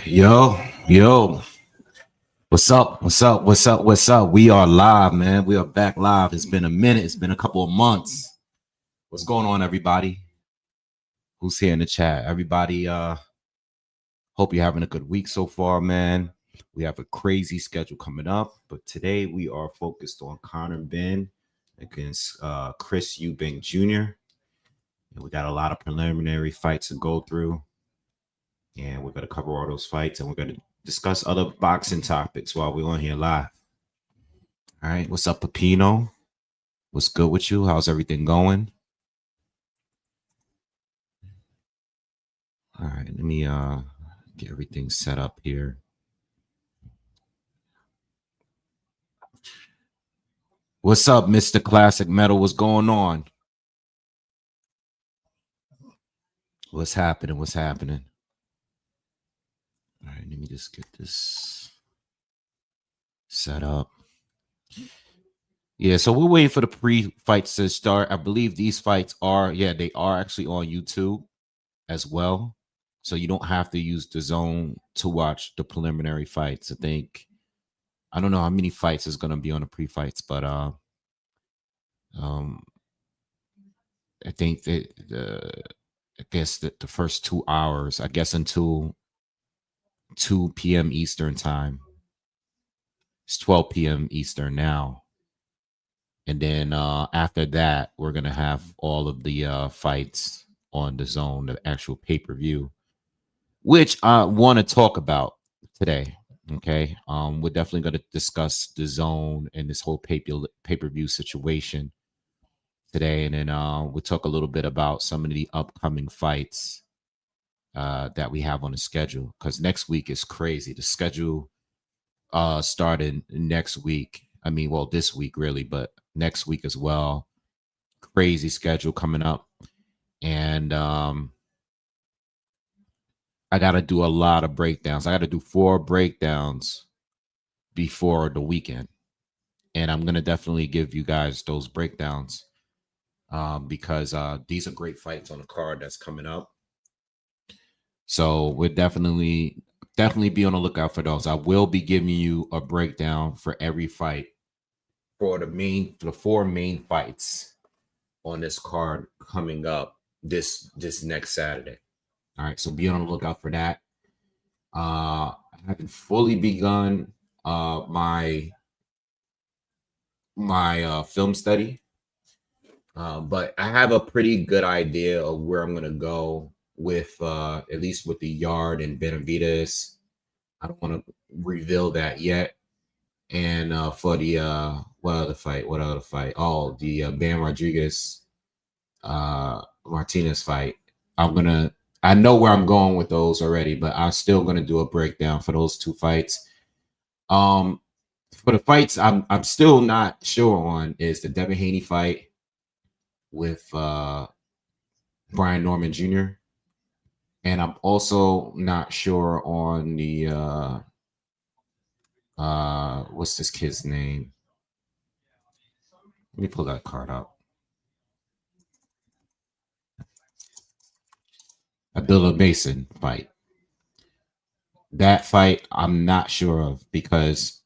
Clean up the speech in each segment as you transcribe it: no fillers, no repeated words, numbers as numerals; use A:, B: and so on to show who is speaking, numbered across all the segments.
A: Yo. What's up? We are live, man. We are back live. It's been a minute. It's been a couple of months. What's going on, everybody? Who's here in the chat? Everybody, hope you're having a good week so far, man. We have a crazy schedule coming up, but today we are focused on Conor Benn against Chris Eubank Jr. And we got a lot of preliminary fights to go through. And we're going to cover all those fights, and we're going to discuss other boxing topics while we're on here live. All right. What's up, Pepino? What's good with you? How's everything going? All right. Let me get everything set up here. What's up, Mr. Classic Metal? What's going on? What's happening? All right. Let me just get this set up. Yeah, so we're waiting for the pre-fights to start. I believe these fights are, they are actually on YouTube as well. So you don't have to use DAZN to watch the preliminary fights. I don't know how many fights is going to be on the pre-fights, but I think that I guess the first 2 hours, I guess until 2 p.m. Eastern time. It's 12 p.m. Eastern now. And then after that, we're going to have all of the fights on DAZN, the actual pay-per-view, which I want to talk about today. Okay. We're definitely going to discuss DAZN and this whole pay-per-view situation today. And then we'll talk a little bit about some of the upcoming fights that we have on the schedule, because next week is crazy. The schedule started next week. I mean, well, this week really, but next week as well. Crazy schedule coming up. And I got to do a lot of breakdowns. I got to do 4 breakdowns before the weekend. And I'm going to definitely give you guys those breakdowns because these are great fights on the card that's coming up. So we're definitely be on the lookout for those. I will be giving you a breakdown for every fight for the 4 main fights on this card coming up this next Saturday. All right, so be on the lookout for that. I haven't fully begun my film study, but I have a pretty good idea of where I'm gonna go with at least with the Yard and Benavidez. I don't want to reveal that yet. And for the what other fight? Oh, the Benn Rodriguez Martinez fight. I know where I'm going with those already, but I'm still gonna do a breakdown for those 2 fights. For the fights I'm still not sure on is the Devin Haney fight with Brian Norman Jr. And I'm also not sure on the what's this kid's name? Let me pull that card up. Abdullah Mason fight. That fight I'm not sure of because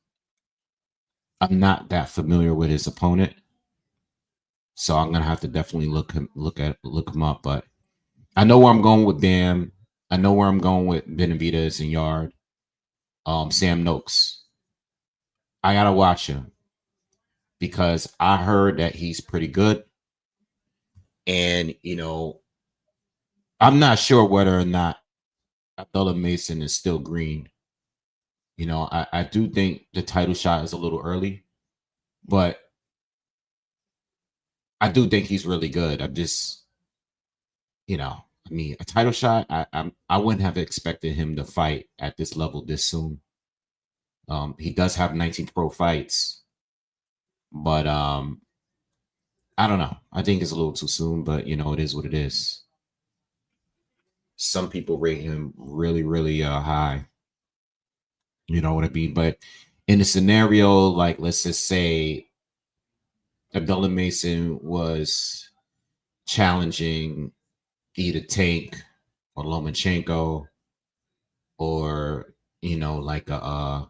A: I'm not that familiar with his opponent. So I'm gonna have to definitely look him up. But I know where I'm going with Bam. I know where I'm going with Benavidez and Yard. Sam Noakes. I gotta watch him because I heard that he's pretty good. And I'm not sure whether or not Abdullah Mason is still green. I do think the title shot is a little early, but I do think he's really good. I'm just, a title shot, I wouldn't have expected him to fight at this level this soon. He does have 19 pro fights, but I don't know. I think it's a little too soon, but it is what it is. Some people rate him really, really high. You know what I mean? But in a scenario like, let's just say Abdullah Mason was challenging either Tank or Lomachenko, or like a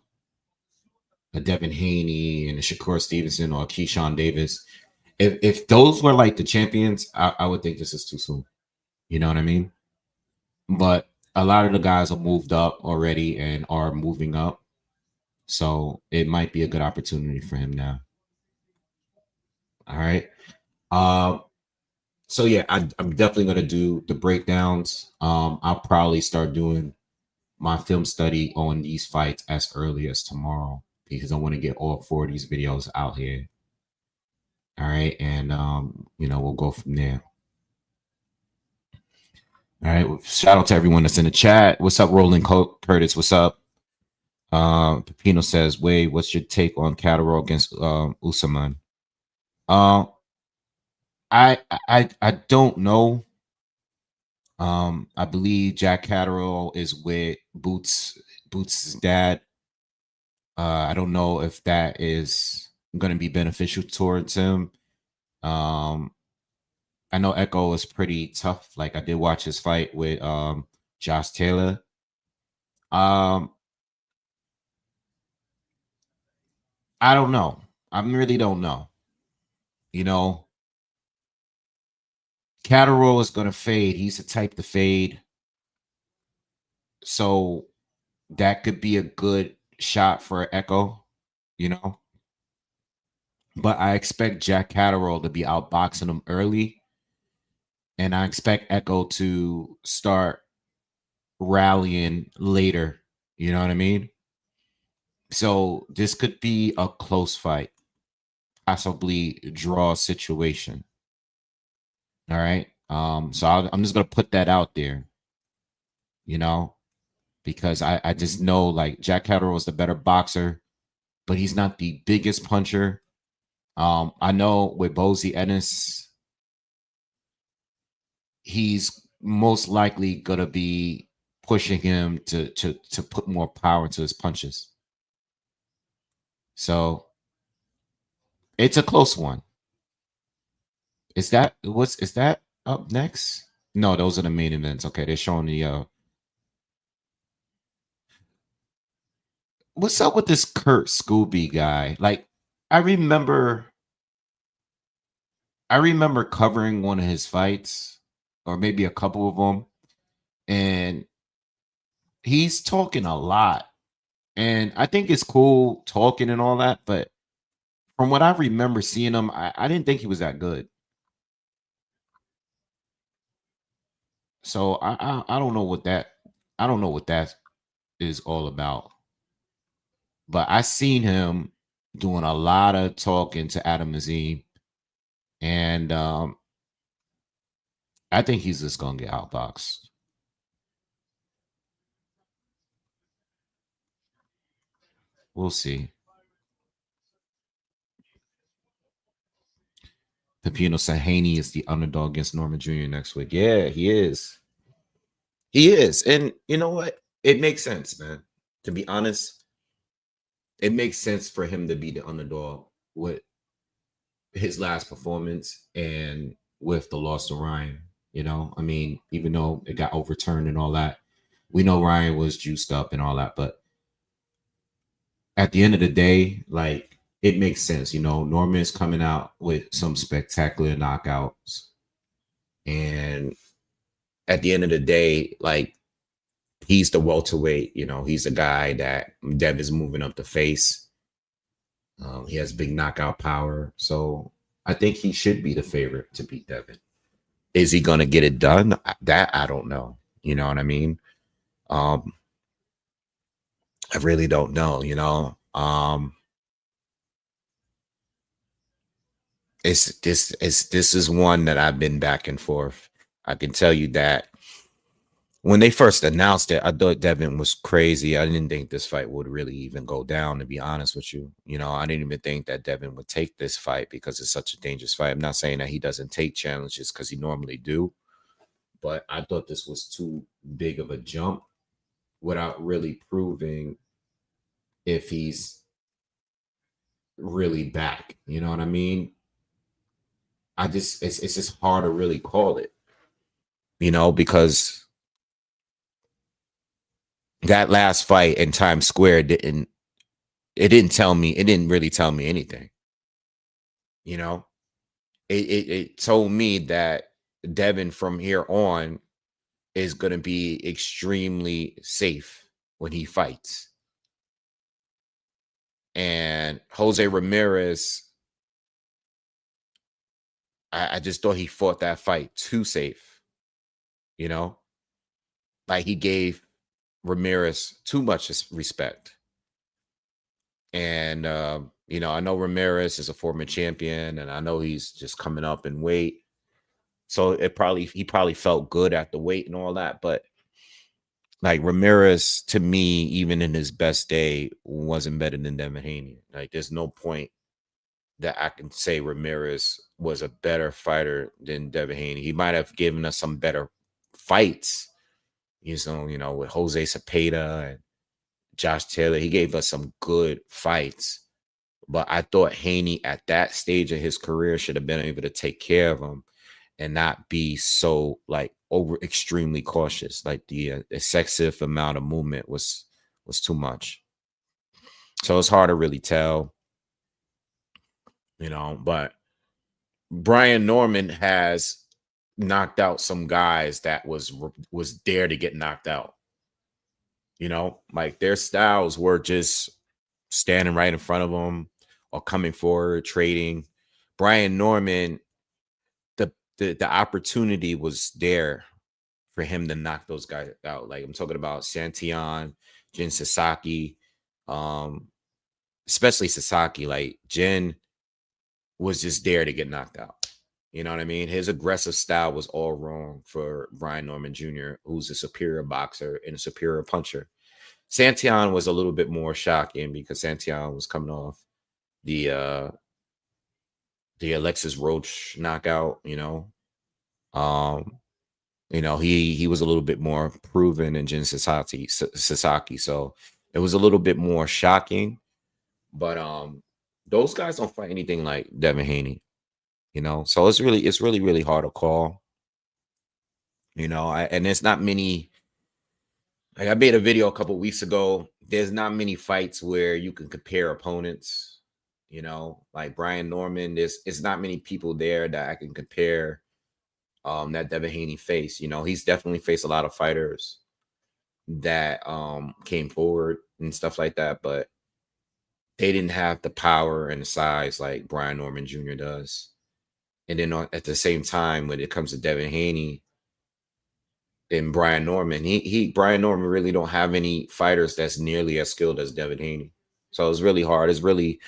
A: Devin Haney and a Shakur Stevenson or a Keyshawn Davis. If those were like the champions, I would think this is too soon. You know what I mean? But a lot of the guys are moved up already and are moving up. So it might be a good opportunity for him now. All right. Uh, so yeah, I'm definitely gonna do the breakdowns. I'll probably start doing my film study on these fights as early as tomorrow because I want to get all 4 of these videos out here. All right, and we'll go from there. All right. Well, shout out to everyone that's in the chat. What's up, Roland Curtis? What's up? Pepino says, Wade, what's your take on Catterall against Usman? Uh, I don't know. I believe Jack Catterall is with Boots' dad. I don't know if that is going to be beneficial towards him. I know Echo is pretty tough. Like I did watch his fight with Josh Taylor. I don't know. I really don't know. Catterall is going to fade. He's the type to fade. So that could be a good shot for Echo, But I expect Jack Catterall to be outboxing him early. And I expect Echo to start rallying later. You know what I mean? So this could be a close fight, possibly draw situation. All right. So I'm just gonna put that out there, because I just know like Jack Catterall is the better boxer, but he's not the biggest puncher. I know with Bozy Ennis, he's most likely gonna be pushing him to put more power into his punches. So it's a close one. Is that up next? No, those are the main events. Okay, they're showing the what's up with this Kurt Scooby guy? Like, I remember covering one of his fights, or maybe a couple of them, and he's talking a lot. And I think it's cool talking and all that, but from what I remember seeing him, I didn't think he was that good. So I don't know what that is all about. But I seen him doing a lot of talking to Adam Azim, and I think he's just gonna get outboxed. We'll see. Pepino said Haney is the underdog against Norman Jr. next week. Yeah, he is. He is. And you know what? It makes sense, man. To be honest, it makes sense for him to be the underdog with his last performance and with the loss to Ryan. I mean, even though it got overturned and all that, we know Ryan was juiced up and all that, but at the end of the day, like it makes sense. Norman's coming out with some spectacular knockouts. And at the end of the day, like he's the welterweight, he's the guy that Dev is moving up to face. He has big knockout power. So I think he should be the favorite to beat Devin. Is he going to get it done? That I don't know. You know what I mean? I really don't know, this is one that I've been back and forth. I can tell you that when they first announced it, I thought Devin was crazy. I didn't think this fight would really even go down, to be honest with you. I didn't even think that Devin would take this fight because it's such a dangerous fight. I'm not saying that he doesn't take challenges because he normally do, but I thought this was too big of a jump without really proving if he's really back. You know what I mean? it's just hard to really call it, because That last fight in Times Square didn't really tell me anything. You know, it told me that Devin from here on is going to be extremely safe when he fights. And Jose Ramirez, I just thought he fought that fight too safe. You know, like he gave Ramirez too much respect. And you know, I know Ramirez is a former champion, and I know he's just coming up in weight. So he probably felt good at the weight and all that, but like Ramirez, to me, even in his best day, wasn't better than Devin Haney. Like, there's no point that I can say Ramirez was a better fighter than Devin Haney. He might have given us some better fights, you know, with Jose Cepeda and Josh Taylor. He gave us some good fights. But I thought Haney at that stage of his career should have been able to take care of him and not be so like over extremely cautious. Like the excessive amount of movement was too much. So it's hard to really tell, you know, but Brian Norman has knocked out some guys that was there to get knocked out. You know, like their styles were just standing right in front of them or coming forward, trading. Brian Norman, the opportunity was there for him to knock those guys out. Like I'm talking about Santion, Jin Sasaki, especially Sasaki. Like Jin was just there to get knocked out. You know what I mean? His aggressive style was all wrong for Brian Norman Jr., who's a superior boxer and a superior puncher. Santion was a little bit more shocking because Santion was coming off the Alexis Roach knockout, you know. You know, he was a little bit more proven than Jin Sasaki, so it was a little bit more shocking. But those guys don't fight anything like Devin Haney, you know. So it's really hard to call, you know. And there's not many. Like I made a video a couple weeks ago. There's not many fights where you can compare opponents, you know. Like Brian Norman, it's not many people there that I can compare that Devin Haney faced. You know, he's definitely faced a lot of fighters that came forward and stuff like that, but they didn't have the power and the size like Brian Norman Jr. does. And then at the same time, when it comes to Devin Haney and Brian Norman, Brian Norman really don't have any fighters that's nearly as skilled as Devin Haney. So it's really hard. It's really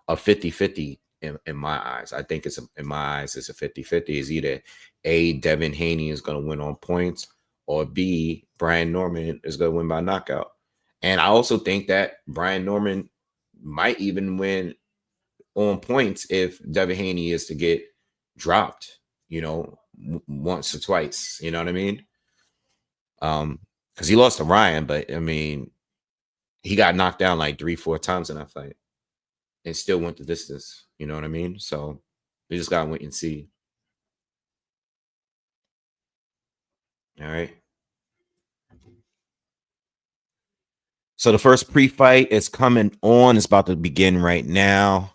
A: a 50-50 in my eyes. I think in my eyes, it's a 50-50. Is either A, Devin Haney is going to win on points, or B, Brian Norman is going to win by knockout. And I also think that Brian Norman might even win on points if Devin Haney is to get dropped, you know, once or twice. You know what I mean? Because he lost to Ryan, but I mean, he got knocked down like 3-4 times in that fight and still went the distance. You know what I mean? So we just gotta wait and see. All right. So the first pre-fight is coming on. It's about to begin right now.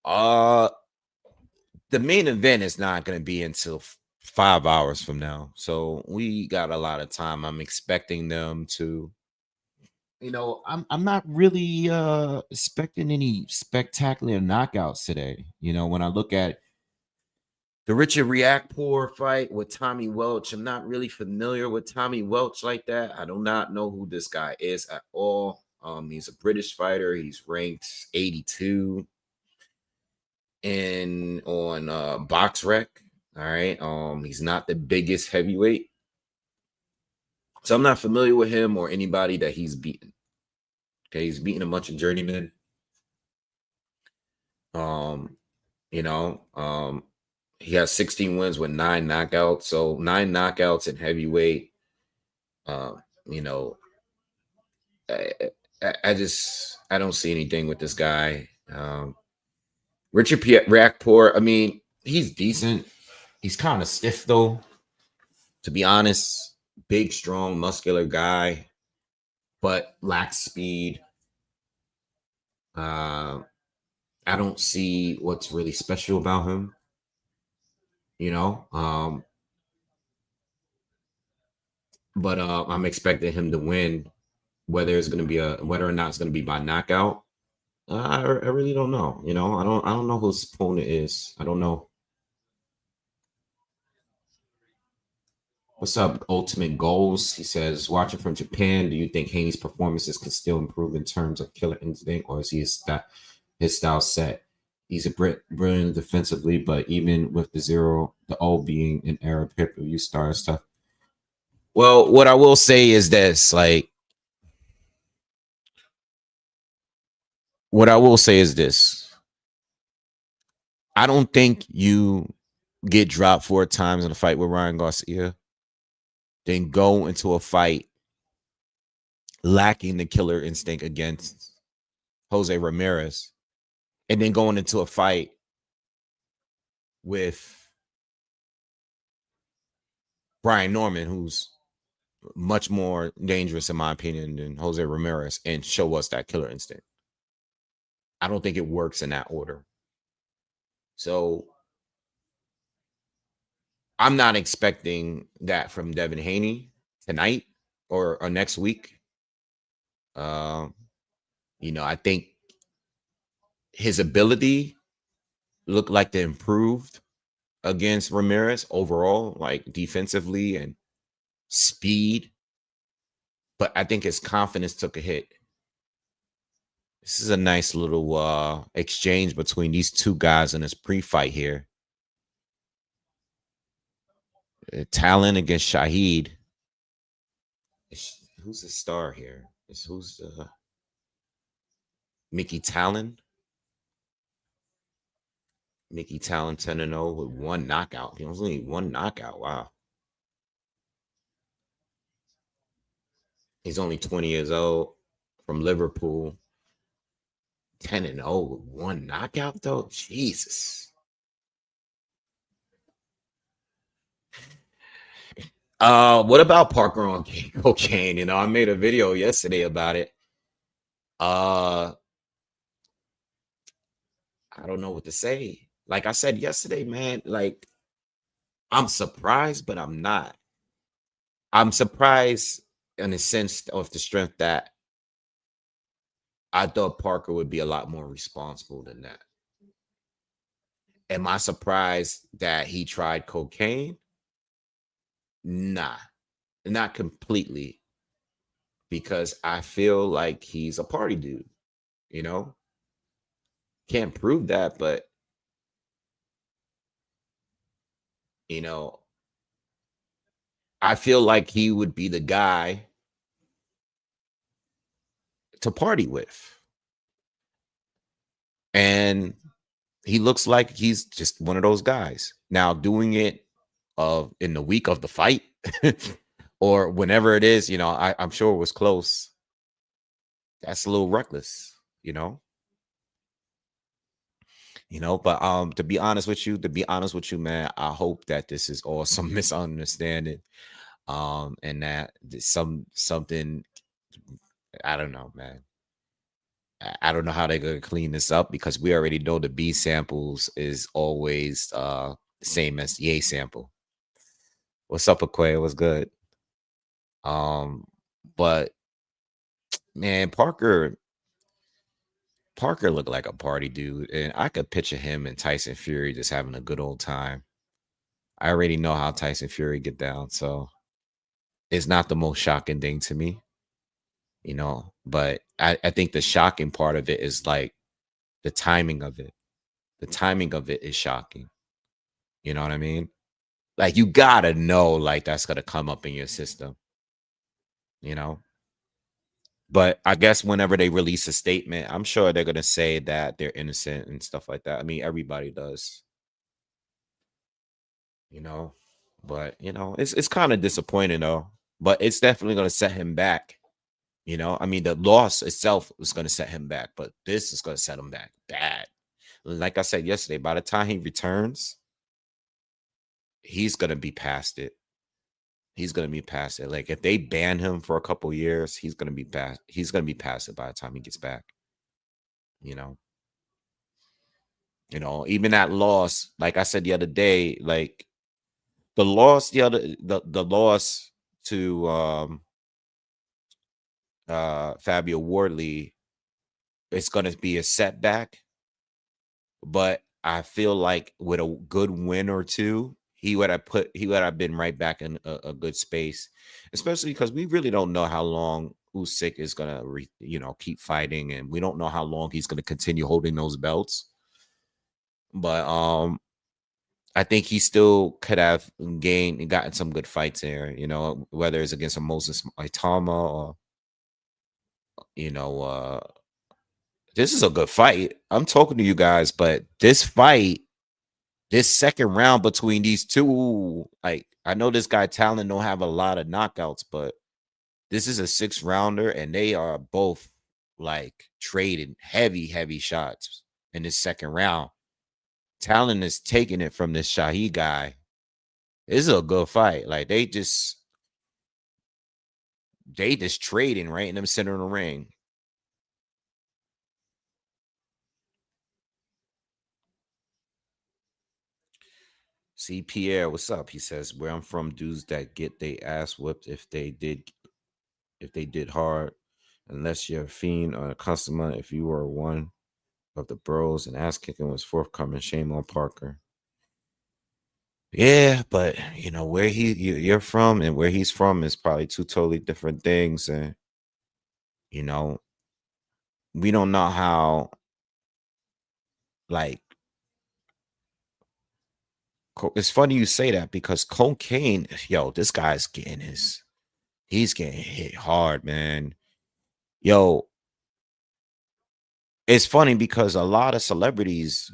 A: The main event is not going to be until 5 hours from now. So we got a lot of time. I'm expecting them to, you know, I'm not really expecting any spectacular knockouts today. You know, when I look at the Richard Riakporhe fight with Tommy Welch, I'm not really familiar with Tommy Welch like that. I do not know who this guy is at all. He's a British fighter. He's ranked 82 on BoxRec. All right. He's not the biggest heavyweight. So I'm not familiar with him or anybody that he's beaten. Okay, he's beaten a bunch of journeymen. You know, he has 16 wins with 9 knockouts. So 9 knockouts in heavyweight. You know, I don't see anything with this guy. Richard Riakporhe, I mean, he's decent. He's kind of stiff though, to be honest. Big, strong, muscular guy. but lacks speed. I don't see what's really special about him. You know, but I'm expecting him to win. Whether it's going to be whether or not it's going to be by knockout, I really don't know. You know, I don't know who his opponent is. I don't know. What's up, Ultimate Goals? He says, watching from Japan, do you think Haney's performances can still improve in terms of killer instinct, or is his style set? He's a brilliant defensively, but even with the O being an Arab pay-per-view star and stuff. Well, what I will say is this, like, what I will say is this. I don't think you get dropped 4 times in a fight with Ryan Garcia, then go into a fight lacking the killer instinct against Jose Ramirez, and then going into a fight with Brian Norman, who's much more dangerous, in my opinion, than Jose Ramirez, and show us that killer instinct. I don't think it works in that order. So I'm not expecting that from Devin Haney tonight or next week. You know, I think his ability looked like they improved against Ramirez overall, like defensively and speed. But I think his confidence took a hit. This is a nice little exchange between these two guys in this pre-fight here. Talon against Shahid. Who's the star here? Who's Mickey Talon? Mickey Talon 10-0 with 1 knockout. He only 1 knockout. Wow. He's only 20 years old, from Liverpool. 10-0 with 1 knockout, though. Jesus. What about Parker on cocaine? You know, I made a video yesterday about it. I don't know what to say. Like I said yesterday, man, like, I'm surprised, but I'm not. I'm surprised in the sense of the strength that I thought Parker would be a lot more responsible than that. Am I surprised that he tried cocaine? Nah, not completely. Because I feel like he's a party dude, you know? Can't prove that, but, you know, I feel like he would be the guy to party with. And he looks like he's just one of those guys. Now, doing it in the week of the fight or whenever it is, you know, I'm sure it was close. That's a little reckless, you know. But to be honest with you, man, I hope that this is all some misunderstanding. And that something, I don't know, man. I don't know how they're gonna clean this up, because we already know the B samples is always the same as the A sample. What's up, Aquay? What's good? But man, Parker looked like a party dude, and I could picture him and Tyson Fury just having a good old time. I already know how Tyson Fury get down, so it's not the most shocking thing to me, you know. But I think the shocking part of it is like the timing of it. The timing of it is shocking. You know what I mean? Like, you gotta know, like, that's gonna come up in your system, you know. But I guess whenever they release a statement, I'm sure they're gonna say that they're innocent and stuff like that. I mean, everybody does, you know. But you know, it's kind of disappointing though. But it's definitely gonna set him back. You know, I mean, the loss itself is gonna set him back, but this is gonna set him back bad. Like I said yesterday, by the time he returns, he's gonna be past it. He's gonna be past it. Like if they ban him for a couple years, he's gonna be past. He's gonna be past it by the time he gets back. You know. Even that loss, like I said the other day, like the loss, the loss to Fabio Wardley, it's gonna be a setback. But I feel like with a good win or two, he would have been right back in a good space, especially because we really don't know how long Usyk is gonna keep fighting, and we don't know how long he's gonna continue holding those belts. But I think he still could have gotten some good fights there, whether it's against a Moses Maitama or you know this is a good fight. I'm talking to you guys, but this fight, this second round between these two, like I know this guy Talon don't have a lot of knockouts, but this is a 6 rounder, and they are both like trading heavy shots in this second round. Talon is taking it from this Shahi guy. This is a good fight. Like they just trading right in the center of the ring. See Pierre, what's up? He says, "Where I'm from, dudes that get they ass whipped if they did hard, unless you're a fiend or a customer. If you were one of the bros and ass kicking was forthcoming, shame on Parker." Yeah, but where you're from and where he's from is probably two totally different things, and you know we don't know how, like, it's funny you say that because cocaine, yo, this guy's he's getting hit hard, man. Yo, it's funny because a lot of celebrities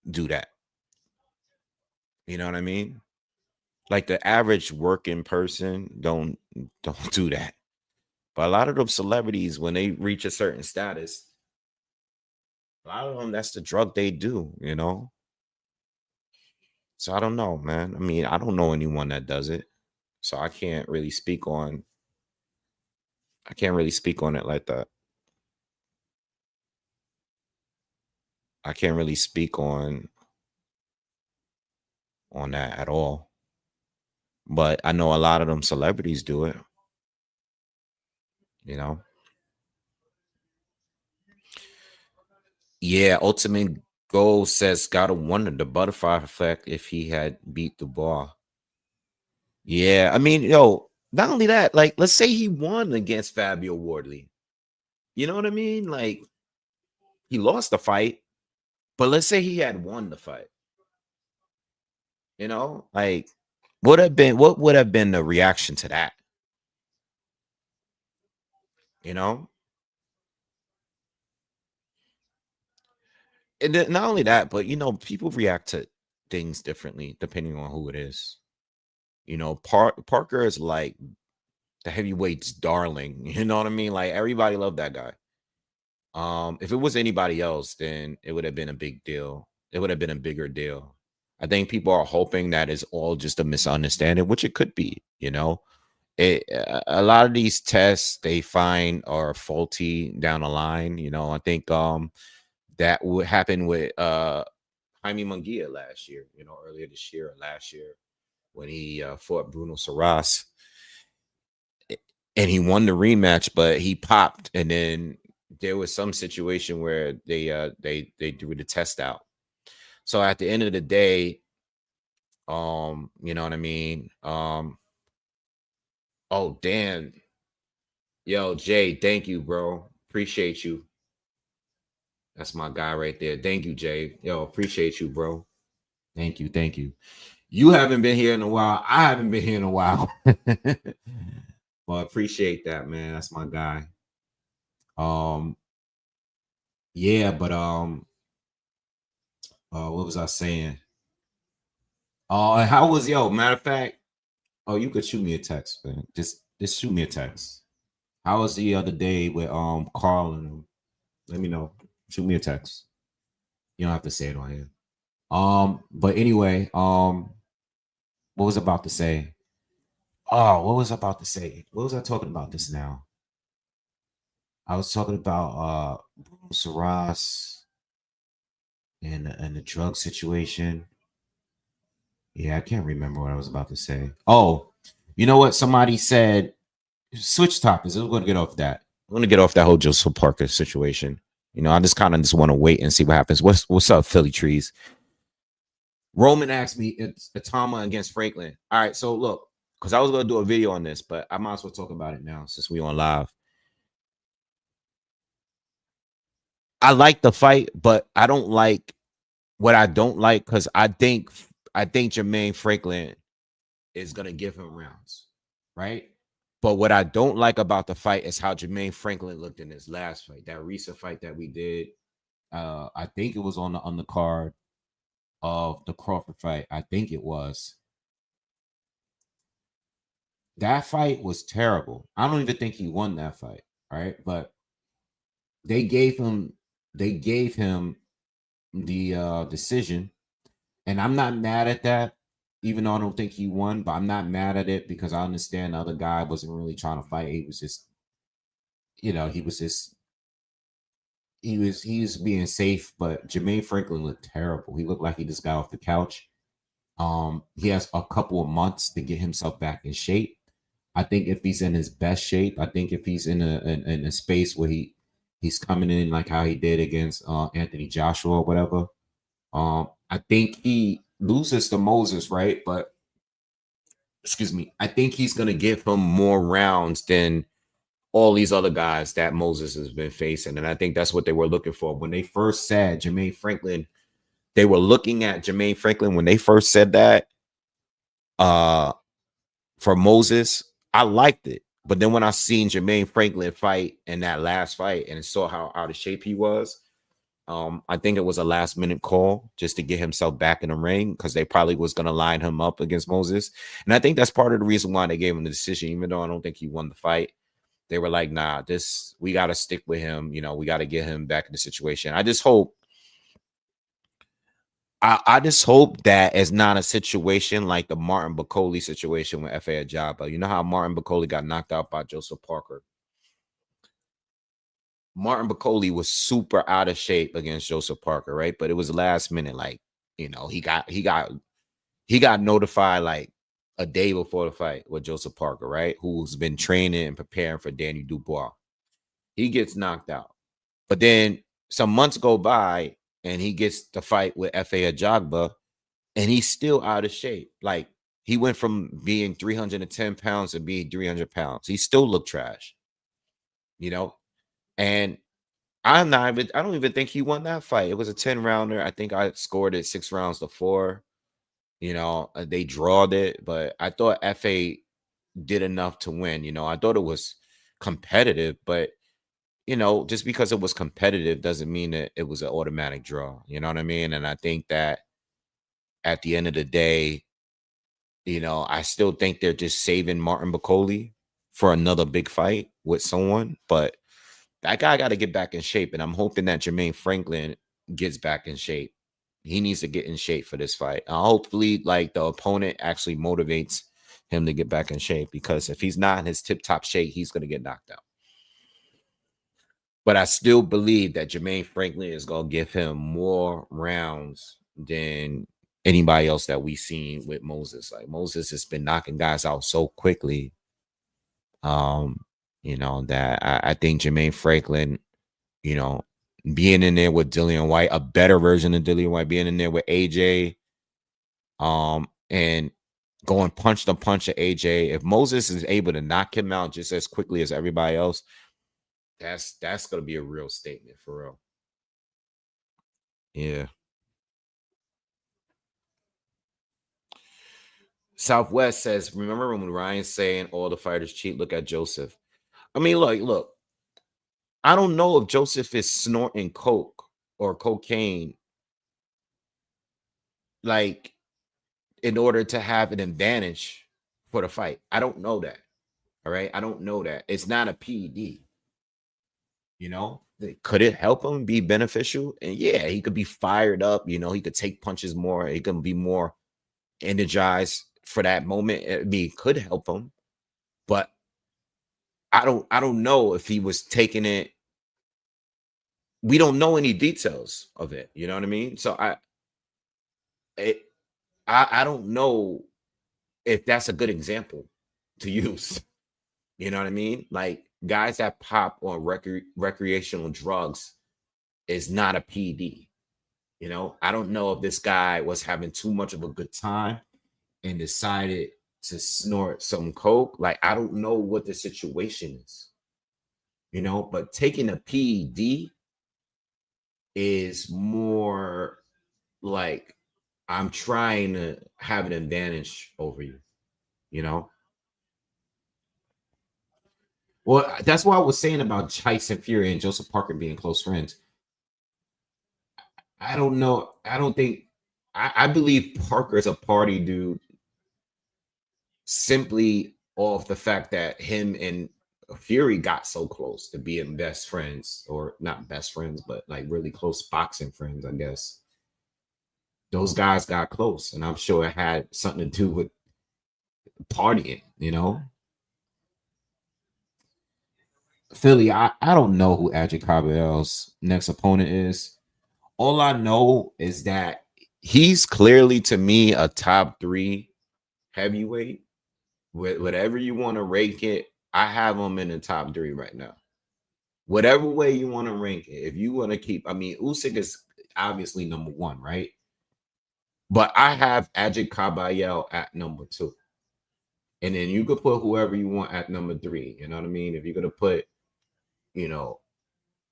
A: do that. You know what I mean? Like the average working person don't do that. But a lot of those celebrities, when they reach a certain status, a lot of them, that's the drug they do. So I don't know, man. I mean, I don't know anyone that does it. So I can't really speak on it like that. I can't really speak on that at all. But I know a lot of them celebrities do it, you know. Yeah, Ultimate Goal says gotta wonder the butterfly effect if he had beat the bar. Yeah, I mean, not only that, like let's say he won against Fabio Wardley. You know what I mean? Like he lost the fight, but let's say he had won the fight. Like what would have been the reaction to that? You know? And then not only that, but people react to things differently depending on who it is. Parker is like the heavyweight's darling. You know what I mean? Like everybody loved that guy. If it was anybody else, then it would have been a big deal. It would have been a bigger deal. I think people are hoping that it's all just a misunderstanding, which it could be. A lot of these tests they find are faulty down the line. I think that would happen with Jaime Munguia last year. Earlier this year or last year when he fought Bruno Saras, and he won the rematch, but he popped, and then there was some situation where they drew the test out. So at the end of the day, you know what I mean? Oh damn. Yo, Jay, thank you, bro. Appreciate you. That's my guy right there. Thank you, Jay. Yo, appreciate you, bro. Thank you, thank you. You haven't been here in a while. I haven't been here in a while. Well, appreciate that, man. That's my guy. Um, yeah, but what was I saying? Oh, how was matter of fact, oh, you could shoot me a text, man. Just shoot me a text. How was the other day with Carl and them? Let me know. Shoot me a text. You don't have to say it on here. But anyway, what was I about to say? Oh, what was I about to say? What was I talking about this now? I was talking about Bruno Saras and the drug situation. Yeah, I can't remember what I was about to say. Oh, you know what? Somebody said switch topics. I'm going to get off that. I'm going to get off that whole Joseph Parker situation. You know, I just kind of just want to wait and see what happens. What's up, Philly Trees? Roman asked me it's Atama against Franklin. All right, so look, because I was going to do a video on this, but I might as well talk about it now since we on live. I like the fight, but I don't like what I don't like because I think Jermaine Franklin is gonna give him rounds, right? But what I don't like about the fight is how Jermaine Franklin looked in his last fight, that recent fight that we did. I think it was on the undercard of the Crawford fight. I think it was. That fight was terrible. I don't even think he won that fight, right? But they gave him they gave him the decision, and I'm not mad at that, even though I don't think he won, but I'm not mad at it because I understand the other guy wasn't really trying to fight. He was just, he was just he was being safe, but Jermaine Franklin looked terrible. He looked like he just got off the couch. He has a couple of months to get himself back in shape. I think if he's in his best shape, I think if he's in a space where he's coming in like how he did against Anthony Joshua or whatever. I think he loses to Moses, right? But excuse me, I think he's gonna give him more rounds than all these other guys that Moses has been facing. And I think that's what they were looking for. When they first said Jermaine Franklin, they were looking at Jermaine Franklin when they first said that uh for Moses, I liked it. But then when I seen Jermaine Franklin fight in that last fight and saw how out of shape he was, I think it was a last minute call just to get himself back in the ring because they probably was going to line him up against Moses. And I think that's part of the reason why they gave him the decision, even though I don't think he won the fight. They were like, nah, we got to stick with him. You know, we got to get him back in the situation. I just hope that it's not a situation like the Martin Bacoli situation with F.A. Ajaba. You know how Martin Bacoli got knocked out by Joseph Parker? Martin Bacoli was super out of shape against Joseph Parker, right? But it was last minute, like, he got notified like a day before the fight with Joseph Parker, right? Who's been training and preparing for Danny Dubois. He gets knocked out. But then some months go by and he gets the fight with F.A. Ajagba, and he's still out of shape. Like, he went from being 310 pounds to being 300 pounds. He still looked trash, you know? And I don't even think he won that fight. It was a 10 rounder. I think I scored it 6 rounds to 4. They drawed it, but I thought FA did enough to win. I thought it was competitive, but just because it was competitive doesn't mean that it was an automatic draw. You know what I mean? And I think that at the end of the day, I still think they're just saving Martin Bacoli for another big fight with someone, but that guy got to get back in shape. And I'm hoping that Jermaine Franklin gets back in shape. He needs to get in shape for this fight. Hopefully, like, the opponent actually motivates him to get back in shape, because if he's not in his tip-top shape, he's going to get knocked out. But I still believe that Jermaine Franklin is going to give him more rounds than anybody else that we've seen with Moses. Like, Moses has been knocking guys out so quickly. That I think Jermaine Franklin, being in there with Dillian White, a better version of Dillian White, being in there with AJ, and going punch to punch at AJ. If Moses is able to knock him out just as quickly as everybody else, that's gonna be a real statement for real. Yeah. Southwest says, remember when Ryan's saying all the fighters cheat? Look at Joseph. I mean, look. I don't know if Joseph is snorting coke or cocaine, like, in order to have an advantage for the fight. I don't know that. All right. I don't know that. It's not a PED. Could it help him be beneficial? And yeah, he could be fired up. He could take punches more. He could be more energized for that moment. It could help him. I don't know if he was taking it. We don't know any details of it. You know what I mean? So it, I don't know if that's a good example to use. You know what I mean? Like guys that pop on recreational drugs is not a PD. You know, I don't know if this guy was having too much of a good time and decided to snort some coke. Like I don't know what the situation is. You know, but taking a PED is more like I'm trying to have an advantage over you, you know? Well, that's what I was saying about Tyson Fury and Joseph Parker being close friends. I don't know. I don't think I believe Parker is a party dude simply off the fact that him and Fury got so close to being best friends, or not best friends, but like really close boxing friends, I guess. Those guys got close, and I'm sure it had something to do with partying, you know. Philly, I don't know who Adrian Caball's next opponent is. All I know is that he's clearly to me a top 3 heavyweight. Whatever you want to rank it, I have him in the top 3 right now. Whatever way you want to rank it, if you want to keep, I mean, Usyk is obviously number 1, right? But I have Adrian Caball at number 2. And then you could put whoever you want at number 3. You know what I mean? If you're gonna put, you know,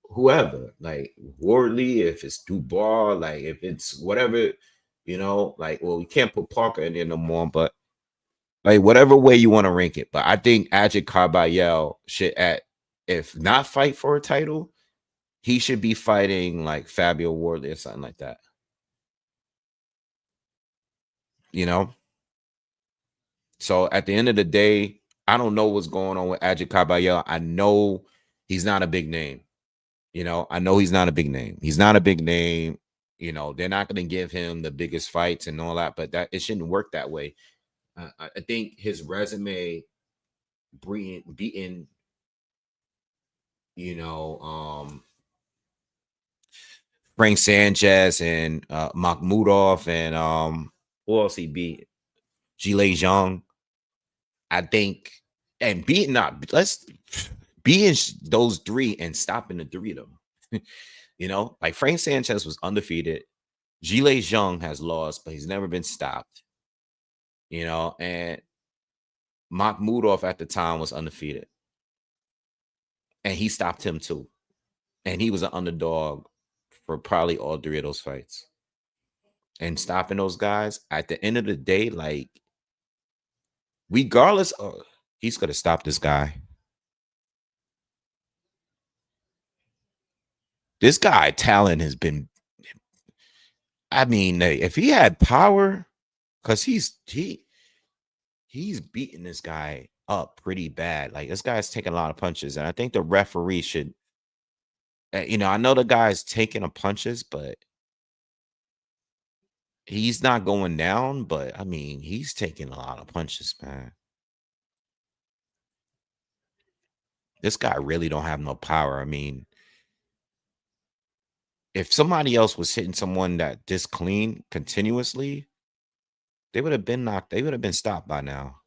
A: whoever, like Wardley, if it's Dubois, like if it's whatever, you know, like, well, we can't put Parker in there no more, but like whatever way you want to rank it. But I think Adrian Caball should, at if not fight for a title, he should be fighting like Fabio Wardley or something like that. You know? So at the end of the day, I don't know what's going on with Adrian Caball. I know he's not a big name. You know, I know he's not a big name. He's not a big name. You know, they're not going to give him the biggest fights and all that, but that it shouldn't work that way. I think his resume beating, you know, Frank Sanchez and Makhmudov and who else he beat? Gile Zhang. I think, and beating not let's beating those 3 and stopping the 3 of them. You know, like Frank Sanchez was undefeated. Gile Zhang has lost, but he's never been stopped. You know, and Makhmudov at the time was undefeated, and he stopped him too. And he was an underdog for probably all 3 of those fights. And stopping those guys at the end of the day, like regardless of, he's gonna stop this guy. This guy talent has been. I mean, if he had power, because he's beating this guy up pretty bad. Like this guy's taking a lot of punches, and I think the referee should. You know, I know the guy's taking the punches, but he's not going down. But I mean, he's taking a lot of punches, man. This guy really don't have no power. I mean, if somebody else was hitting someone that this clean continuously, they would have been knocked. They would have been stopped by now.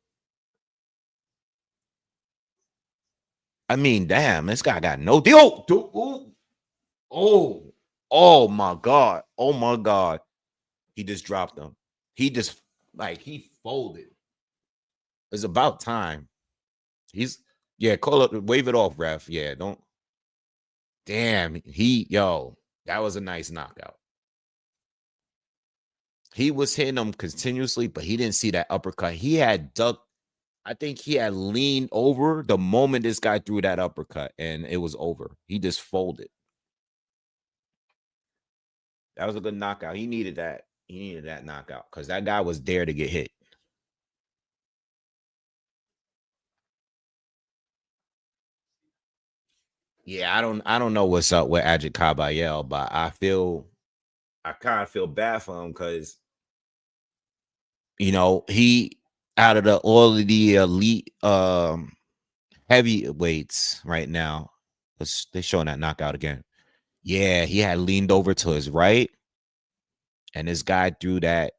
A: I mean, damn, this guy got no deal. Oh my God. Oh my God. He just dropped them. He just like he folded. It's about time. He's call it, wave it off, ref. Yeah, don't. Damn, that was a nice knockout. He was hitting them continuously, but he didn't see that uppercut. He had ducked. I think he had leaned over the moment this guy threw that uppercut, and it was over. He just folded. That was a good knockout. He needed that. He needed that knockout because that guy was there to get hit. Yeah, I don't know what's up with Adrian Caball, but I kind of feel bad for him because he out of all of the elite heavyweights right now. They're showing that knockout again. Yeah, he had leaned over to his right, and this guy threw that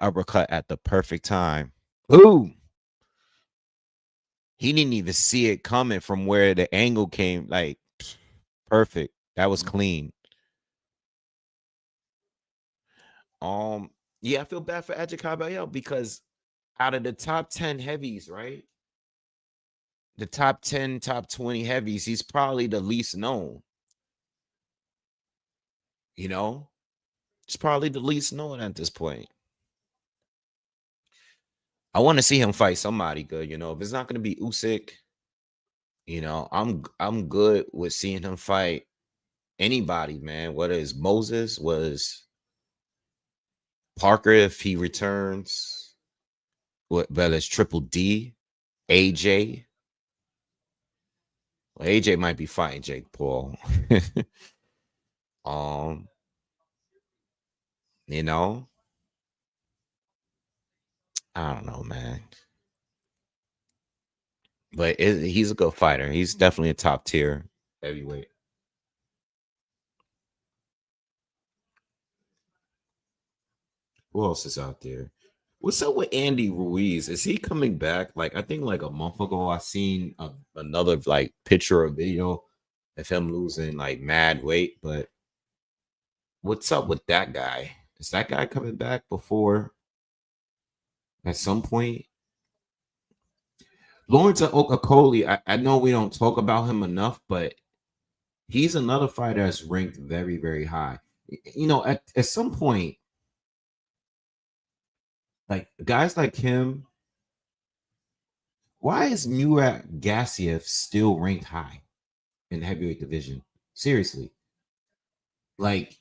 A: uppercut at the perfect time. Ooh, he didn't even see it coming from where the angle came. Like, perfect. That was clean. Yeah, I feel bad for Edge Caballero because out of the top 10 heavies, right? The top 10, top 20 heavies, he's probably the least known. You know, it's probably the least known at this point. I want to see him fight somebody good. You know, if it's not going to be Usyk, you know, I'm good with seeing him fight anybody, man. Whether it's Moses, was Parker if he returns, whether it's Triple D, AJ. Well, AJ might be fighting Jake Paul. You know, I don't know, man. But he's a good fighter. He's definitely a top tier heavyweight. Who else is out there? What's up with Andy Ruiz? Is he coming back? Like, I think like a month ago, I seen another like picture or video of him losing like mad weight. But what's up with that guy? Is that guy coming back before at some point? Lawrence Okakoli, I know we don't talk about him enough, but he's another fighter that's ranked very, very high. You know, at some point, like guys like him, why is Murat Gassiev still ranked high in the heavyweight division? Seriously. Like,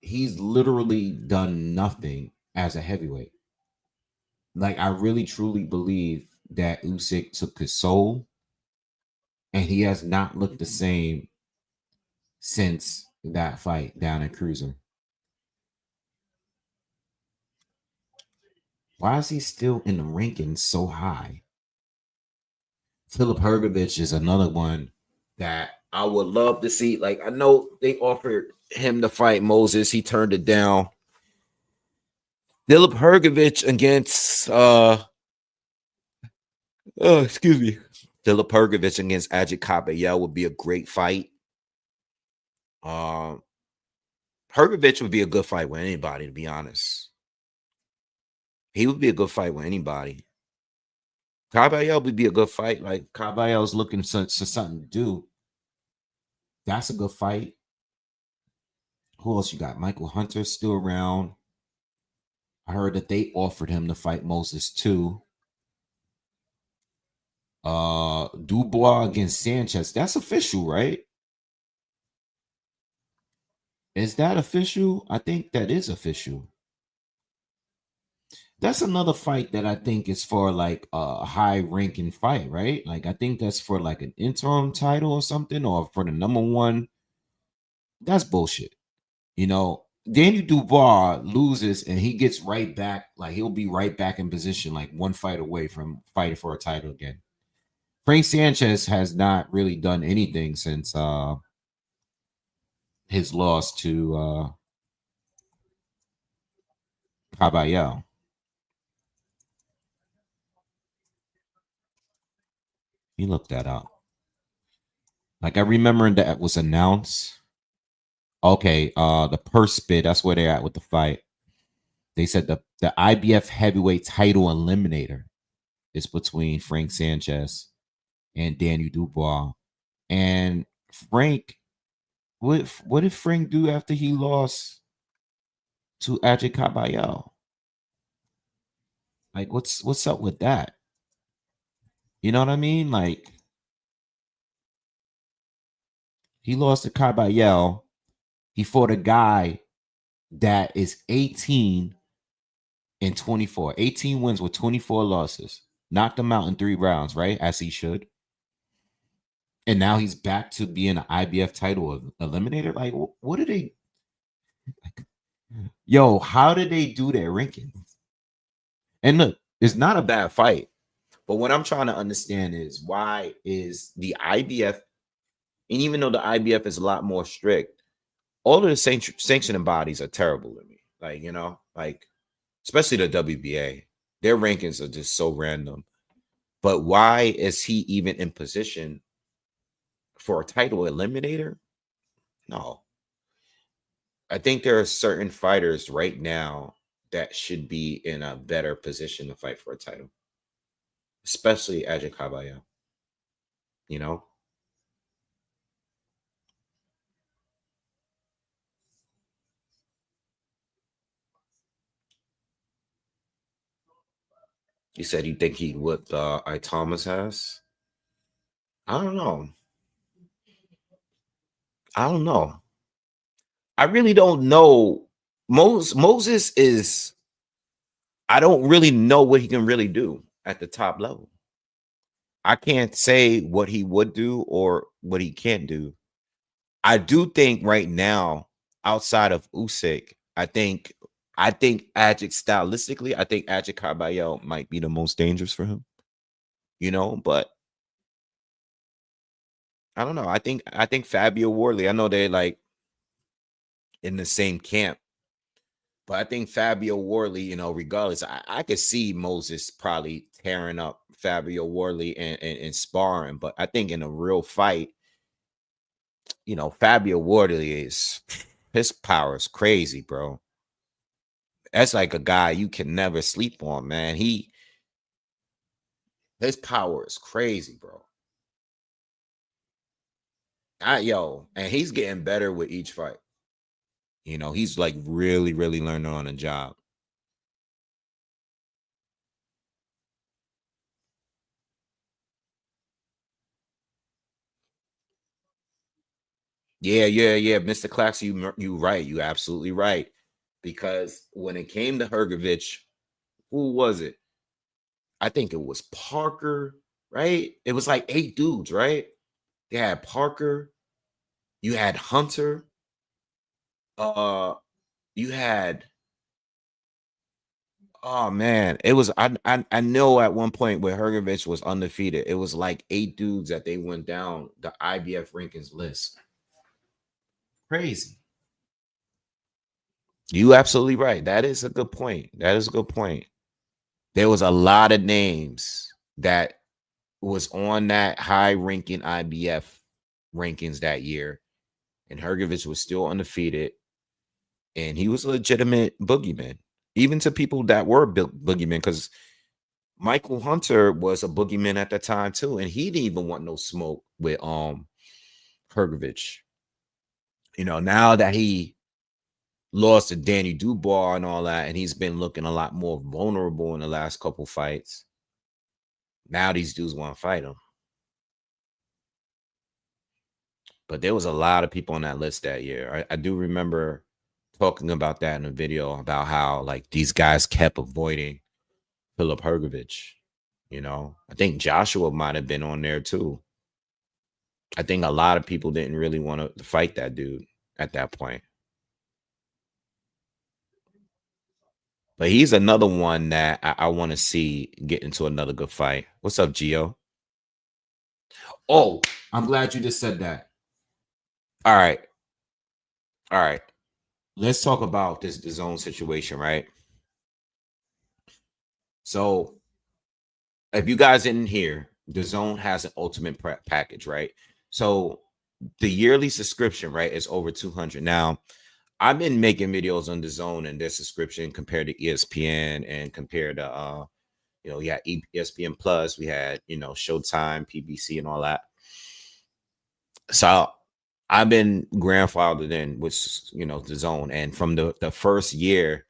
A: he's literally done nothing as a heavyweight. Like, I really truly believe that Usyk took his soul, and he has not looked the same since that fight down at Cruiser. Why is he still in the rankings so high? Philip Hergovich is another one that I would love to see. Like, I know they offered him to fight Moses. He turned it down. Philip Hergovich against excuse me. Philip Hergovich against Ajit Kabayel would be a great fight. Hergovich would be a good fight with anybody, to be honest. He would be a good fight with anybody. Kabayel would be a good fight. Like, Kabayel's looking for something to do. That's a good fight. Who else you got? Michael Hunter's still around. I heard that they offered him to fight Moses too. Dubois against Sanchez. That's official, right? Is that official? I think that is official. That's another fight that I think is for like a high ranking fight, right? Like, I think that's for like an interim title or something, or for the number one. That's bullshit. You know, Daniel Dubois loses and he gets right back. Like, he'll be right back in position, like one fight away from fighting for a title again. Frank Sanchez has not really done anything since his loss to Caballero. You look that up. Like, I remember that was announced. Okay, the purse bid, that's where they're at with the fight. They said the IBF heavyweight title eliminator is between Frank Sanchez and Daniel Dubois. And Frank, what did Frank do after he lost to Ajit Caballero? Like, what's up with that? You know what I mean? Like, he lost to Caballero. He fought a guy that is 18 and 24. 18 wins with 24 losses. Knocked him out in 3 rounds, right? As he should. And now he's back to being an IBF title eliminator. Like, what did they? Yo, how did they do their rankings? And look, it's not a bad fight. But what I'm trying to understand is why is the IBF, and even though the IBF is a lot more strict, all of the sanctioning bodies are terrible to me. Like, like especially the WBA, their rankings are just so random. But why is he even in position for a title eliminator? No. I think there are certain fighters right now that should be in a better position to fight for a title, especially Ajay Caballero. You know, you said you think he what I Thomas has. I don't know. I don't know. I really don't know. Moses is. I don't really know what he can really do at the top level. I can't say what he would do or what he can't do. I do think right now, outside of Usyk, I think Ajit stylistically, I think Ajit Caballero might be the most dangerous for him. But I don't know. I think Fabio Wardley. I know they're like in the same camp, but I think Fabio Wardley, regardless, I could see Moses probably tearing up Fabio Wardley and sparring. But I think in a real fight, Fabio Wardley is his power is crazy, bro. That's like a guy you can never sleep on, man. His power is crazy, bro. And he's getting better with each fight. He's like really, really learning on the job. Yeah, Mr. Clax, you right. You absolutely right. Because when it came to Hergovich, who was it? I think it was Parker, right? It was like 8 dudes, right? They had Parker, you had Hunter, uh, you had oh man, it was I know at one point where Hergovich was undefeated, it was like 8 dudes that they went down the IBF rankings list. Crazy. You absolutely right. That is a good point. That is a good point. There was a lot of names that was on that high ranking IBF rankings that year, and Hergovich was still undefeated, and he was a legitimate boogeyman, even to people that were boogeymen, because Michael Hunter was a boogeyman at the time too, and he didn't even want no smoke with Hergovich. Now that he lost to Danny Dubois and all that, and he's been looking a lot more vulnerable in the last couple fights. Now these dudes want to fight him. But there was a lot of people on that list that year. I do remember talking about that in a video about how like these guys kept avoiding Philip Hergovich. I think Joshua might have been on there too. I think a lot of people didn't really want to fight that dude at that point. But he's another one that I want to see get into another good fight. What's up, Gio? Oh, I'm glad you just said that. All right. All right. Let's talk about this DAZN situation, right? So, if you guys didn't hear, DAZN has an ultimate package, right? So, the yearly subscription, right, is over 200. Now, I've been making videos on DAZN and their subscription compared to ESPN and compared to we had ESPN Plus, we had Showtime, PBC, and all that. So I've been grandfathered in with DAZN, and from the first year,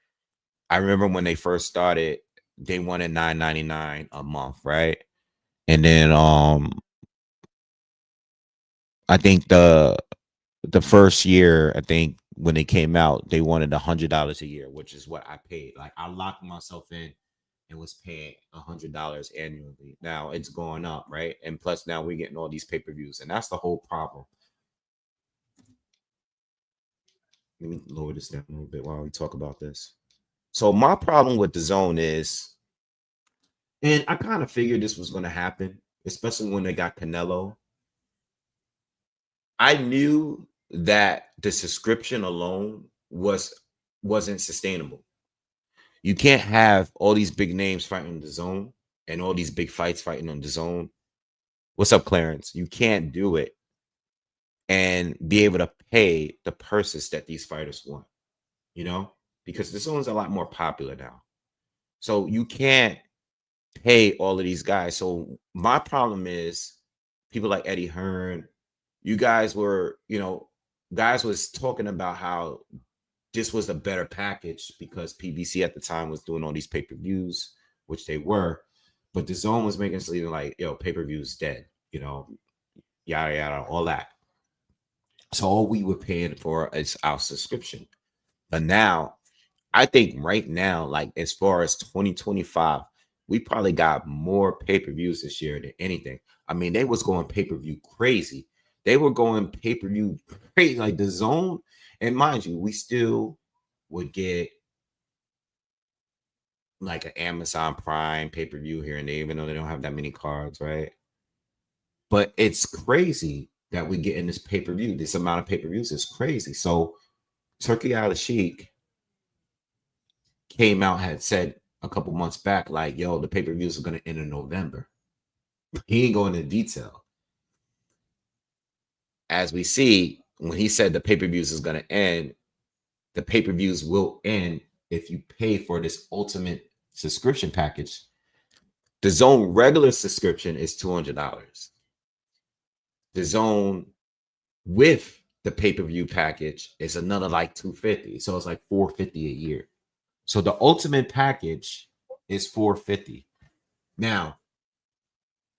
A: I remember when they first started, they wanted $9.99 a month, right? And then I think the first year, I think when they came out, they wanted $100 a year, which is what I paid. Like I locked myself in and was paying $100 annually. Now it's going up, right? And plus now we're getting all these pay-per-views, and that's the whole problem. Let me lower this down a little bit while we talk about this. So my problem with DAZN is And I kind of figured this was going to happen, especially when they got Canelo. I knew that the subscription alone wasn't sustainable. You can't have all these big names fighting on the zone and all these big fights fighting on the zone. What's up, Clarence? You can't do it and be able to pay the purses that these fighters want, you know, because the zone's a lot more popular now. So you can't pay all of these guys. So my problem is people like Eddie Hearn, you guys were, guys was talking about how this was a better package because PBC at the time was doing all these pay-per-views, which they were, but the zone was making it seem like, pay-per-view is dead, yada, yada, all that. So all we were paying for is our subscription. But now, I think right now, like as far as 2025, we probably got more pay-per-views this year than anything. I mean, they was going pay-per-view crazy. They were going pay-per-view crazy, like the zone. And mind you, we still would get like an Amazon Prime pay-per-view here and there, even though they don't have that many cards, right? But it's crazy that we get in this pay-per-view. This amount of pay-per-views is crazy. So Turkey Al-Sheikh came out, had said a couple months back, like, yo, the pay-per-views are going to end in November. He ain't going into detail. As we see, when he said the pay-per-views is going to end, the pay-per-views will end if you pay for this ultimate subscription package. The zone regular subscription is $200. The zone with the pay-per-view package is another like $250. So it's like $450 a year. So the ultimate package is $450. Now,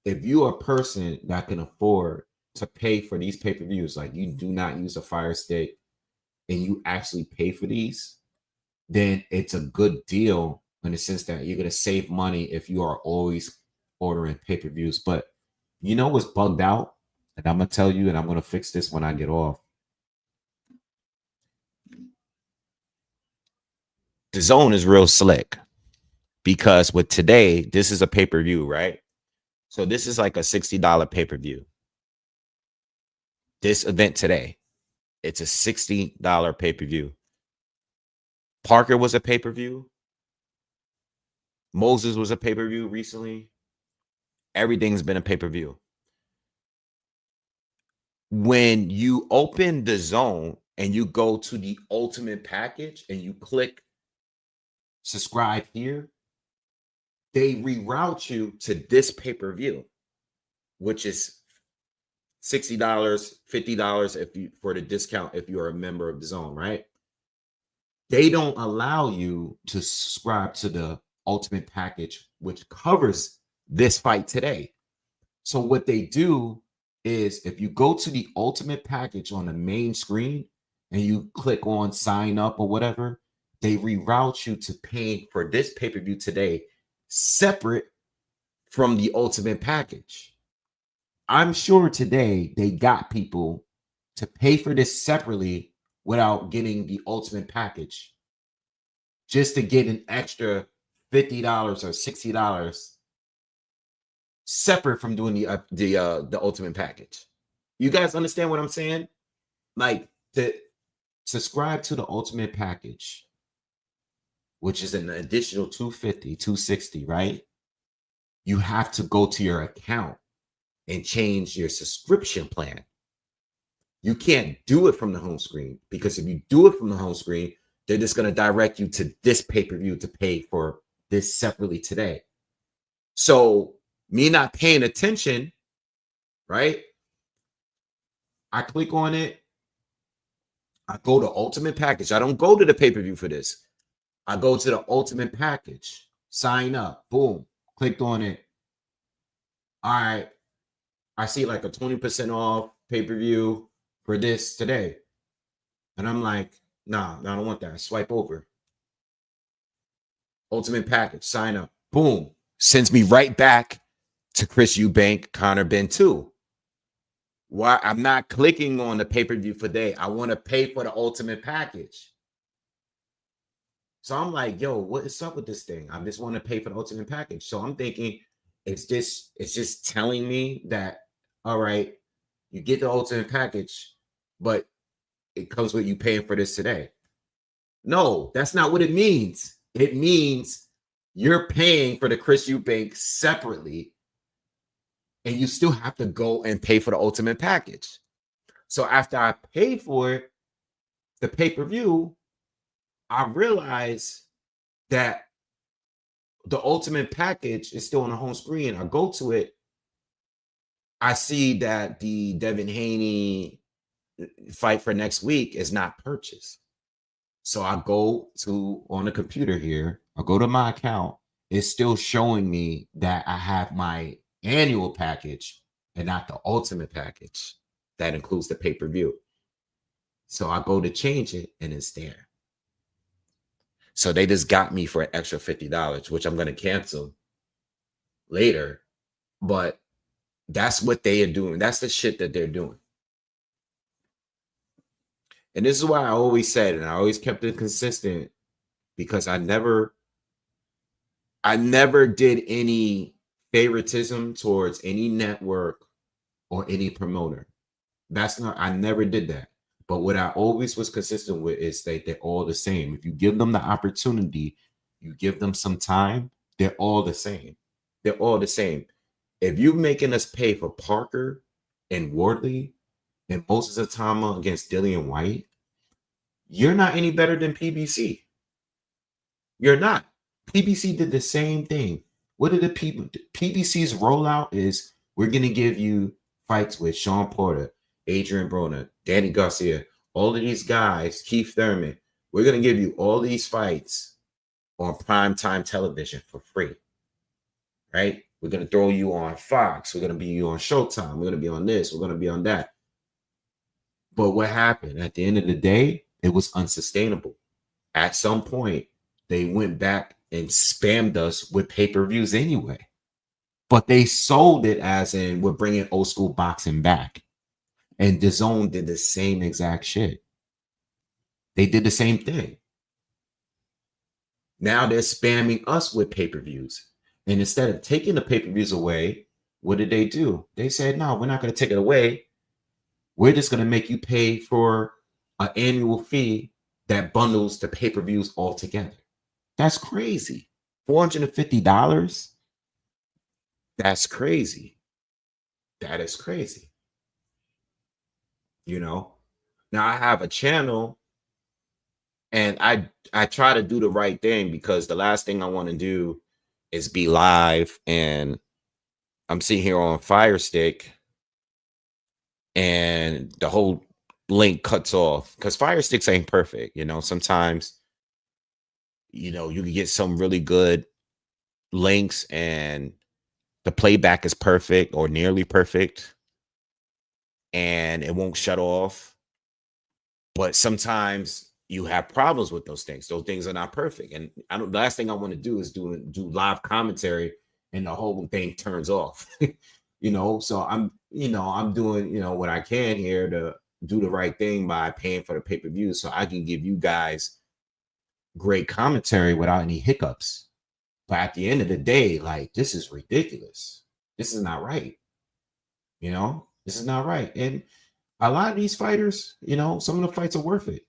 A: if you're a person that can afford to pay for these pay-per-views, like you do not use a Fire Stick and you actually pay for these, then it's a good deal in the sense that you're going to save money if you are always ordering pay-per-views. But you know what's bugged out? And I'm going to tell you, and I'm going to fix this when I get off. The zone is real slick because with today, this is a pay-per-view, right? So this is like a $60 pay-per-view. This event today, it's a $60 pay-per-view. Parker was a pay-per-view. Moses was a pay-per-view recently. Everything's been a pay-per-view. When you open the zone and you go to the ultimate package and you click subscribe here, they reroute you to this pay-per-view, which is $60, $50 if you for the discount if you're a member of the zone, right? They don't allow you to subscribe to the ultimate package, which covers this fight today. So what they do is if you go to the ultimate package on the main screen and you click on sign up or whatever, they reroute you to paying for this pay-per-view today separate from the ultimate package. I'm sure today they got people to pay for this separately without getting the ultimate package just to get an extra $50 or $60 separate from doing the ultimate package. You guys understand what I'm saying? Like to subscribe to the ultimate package, which is an additional $250, $260, right? You have to go to your account and change your subscription plan. You can't do it from the home screen because if you do it from the home screen, they're just going to direct you to this pay-per-view to pay for this separately today. So me not paying attention, right? I click on it. I go to ultimate package. I don't go to the pay-per-view for this. I go to the ultimate package. Sign up. Boom. Clicked on it. All right. I see like a 20% off pay-per-view for this today. And I'm like, nah, I don't want that. Swipe over. Ultimate package. Sign up. Boom. Sends me right back to Chris Eubank, Connor Benn 2. Why? I'm not clicking on the pay-per-view for today. I want to pay for the ultimate package. So I'm like, yo, what is up with this thing? I just want to pay for the ultimate package. So I'm thinking it's just telling me that, all right, you get the ultimate package, but it comes with you paying for this today. No, that's not what it means. It means you're paying for the Chris Eubank separately, and you still have to go and pay for the ultimate package. So after I pay for it, the pay-per-view, I realize that the ultimate package is still on the home screen. I go to it. I see that the Devin Haney fight for next week is not purchased. So I go to on the computer here. I go to my account. It's still showing me that I have my annual package and not the ultimate package that includes the pay-per-view. So I go to change it and it's there. So they just got me for an extra $50, which I'm going to cancel later. But that's what they are doing. That's the shit that they're doing. And this is why I always said, and I always kept it consistent, because I never did any favoritism towards any network or any promoter. I never did that. But what I always was consistent with is that they're all the same. If you give them the opportunity, you give them some time, they're all the same. They're all the same. If you're making us pay for Parker and Wardley and Moses Atama against Dillian White, you're not any better than PBC. You're not. PBC did the same thing. What did the PBC's rollout is? We're going to give you fights with Sean Porter, Adrian Broner, Danny Garcia, all of these guys, Keith Thurman. We're going to give you all these fights on primetime television for free, right? We're going to throw you on Fox. We're going to be you on Showtime. We're going to be on this. We're going to be on that. But what happened? At the end of the day, it was unsustainable. At some point, they went back and spammed us with pay-per-views anyway. But they sold it as in, we're bringing old school boxing back. And DAZN did the same exact shit. They did the same thing. Now they're spamming us with pay-per-views. And instead of taking the pay-per-views away, what did they do? They said, no, we're not going to take it away. We're just going to make you pay for an annual fee that bundles the pay-per-views all together. That's crazy. $450? That's crazy. That is crazy. You know? Now I have a channel and I try to do the right thing, because the last thing I want to do is be live and I'm sitting here on Fire Stick and the whole link cuts off, because Fire Sticks ain't perfect. You know, sometimes, you know, you can get some really good links and the playback is perfect or nearly perfect and it won't shut off. But sometimes you have problems with those things. Those things are not perfect. And the last thing I want to do is do live commentary and the whole thing turns off. You know, so I'm doing, you know, what I can here to do the right thing by paying for the pay-per-view so I can give you guys great commentary without any hiccups. But at the end of the day, like, this is ridiculous. This is not right. You know, this is not right. And a lot of these fighters, you know, some of the fights are worth it.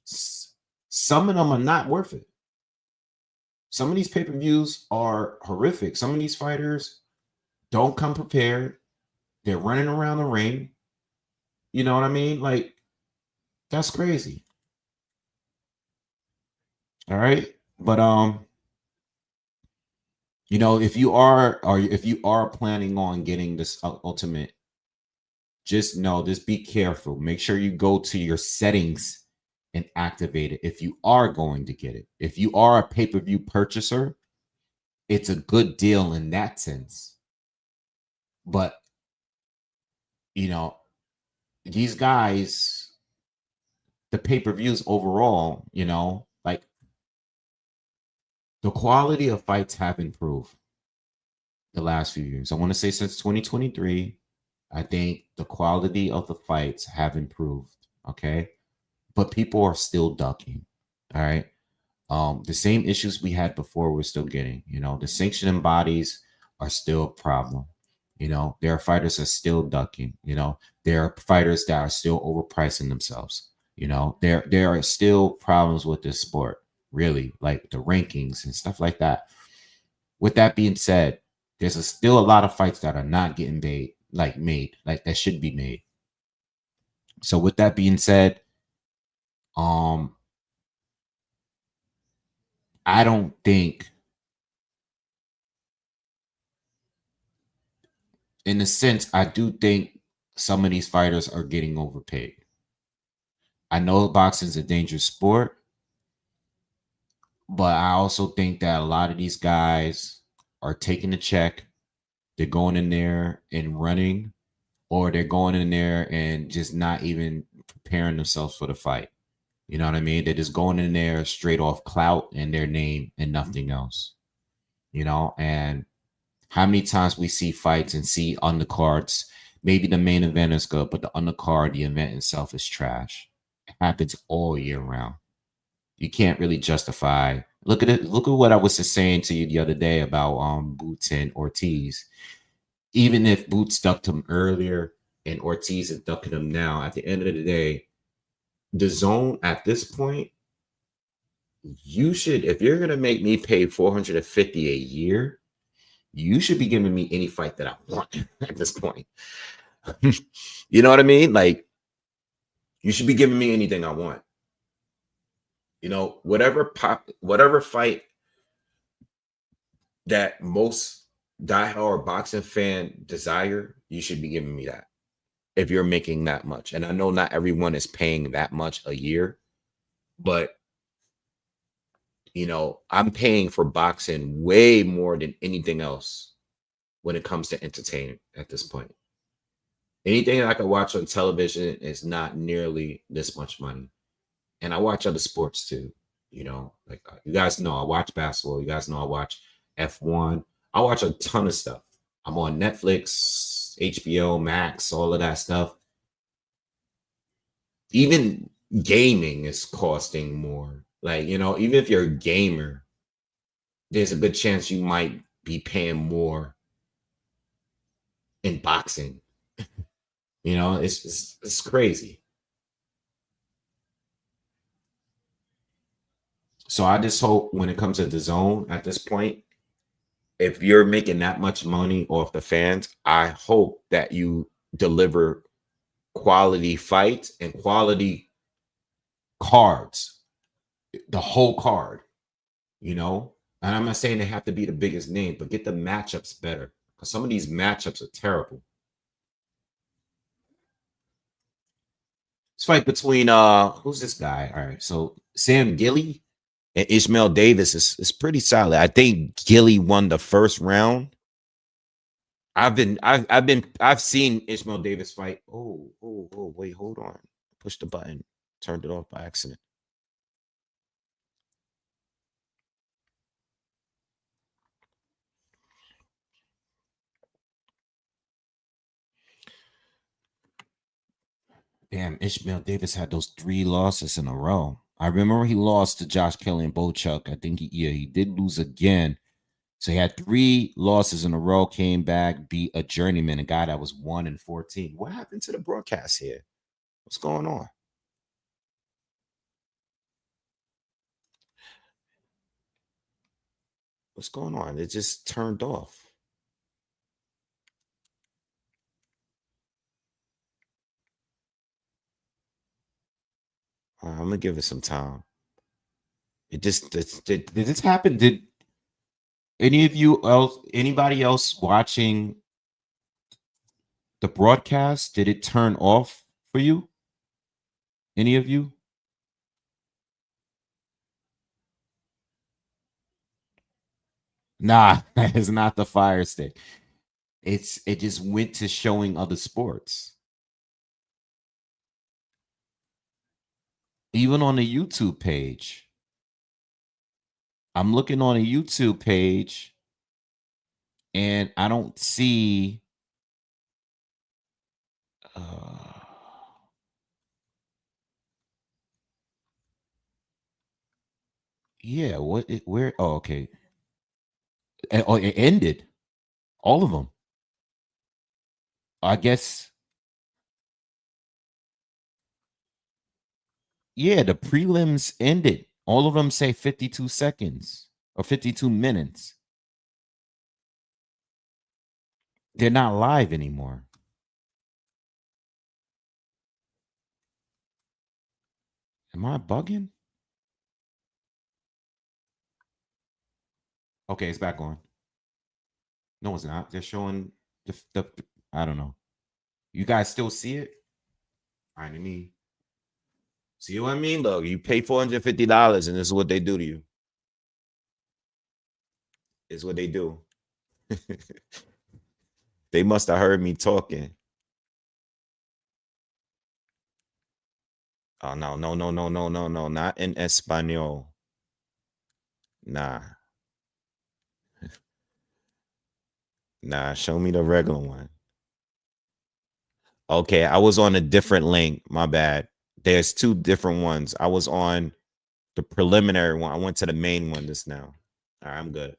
A: Some of them are not worth it. Some of these pay-per-views are horrific. Some of these fighters don't come prepared. They're running around the ring. You know what I mean? Like, that's crazy. All right. But you know, if you are planning on getting this ultimate, just know, just be careful. Make sure you go to your settings and activate it if you are going to get it. If you are a pay-per-view purchaser, it's a good deal in that sense. But, you know, these guys, the pay-per-views overall, you know, like, the quality of fights have improved the last few years. I want to say since 2023, I think the quality of the fights have improved. Okay. But people are still ducking. All right. The same issues we had before, we're still getting. The sanctioning bodies are still a problem. There are fighters that are still ducking. There are fighters that are still overpricing themselves. There are still problems with this sport, really, like the rankings and stuff like that. With that being said, there's still a lot of fights that are not getting made, like that should be made. So with that being said, um, I don't think, in a sense, I do think some of these fighters are getting overpaid. I know boxing is a dangerous sport, but I also think that a lot of these guys are taking a check. They're going in there and running, or they're going in there and just not even preparing themselves for the fight. You know what I mean? They're just going in there straight off clout and their name and nothing else. And how many times we see fights and see undercards, maybe the main event is good, but the undercard, the event itself is trash. It happens all year round. You can't really justify. Look at it. Look at what I was just saying to you the other day about Boots and Ortiz. Even if Boots ducked him earlier and Ortiz is ducking him now, at the end of the day, the zone at this point, you should, if you're gonna make me pay 450 a year, you should be giving me any fight that I want at this point. You know what I mean? Like, you should be giving me anything I want. Whatever fight that most diehard boxing fan desire, you should be giving me that. If you're making that much, and I know not everyone is paying that much a year, but I'm paying for boxing way more than anything else when it comes to entertainment at this point. Anything that I can watch on television is not nearly this much money. And I watch other sports too. Like you guys know, I watch basketball. You guys know I watch F1. I watch a ton of stuff. I'm on Netflix, HBO Max, all of that stuff. Even gaming is costing more. Like, even if you're a gamer, there's a good chance you might be paying more in boxing. It's crazy. So I just hope when it comes to the zone at this point, if you're making that much money off the fans, I hope that you deliver quality fights and quality cards, the whole card, you know? And I'm not saying they have to be the biggest name, but get the matchups better. Because some of these matchups are terrible. This fight between who's this guy? All right, so Sam Gilly and Ishmael Davis is pretty solid. I think Gilly won the first round. I've seen Ishmael Davis fight. Oh, wait, hold on. Push the button. Turned it off by accident. Damn, Ishmael Davis had those 3 losses in a row. I remember he lost to Josh Kelly and Bochuk. I think he did lose again. So he had 3 losses in a row, came back, beat a journeyman, a guy that was 1-14. What happened to the broadcast here? What's going on? What's going on? It just turned off. I'm gonna give it some time. Did this happen? Did anybody else watching the broadcast? Did it turn off for you? Any of you? Nah, it's not the Fire Stick. It just went to showing other sports. Even on the YouTube page. I'm looking on a YouTube page and I don't see uh Yeah, where? Oh, okay. Oh, it ended. All of them. I guess. Yeah, the prelims ended. All of them say 52 seconds or 52 minutes. They're not live anymore. Am I bugging? Okay, it's back on. No, it's not. They're showing the I don't know. You guys still see it? All right, let me see what I mean. Look, you pay $450 and this is what they do to you. Is what they do. They must have heard me talking. Oh no, no, no, no, no, no, no, not in Espanol. Nah, nah, show me the regular one. Okay, I was on a different link. My bad. There's two different ones. I was on the preliminary one. I went to the main one just now. All right, I'm good.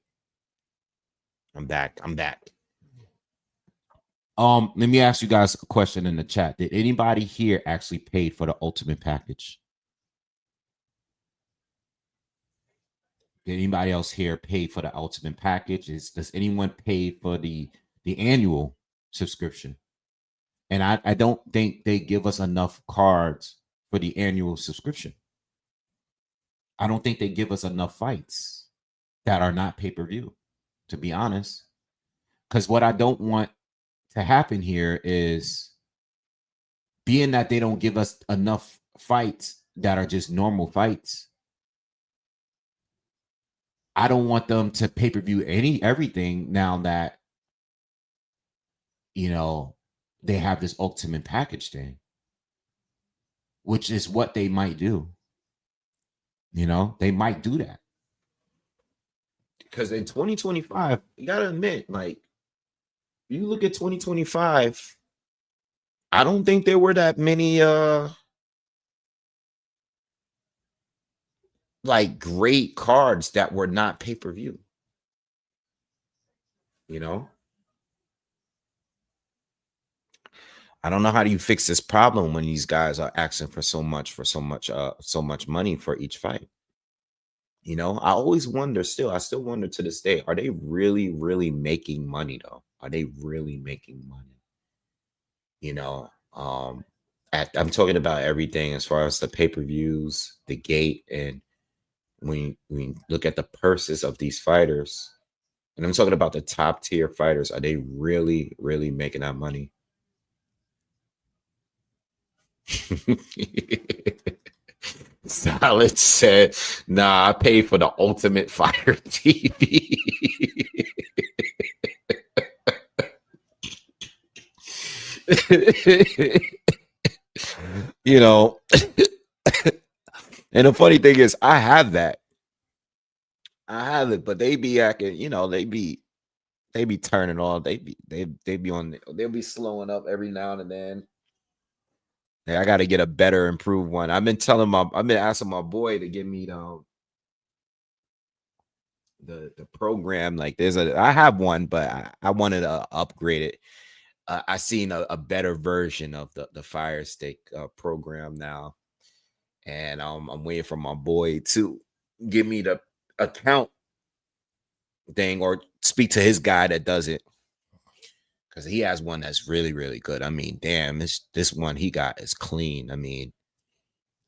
A: I'm back. I'm back. Let me ask you guys a question in the chat. Did anybody here actually pay for the ultimate package? Did anybody else here pay for the ultimate package? Does anyone pay for the annual subscription? And I don't think they give us enough cards for the annual subscription. I don't think they give us enough fights that are not pay-per-view, to be honest. Because what I don't want to happen here is, being that they don't give us enough fights that are just normal fights, I don't want them to pay-per-view everything now that, you know, they have this ultimate package thing, which is what they might do. You know, they might do that. Because in 2025, you gotta admit, like, you look at 2025, I don't think there were that many like great cards that were not pay-per-view. You know? I don't know how do you fix this problem when these guys are asking for so much money for each fight. You know, I always wonder still, I still wonder to this day, are they really, really making money though? Are they really making money? You know, I'm talking about everything as far as the pay-per-views, the gate, and when you look at the purses of these fighters, and I'm talking about the top tier fighters, are they really, really making that money? Solid said, nah, I paid for the Ultimate Fighter TV. You know, and the funny thing is, I have that. I have it, but they be acting, you know, they be turning on. They be on. They'll be slowing up every now and then. Hey, I got to get a better, improved one. I've been asking my boy to give me the program. Like, I have one, but I wanted to upgrade it. I seen a better version of the Fire Stick program now, and I'm waiting for my boy to give me the account thing or speak to his guy that does it, because he has one that's really, really good. I mean, damn, this one he got is clean. I mean,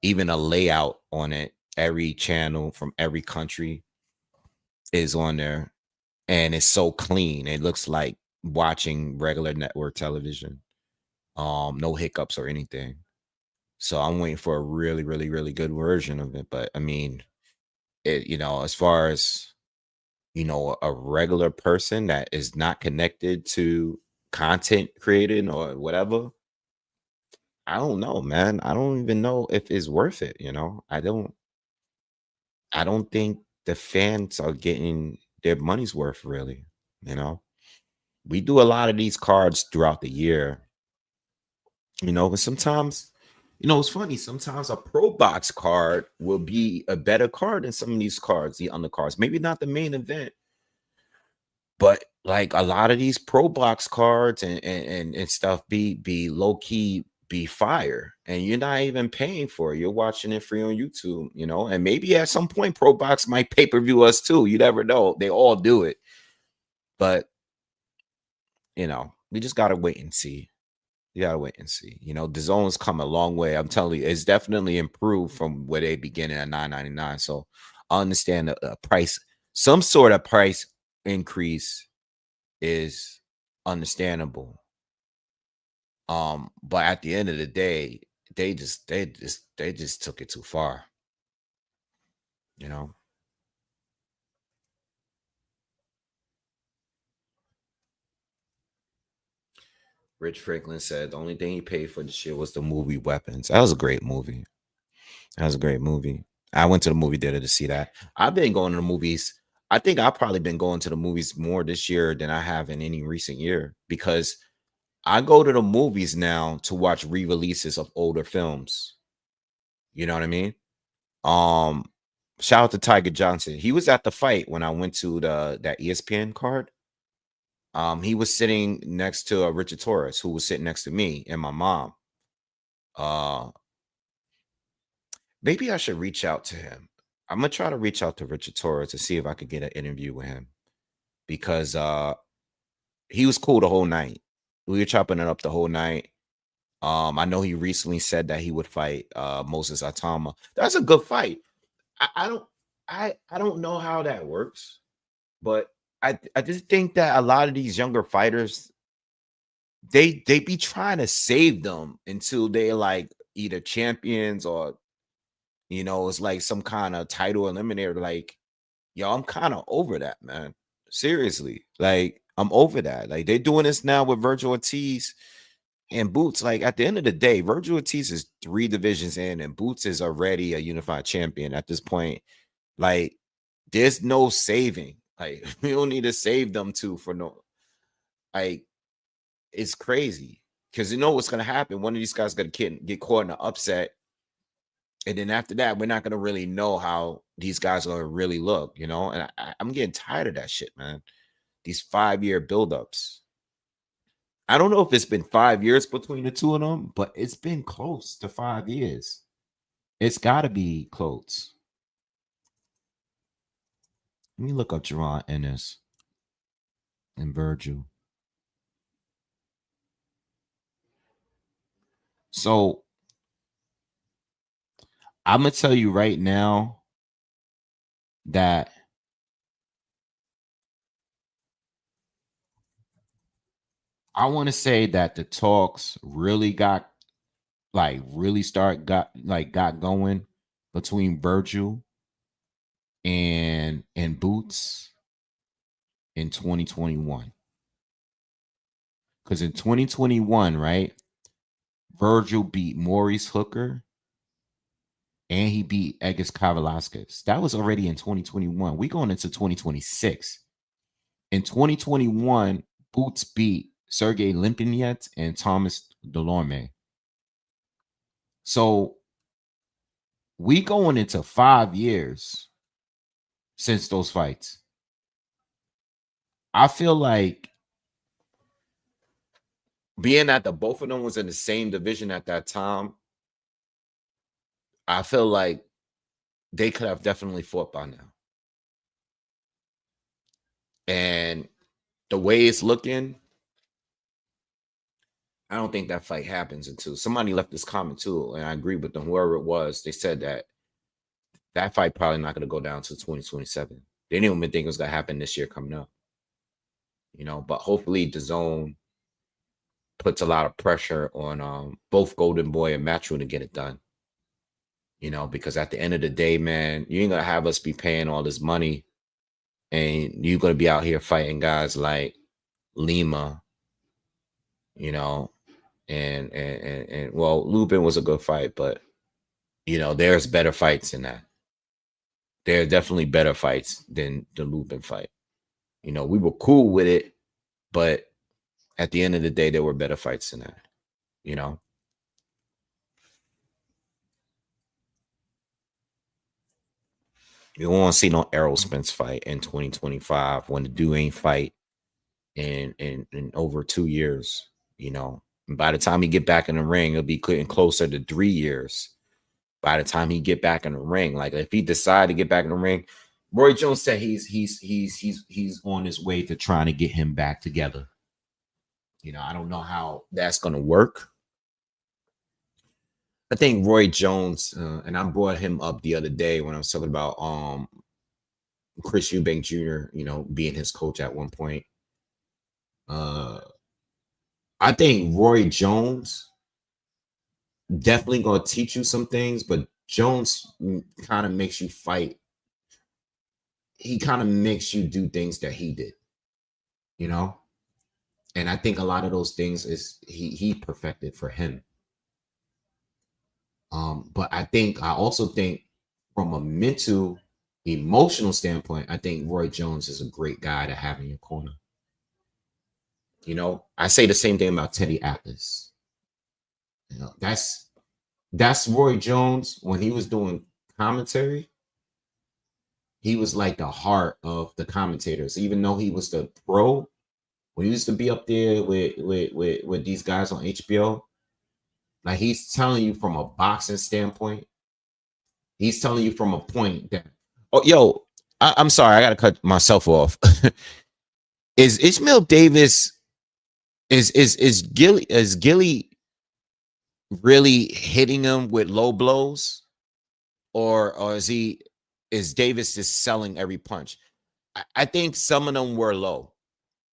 A: even a layout on it, every channel from every country is on there, and it's so clean. It looks like watching regular network television. No hiccups or anything. So I'm waiting for a really, really, really good version of it. But I mean, you know, as far as, you know, a regular person that is not connected to content creating or whatever, I don't know, man. I don't even know if it's worth it, you know. I don't think the fans are getting their money's worth, really, you know. We do a lot of these cards throughout the year, you know, but sometimes, You know, it's funny. Sometimes a pro box card will be a better card than some of these cards, the undercards. Maybe not the main event, but like a lot of these pro box cards and stuff be low key be fire, and you're not even paying for it. You're watching it free on YouTube, you know. And maybe at some point, pro box might pay per view us too. You never know. They all do it, but you know, we just gotta wait and see. You gotta wait and see. You know, the zone's come a long way. I'm telling you, it's definitely improved from where they begin at $9.99. So I understand the price, some sort of price increase is understandable. But at the end of the day, they just took it too far, you know. Rich Franklin said the only thing he paid for this year was the movie Weapons. That was a great movie. That was a great movie. I went to the movie theater to see that. I've been going to the movies. I think I've probably been going to the movies more this year than I have in any recent year, because I go to the movies now to watch re-releases of older films. You know what I mean? Um, Shout out to Tiger Johnson. He was at the fight when I went to that ESPN card. He was sitting next to Richard Torres, who was sitting next to me and my mom. Uh, Maybe I should reach out to him. I'm gonna try to reach out to Richard Torres to see if I could get an interview with him, because he was cool the whole night. We were chopping it up the whole night. I know he recently said that he would fight Moses Atama. That's a good fight. I don't I don't know how that works, but I just think that a lot of these younger fighters, they be trying to save them until they're like either champions, or you know, it's like some kind of title eliminator. Like, yo, I'm kind of over that, man. Seriously. Like, I'm over that. Like, they're doing this now with Virgil Ortiz and Boots. Like, at the end of the day, Virgil Ortiz is 3 divisions in, and Boots is already a unified champion at this point. Like, there's no saving. Like, we don't need to save them two for no. Like, it's crazy. Because you know what's gonna happen. One of these guys gonna get caught in an upset. And then after that, we're not gonna really know how these guys are gonna really look, you know. And I'm getting tired of that shit, man. These 5-year buildups. I don't know if it's been 5 years between the two of them, but it's been close to 5 years. It's got to be close. Let me look up Jerron Ennis and Virgil. So I'm gonna tell you right now that I want to say that the talks really got got going between Virgil and Boots in 2021. Because in 2021, right, Virgil beat Maurice Hooker and he beat Egis Kavalauskas. That was already in 2021. We going into 2026. In 2021, Boots beat Sergey Limpinets and Thomas Delorme. So we going into 5 years since those fights. I feel like being that the both of them was in the same division at that time, I feel like they could have definitely fought by now. And the way it's looking, I don't think that fight happens until somebody left this comment too, and I agree with them. Whoever it was, they said that that fight probably not going to go down to 2027. They didn't even think it was going to happen this year coming up, you know. But hopefully, DAZN puts a lot of pressure on both Golden Boy and Matchroom to get it done. You know, because at the end of the day, man, you ain't gonna have us be paying all this money, and you're gonna be out here fighting guys like Lima, you know, and well, Lubin was a good fight, but you know, there's better fights than that. There are definitely better fights than the Lubin fight. You know, we were cool with it, but at the end of the day, there were better fights than that, you know. You don't want to see no Errol Spence fight in 2025 when the dude ain't fight in over 2 years. You know, and by the time he get back in the ring, it'll be getting closer to 3 years. By the time he get back in the ring, like if he decide to get back in the ring, Roy Jones said he's on his way to trying to get him back together. You know, I don't know how that's gonna work. I think Roy Jones, and I brought him up the other day when I was talking about Chris Eubank Jr., you know, being his coach at one point. I think Roy Jones definitely gonna teach you some things, but Jones kind of makes you fight. He kind of makes you do things that he did, you know. And I think a lot of those things is he perfected for him. But I also think from a mental, emotional standpoint, I think Roy Jones is a great guy to have in your corner. You know, I say the same thing about Teddy Atlas. You know, that's Roy Jones when he was doing commentary. He was like the heart of the commentators, even though he was the pro. When he used to be up there with these guys on HBO, like he's telling you from a boxing standpoint. He's telling you from a point that, oh, yo, I'm sorry, I gotta cut myself off. Is Ishmael Davis is Gilly really hitting him with low blows, or is Davis just selling every punch? I think some of them were low,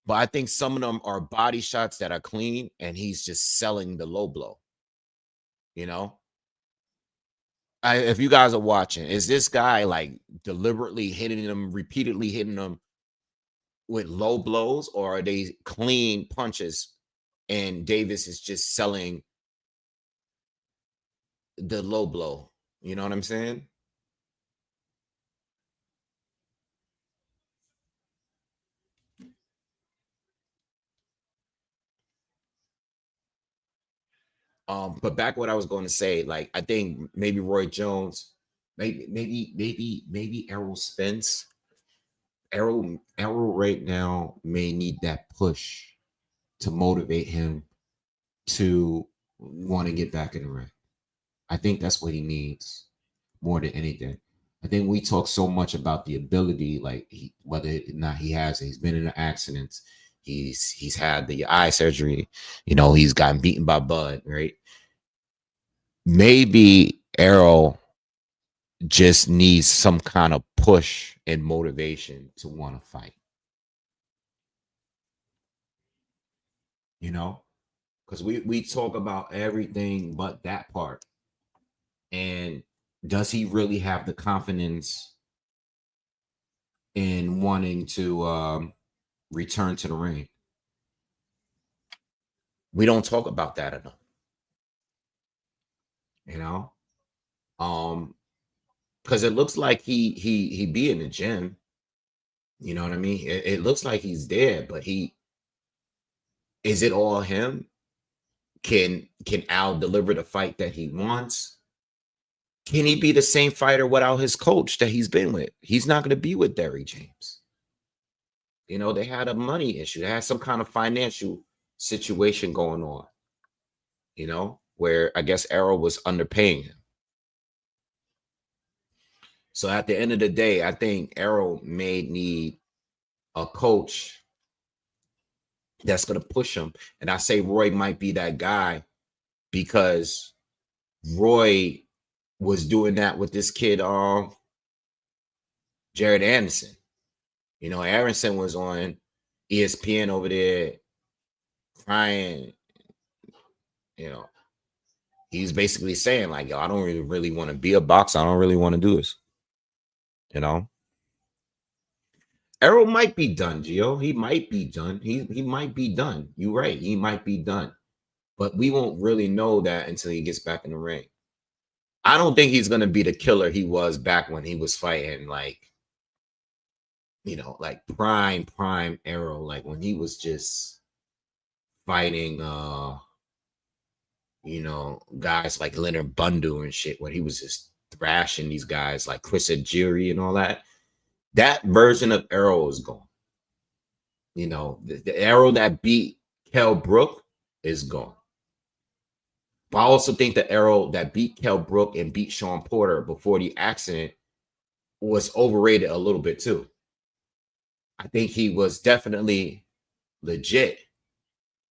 A: but I think some of them are body shots that are clean, and he's just selling the low blow. You know, if you guys are watching, is this guy like deliberately hitting them, repeatedly hitting them with low blows, or are they clean punches and Davis is just selling the low blow? You know what I'm saying? But back what I was going to say, like I think maybe Roy Jones, maybe Errol Spence. Errol right now may need that push to motivate him to want to get back in the ring. I think that's what he needs more than anything. I think we talk so much about the ability, like whether or not he has it. He's been in accidents. He's had the eye surgery. You know, he's gotten beaten by Bud, right? Maybe Errol just needs some kind of push and motivation to want to fight. You know, because we talk about everything but that part. And does he really have the confidence in wanting to return to the ring? We don't talk about that enough. You know, because it looks like he be in the gym. You know what I mean? It looks like he's there, but is it all him? Can Al deliver the fight that he wants? Can he be the same fighter without his coach that he's been with? He's not going to be with Derrick James. You know, they had a money issue. They had some kind of financial situation going on, you know, where I guess Errol was underpaying him. So at the end of the day, I think Errol may need a coach that's going to push him. And I say Roy might be that guy because Roy was doing that with this kid, Jared Anderson. You know, Anderson was on ESPN over there crying. You know, he's basically saying like, yo, I don't really want to be a boxer. I don't really want to do this. You know, Errol might be done, Gio. He might be done. He might be done. You're right. He might be done. But we won't really know that until he gets back in the ring. I don't think he's going to be the killer he was back when he was fighting, like, you know, like prime Errol, like when he was just fighting, you know, guys like Leonard Bundu and shit, when he was just thrashing these guys like Chris Ajiri and all that. That version of Errol is gone. You know, the Errol that beat Kell Brook is gone. But I also think the Errol that beat Kell Brook and beat Sean Porter before the accident was overrated a little bit too. I think he was definitely legit,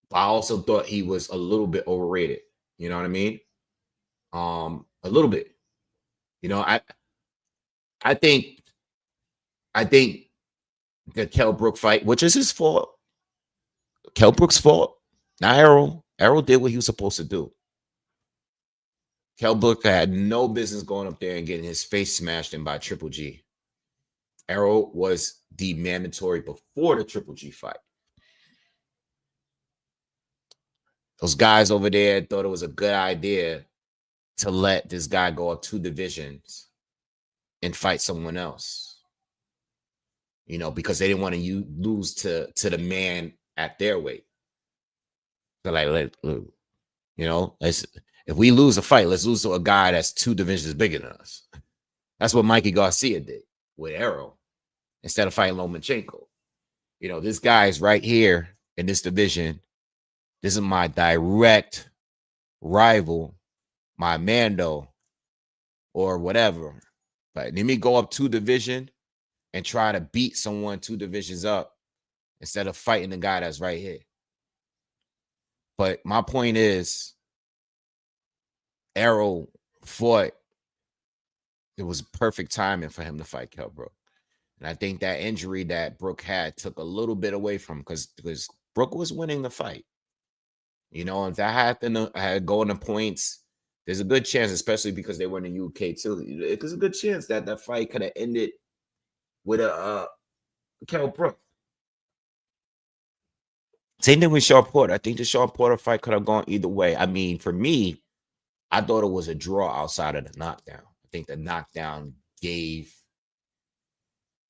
A: but I also thought he was a little bit overrated. You know what I mean? A little bit. You know, I think the Kell Brook fight, which is his fault, Kell Brook's fault, not Errol. Errol did what he was supposed to do. Kell Brook had no business going up there and getting his face smashed in by Triple G. Errol was the mandatory before the Triple G fight. Those guys over there thought it was a good idea to let this guy go up 2 divisions and fight someone else. You know, because they didn't want to lose to the man at their weight. They're like, you know, if we lose a fight, let's lose to a guy that's 2 divisions bigger than us. That's what Mikey Garcia did with Errol instead of fighting Lomachenko. You know, this guy's right here in this division. This is my direct rival, my Mando, or whatever. But let me go up 2 division and try to beat someone 2 divisions up instead of fighting the guy that's right here. But my point is, Errol fought. It was perfect timing for him to fight Kell Brook. And I think that injury that Brook had took a little bit away from him because Brook was winning the fight. You know, if that happened, had going to points, there's a good chance, especially because they were in the UK too. There's a good chance that that fight could have ended with a Kell Brook. Same thing with Sean Porter. I think the Sean Porter fight could have gone either way. I mean, for me, I thought it was a draw outside of the knockdown. I think the knockdown gave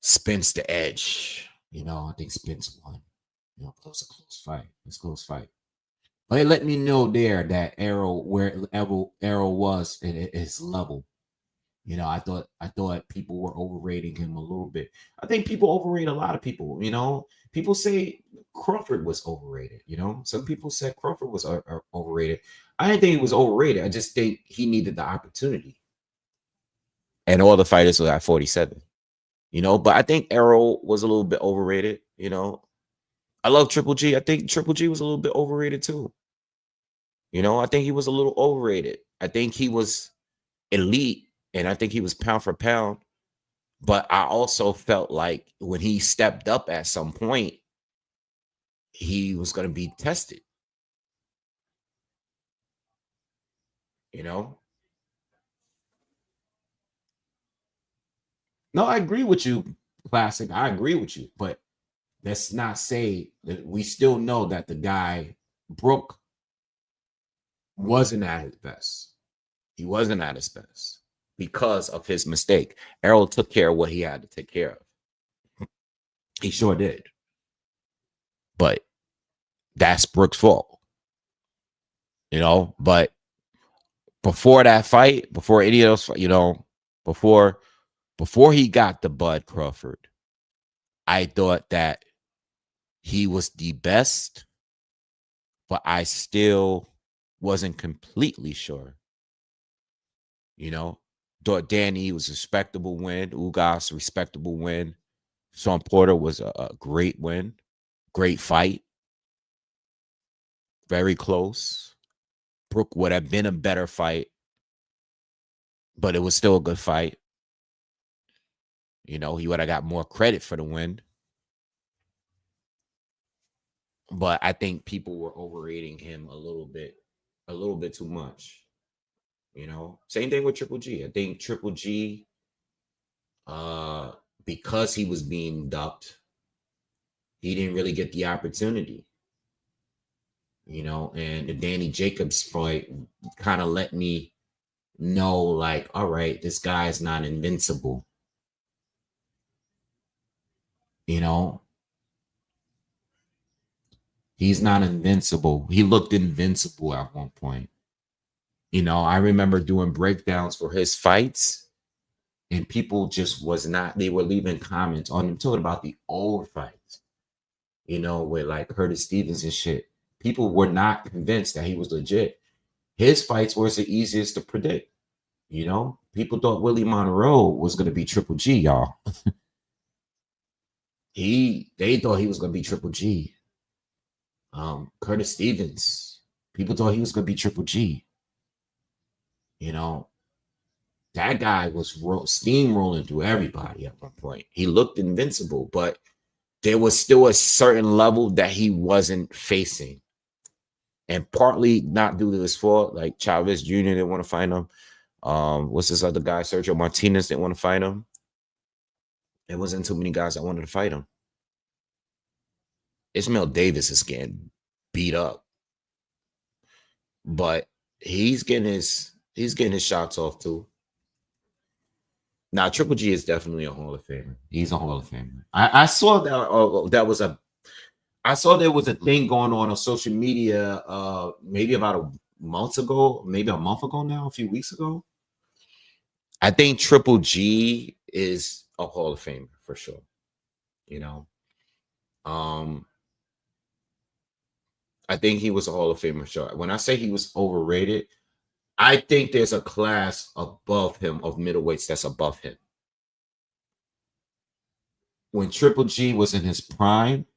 A: Spence the edge. You know, I think Spence won. You know, it was a close fight. It's a close fight. But it let me know there that Errol, where Errol was at his level. You know, I thought people were overrating him a little bit. I think people overrate a lot of people. You know, people say Crawford was overrated. You know, some people said Crawford was overrated. I didn't think he was overrated. I just think he needed the opportunity. And all the fighters were at 47. You know, but I think Errol was a little bit overrated. You know, I love Triple G. I think Triple G was a little bit overrated too. You know, I think he was a little overrated. I think he was elite, and I think he was pound for pound. But I also felt like when he stepped up at some point, he was going to be tested. You know? No, I agree with you, Classic. I agree with you. But let's not say that we still know that the guy, Brook, wasn't at his best. He wasn't at his best because of his mistake. Errol took care of what he had to take care of. He sure did. But that's Brook's fault. You know, but before that fight, before any of those, you know, before he got the Bud Crawford, I thought that he was the best, but I still wasn't completely sure. You know, thought Danny was a respectable win. Ugas, respectable win. Sean Porter was a great win. Great fight. Very close. Brook would have been a better fight, but it was still a good fight. You know, he would have got more credit for the win. But I think people were overrating him a little bit too much. You know, same thing with Triple G. I think Triple G, because he was being ducked, he didn't really get the opportunity. You know, and the Danny Jacobs fight kind of let me know, like, all right, this guy's not invincible. You know, he's not invincible. He looked invincible at one point. You know, I remember doing breakdowns for his fights, and people just was not, they were leaving comments on him talking about the old fights, you know, with like Curtis Stevens and shit. People were not convinced that he was legit. His fights was the easiest to predict. You know, people thought Willie Monroe was going to be Triple G, y'all. They thought he was going to be Triple G. Curtis Stevens, people thought he was going to be Triple G. You know, that guy was steamrolling through everybody at one point. He looked invincible, but there was still a certain level that he wasn't facing. And partly not due to his fault, like Chavez Jr. didn't want to fight him. What's this other guy? Sergio Martinez didn't want to fight him. There wasn't too many guys that wanted to fight him. Ismail Davis is getting beat up, but he's getting his shots off too. Now, Triple G is definitely a Hall of Famer. He's a Hall of Famer. I saw that I saw there was a thing going on social media maybe about a month ago now, a few weeks ago. I think Triple G is a Hall of Famer for sure. You know, I think he was a Hall of Famer. Sure. When I say he was overrated, I think there's a class above him of middleweights that's above him. When Triple G was in his prime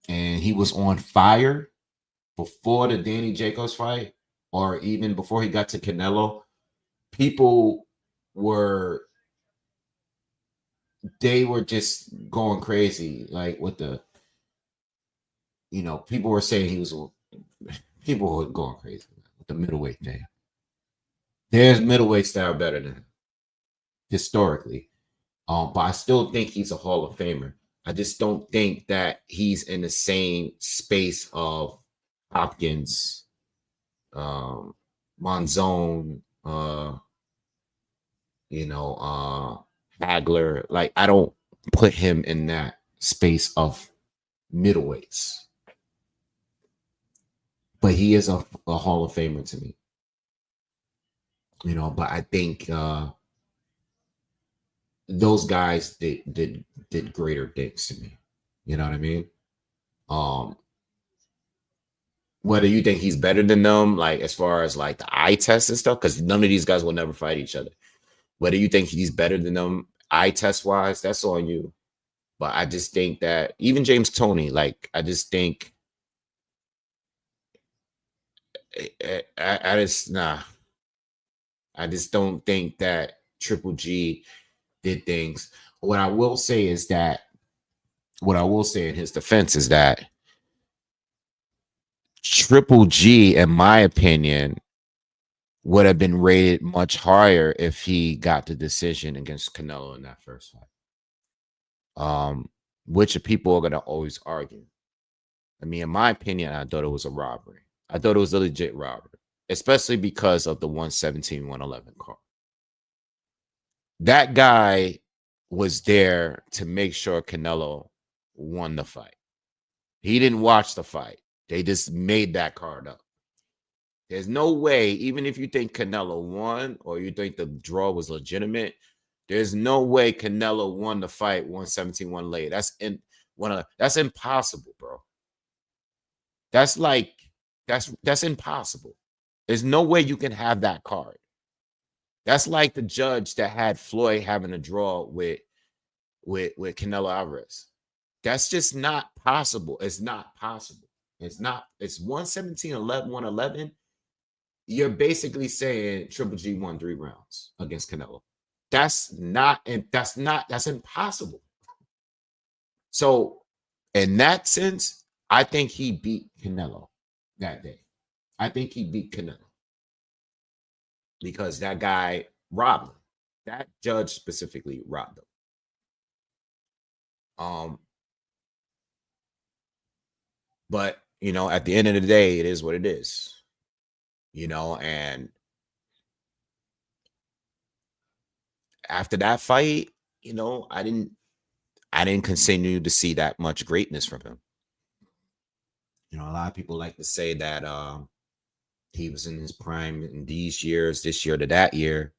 A: and he was on fire before the Danny Jacobs fight, or even before he got to Canelo, people were just going crazy, like with the, you know, people were saying people were going crazy with the middleweight thing. There's middleweights that are better than him historically. But I still think he's a Hall of Famer. I just don't think that he's in the same space of Hopkins, Monzon, Hagler. Like, I don't put him in that space of middleweights. But he is a Hall of Famer to me. You know, but I think those guys did greater things to me. You know what I mean? Whether you think he's better than them, like as far as like the eye test and stuff, because none of these guys will never fight each other. Whether you think he's better than them eye test wise, that's on you. But I just think that even James Toney, like I just think I just don't think that Triple G did things. What I will say in his defense is that Triple G, in my opinion, would have been rated much higher if he got the decision against Canelo in that first fight. Which people are going to always argue. I mean, in my opinion, I thought it was a robbery. I thought it was a legit robbery, especially because of the 117, 111 card. That guy was there to make sure Canelo won the fight. He didn't watch the fight. They just made that card up. There's no way, even if you think Canelo won or you think the draw was legitimate, there's no way Canelo won the fight 117, 1 late. That's impossible, bro. That's impossible. There's no way you can have that card. That's like the judge that had Floyd having a draw with Canelo Alvarez. That's just not possible. It's not possible. It's 117, 11, 111. You're basically saying Triple G won 3 rounds against Canelo. That's impossible. So in that sense, I think he beat Canelo that day. I think he beat Canelo because that guy robbed him. That judge specifically robbed him. But you know, at the end of the day, it is what it is. You know, and after that fight, you know, I didn't continue to see that much greatness from him. You know, a lot of people like to say that He was in his prime in these years, this year to that year.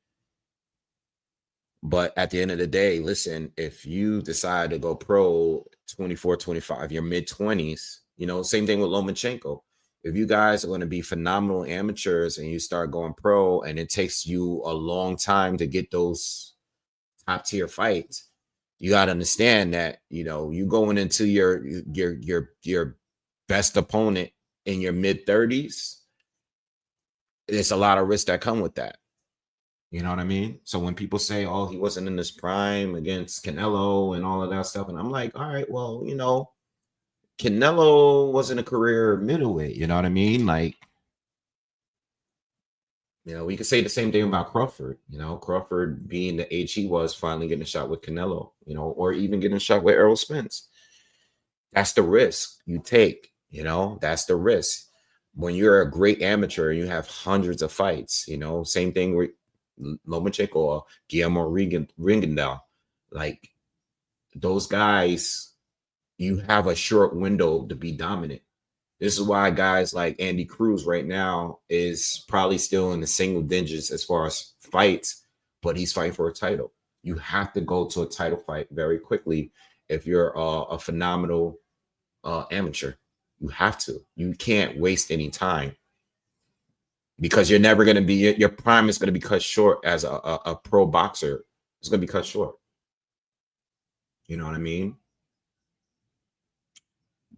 A: But at the end of the day, listen, if you decide to go pro 24, 25, your mid 20s, same thing with Lomachenko. If you guys are going to be phenomenal amateurs and you start going pro and it takes you a long time to get those top tier fights, you got to understand that, you going into your best opponent in your mid 30s, there's a lot of risks that come with that. You know what I mean? So when people say, oh, he wasn't in his prime against Canelo and all of that stuff, and I'm like, all right, well, Canelo wasn't a career middleweight. You know what I mean? Like, we could say the same thing about Crawford. Crawford being the age he was, finally getting a shot with Canelo, or even getting a shot with Errol Spence. That's the risk you take. That's the risk. When you're a great amateur and you have hundreds of fights, same thing with Lomachenko or Guillermo Rigondeaux, like those guys, you have a short window to be dominant. This is why guys like Andy Cruz right now is probably still in the single digits as far as fights, but he's fighting for a title. You have to go to a title fight very quickly if you're a phenomenal amateur. You have to. You can't waste any time, because you're never going to be, your prime is going to be cut short as a pro boxer. It's going to be cut short. You know what I mean?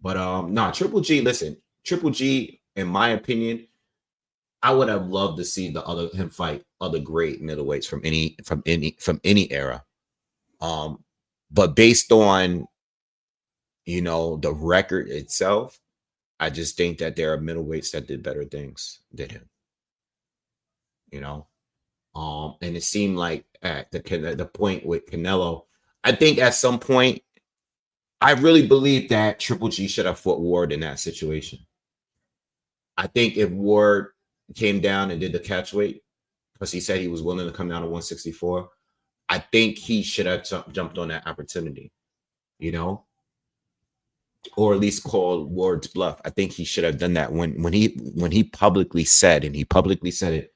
A: But no, Triple G, listen, Triple G, in my opinion, I would have loved to see him fight other great middleweights from any era. But based on the record itself, I just think that there are middleweights that did better things than him. And it seemed like at the point with Canelo, I think at some point, I really believe that Triple G should have fought Ward in that situation. I think if Ward came down and did the catch weight, because he said he was willing to come down to 164, I think he should have jumped on that opportunity, or at least called Ward's bluff. I think he should have done that when he publicly said, and he publicly said it,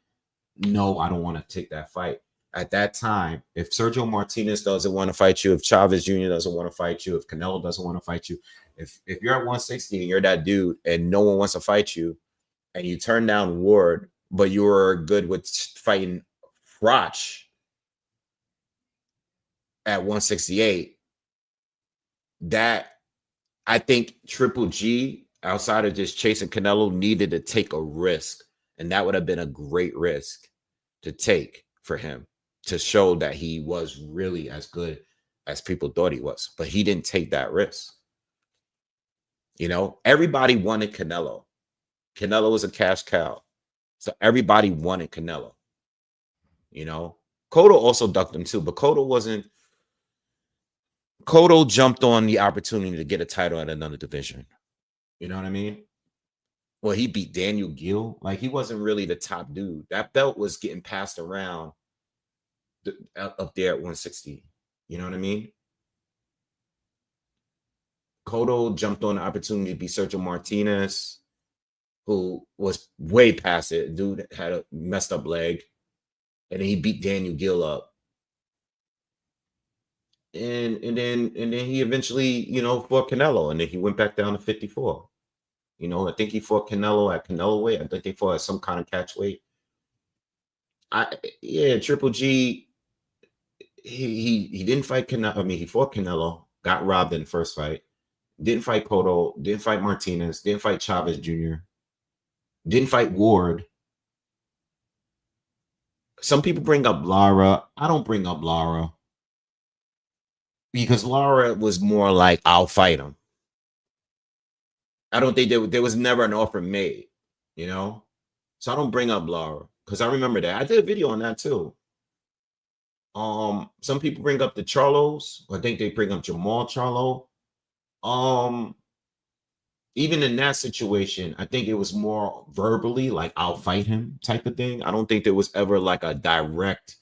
A: no, I don't want to take that fight. At that time, if Sergio Martinez doesn't want to fight you, if Chavez Jr. doesn't want to fight you, if Canelo doesn't want to fight you, if you're at 160 and you're that dude and no one wants to fight you, and you turn down Ward, but you were good with fighting Froch at 168, that I think Triple G, outside of just chasing Canelo, needed to take a risk. And that would have been a great risk to take for him, to show that he was really as good as people thought he was. But he didn't take that risk. Everybody wanted Canelo. Canelo was a cash cow. So everybody wanted Canelo. Cotto also ducked him too, but Cotto jumped on the opportunity to get a title at another division. You know what I mean? Well, he beat Daniel Gill. Like, he wasn't really the top dude. That belt was getting passed around up there at 160. You know what I mean? Cotto jumped on the opportunity to beat Sergio Martinez, who was way past it. Dude had a messed up leg. And then he beat Daniel Gill up. And then he eventually, fought Canelo. And then he went back down to 54. I think he fought Canelo at Canelo weight. I think they fought at some kind of catch weight. Triple G, he didn't fight Canelo. I mean, he fought Canelo, got robbed in the first fight. Didn't fight Cotto, didn't fight Martinez, didn't fight Chavez Jr., didn't fight Ward. Some people bring up Lara. I don't bring up Lara, because Lara was more like, I'll fight him. I don't think there was never an offer made, So I don't bring up Lara, because I remember that. I did a video on that too. Some people bring up the Charlos. I think they bring up Jamal Charlo. Even in that situation, I think it was more verbally, like, I'll fight him type of thing. I don't think there was ever like a direct,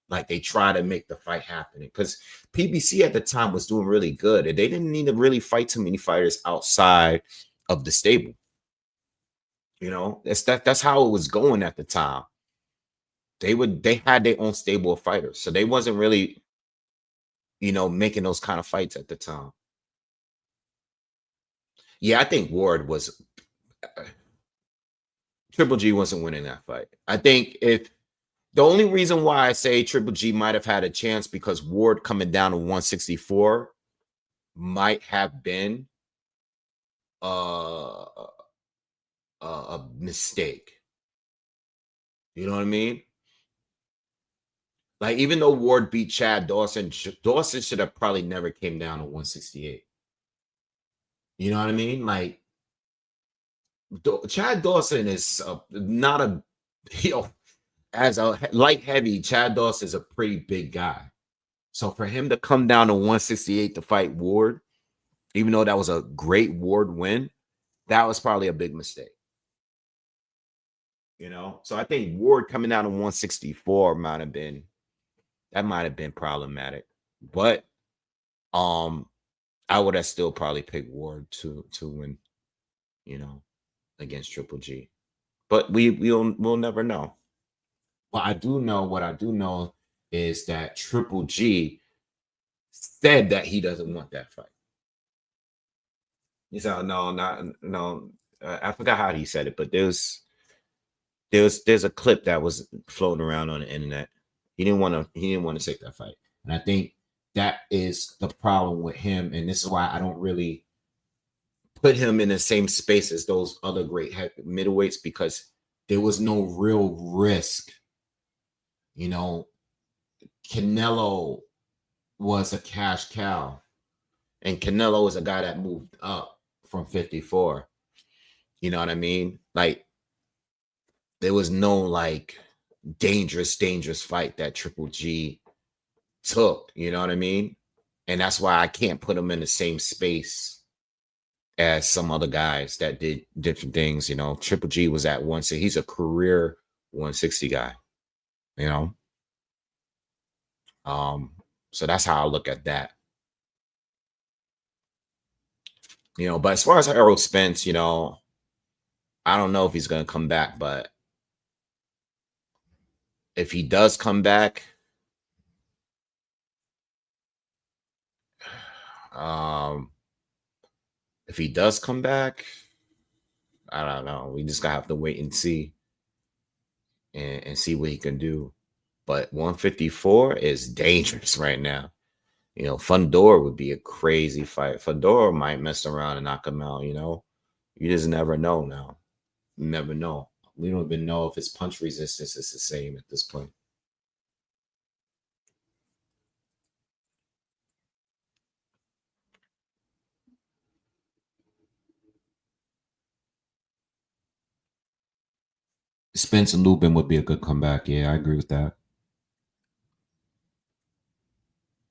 A: like, they try to make the fight happen, because PBC at the time was doing really good, and they didn't need to really fight too many fighters outside of the stable. You know, that's how it was going at the time. They had their own stable of fighters, so they wasn't really, making those kind of fights at the time. Yeah, I think Ward was Triple G wasn't winning that fight. I think if the only reason why I say Triple G might have had a chance because Ward coming down to 164 might have been uh, a mistake. You know what I mean? Like, even though Ward beat Chad Dawson, Dawson should have probably never came down to 168. You know what I mean? Like, Chad Dawson is not a, as a light heavy, Chad Dawson is a pretty big guy. So for him to come down to 168 to fight Ward, even though that was a great Ward win, that was probably a big mistake. So I think Ward coming down to 164 might have been problematic. But I would have still probably picked Ward to win, against Triple G. But we'll never know. What I do know is that Triple G said that he doesn't want that fight. He said, no. I forgot how he said it, but there's a clip that was floating around on the internet. He didn't want to take that fight, and I think that is the problem with him, and this is why I don't really put him in the same space as those other great middleweights, because there was no real risk. Canelo was a cash cow, and Canelo is a guy that moved up from 54. You know what I mean? Like, there was no like dangerous fight that Triple G took. You know what I mean? And that's why I can't put him in the same space as some other guys that did different things. Triple G was at 160. He's a career 160 guy. So that's how I look at that. But as far as Errol Spence, I don't know if he's going to come back, but if he does come back, I don't know. We just gotta have to wait and see, and see what he can do. But 154 is dangerous right now. Fundora would be a crazy fight. Fundora might mess around and knock him out. You just never know now. You never know. We don't even know if his punch resistance is the same at this point. Spence and Lubin would be a good comeback. Yeah, I agree with that.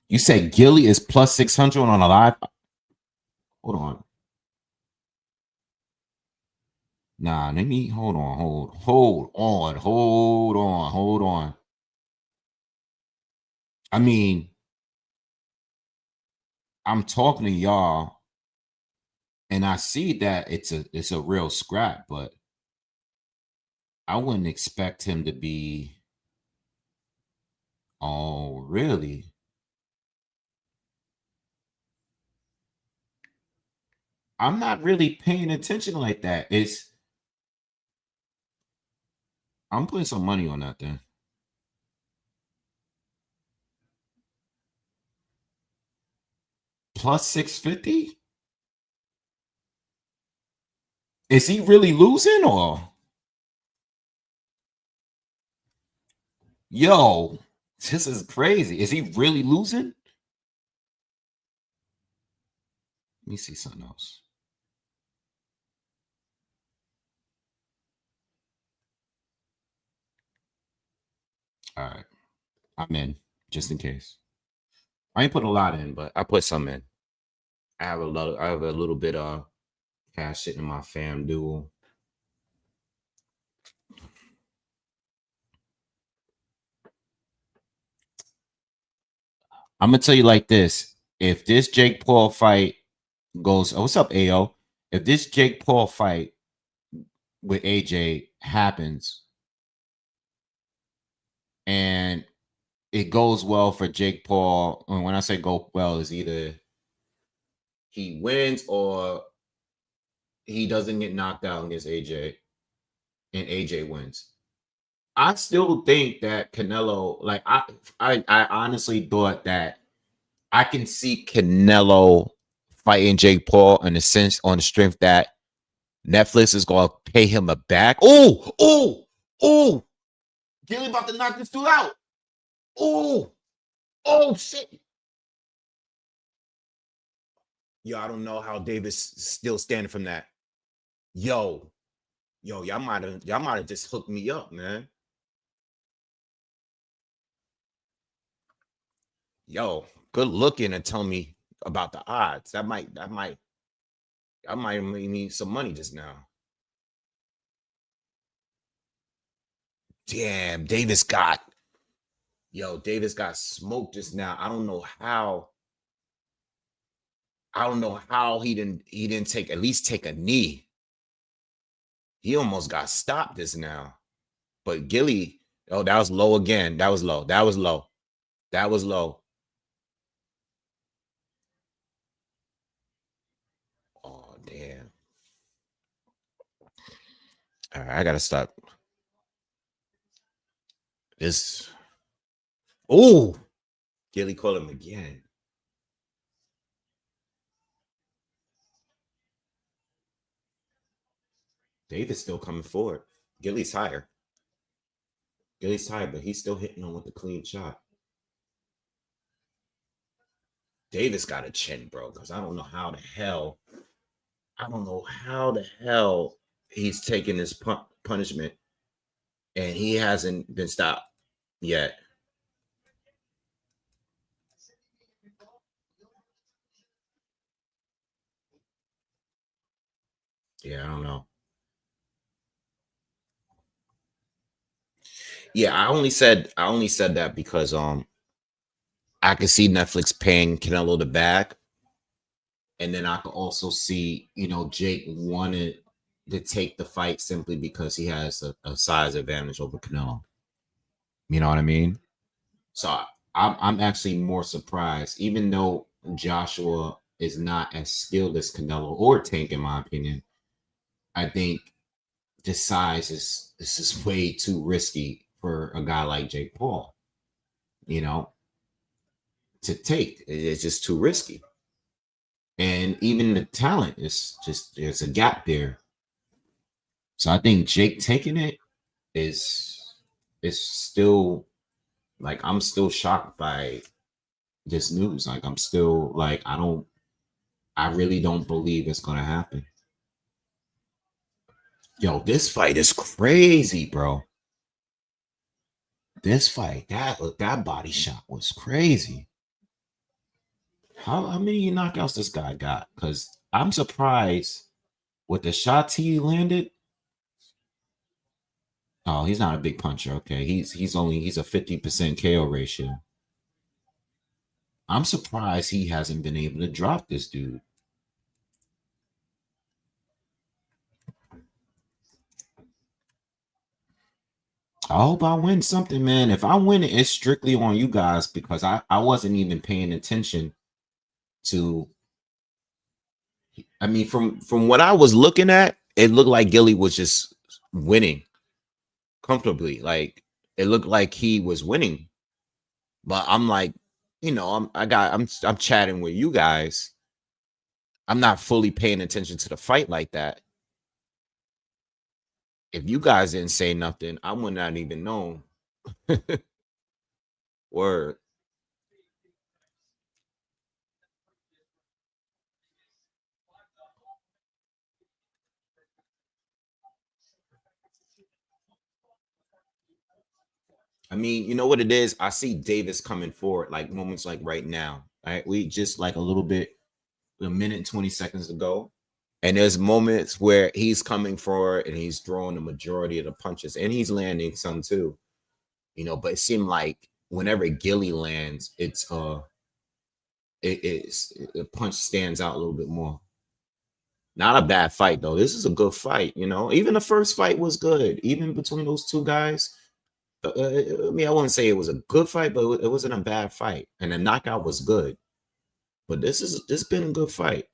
A: You said Gilly is plus 600 on a live? Hold on. Nah, let me hold on. I mean, I'm talking to y'all, and I see that it's a real scrap, but I wouldn't expect him to be. Oh, really? I'm not really paying attention like that. I'm putting some money on that then. Plus 650? Is he really losing, or? Yo, this is crazy. Is he really losing? Let me see something else. All right. I'm in, just in case. I ain't put a lot in, but I put some in. I have a little bit of cash sitting in my FanDuel. I'm gonna tell you like this: if this Jake Paul fight goes, what's up, AO? If this Jake Paul fight with AJ happens, and it goes well for Jake Paul. And when I say go well, is either he wins or he doesn't get knocked out against AJ, and AJ wins. I still think that Canelo, like I honestly thought that I can see Canelo fighting Jake Paul in a sense on the strength that Netflix is going to pay him a bag. Oh, Gilly about to knock this dude out. Oh, shit. Yo, I don't know how Davis is still standing from that. Yo, y'all might have just hooked me up, man. Yo, good looking and tell me about the odds. I might need some money just now. Damn, Davis got smoked just now. I don't know how he didn't take at least take a knee. He almost got stopped just now. But Gilly, oh, that was low again. That was low. Oh, damn. All right, I gotta stop this. Oh, Gilly called him again. Davis still coming forward. Gilly's higher, but he's still hitting him with the clean shot. Davis got a chin, bro, because I don't know how the hell he's taking this punishment, and he hasn't been stopped yet. Yeah, I don't know. Yeah, I only said that because I could see Netflix paying Canelo the bag, and then I could also see, Jake wanted to take the fight simply because he has a size advantage over Canelo. You know what I mean? So I'm actually more surprised, even though Joshua is not as skilled as Canelo or Tank, in my opinion. I think the size is way too risky for a guy like Jake Paul, to take. It's just too risky. And even the talent is just, there's a gap there. So I think Jake taking it is still, like, I'm still shocked by this news. Like, I'm still like, I really don't believe it's gonna happen. Yo, this fight is crazy, bro. This fight, that body shot was crazy. How many knockouts this guy got? Because I'm surprised with the shots he landed. Oh, he's not a big puncher. Okay, he's a 50% KO ratio. I'm surprised he hasn't been able to drop this dude. I hope I win something, man. If I win it, it's strictly on you guys because I wasn't even paying attention to. I mean, from what I was looking at, it looked like Gilly was just winning comfortably. Like, it looked like he was winning. But I'm like, I'm chatting with you guys. I'm not fully paying attention to the fight like that. If you guys didn't say nothing, I would not even know. Word. I mean, you know what it is? I see Davis coming forward, like moments like right now. Right? We just like a minute and 20 seconds ago. And there's moments where he's coming forward and he's throwing the majority of the punches and he's landing some too. But it seemed like whenever Gilly lands, the punch stands out a little bit more. Not a bad fight though. This is a good fight. You know, even the first fight was good. Even between those two guys. I mean, I wouldn't say it was a good fight, but it wasn't a bad fight, and the knockout was good. But this been a good fight.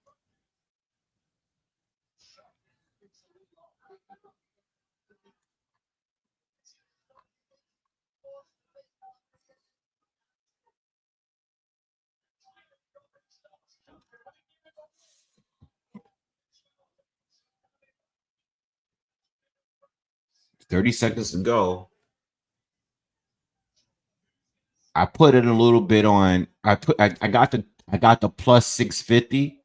A: $30 to go. I put it a little bit on. I got the plus 650,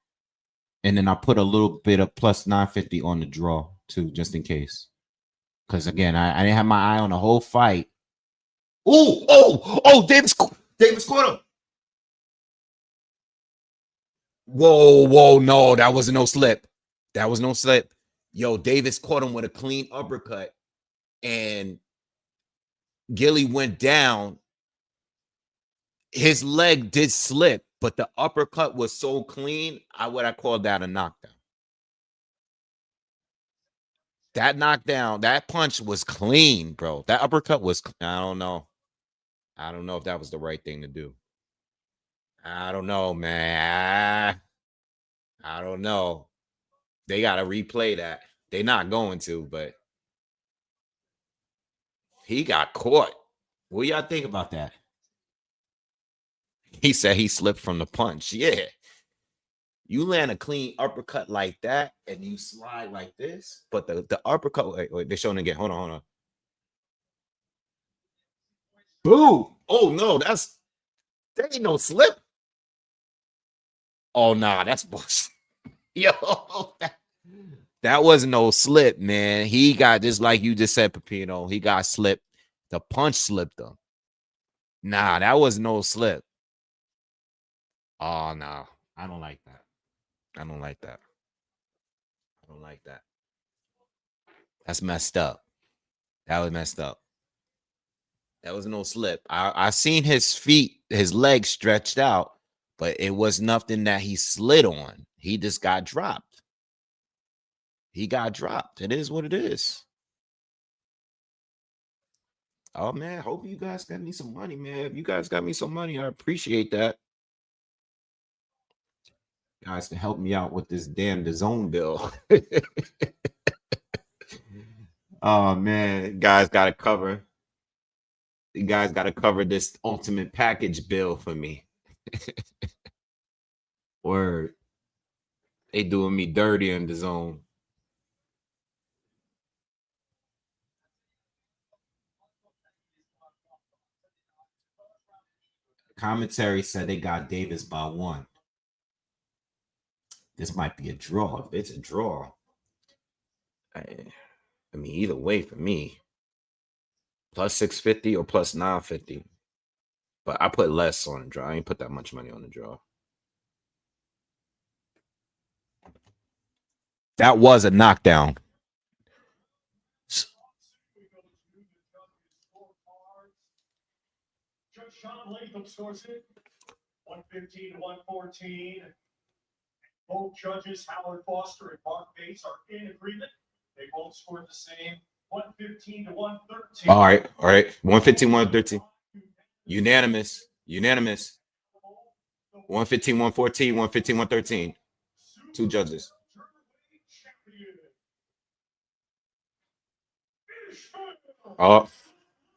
A: and then I put a little bit of plus 950 on the draw too, just in case. Because again, I didn't have my eye on the whole fight. Oh, Davis caught him. Whoa, no, that was no slip. That was no slip. Yo, Davis caught him with a clean uppercut, and Gilly went down. His leg did slip, but the uppercut was so clean. I call that a knockdown. That knockdown, that punch was clean, bro. That uppercut was. I don't know. I don't know if that was the right thing to do. I don't know, man. I don't know. They got to replay that. They're not going to, but he got caught. What y'all think about that? He said he slipped from the punch. Yeah. You land a clean uppercut like that and you slide like this, but the uppercut, wait, they're showing again. Hold on. Boo. Oh, no, there ain't no slip. Oh, nah, that's bullshit. Yo, that was no slip, man. He got just like you just said, Pepino. He got slipped. The punch slipped him. Nah, that was no slip. Oh, no. I don't like that. I don't like that. I don't like that. That's messed up. That was messed up. That was no slip. I seen his feet, his legs stretched out, but it was nothing that he slid on. He just got dropped. He got dropped. It is what it is. Oh man, hope you guys got me some money, man. If you guys got me some money, I appreciate that. You guys can help me out with this damn DAZN bill. Oh man, guys got to cover. You guys got to cover this ultimate package bill for me. Word. They doing me dirty in DAZN. Commentary said they got Davis by 1. This might be a draw. If it's a draw, I mean, either way for me, plus 650 or plus 950. But I put less on the draw. I ain't put that much money on the draw. That was a knockdown. Sean Latham scores it. 115 to 114. Both judges, Howard Foster and Mark Bates, are in agreement. They both scored the same. 115 to 113. All right. 115, 113. Unanimous. 115, 114, 115, 113. 2 judges. Oh,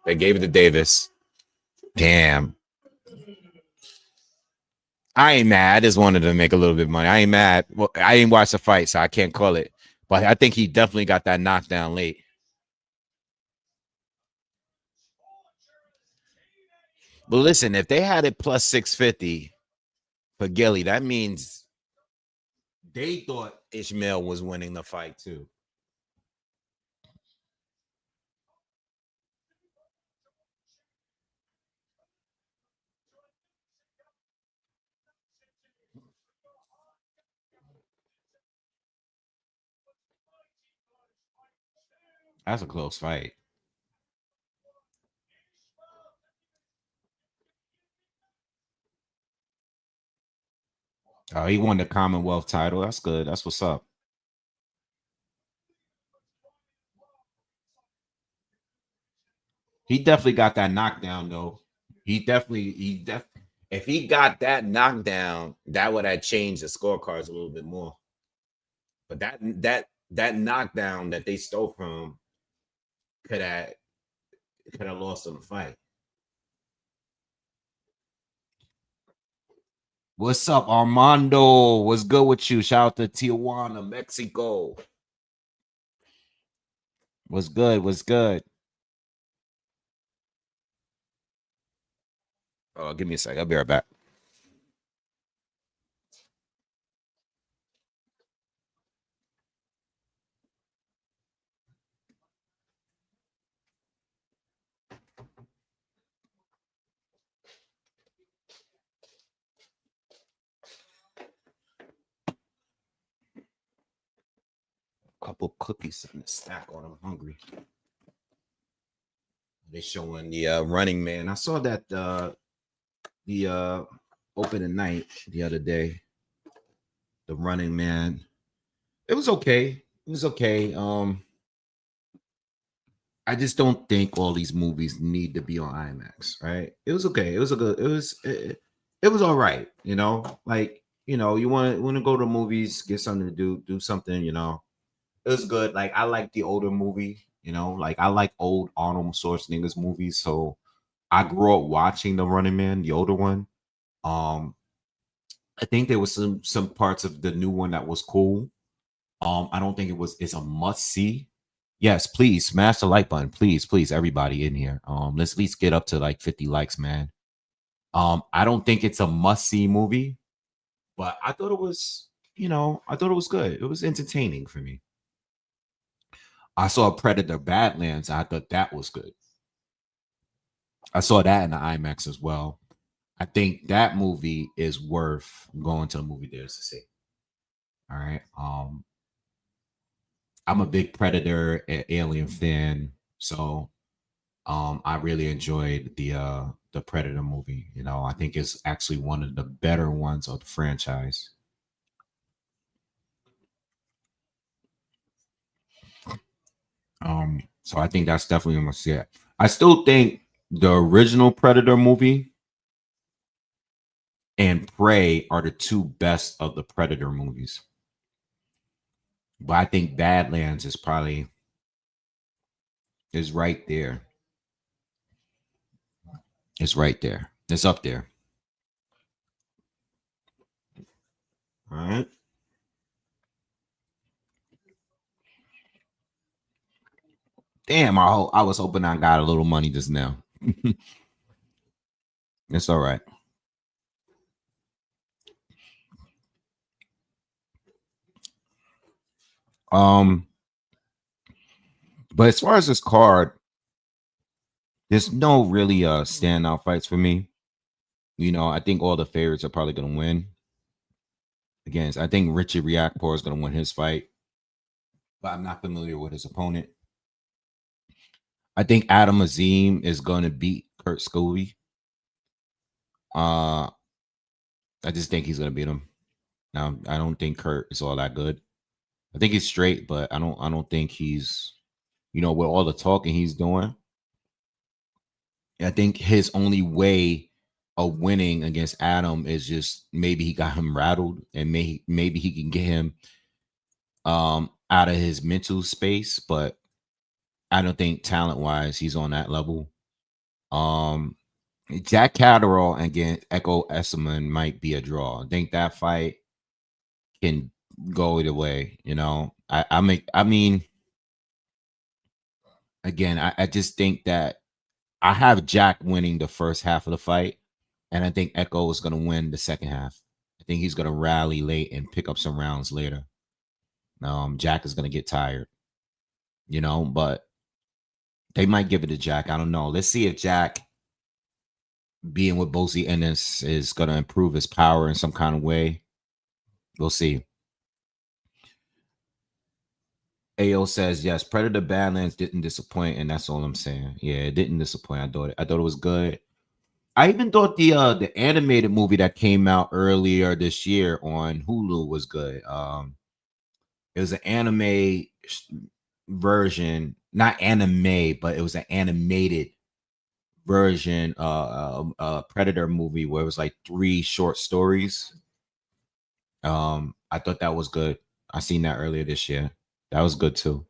A: they gave it to Davis. Damn. I ain't mad. I just wanted to make a little bit of money. I ain't mad. Well, I didn't watch the fight, so I can't call it. But I think he definitely got that knockdown late. But listen, if they had it plus 650 for Gilly, that means they thought Ishmael was winning the fight too. That's a close fight. Oh, he won the Commonwealth title. That's good. That's what's up. He definitely got that knockdown though. If he got that knockdown, that would have changed the scorecards a little bit more. But that knockdown that they stole from him could have lost him the fight. What's up, Armando? What's good with you? Shout out to Tijuana, Mexico. What's good? What's good? Oh, give me a sec. I'll be right back. Couple cookies in the stack on. I'm hungry. They showing the Running Man. I saw that the opening night the other day. The Running Man. It was okay. It was okay. I just don't think all these movies need to be on IMAX, right? It was okay. It was a good. It was all right. You know, like you want to go to movies, get something to do something. You know, it was good. Like I like the older movie. You know, like I like old Arnold Schwarzenegger's movies. So I grew up watching The Running Man, the older one. Um, I think there was some parts of the new one that was cool. I don't think it's a must see. Yes, please smash the like button. Please, please, everybody in here. Let's at least get up to like 50 likes, man. I don't think it's a must see movie, but I thought it was, I thought it was good. It was entertaining for me. I saw Predator Badlands. I thought that was good. I saw that in the IMAX as well. I think that movie is worth going to the movie theaters to see. All right. I'm a big Predator and Alien fan, so I really enjoyed the Predator movie. You know, I think it's actually one of the better ones of the franchise. So I think that's definitely a must see. I still think the original Predator movie and Prey are the two best of the Predator movies. But I think Badlands is probably is right there. It's right there. It's up there. All right. Damn, I was hoping I got a little money just now. It's all right. Um, but as far as this card, there's no really standout fights for me. You know, I think all the favorites are probably gonna win. Again, I think Richard Riakporhe is gonna win his fight, but I'm not familiar with his opponent. I think Adam Azim is gonna beat Kurt Scovey. I just think he's gonna beat him. Now, I don't think Kurt is all that good. I think he's straight, but I don't think he's, with all the talking he's doing. I think his only way of winning against Adam is just maybe he got him rattled, and maybe he can get him out of his mental space, but I don't think talent wise he's on that level. Jack Catterall against Echo Esselman might be a draw. I think that fight can go either way. I mean, again, I just think that I have Jack winning the first half of the fight, and I think Echo is going to win the second half. I think he's going to rally late and pick up some rounds later. Jack is going to get tired, but they might give it to Jack. I don't know. Let's see if Jack being with Bozy Ennis is going to improve his power in some kind of way. We'll see. AO says yes. Predator Badlands didn't disappoint, and that's all I'm saying. Yeah, it didn't disappoint. I thought it was good. I even thought the animated movie that came out earlier this year on Hulu was good. It was an anime version, not anime, but it was an animated version, Predator movie where it was like 3 short stories. I thought that was good. I seen that earlier this year. That was good too.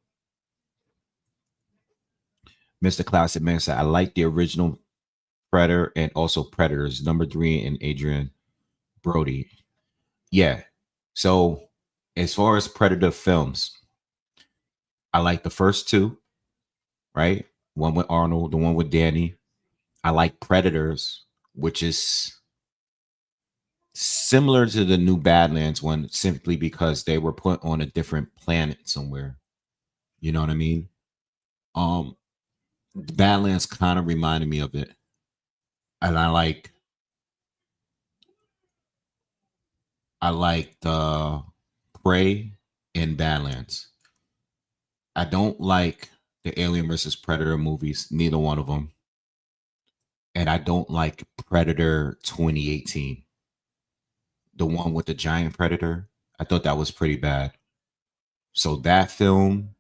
A: Mr. Classic Man said, I like the original Predator and also Predators, number 3 and Adrian Brody. Yeah. So as far as Predator films, I like the first 2, right? One with Arnold, the one with Danny. I like Predators, which is similar to the new Badlands one, simply because they were put on a different planet somewhere. You know what I mean? The Badlands kind of reminded me of it. And I like the Prey in Badlands. I don't like the Alien versus Predator movies, neither one of them. And I don't like Predator 2018. The one with the giant predator. I thought that was pretty bad. So that film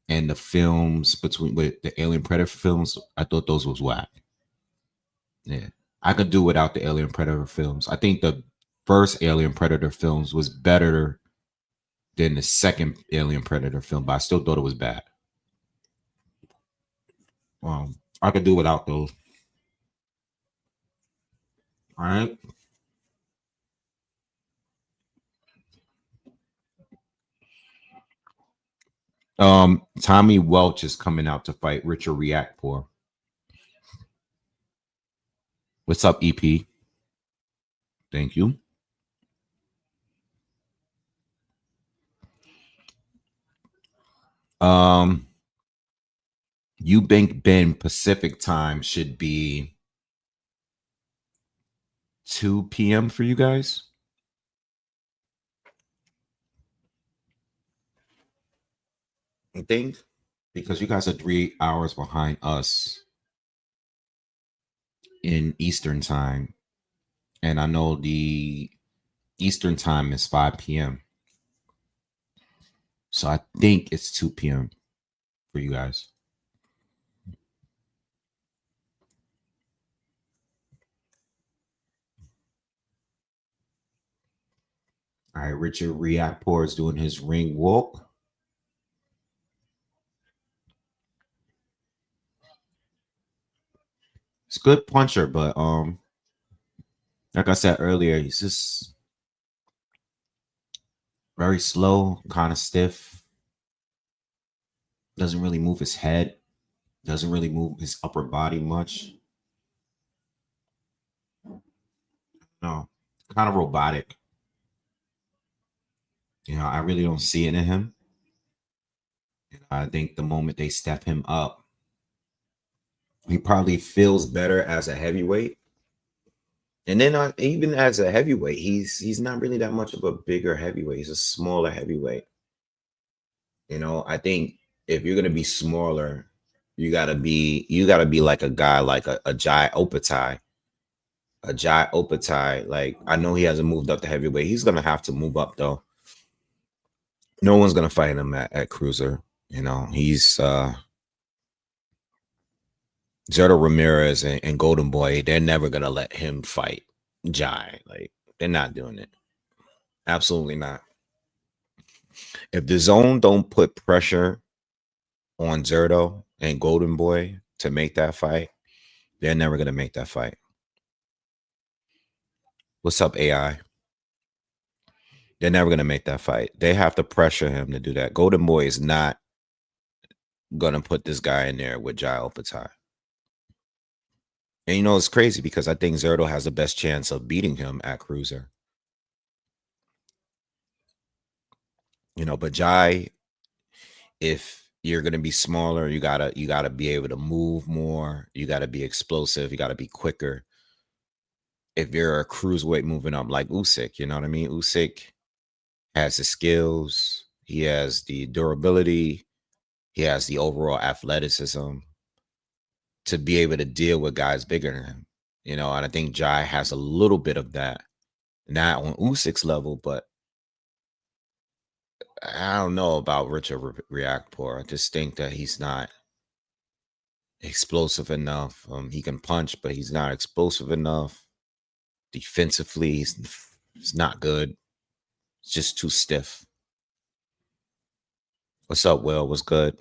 A: and the films between with the Alien Predator films, I thought those was whack. Yeah. I could do without the Alien Predator films. I think the first Alien Predator films was better than the second Alien Predator film, but I still thought it was bad. I could do without those. All right. Tommy Welch is coming out to fight Richard Riakporhe. What's up, EP? Thank you. Eubank Benn Pacific time should be 2 p.m. for you guys. I think because you guys are 3 hours behind us in Eastern time. And I know the Eastern time is 5 p.m. So I think it's 2 p.m. for you guys. All right, Richard Riakporhe is doing his ring walk. It's a good puncher, but like I said earlier, he's just very slow, kind of stiff. Doesn't really move his head. Doesn't really move his upper body much. No, kind of robotic. I really don't see it in him. I think the moment they step him up, he probably feels better as a heavyweight. And then even as a heavyweight, he's not really that much of a bigger heavyweight. He's a smaller heavyweight. I think if you're gonna be smaller, you gotta be like a guy like a Jai Opatai. A Jai Opatai. Like, I know he hasn't moved up to heavyweight. He's gonna have to move up though. No one's gonna fight him at cruiser. He's Zerto Ramirez and Golden Boy, they're never gonna let him fight Jai. Like, they're not doing it. Absolutely not. If the zone don't put pressure on Zerto and Golden Boy to make that fight, they're never gonna make that fight. What's up, AI? They're never gonna make that fight. They have to pressure him to do that. Golden Boy is not gonna put this guy in there with Jai Opatai. And it's crazy because I think Zerto has the best chance of beating him at cruiser. But Jai, if you're gonna be smaller, you gotta be able to move more. You gotta be explosive. You gotta be quicker. If you're a cruiserweight moving up like Usyk, you know what I mean? Usyk has the skills. He has the durability. He has the overall athleticism to be able to deal with guys bigger than him. And I think Jai has a little bit of that. Not on Usyk's level, but I don't know about Richard Riakporhe. I just think that he's not explosive enough. He can punch, but he's not explosive enough. Defensively, he's not good. It's just too stiff. What's up, Will? What's good?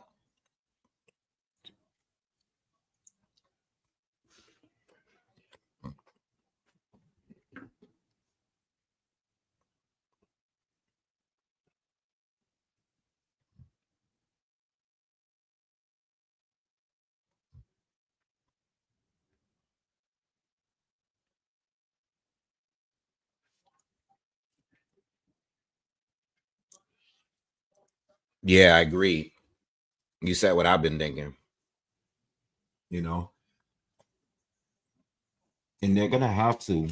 A: Yeah, I agree. You said what I've been thinking. You know, and they're gonna have to.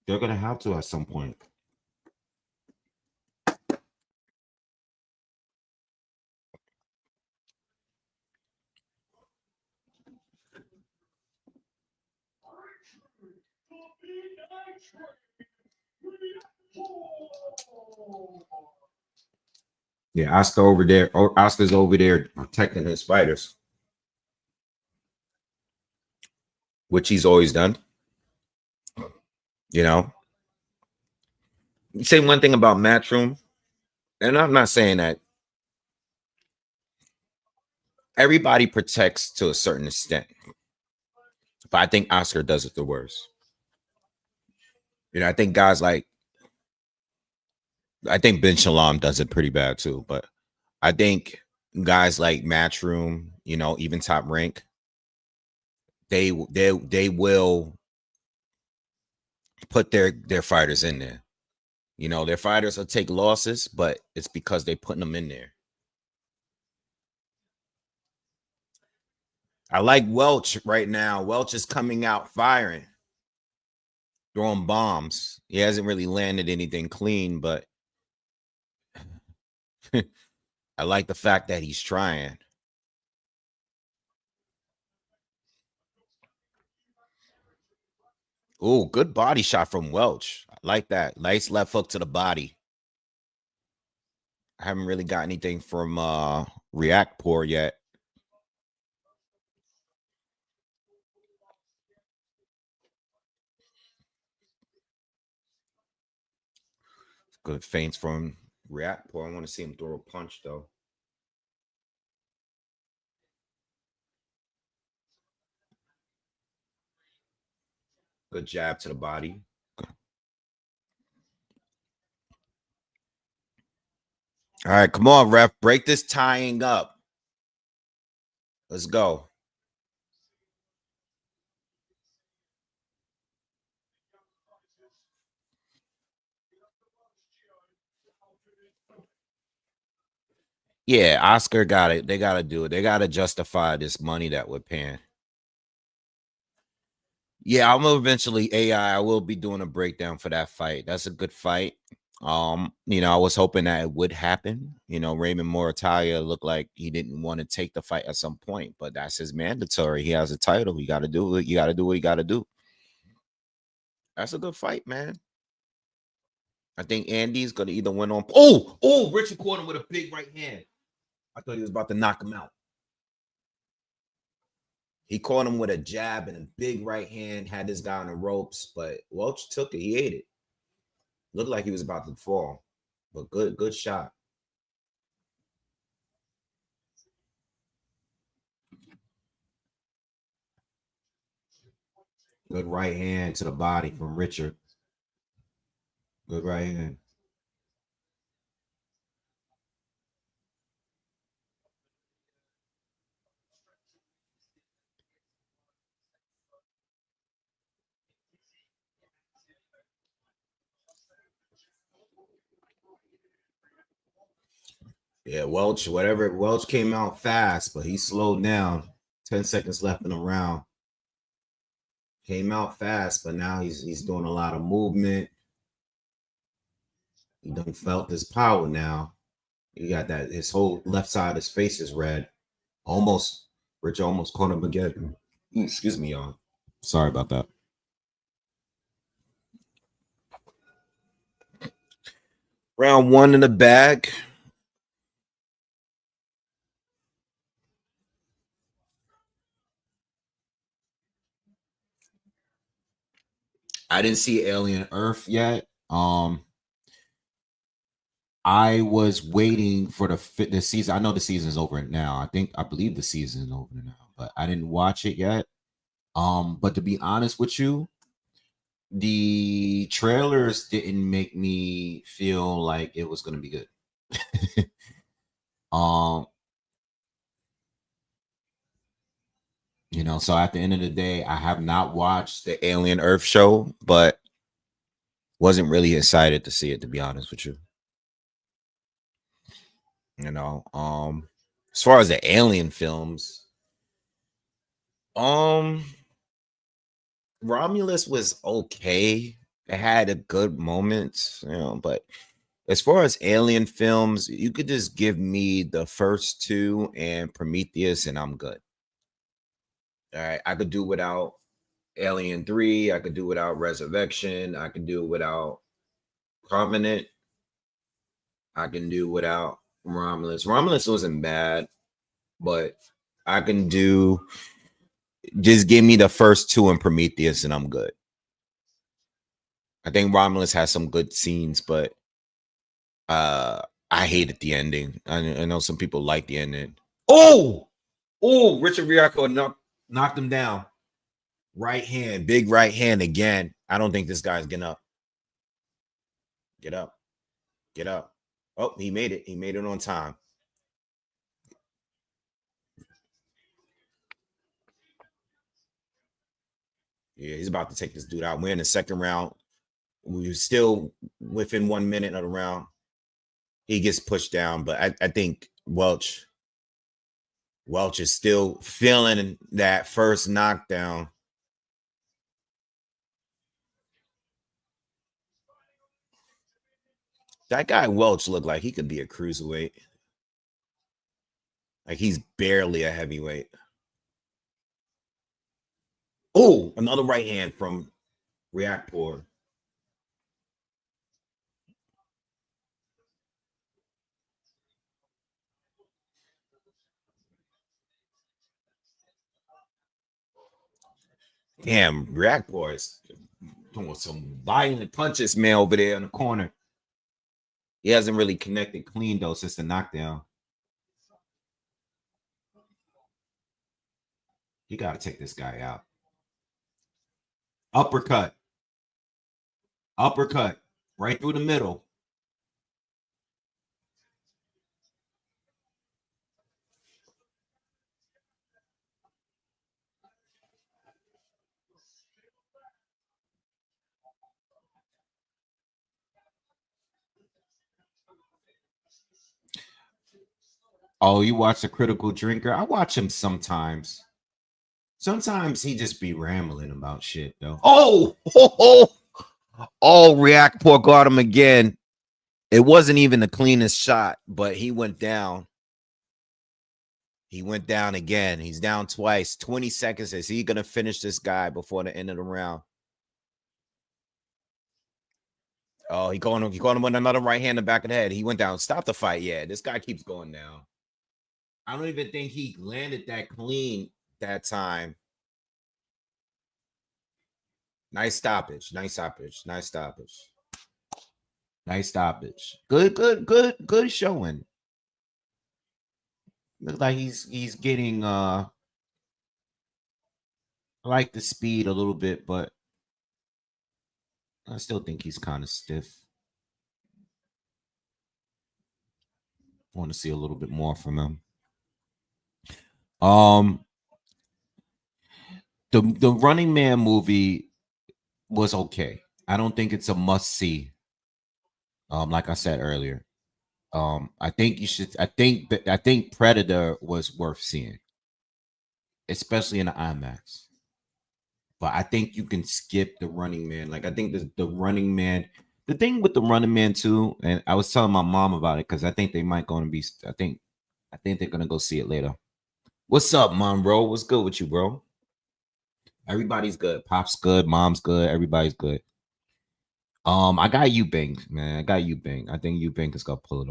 A: They're gonna have to at some point. Yeah, Oscar over there. Oscar's over there protecting his fighters, which he's always done. You know, you say one thing about Matchroom, and I'm not saying that everybody protects to a certain extent, but I think Oscar does it the worst. You know, I think guys like Ben Shalom does it pretty bad too, but I think guys like Matchroom, you know, even Top Rank, they will put their fighters in there. You know, their fighters will take losses, but it's because they putting them in there. I like Welch right now. Welch is coming out firing, throwing bombs. He hasn't really landed anything clean, but I like the fact that he's trying. Oh, good body shot from Welch. I like that. Nice left hook to the body. I haven't really got anything from React Poor yet. Good feints from React Poor. I want to see him throw a punch though. Good jab to the body. All right, come on, ref. Break this tying up. Let's go. Yeah, Oscar got it. They got to do it. They got to justify this money that we're paying. Yeah, I'm gonna eventually AI. I will be doing a breakdown for that fight. That's a good fight. You know, I was hoping that it would happen. You know, Raymond Moritalia looked like he didn't want to take the fight at some point, but that's his mandatory. He has a title. You got to do it. You got to do what you got to do. That's a good fight, man. I think Andy's gonna either win on. Oh, Richard caught him with a big right hand. I thought he was about to knock him out. He caught him with a jab and a big right hand, had this guy on the ropes, but Welch took it. He ate it. Looked like he was about to fall, but good shot. Good right hand to the body from Richard. Good right hand. Yeah, Welch came out fast, but he slowed down. 10 seconds left in the round. Came out fast, but now he's doing a lot of movement. He done felt his power now. You got that. His whole left side of his face is red. Rich almost caught him again. Excuse me, y'all. Sorry about that. Round one in the bag. I didn't see Alien Earth yet. I was waiting for the season. I know the season's over now. I believe the season's over now, but I didn't watch it yet. But to be honest with you, the trailers didn't make me feel like it was going to be good. um, so at the end of the day, I have not watched the Alien Earth show, but wasn't really excited to see it, to be honest with you. As far as the Alien films, Romulus was okay. It had a good moments, but as far as Alien films, you could just give me the first two and Prometheus, and I'm good. All right, I could do without Alien 3. I could do without Resurrection. I could do without Covenant. I can do without Romulus. Romulus wasn't bad, but I can do. Just give me the first two in Prometheus, and I'm good. I think Romulus has some good scenes, but I hated the ending. I know some people like the ending. Oh, Richard Riaco knocked him down. Right hand, big right hand again. I don't think this guy's getting up. Get up. Get up. Oh, he made it. He made it on time. Yeah, he's about to take this dude out. We're in the second round. We're still within 1 minute of the round. He gets pushed down, but I think Welch is still feeling that first knockdown. That guy Welch looked like he could be a cruiserweight. Like he's barely a heavyweight. Oh, another right hand from Reactor. Damn, Reactor is doing some violent punches, man, over there in the corner. He hasn't really connected clean, though, since the knockdown. You got to take this guy out. Uppercut. Uppercut. Right through the middle. Oh, you watch the Critical Drinker? I watch him sometimes. Sometimes he just be rambling about shit, though. Oh, Reactor got him again. It wasn't even the cleanest shot, but he went down. He went down again. He's down twice. 20 seconds. Is he going to finish this guy before the end of the round? Oh, he caught him with another right hand in the back of the head. He went down. Stop the fight. Yeah, this guy keeps going down. I don't even think he landed that clean that time. Nice stoppage. Nice stoppage. Nice stoppage. Nice stoppage. Good showing. Looks like he's getting I like the speed a little bit, but I still think he's kind of stiff. I want to see a little bit more from him. The Running Man movie was okay. I don't think it's a must see. Like I said earlier. I think you should. I think Predator was worth seeing, especially in the IMAX. But I think you can skip the Running Man. Like I think the Running Man. The thing with the Running Man too, and I was telling my mom about it because I think they might going to be. I think they're gonna go see it later. What's up, mom, bro? What's good with you, bro? Everybody's good. Pop's good. Mom's good. Everybody's good. I got Eubank, man. I got Eubank. I think Eubank is gonna pull it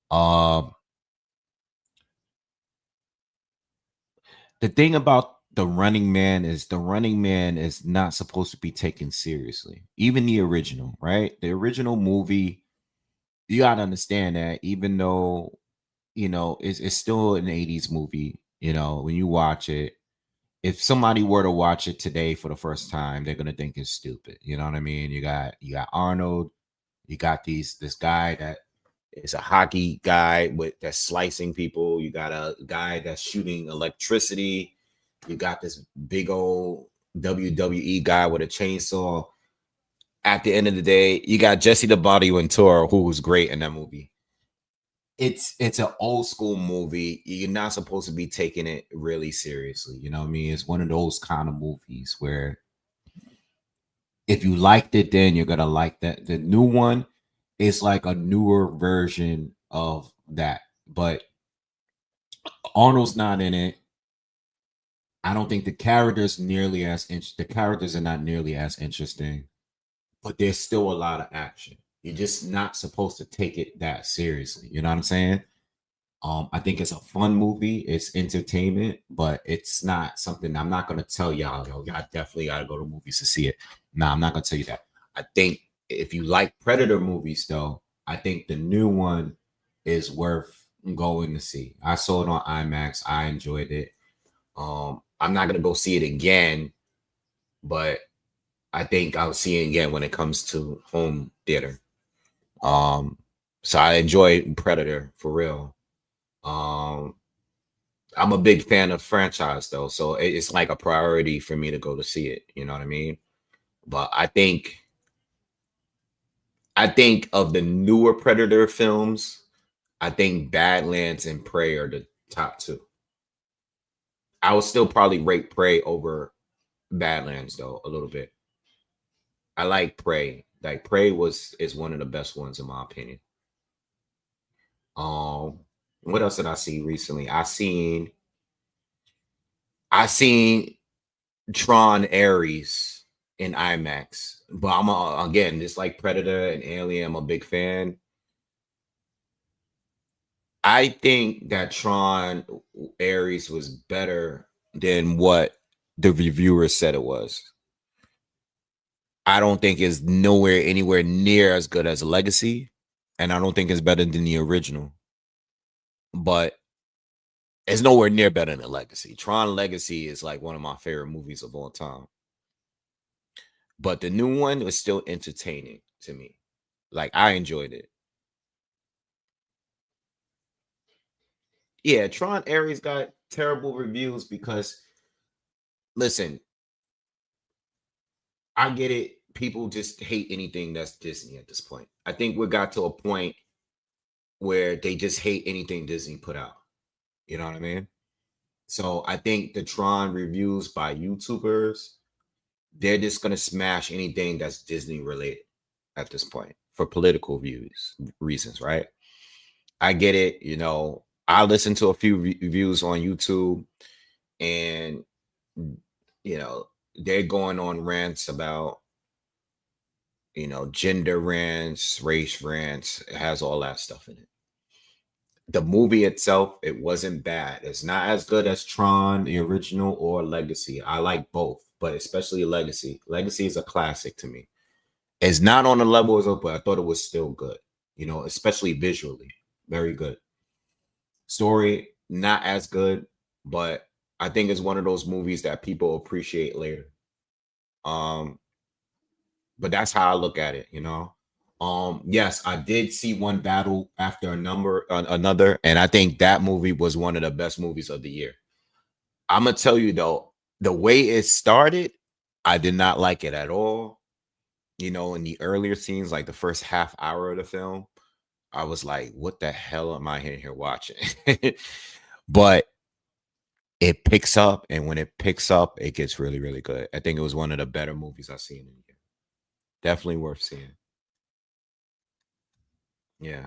A: off. The thing about the Running Man is not supposed to be taken seriously. Even the original, right? The original movie, you gotta understand that even though it's still an 80s movie, when you watch it, if somebody were to watch it today for the first time, they're gonna think it's stupid. You know what I mean? You got Arnold, you got this guy that is a hockey guy that's slicing people. You got a guy that's shooting electricity. You got this big old WWE guy with a chainsaw. At the end of the day, you got Jesse the Body Ventura, who was great in that movie. It's an old school movie. You're not supposed to be taking it really seriously. You know what I mean? It's one of those kind of movies where if you liked it, then you're gonna like that. The new one is like a newer version of that, but Arnold's not in it. I don't think the characters are not nearly as interesting, but there's still a lot of action. You're just not supposed to take it that seriously. You know what I'm saying? I think it's a fun movie. It's entertainment, but it's not something I'm not gonna tell y'all. Y'all definitely gotta go to movies to see it. No, I'm not gonna tell you that. I think if you like Predator movies, though, I think the new one is worth going to see. I saw it on IMAX. I enjoyed it. I'm not gonna go see it again, but I think I'll see it again when it comes to home theater. Um, so I enjoy Predator for real. Um, I'm a big fan of franchise though, so it's like a priority for me to go to see it. You know what I mean? But I think of the newer Predator films, I think Badlands and Prey are the top two. I would still probably rate Prey over Badlands though a little bit. I like Prey. Like Prey is one of the best ones in my opinion. Um, what else did I see recently? I seen Tron Ares in IMAX, but again, just like Predator and Alien, I'm a big fan. I think that Tron Ares was better than what the reviewers said it was. I don't think it's nowhere anywhere near as good as Legacy, and I don't think it's better than the original. But it's nowhere near better than Legacy. Tron Legacy is like one of my favorite movies of all time. But the new one was still entertaining to me. Like I enjoyed it. Yeah, Tron Ares got terrible reviews because listen, I get it. People just hate anything that's Disney at this point. I think we got to a point where they just hate anything Disney put out. You know what I mean? So I think the Tron reviews by YouTubers, they're just gonna smash anything that's Disney related at this point for political reasons, right? I get it. I listen to a few reviews on YouTube, and you know, they're going on rants about gender rants, race rants. It has all that stuff in it. The movie itself, it wasn't bad. It's not as good as Tron, the original, or Legacy. I like both, but especially Legacy. Legacy is a classic to me. It's not on the level as but I thought it was still good. Especially visually, very good. Story, not as good, but I think it's one of those movies that people appreciate later. Um, but that's how I look at it. Yes, I did see one battle after another, and I think that movie was one of the best movies of the year. I'm gonna tell you though, the way it started, I did not like it at all. In the earlier scenes, like the first half hour of the film, I was like, what the hell am I in here watching? But it picks up, and when it picks up, it gets really, really good. I think it was one of the better movies I've seen in a year. Definitely worth seeing. Yeah.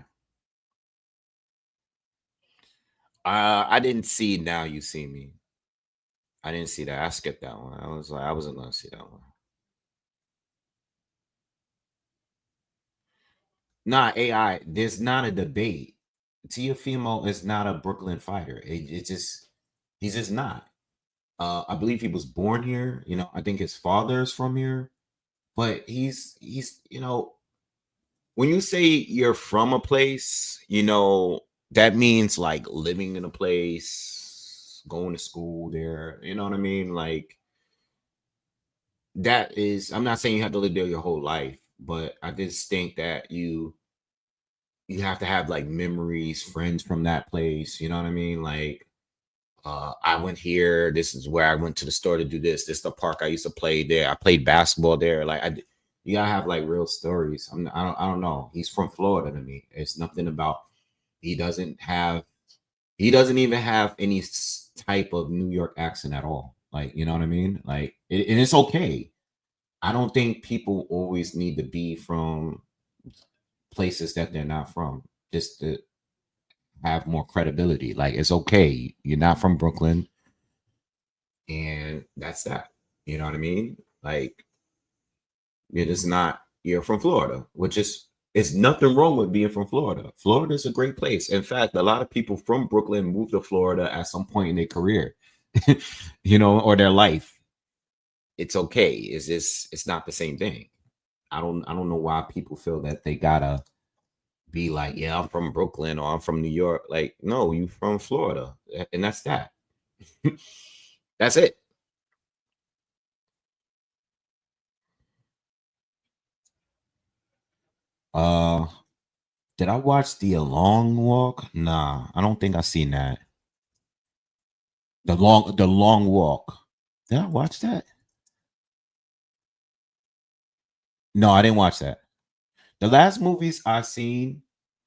A: I didn't see Now You See Me. I didn't see that. I skipped that one. I wasn't gonna see that one. Nah, AI. There's not a debate. Tiafimo is not a Brooklyn fighter. It just he's just not. I believe he was born here. You know, I think his father is from here, but he's you know, when you say you're from a place, you know, that means like living in a place, going to school there. You know what I mean? Like that is, I'm not saying you have to live there your whole life, but I just think that you have to have like memories, friends from that place. You know what I mean? Like I went here. This is where I went to the store to do this. This is the park I used to play there. I played basketball there. You gotta have like real stories. I don't know. He's from Florida to me. It's nothing about. He doesn't have. He doesn't even have any type of New York accent at all. Like, you know what I mean? Like, and it's okay. I don't think people always need to be from places that they're not from just to have more credibility. Like, it's okay. You're not from Brooklyn, and that's that. You know what I mean? Like, it is not. You're from Florida, which is it's nothing wrong with being from Florida. Florida is a great place. In fact, a lot of people from Brooklyn move to Florida at some point in their career, you know, or their life. It's okay. It's not the same thing. I don't know why people feel that they gotta be like, yeah, I'm from Brooklyn or I'm from New York. Like, no, you from Florida. And that's that. That's it. Uh did I watch The Long Walk? Nah, I don't think I seen that. The Long Walk. Did I watch that? No, I didn't watch that. The last movies I seen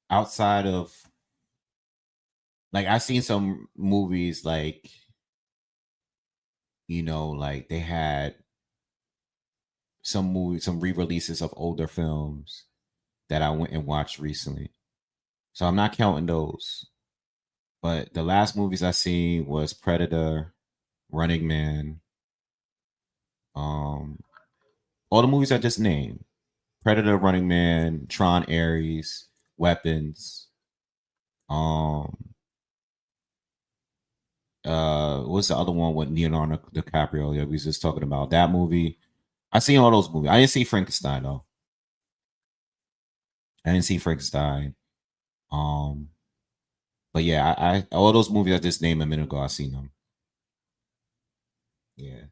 A: outside of like I seen some movies like you know like they had some movies some re-releases of older films that I went and watched recently. So I'm not counting those. But the last movies I seen was Predator, Running Man, um, all the movies I just named. Predator, Running Man, Tron Ares, Weapons, um, what's the other one with Leonardo DiCaprio that we was just talking about? That movie. I seen all those movies. I didn't see Frankenstein though. I didn't see Frankenstein. Um, but yeah, I all those movies I just named a minute ago, I seen them. Yeah.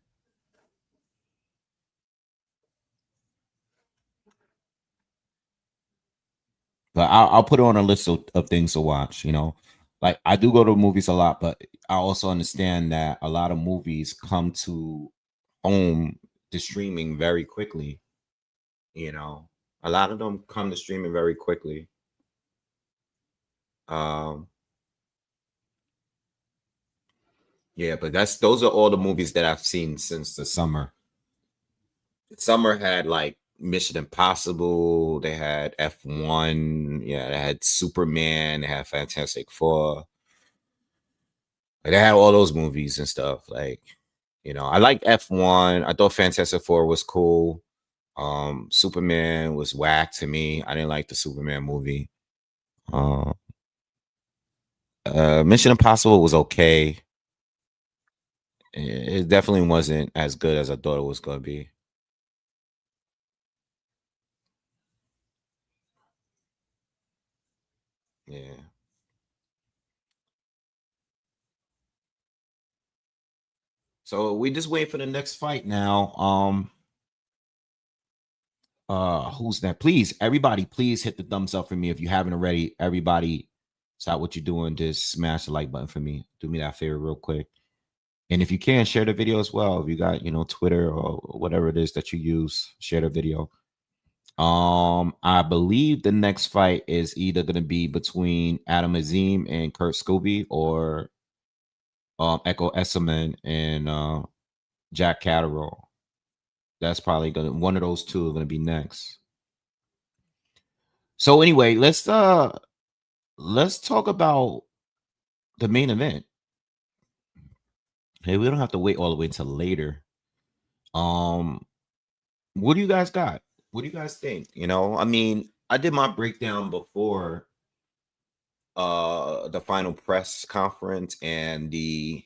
A: But I'll put it on a list of things to watch. You know, like I do go to movies a lot, but I also understand that a lot of movies come to home to streaming very quickly. You know, a lot of them come to streaming very quickly. Um, yeah, but that's those are all the movies that I've seen since the summer. Summer had like Mission Impossible. They had F1. Yeah, they had Superman. They had Fantastic Four. Like, they had all those movies and stuff. Like, you know, I liked F1. I thought Fantastic Four was cool. Superman was whack to me. I didn't like the Superman movie. Uh, Mission Impossible was okay. It definitely wasn't as good as I thought it was gonna be. Yeah. So we just wait for the next fight now. Who's that? Please, everybody, please hit the thumbs up for me if you haven't already. Everybody, stop what you're doing. Just smash the like button for me. Do me that favor real quick. And if you can, share the video as well. If you got, you know, Twitter or whatever it is that you use, share the video. I believe the next fight is either going to be between Adam Azim and Kurt Scobie or Echo Esserman and Jack Catterall. That's probably gonna one of those two are gonna be next. So anyway, let's talk about the main event. Hey, we don't have to wait all the way until later. Um, what do you guys got? What do you guys think? You know, I mean, I did my breakdown before the final press conference and the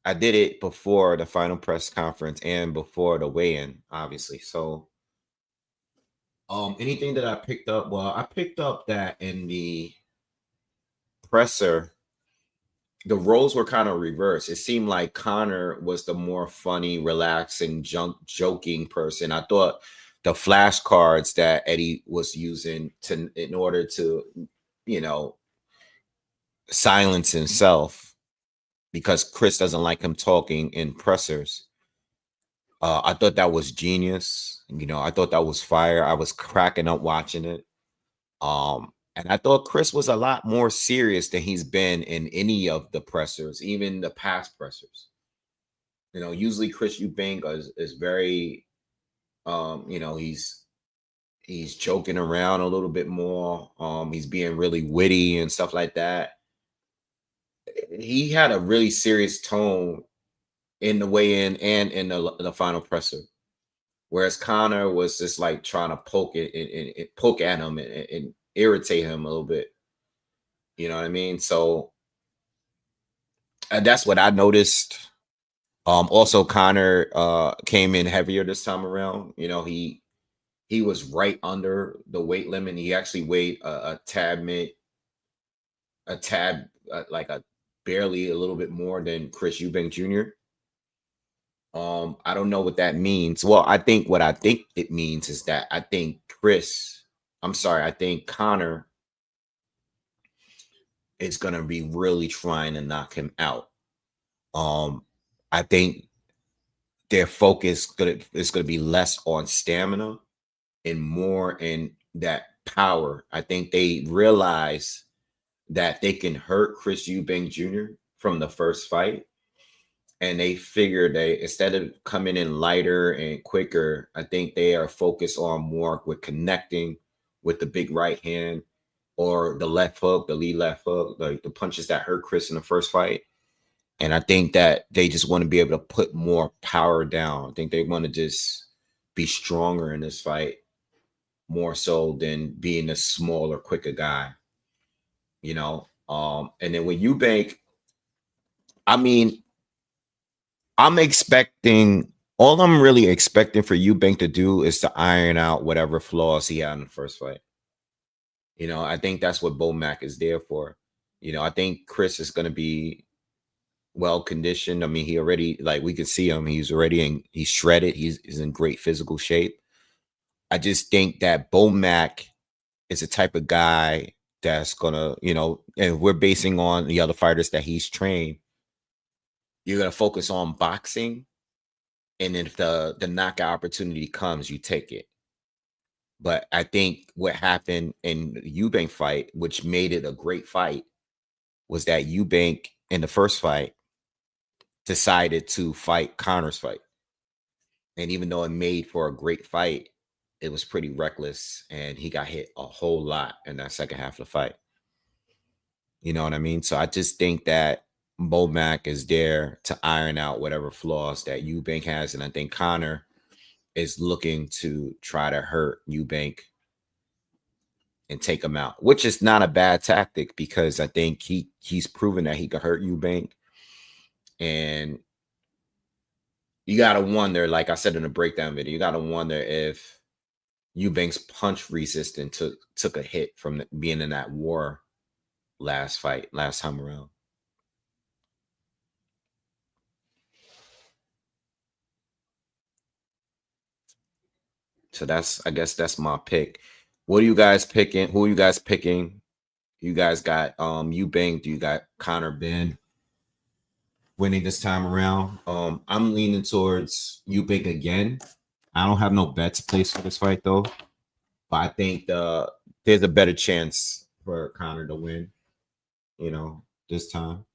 A: I did it before the final press conference and before the weigh-in, obviously. So anything that I picked up, well, I picked up that in the presser, the roles were kind of reversed. It seemed like Connor was the more funny, relaxing, joking person. I thought the flashcards that Eddie was using in order to, you know, silence himself because Chris doesn't like him talking in pressers. I thought that was genius. I thought that was fire. I was cracking up watching it. And I thought Chris was a lot more serious than he's been in any of the pressers, even the past pressers. Usually Chris Eubank is very, he's joking around a little bit more. He's being really witty and stuff like that. He had a really serious tone in the weigh-in and in the final presser. Whereas Connor was just like trying to poke poke at him and irritate him a little bit. You know what I mean? So that's what I noticed. Also Connor came in heavier this time around. He was right under the weight limit. He actually weighed a tad like a barely a little bit more than Chris Eubank Jr. I don't know what that means. Well, I think what I think it means is that I think Connor is gonna be really trying to knock him out. I think their focus is gonna be less on stamina and more in that power. I think they realize that they can hurt Chris Eubank Jr. from the first fight. And they figure instead of coming in lighter and quicker, I think they are focused on more with connecting with the big right hand or the left hook, the lead left hook, like the punches that hurt Chris in the first fight. And I think that they just want to be able to put more power down. I think they want to just be stronger in this fight more so than being a smaller, quicker guy. And then with Eubank, I mean, all I'm really expecting for Eubank to do is to iron out whatever flaws he had in the first fight. I think that's what Bomac is there for. I think Chris is going to be well conditioned. I mean, he already, like, we could see him. He's shredded. He's in great physical shape. I just think that Bomac is the type of guy that's gonna, and we're basing on the other fighters that he's trained. You're gonna focus on boxing, and if the knockout opportunity comes, you take it. But I think what happened in the Eubank fight, which made it a great fight, was that Eubank in the first fight decided to fight Connor's fight. And even though it made for a great fight, it was pretty reckless, and he got hit a whole lot in that second half of the fight. You know what I mean? So I just think that Bomac is there to iron out whatever flaws that Eubank has. And I think Connor is looking to try to hurt Eubank and take him out, which is not a bad tactic because I think he's proven that he could hurt Eubank. And you got to wonder, like I said in the breakdown video, you got to wonder if Eubank's punch resistance took a hit from being in that war last time around. So I guess that's my pick. What are you guys picking? Who are you guys picking? You guys got Eubank. Do you got Connor Benn winning this time around? I'm leaning towards Eubank again. I don't have no bets placed for this fight though, but I think there's a better chance for Connor to win. This time.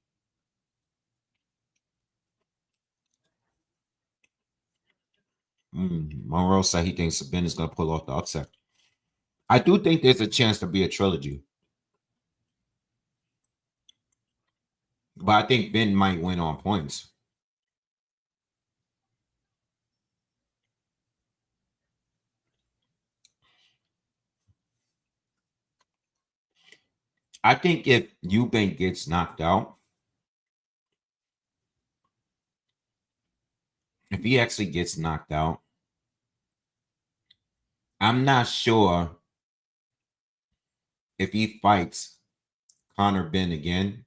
A: Monroe said he thinks Ben is going to pull off the upset. I do think there's a chance to be a trilogy. But I think Ben might win on points. I think if Eubank gets knocked out, if he actually gets knocked out, I'm not sure if he fights Conor Benn again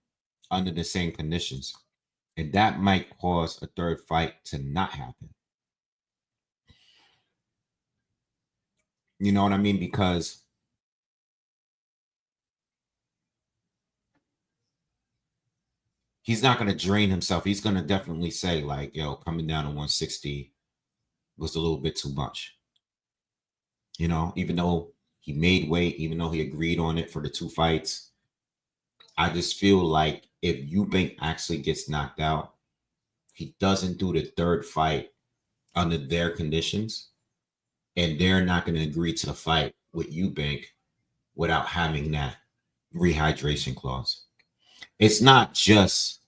A: under the same conditions. And that might cause a third fight to not happen. You know what I mean? Because he's not going to drain himself. He's going to definitely say, like, yo, coming down to 160 was a little bit too much. You know, even though he made weight, even though he agreed on it for the 2 fights, I just feel like if Eubank actually gets knocked out, he doesn't do the 3rd fight under their conditions, and they're not going to agree to the fight with Eubank without having that rehydration clause. It's not just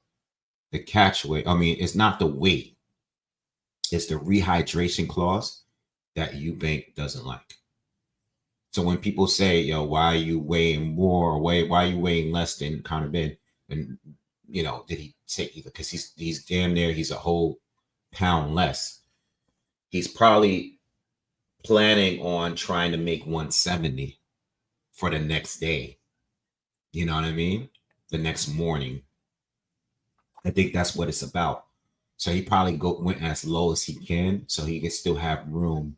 A: the catch weight. I mean, it's not the weight. It's the rehydration clause that Eubank doesn't like. So when people say, yo, why are you weighing more? Or why are you weighing less than Conor Benn? And, you know, did he say, because he's damn near, he's a whole pound less. He's probably planning on trying to make 170 for the next day. You know what I mean? The next morning. I think that's what it's about. So he probably went as low as he can so he can still have room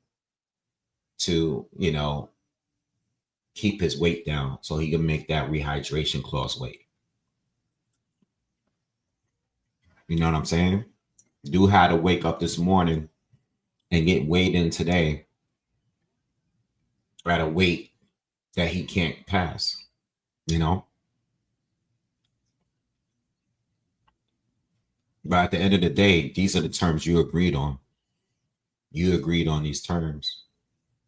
A: to, you know, keep his weight down so he can make that rehydration clause weight. You know what I'm saying? Dude had to wake up this morning and get weighed in today at a weight that he can't pass, you know? But at the end of the day, these are the terms you agreed on. You agreed on these terms.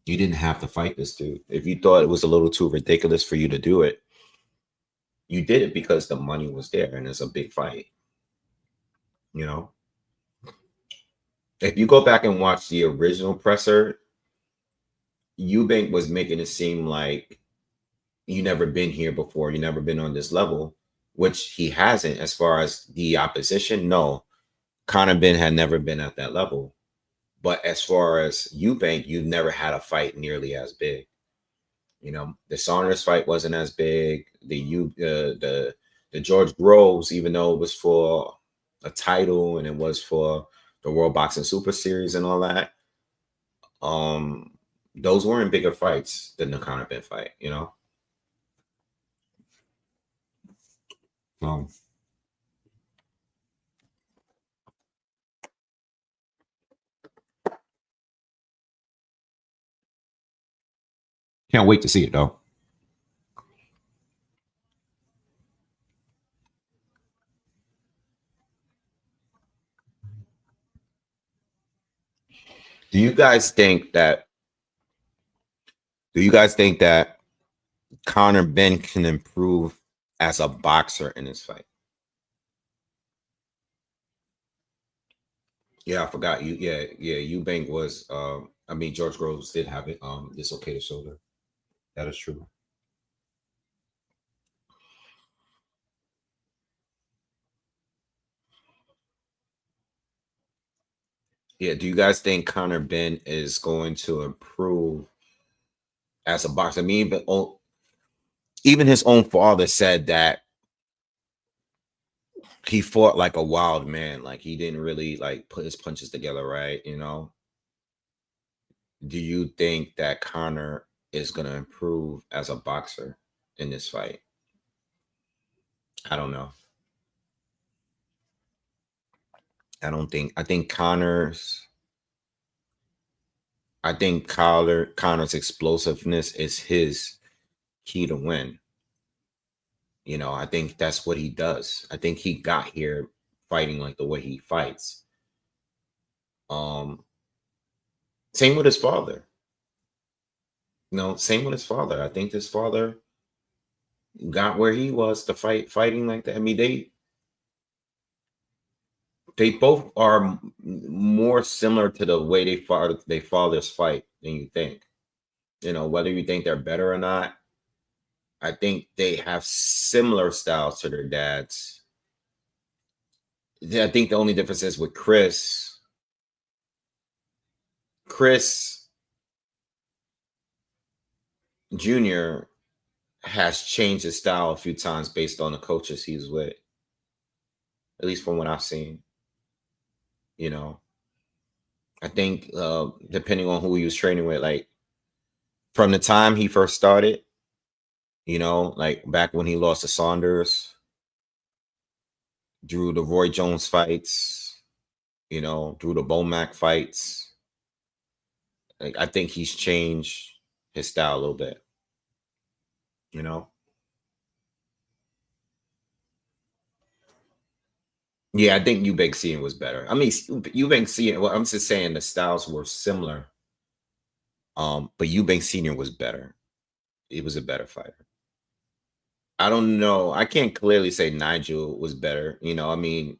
A: You didn't have to fight this dude. If you thought it was a little too ridiculous for you to do it, you did it because the money was there and it's a big fight. You know? If you go back and watch the original presser, Eubank was making it seem like you never been here before, you never been on this level, which he hasn't. As far as the opposition, no. Conor Benn had never been at that level. But as far as Eubank, you've never had a fight nearly as big. You know, the Saunders fight wasn't as big. The George Groves, even though it was for a title and it was for the World Boxing Super Series and all that, those weren't bigger fights than the Conor Benn fight, you know? Can't wait to see it, though. Do you guys think that Conor Benn can improve as a boxer in this fight? Yeah, I forgot you. Yeah, Eubank was I mean George Groves did have it dislocated shoulder. That is true. Yeah, do you guys think Conor Benn is going to improve as a boxer? I mean, even his own father said that he fought like a wild man, like he didn't really like put his punches together right, you know? Do you think that Conor is going to improve as a boxer in this fight? I don't know. I think Connor's explosiveness is his key to win. You know, I think that's what he does. I think he got here fighting like the way he fights. Same with his father. No, same with his father. I think his father got where he was to fighting like that. I mean, they both are more similar to the way they fathers fight than you think. You know, whether you think they're better or not, I think they have similar styles to their dads. I think the only difference is with Chris, Chris Jr. has changed his style a few times based on the coaches he's with, at least from what I've seen. You know, I think depending on who he was training with, like from the time he first started, you know, like back when he lost to Saunders, through the Roy Jones fights, you know, through the Bomac fights, like I think he's changed his style a little bit, you know. Yeah, I think Eubank Sr. was better. I mean, Eubank Sr. Well, I'm just saying the styles were similar. But Eubank Sr. was better. He was a better fighter. I don't know. I can't clearly say Nigel was better. You know, I mean,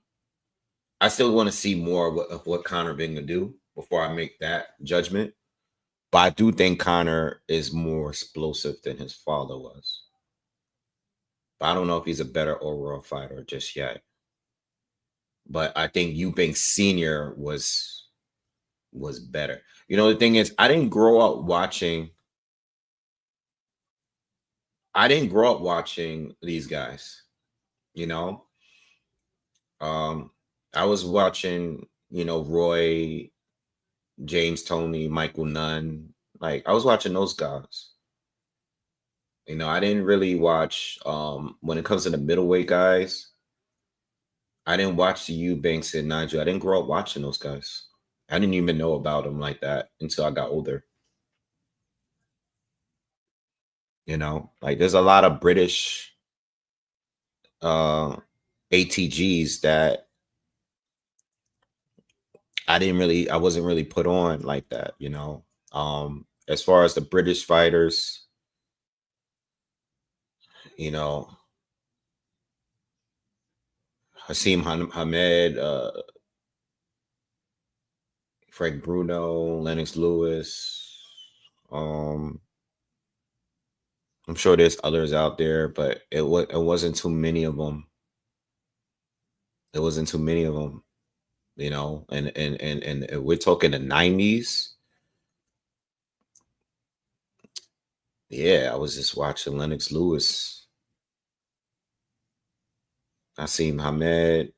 A: I still want to see more of what Conor Benn can do before I make that judgment. But I do think Conor is more explosive than his father was. But I don't know if he's a better overall fighter just yet. But I think Eubank Sr. was better. You know, the thing is, I didn't grow up watching these guys, you know. I was watching, you know, Roy, James Toney, Michael Nunn. Like I was watching those guys. You know, I didn't really watch when it comes to the middleweight guys. I didn't watch the Eubanks and Nigel. I didn't grow up watching those guys. I didn't even know about them like that until I got older. You know, like there's a lot of British ATGs that I wasn't really put on like that, you know. As far as the British fighters, you know, Hasim Hamed, Frank Bruno, Lennox Lewis. I'm sure there's others out there, but it wasn't too many of them. It wasn't too many of them, you know. And we're talking the '90s. Yeah, I was just watching Lennox Lewis. Hasim Hamed.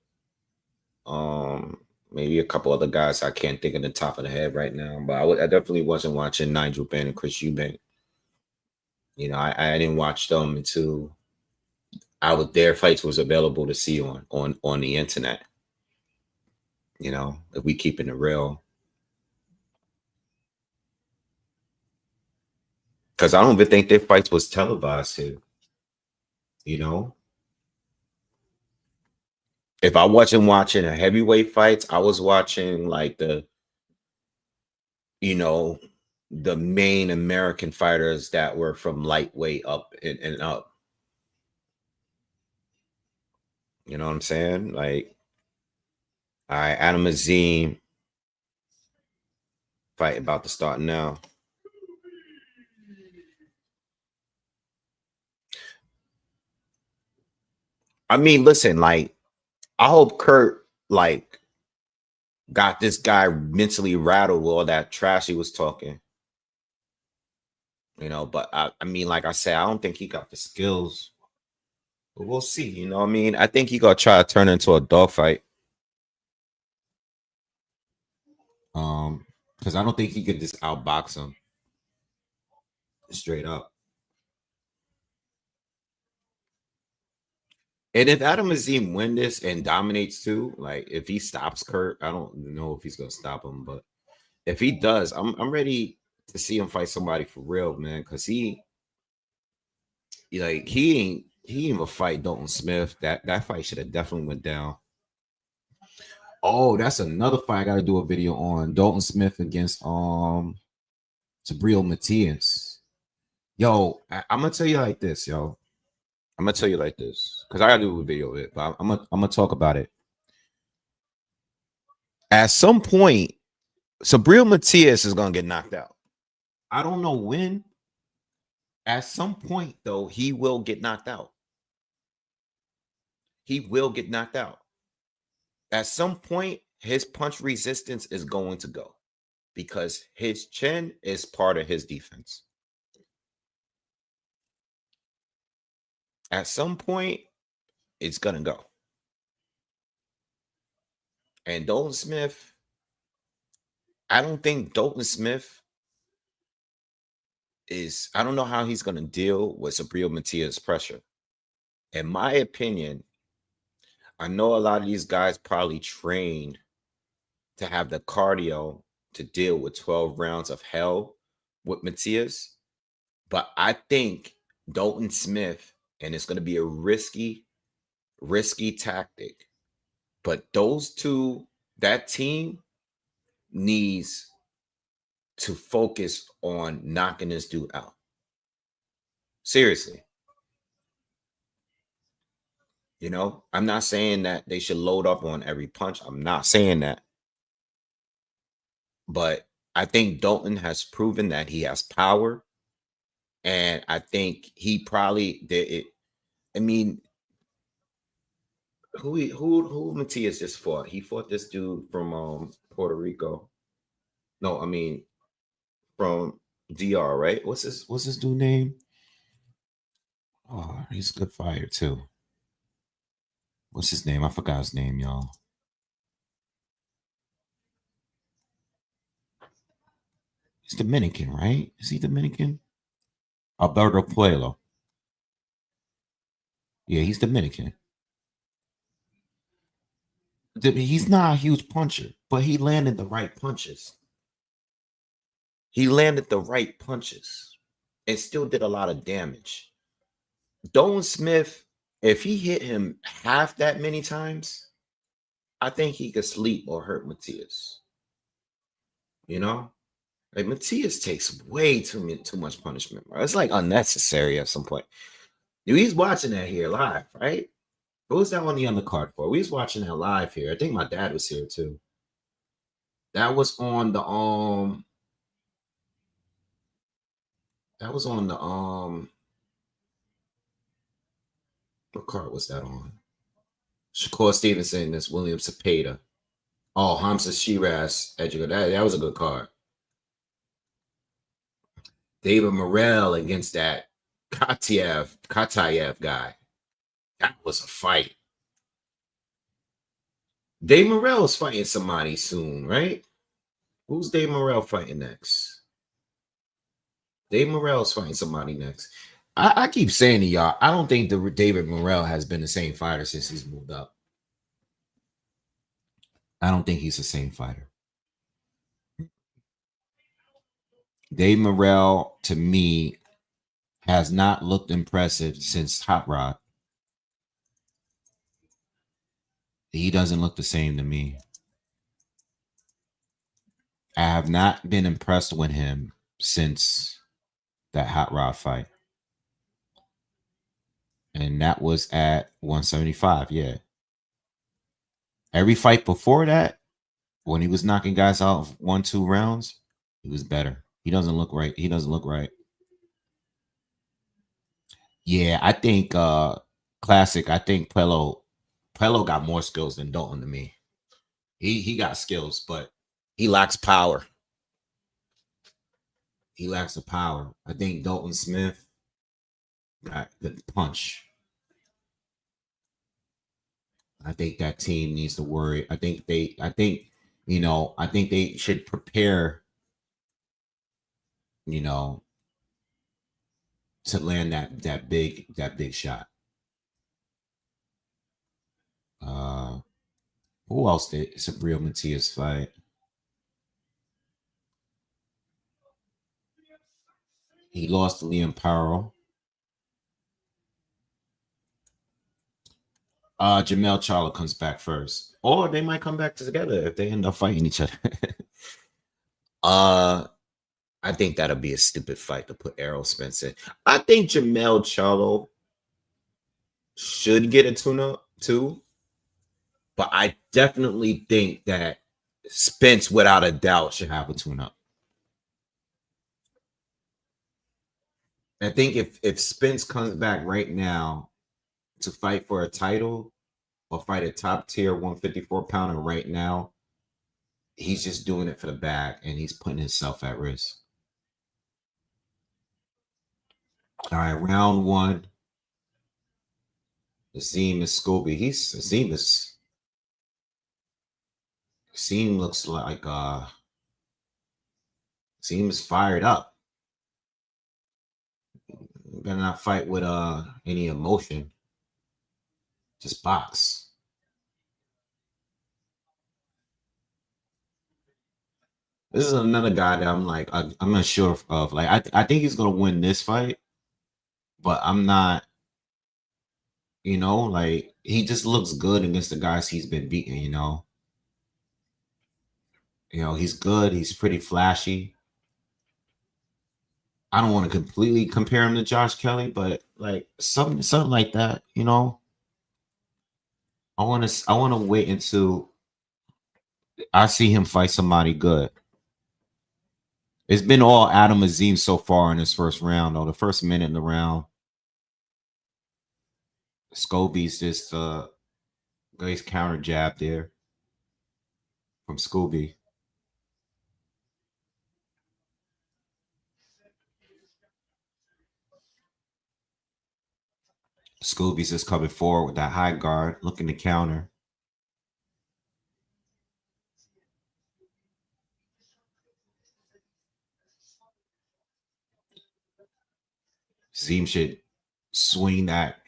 A: Maybe a couple other guys I can't think of the top of the head right now, but I definitely wasn't watching Nigel Benn and Chris Eubank. You know, I didn't watch them until their fights was available to see on the internet. You know, if we keeping it real, because I don't even think their fights was televised here. You know, if I wasn't watching a heavyweight fights, I was watching like you know, the main American fighters that were from lightweight up and up. You know what I'm saying? Like, all right, Adam Azim fight about to start now. I mean, listen, like, I hope Kurt like got this guy mentally rattled with all that trash he was talking. You know, but I mean, like I said, I don't think he got the skills. But we'll see. You know what I mean? I think he gonna try to turn into a dogfight. Because I don't think he could just outbox him straight up. And if Adam Azim win this and dominates too, like if he stops Kurt, I don't know if he's gonna stop him, but if he does, I'm ready to see him fight somebody for real, man. Because he ain't even fight Dalton Smith. That fight should have definitely went down. Oh, that's another fight I got to do a video on. Dalton Smith against Sabriel Matias. Yo, I'm gonna tell you like this, yo. I'm gonna tell you like this because I gotta do a video of it, but I'm gonna talk about it. At some point, Sabriel Matias is gonna get knocked out. I don't know when. At some point, though, he will get knocked out. He will get knocked out. At some point, his punch resistance is going to go. because his chin is part of his defense. At some point, it's gonna go. And Dalton Smith, I don't think Dalton Smith I don't know how he's gonna deal with Subriel Matias' pressure. In my opinion, I know a lot of these guys probably trained to have the cardio to deal with 12 rounds of hell with Matias. But I think Dalton Smith, and it's going to be a risky tactic. But those two, that team needs to focus on knocking this dude out. Seriously. You know, I'm not saying that they should load up on every punch. I'm not saying that. But I think Dalton has proven that he has power. And I think he probably did it. I mean, who Matias just fought? He fought this dude from Puerto Rico. No, I mean from DR, right? What's his dude name? Oh, he's a good fighter too. What's his name? I forgot his name, y'all. He's Dominican, right? Is he Dominican? Alberto Puello. Yeah, he's Dominican. He's not a huge puncher, but he landed the right punches. He landed the right punches and still did a lot of damage. Dalton Smith, if he hit him half that many times, I think he could sleep or hurt Matias. You know? Like Matias takes way too much punishment, bro. It's like unnecessary at some point. He's watching that here live, right? What was that on the undercard for? We was watching that live here. I think my dad was here too. That was on the what card was that on? Shakur Stevenson, that's William Cepeda. Oh, Hamza Shiraz, Edgar. That was a good card. David Morrell against that Katayev guy. That was a fight. Dave Morrell is fighting somebody soon, right? Who's Dave Morrell fighting next? Dave Morrell's fighting somebody next. I keep saying to y'all, I don't think David Morrell has been the same fighter since he's moved up. I don't think he's the same fighter. Dave Morrell, to me, has not looked impressive since Hot Rod. He doesn't look the same to me. I have not been impressed with him since that Hot Rod fight. And that was at 175, yeah. Every fight before that, when he was knocking guys out 1-2 rounds, he was better. He doesn't look right. He doesn't look right. Yeah, I think classic. I think Puello got more skills than Dalton to me. He got skills, but he lacks power. He lacks the power. I think Dalton Smith got the punch. I think that team needs to worry. I think they should prepare, to land that big shot. Who else did Subriel Matias fight? He lost to Liam Powell. Jamel Charlo comes back first. Or they might come back together if they end up fighting each other. I think that'll be a stupid fight to put Errol Spence in. I think Jamel Charlo should get a tune-up too. But I definitely think that Spence, without a doubt, should have a tune-up. I think if Spence comes back right now to fight for a title or fight a top tier 154 pounder right now, he's just doing it for the bag, and he's putting himself at risk. All right, round one. Azim is Scobie. Azim looks like Azim is fired up. You better not fight with any emotion. Just box. This is another guy that I'm like, I'm not sure of. Like, I think he's gonna win this fight, but I'm not. Like he just looks good against the guys he's been beating. He's good. He's pretty flashy. I don't want to completely compare him to Josh Kelly, but like something like that. I want to wait until I see him fight somebody good. It's been all Adam Azim so far in his first round, though. The first minute in the round, Scobie's just nice counter jab there from Scobie. Scobie's just coming forward with that high guard, looking to counter. Azim should swing that,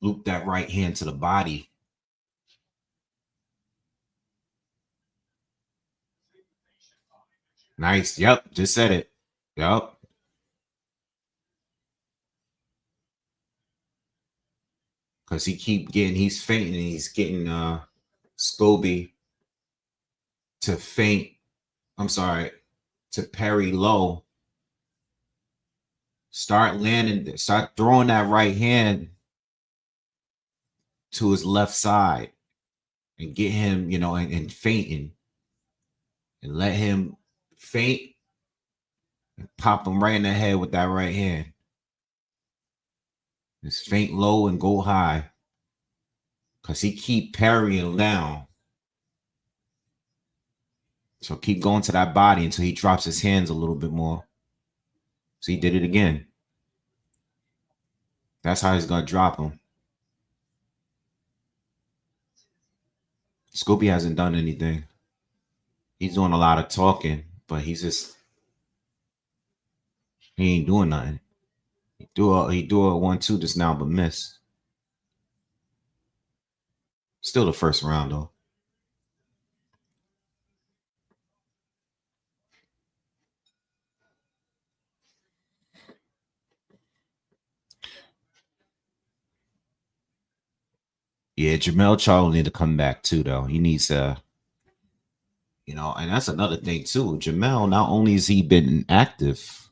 A: loop that right hand to the body. Nice. Yep. Just said it. Yep. Because he's fainting, and he's getting Scobie to feint. I'm sorry, to parry low. Start throwing that right hand to his left side and get him, and fainting. And let him feint and pop him right in the head with that right hand. Just feint low and go high. Because he keep parrying down. So keep going to that body until he drops his hands a little bit more. So he did it again. That's how he's going to drop him. Scobie hasn't done anything. He's doing a lot of talking, but he ain't doing nothing. He do a 1-2 just now, but missed. Still the first round, though. Yeah, Jermell Charlo need to come back too, though. He needs to, and that's another thing too. Jermell, not only has he been active,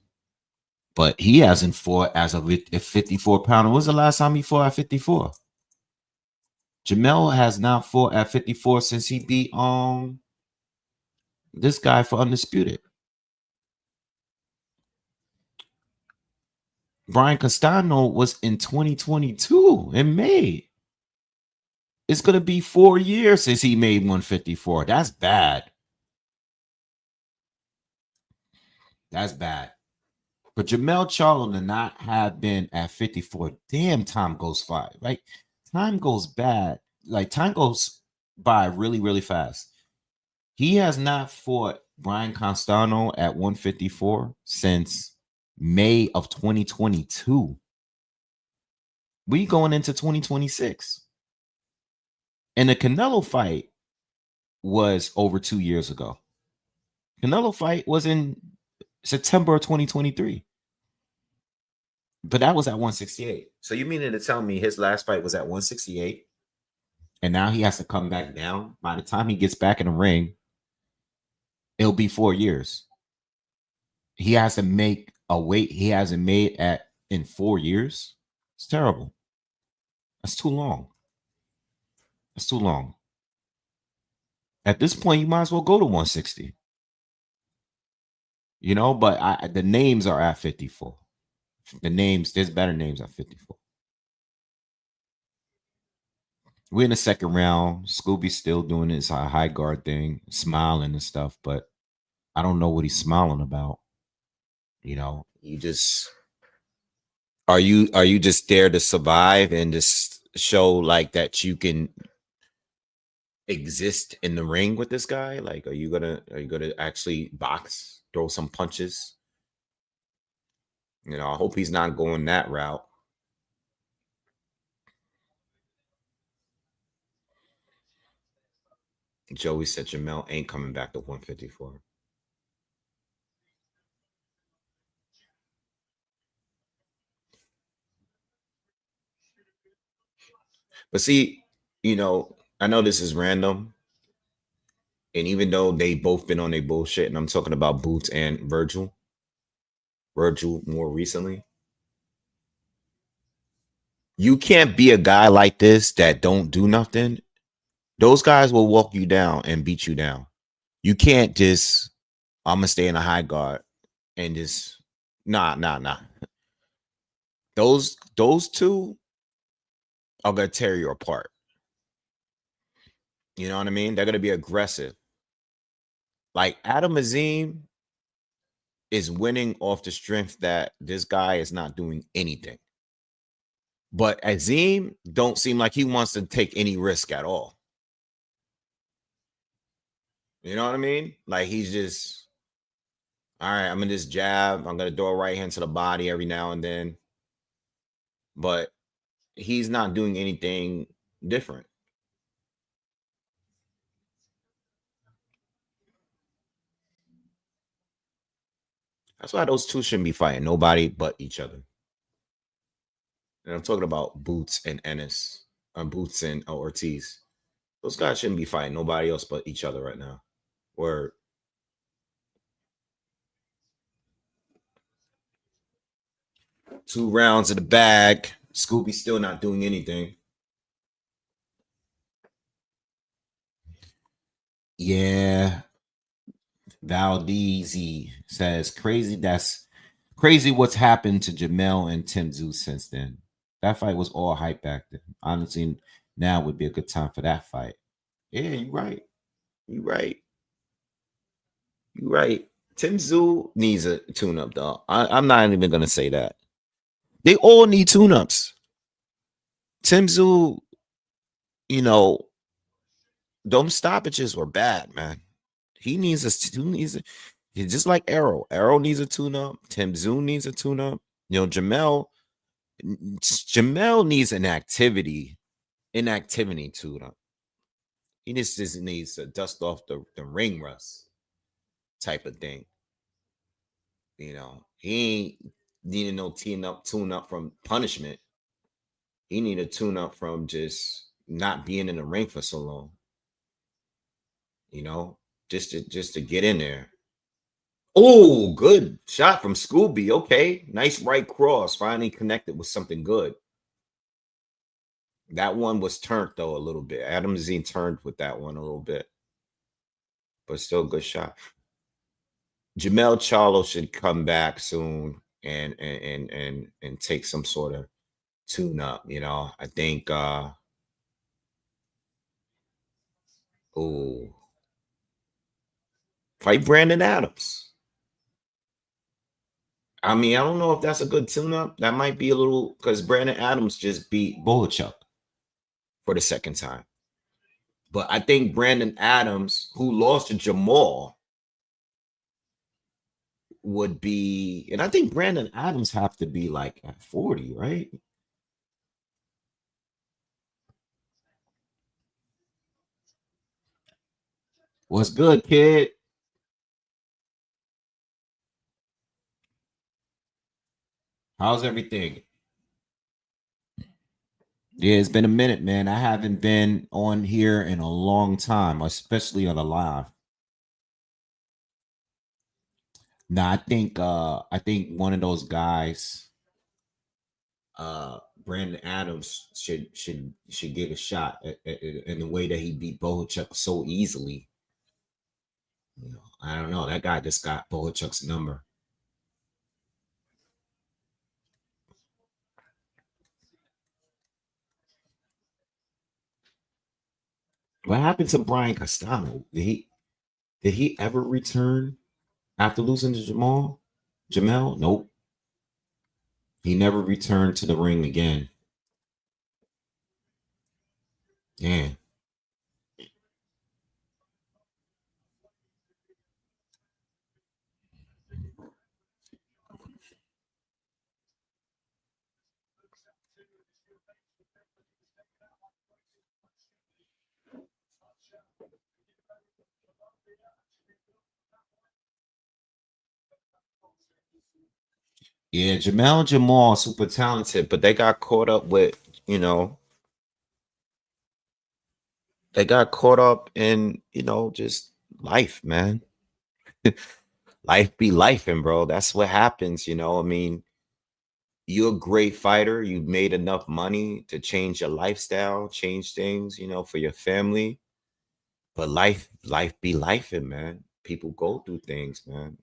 A: but he hasn't fought as a 54 pounder. When was the last time he fought at 54? Jermell has not fought at 54 since he beat this guy for Undisputed. Brian Castano was in 2022 in May. It's going to be 4 years since he made 154. That's bad. That's bad. For Jermell Charlo to not have been at 54, damn, time goes by. Right? Time goes bad. Like, time goes by really, really fast. He has not fought Brian Castano at 154 since May of 2022. We going into 2026. And the Canelo fight was over 2 years ago. Canelo fight was in September of 2023. But that was at 168. So you meaning to tell me his last fight was at 168? And now he has to come back down? By the time he gets back in the ring, it'll be 4 years. He has to make a weight he hasn't made in 4 years. It's terrible. That's too long. That's too long. At this point, you might as well go to 160. But the names are at 54. There's better names at 54. We're in the second round. Scooby's still doing his high guard thing, smiling and stuff, but I don't know what he's smiling about. You know, you just are you just there to survive and just show like that you can exist in the ring with this guy? Like, are you gonna actually box, throw some punches? You know, I hope he's not going that route. Joey said Jamel ain't coming back to 154. But see, I know this is random, and even though they both been on their bullshit, and I'm talking about Boots and Virgil more recently, you can't be a guy like this that don't do nothing. Those guys will walk you down and beat you down. You can't just I'm gonna stay in a high guard and just nah. Those two are gonna tear you apart. You know what I mean? They're gonna be aggressive. Like Adam Azim is winning off the strength that this guy is not doing anything. But Azim don't seem like he wants to take any risk at all. You know what I mean? Like he's just all right. I'm in this jab. I'm gonna throw a right hand to the body every now and then, but he's not doing anything different. That's why those two shouldn't be fighting nobody but each other. And I'm talking about Boots and Ennis, Boots and Ortiz. Those guys shouldn't be fighting nobody else but each other right now. Word. 2 rounds in the bag. Scooby still not doing anything. Yeah. Valdez says crazy. That's crazy what's happened to Jamel and Tim Zoo since then. That fight was all hype back then. Honestly, now would be a good time for that fight. Yeah, you're right. You're right. You're right. Tim Zoo needs a tune up, though. I'm not even gonna say that. They all need tune ups. Tim Zoo, you know, them stoppages were bad, man. He needs a he needs a, he's just like Arrow. Arrow needs a tune up. Tim Zoo needs a tune up. Jamel needs an inactivity tune up. He just needs to dust off the ring rust type of thing. He ain't needing no tune up from punishment. He need a tune up from just not being in the ring for so long. You know, just to get in there. Oh, good shot from Scooby. Okay, nice right cross. Finally connected with something good. That one was turned though a little bit. Adam Zine turned with that one a little bit, but still good shot. Jamel Charlo should come back soon and take some sort of tune up. I think. Oh, fight Brandon Adams. I mean, I don't know if that's a good tune up. That might be a little because Brandon Adams just beat Bohachuk for the second time. But I think Brandon Adams, who lost to Jamal, would be, and I think Brandon Adams have to be like at 40, right? What's good, kid? How's everything? Yeah, it's been a minute, man. I haven't been on here in a long time, especially on a live. Now, I think one of those guys, Brandon Adams should get a shot in the way that he beat Bohachuk so easily. I don't know. That guy just got Bohachuk's number. What happened to Brian Castano? Did he ever return after losing to Jamal? Jamel? Nope. He never returned to the ring again. Yeah. Yeah, Jamel and Jamal super talented, but they got caught up with, they got caught up in, just life, man. Life be life, and bro. That's what happens, I mean, you're a great fighter. You've made enough money to change your lifestyle, change things, for your family. But life be life, and man. People go through things, man.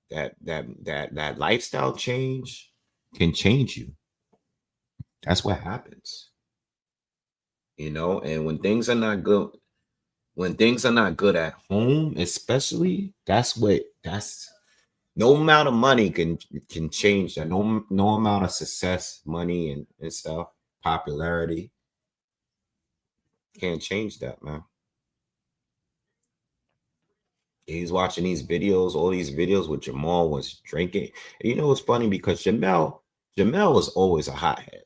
A: That lifestyle change can change you. That's what happens. And when things are not good at home, especially, that's no amount of money can change that. No amount of success, money and stuff, popularity can't change that, man. He's watching these videos, all these videos with Jamal was drinking. And it's funny because Jamel was always a hothead,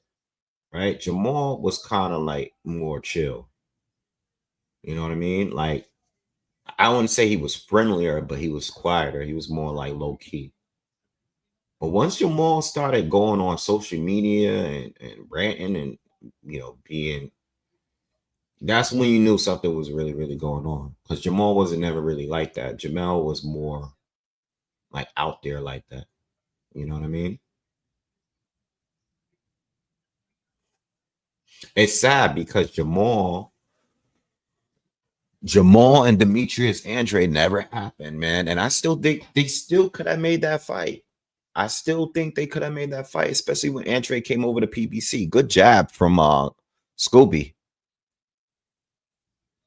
A: right? Jamal was kind of like more chill. You know what I mean? Like, I wouldn't say he was friendlier, but he was quieter. He was more like low key. But once Jamal started going on social media and ranting and being, that's when you knew something was really, really going on. Because Jamal wasn't never really like that. Jamel was more like out there like that. You know what I mean? It's sad because Jamal and Demetrius Andre never happened, man. And I still think they still could have made that fight. I still think they could have made that fight, especially when Andre came over to PBC. Good jab from Scooby.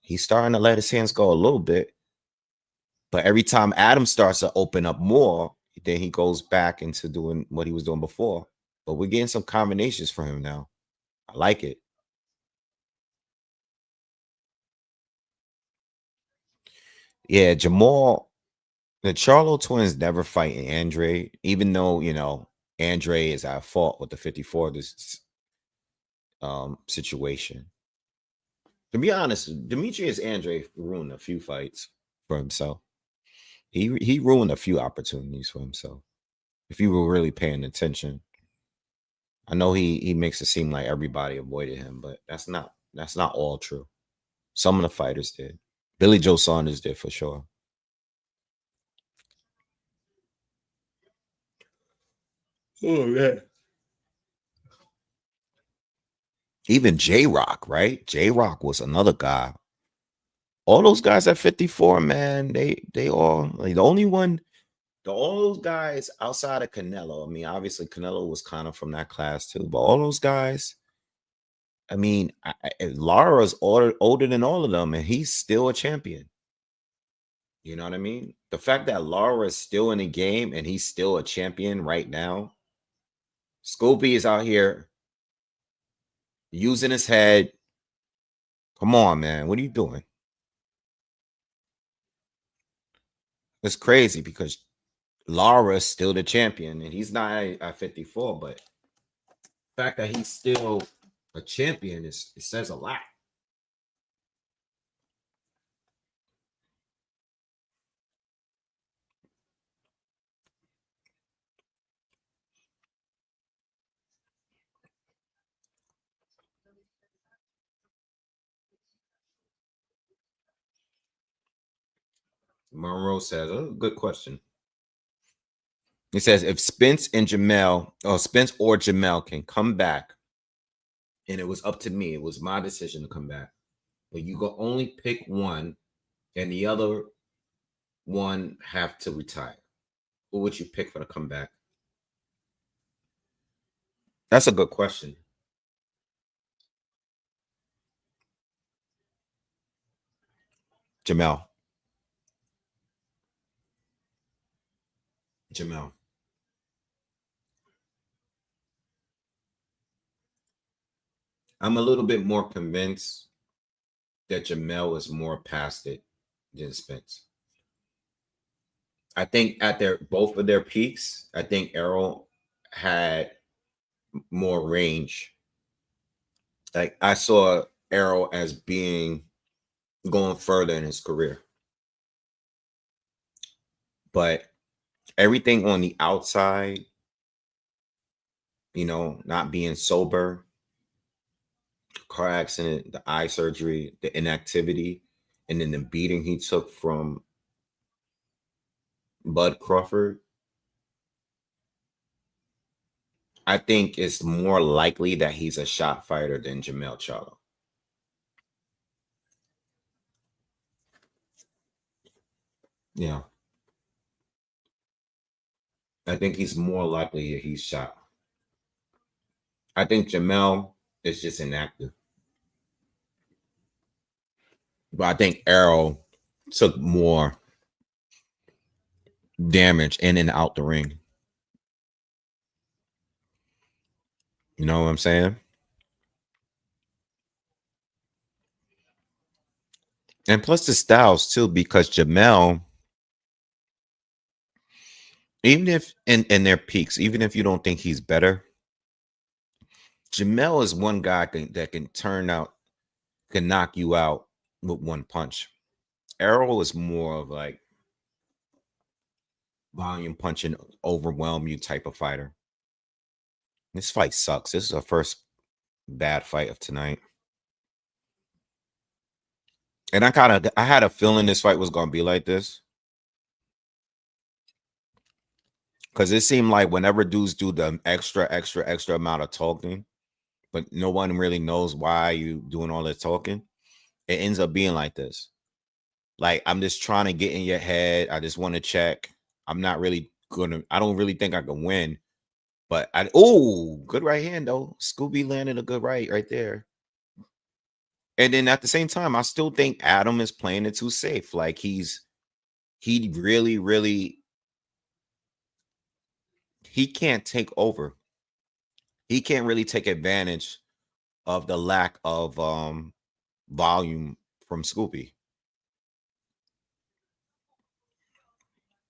A: He's starting to let his hands go a little bit. But every time Adam starts to open up more, then he goes back into doing what he was doing before. But we're getting some combinations for him now. I like it. Yeah, Jamal, the Charlo twins never fight Andre, even though, Andre is at fault with the 54 this situation. To be honest, Demetrius Andre ruined a few fights for himself. He ruined a few opportunities for himself. If you were really paying attention, I know he makes it seem like everybody avoided him, but that's not all true. Some of the fighters did. Billy Joe Saunders did for sure. Oh yeah. Even J Rock, right? J Rock was another guy. All those guys at 54, man, they all like all those guys outside of Canelo. I mean, obviously Canelo was kind of from that class too, but all those guys, I mean, Lara's older than all of them, and he's still a champion. You know what I mean? The fact that Lara is still in the game and he's still a champion right now. Scooby is out here using his head. Come on, man. What are you doing? It's crazy because Lara is still the champion and he's not at 54, but the fact that he's still a champion it says a lot. Monroe says, oh, good question. He says, if Spence or Jamel can come back, and it was up to me, it was my decision to come back, but you can only pick one, and the other one have to retire. Who would you pick for the comeback? That's a good question. Jamel. I'm a little bit more convinced that Jamel is more past it than Spence. I think at their both of their peaks, I think Errol had more range. Like I saw Errol as being going further in his career. But everything on the outside, not being sober, car accident, the eye surgery, the inactivity, and then the beating he took from Bud Crawford, I think it's more likely that he's a shot fighter than Jermell Charlo. Yeah. I think he's more likely that he's shot. I think Jermell is just inactive. But I think Errol took more damage in and out the ring. You know what I'm saying? And plus the styles too, because Jermell, even if in their peaks, even if you don't think he's better, Jermell is one guy that can knock you out with one punch. Errol is more of like volume punching, overwhelm you type of fighter. This fight sucks. This is our first bad fight of tonight. And I had a feeling this fight was going to be like this. Because it seemed like whenever dudes do the extra amount of talking, but no one really knows why you doing all this talking, it ends up being like this. Like, I'm just trying to get in your head. I just want to check. I'm not really I don't really think I can win. But good right hand though. Scooby landed a good right there. And then at the same time, I still think Adam is playing it too safe. Like he really he can't take over. He can't really take advantage of the lack of volume from Scooby.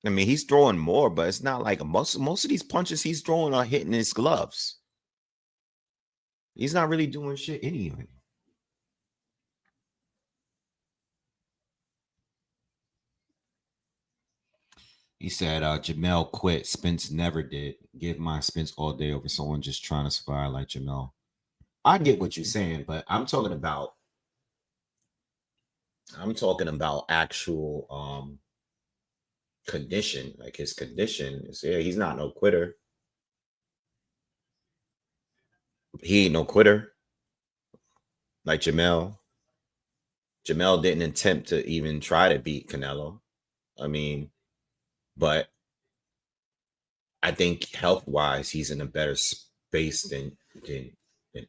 A: I mean, he's throwing more, but it's not like most of these punches he's throwing are hitting his gloves. He's not really doing shit anyway. He said, Jamel quit. Spence never did. Give my Spence all day over someone just trying to survive like Jamel. I get what you're saying, but I'm talking about actual condition. Like his condition is, he's not no quitter. He ain't no quitter. Like Jamel. Jamel didn't attempt to even try to beat Canelo. I mean, but I think health wise, he's in a better space than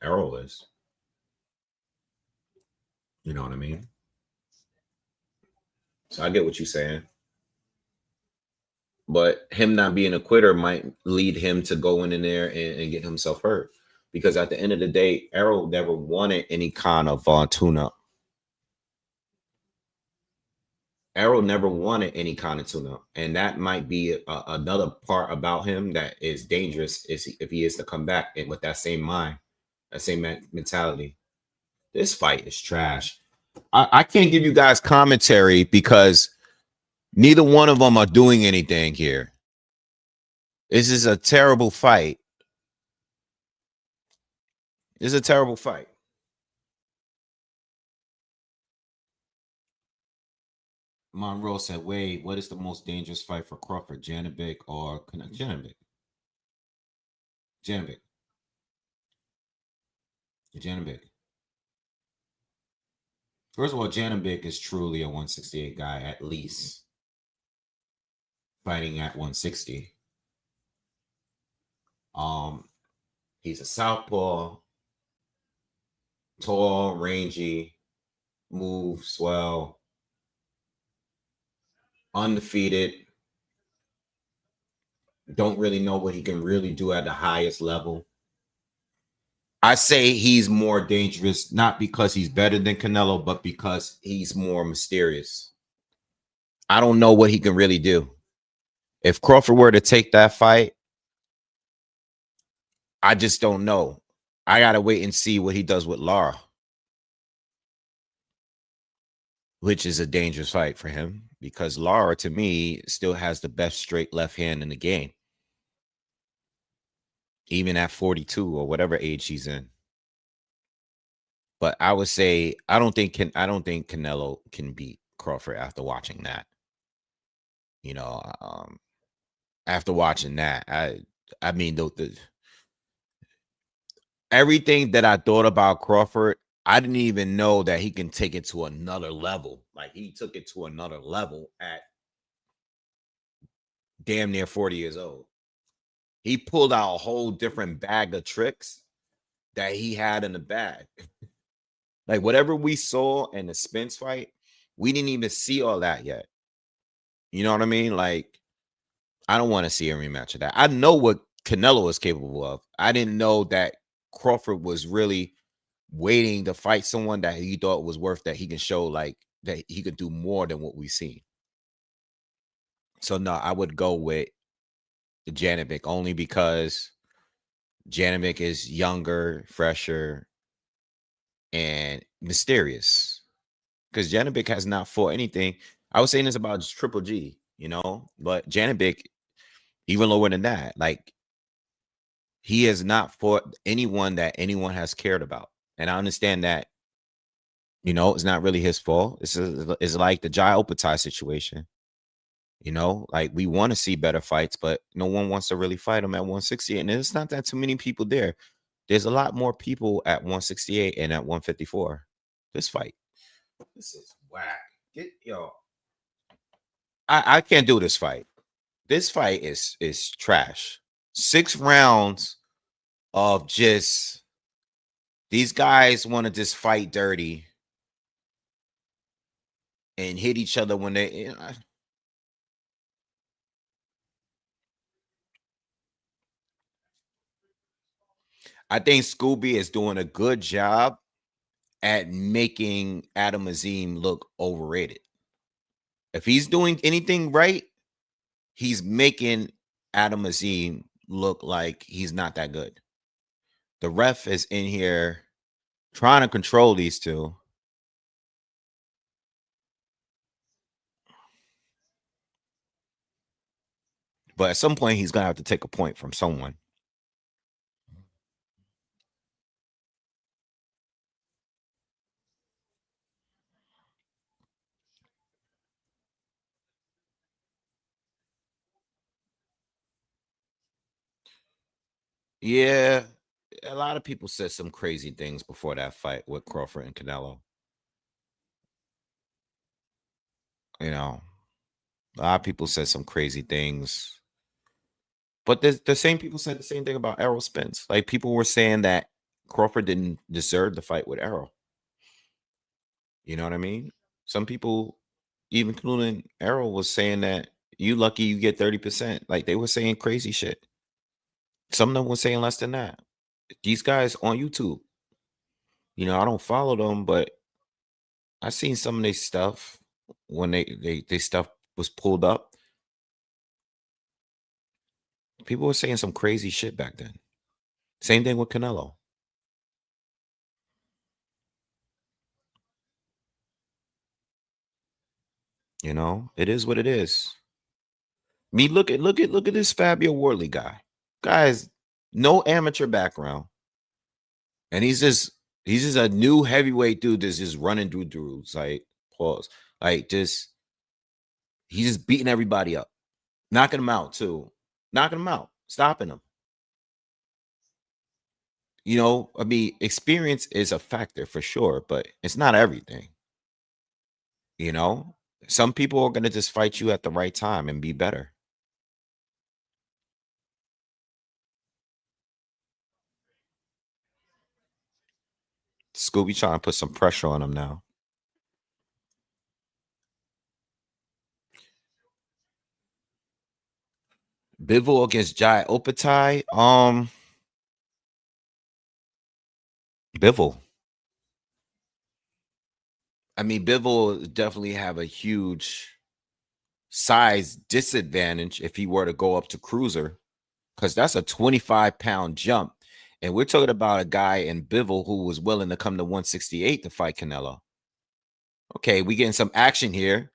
A: Errol is. You know what I mean? So I get what you're saying. But him not being a quitter might lead him to going in there and get himself hurt. Because at the end of the day, Errol never wanted any kind of tune-up. Errol never wanted any kind of tune-up. And that might be another part about him that is dangerous if he is to come back and with that same mind, that same mentality. This fight is trash. I can't give you guys commentary because neither one of them are doing anything here. This is a terrible fight. It's a terrible fight. Monroe said, wait, what is the most dangerous fight for Crawford? Janibek or Janibek? Janibek. Janibek. First of all, Janibek is truly a 168 guy, at least. Fighting at 160. He's a southpaw, tall, rangy, move, swell. undefeated. Don't really know what he can really do at the highest level. I say he's more dangerous, not because he's better than Canelo, but because he's more mysterious. I don't know what he can really do. If Crawford were to take that fight, I just don't know. I got to wait and see what he does with Lara, which is a dangerous fight for him because Lara, to me, still has the best straight left hand in the game, even at 42 or whatever age she's in. But I would say I don't think Canelo can beat Crawford after watching that. You know, after watching that, I mean the everything that I thought about Crawford, I didn't even know that he can take it to another level. Like he took it to another level at damn near 40 years old. He pulled out a whole different bag of tricks that he had in the bag. Like whatever we saw in the Spence fight, we didn't even see all that yet. You know what I mean? Like, I don't want to see a rematch of that. I know what Canelo is capable of. I didn't know that Crawford was really waiting to fight someone that he thought was worth that he can show like that he could do more than what we've seen. So no, I would go with Janovic only because Janovic is younger, fresher, and mysterious. Because Janovic has not fought anything. I was saying this about just Triple G, you know, but Janovic, even lower than that, like he has not fought anyone that anyone has cared about. And I understand that, you know, it's not really his fault. It's like the Jai Opatai situation. You know, like we want to see better fights, but no one wants to really fight him at 168. And it's not that too many people there. There's a lot more people at 168 and at 154. This fight. This is whack. I can't do this fight. This fight is trash. 6 rounds of just these guys want to just fight dirty and hit each other when they, you know, I think Scooby is doing a good job at making Adam Azim look overrated. If he's doing anything right, he's making Adam Azim look like he's not that good. The ref is in here trying to control these two. But at some point, he's going to have to take a point from someone. Yeah, a lot of people said some crazy things before that fight with Crawford and Canelo. You know, a lot of people said some crazy things. But the same people said the same thing about Errol Spence. Like people were saying that Crawford didn't deserve the fight with Errol. You know what I mean? Some people, even including Errol, was saying that you lucky you get 30%. Like they were saying crazy shit. Some of them were saying less than that. These guys on YouTube, you know, I don't follow them, but I seen some of their stuff when they stuff was pulled up. People were saying some crazy shit back then. Same thing with Canelo. You know, it is what it is. Me look at this Fabio Worley guy. Guys, no amateur background. And he's just a new heavyweight dude that's just running through dudes. Like, pause. Like just he's just beating everybody up, knocking them out too. Knocking them out, stopping them. You know, I mean, experience is a factor for sure, but it's not everything. You know, some people are gonna just fight you at the right time and be better. Scooby trying to put some pressure on him now. Bivol against Jai Opatai. Bivol. I mean, Bivol definitely have a huge size disadvantage if he were to go up to cruiser, because that's a 25-pound jump. And we're talking about a guy in Bivol who was willing to come to 168 to fight Canelo. Okay, we getting some action here.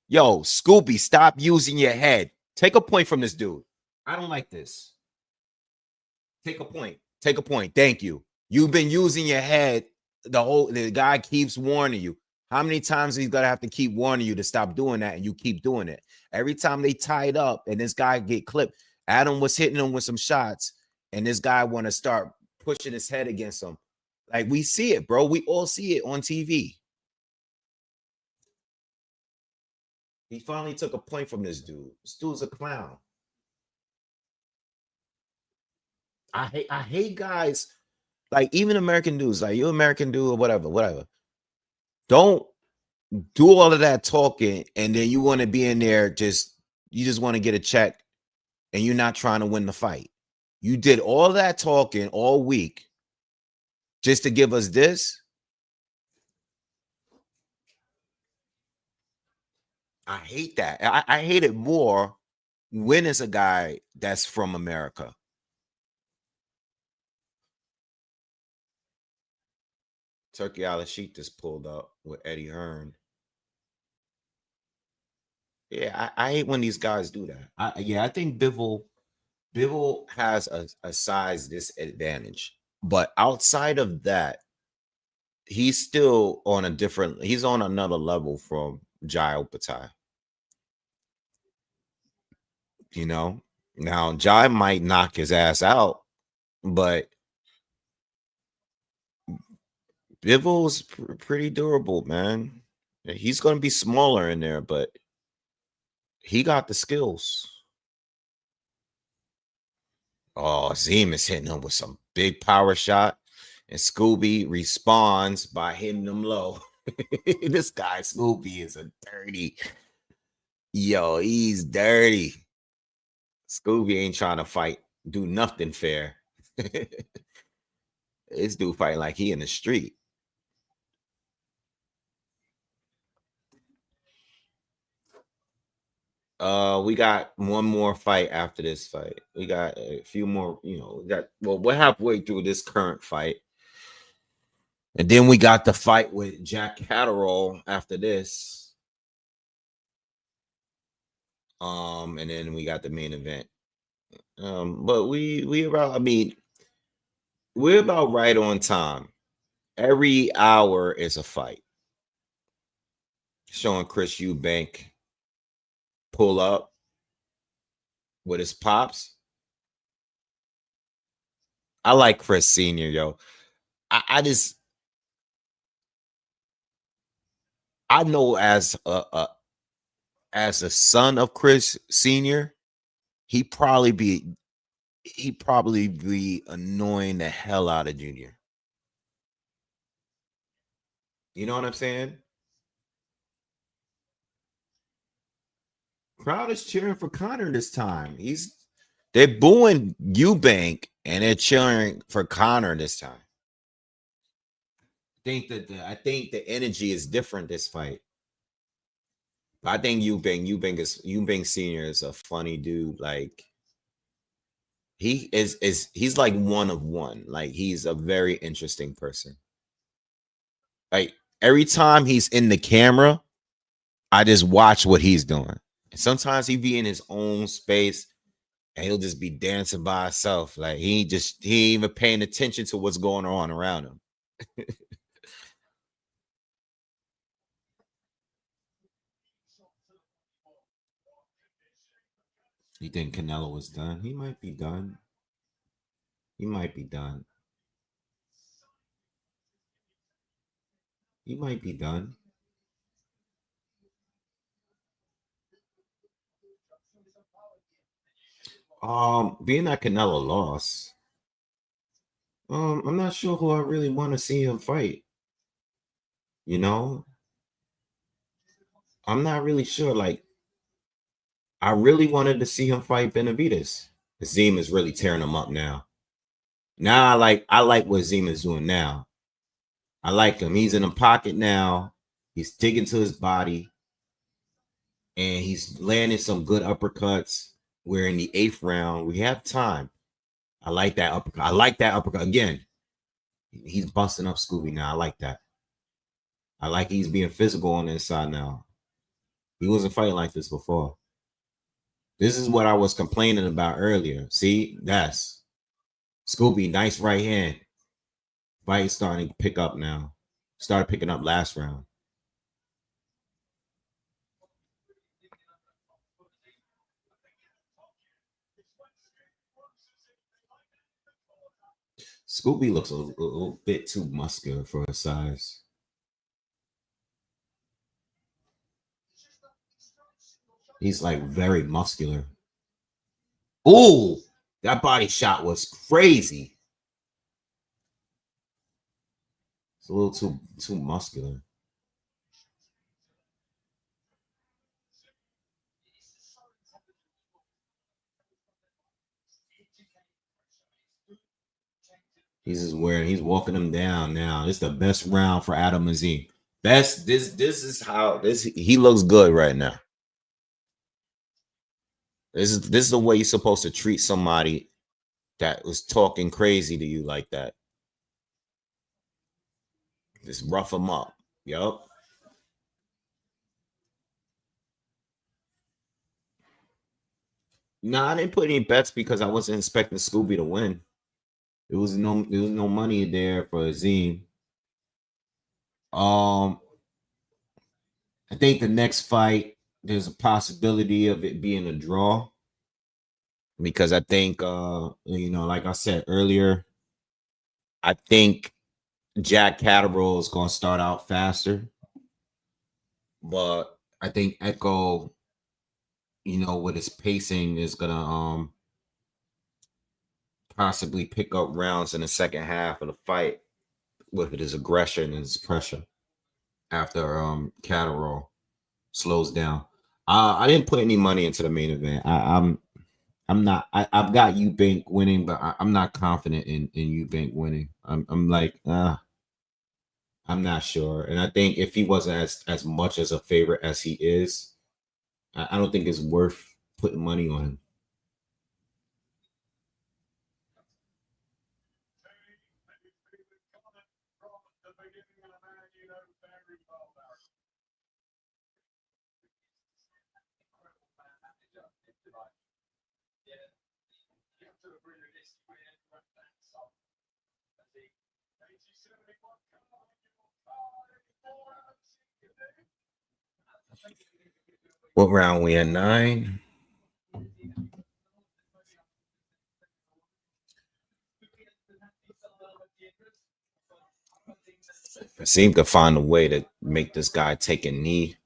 A: Yo, Scooby, stop using your head. Take a point from this dude. I don't like this. Take a point. Take a point. Thank you. You've been using your head. The guy keeps warning you. How many times he's gonna have to keep warning you to stop doing that, and you keep doing it? Every time they tied up and this guy get clipped, Adam was hitting him with some shots, and this guy want to start pushing his head against him. Like, we see it, bro. We all see it on TV. He finally took a point from this dude. This dude's a clown. I hate guys like, even American dudes, like, you American dude or whatever. Don't do all of that talking and then you want to be in there you just want to get a check and you're not trying to win the fight. You did all that talking all week just to give us this. I hate that. I hate it more when it's a guy that's from America. Turkey Al-Sheikh just pulled up with Eddie Hearn. Yeah, I hate when these guys do that. I think Bivol has a size disadvantage, but outside of that, he's still on he's on another level from Jai Opatai. You know, now Jai might knock his ass out, but Bivol's pretty durable, man. He's going to be smaller in there, but he got the skills. Oh, Zim is hitting him with some big power shot, and Scooby responds by hitting him low. This guy Scooby is a dirty. Yo, he's dirty. Scooby ain't trying to do nothing fair. This dude fighting like he in the street. We got one more fight after this fight. We got a few more, we're halfway through this current fight. And then we got the fight with Jack Catterall after this. And then we got the main event. But we're about right on time. Every hour is a fight. Showing Chris Eubank pull up with his pops. I like Chris Sr., yo. I know as a son of Chris Sr., he probably be annoying the hell out of Junior. You know what I'm saying? Crowd is cheering for Conor this time. They're booing Eubank and they're cheering for Conor this time. I think the energy is different this fight. I think Eubank Sr. is a funny dude. Like, he's like one of one. Like, he's a very interesting person. Like, every time he's in the camera, I just watch what he's doing. And sometimes he be in his own space and he'll just be dancing by himself. Like, he ain't even paying attention to what's going on around him. You think Canelo was done? He might be done. He might be done. He might be done. Being that Canelo lost, I'm not sure who I really want to see him fight. You know, I'm not really sure. Like, I really wanted to see him fight Benavidez. Zim is really tearing him up now. Now I like what Zim is doing now. I like him. He's in the pocket now. He's digging to his body. And he's landing some good uppercuts. We're in the 8th round. We have time. I like that uppercut. I like that uppercut. Again, he's busting up Scooby now. I like that. I like he's being physical on the inside now. He wasn't fighting like this before. This is what I was complaining about earlier. See, that's Scooby, nice right hand. Fight starting to pick up now. Started picking up last round. Scooby looks a little bit too muscular for his size. He's like very muscular. Oh, that body shot was crazy. It's a little too muscular. He's walking him down now. This is the best round for Adam Azim. Best. This is how he looks good right now. This is the way you're supposed to treat somebody that was talking crazy to you like that. Just rough him up. Yup. No, I didn't put any bets because I wasn't expecting Scooby to win. There was no money there for Azim. I think the next fight there's a possibility of it being a draw because I think like I said earlier, I think Jack Catterall is going to start out faster, but I think Echo, with his pacing is going to possibly pick up rounds in the second half of the fight with his aggression and his pressure after Catterall slows down. I didn't put any money into the main event. I'm not. I've got Eubank winning, but I'm not confident in Eubank winning. I'm like, I'm not sure. And I think if he wasn't as much as a favorite as he is, I don't think it's worth putting money on him. What round we at? 9. I seem to find a way to make this guy take a knee.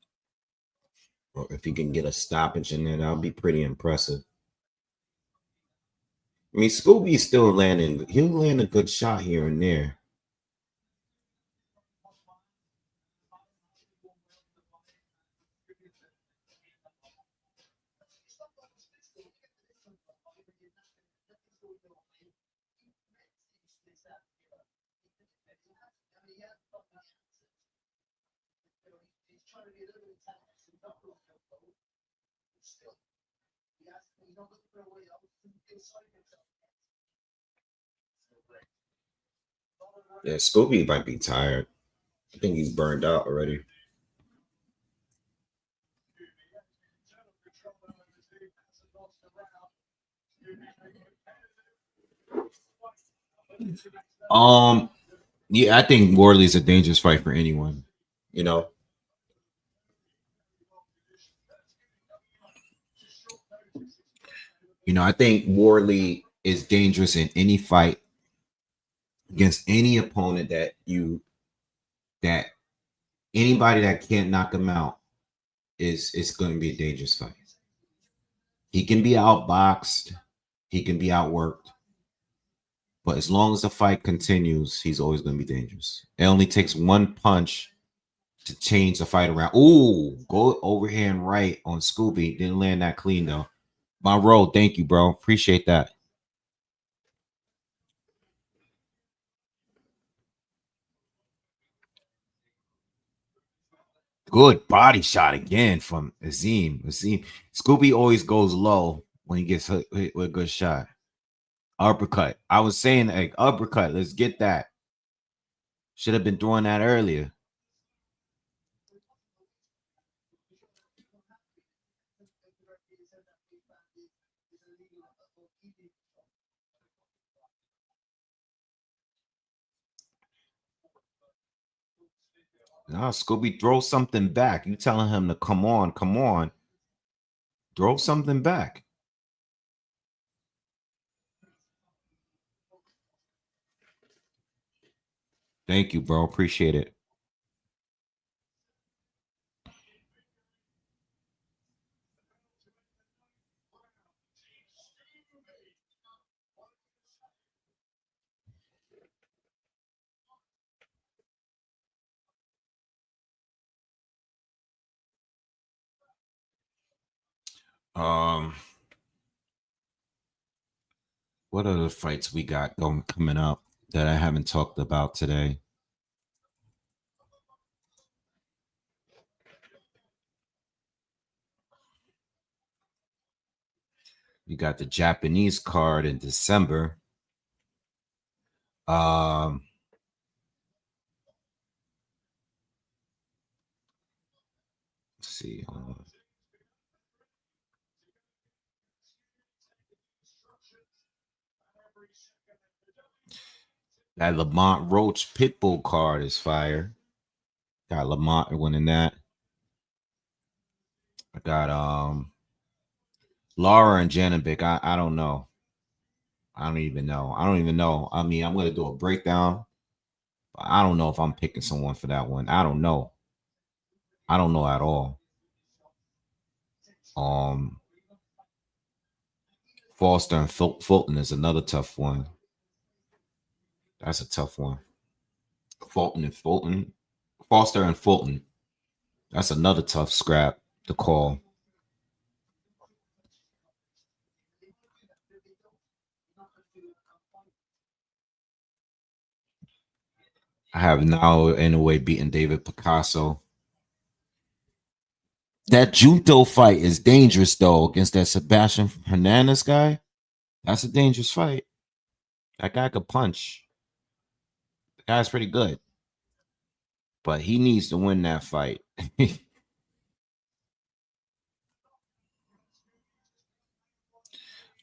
A: Or if he can get a stoppage in there, that'll be pretty impressive. I mean, Scooby's still landing. He'll land a good shot here and there. Yeah, Scooby might be tired. I think he's burned out already. Yeah, I think Worley's a dangerous fight for anyone. I think Worley is dangerous in any fight against any opponent that anybody that can't knock him out is going to be a dangerous fight. He can be outboxed, he can be outworked, but as long as the fight continues, he's always going to be dangerous. It only takes one punch to change the fight around. Ooh, go overhand right on Scooby. Didn't land that clean though. Monroe, thank you, bro. Appreciate that. Good body shot again from Azim. Scooby always goes low when he gets hit with a good shot. Uppercut. I was saying like uppercut. Let's get that. Should have been throwing that earlier. Nah, Scooby, throw something back. You telling him to come on, come on. Throw something back. Thank you, bro. Appreciate it. Um, what other fights we got coming up that I haven't talked about today? You got the Japanese card in December. Um, let's see. That Lamont Roach Pitbull card is fire. Got Lamont winning that. I got Laura and Janovic. I don't know. I don't even know. I don't even know. I mean, I'm gonna do a breakdown. But I don't know if I'm picking someone for that one. I don't know. I don't know at all. Um, Foster and Fulton is another tough one. That's a tough one. Foster and Fulton. That's another tough scrap to call. I have now in a way beaten David Picasso. That Junto fight is dangerous though against that Sebastian Hernandez guy. That's a dangerous fight. That guy could punch. The guy's pretty good, but he needs to win that fight.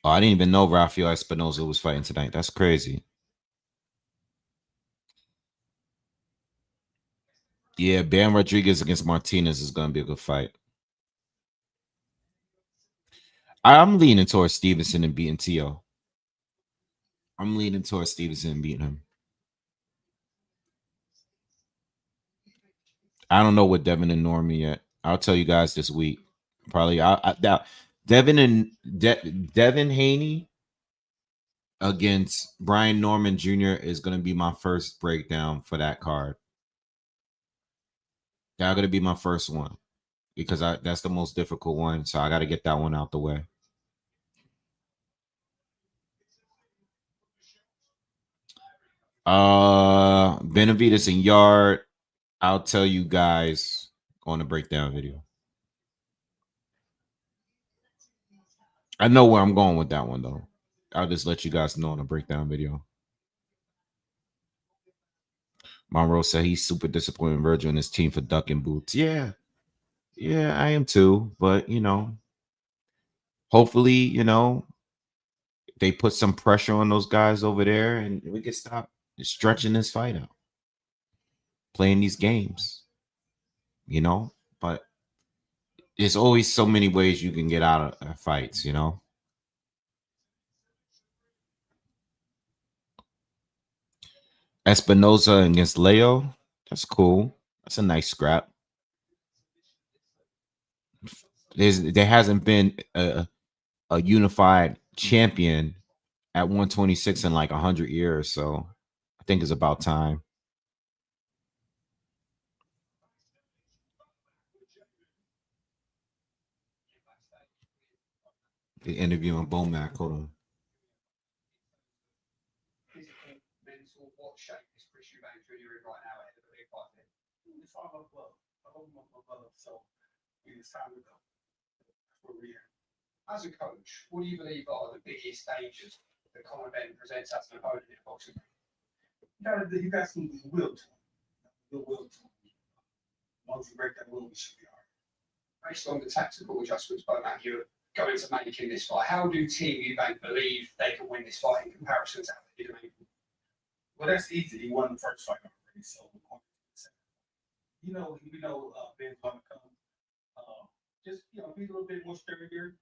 A: Oh, I didn't even know Rafael Espinoza was fighting tonight. That's crazy. Yeah, Bam Rodriguez against Martinez is going to be a good fight. I'm leaning towards Stevenson and beating T.O. I'm leaning towards Stevenson and beating him. I don't know what Devin and Normie yet. I'll tell you guys this week. Probably. Devin and Devin Haney against Brian Norman Jr. is going to be my first breakdown for that card. That's going to be my first one because that's the most difficult one. So I got to get that one out the way. Benavides and Yard. I'll tell you guys on the breakdown video. I know where I'm going with that one though. I'll just let you guys know in the breakdown video. Monroe said he's super disappointed in Virgil and his team for ducking boots. Yeah, I am too. But hopefully, they put some pressure on those guys over there, and we can stop stretching this fight out, playing these games. But there's always so many ways you can get out of fights. Espinoza against Leo. That's cool. That's a nice scrap. There hasn't been a unified champion at 126 in like 100 years. So I think it's about time. The interview on Bomac. Hold on.
B: Mental, what shape is Chris Eubank Jr. in right now ahead of the big fight? It's all about love. I hold him up above, so it's time to go. That's where we are. As a coach, what do you believe are the biggest dangers that Conor Benn presents as an opponent in boxing? You got some will to him. The will to him. Once you break that will, we should be all right. Based on the tactical adjustments by Matt, you're going to make in this fight. How do Team Eubank believe they can win this fight in comparison to how they did in April?
C: Well, that's easy. He won the first fight already, so we know Ben's gonna come. Just be a little bit more sturdier.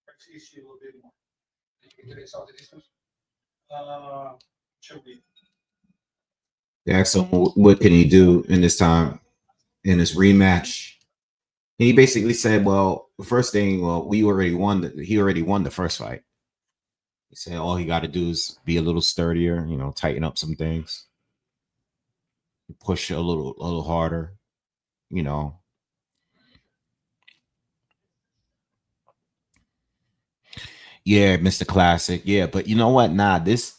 C: Press the issue a little bit more.
B: You can do it inside the distance.
C: Should we?
A: They asked him what can he do in this time in this rematch. And he basically said, "Well, the first thing, we already won. He already won the first fight." He said all he got to do is be a little sturdier, tighten up some things, push a little harder, Yeah, Mr. Classic. Yeah, but you know what? Nah, this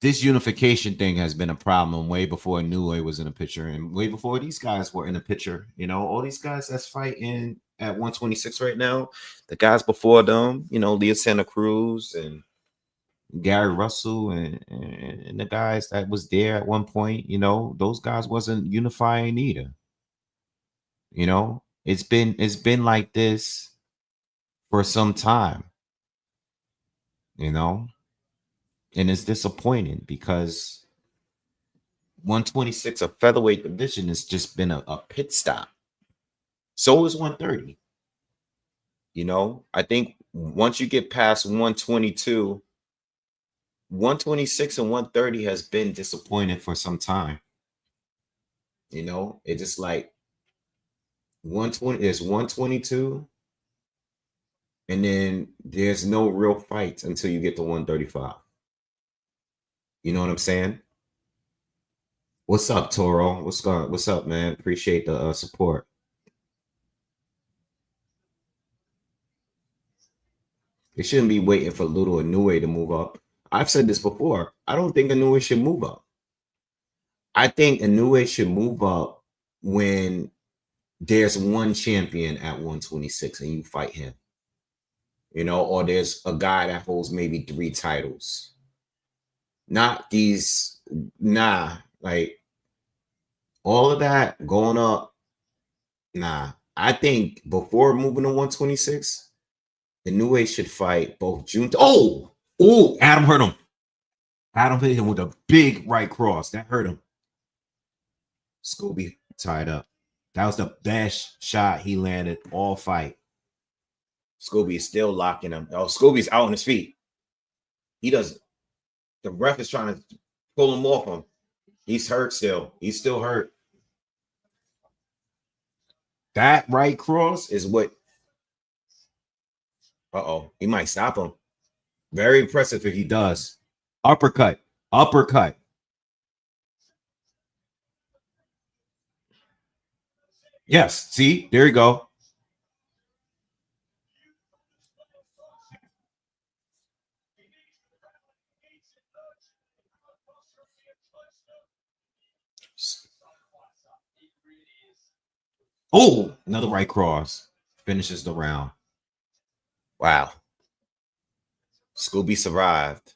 A: unification thing has been a problem way before Niue was in the picture and way before these guys were in the picture. All these guys that's fighting at 126 right now, the guys before them, Leo Santa Cruz and Gary Russell and the guys that was there at one point, those guys wasn't unifying either. It's been like this for some time, and it's disappointing because 126, a featherweight division, has just been a pit stop. So is 130. I think once you get past 122, 126 and 130 has been disappointed for some time. It's just like 120 is 122, and then there's no real fights until you get to 135. You know what I'm saying? What's up, Toro? What's up, man? Appreciate the support. They shouldn't be waiting for Little Inoue to move up. I've said this before. I don't think Inoue should move up. I think Inoue should move up when there's one champion at 126 and you fight him. Or there's a guy that holds maybe 3 titles. Not these, like all of that going up. Nah, I think before moving to 126, Inoue should fight both June. Oh, Adam hurt him. Adam hit him with a big right cross. That hurt him. Scooby tied up. That was the best shot he landed all fight. Scooby is still locking him. Oh, Scooby's out on his feet. He doesn't. The ref is trying to pull him off him. He's hurt still. He's still hurt. That right cross is what. Uh-oh. He might stop him. Very impressive if he does. Uppercut. Yes. See? There you go. Oh, another right cross. Finishes the round. Wow. Scooby survived.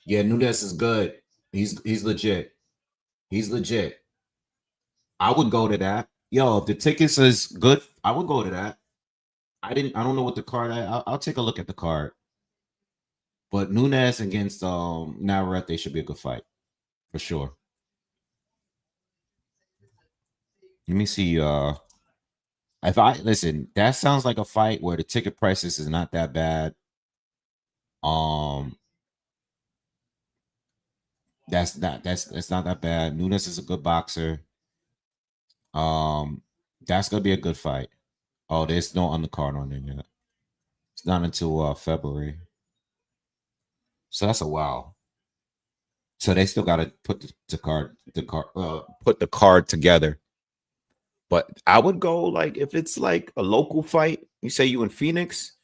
A: Yeah, Nunez is good. He's legit. He's legit. I would go to that. Yo, if the tickets is good, I would go to that. I don't know what the card. I'll take a look at the card. But Nunez against Navarrete should be a good fight for sure. Let me see. If I listen, that sounds like a fight where the ticket prices is not that bad. That's not that bad. Nunes is a good boxer. That's gonna be a good fight. Oh, there's no undercard on there yet. It's not until February. So that's a wow. So they still got to put put the card together. But I would go like if it's like a local fight. You say you in Phoenix,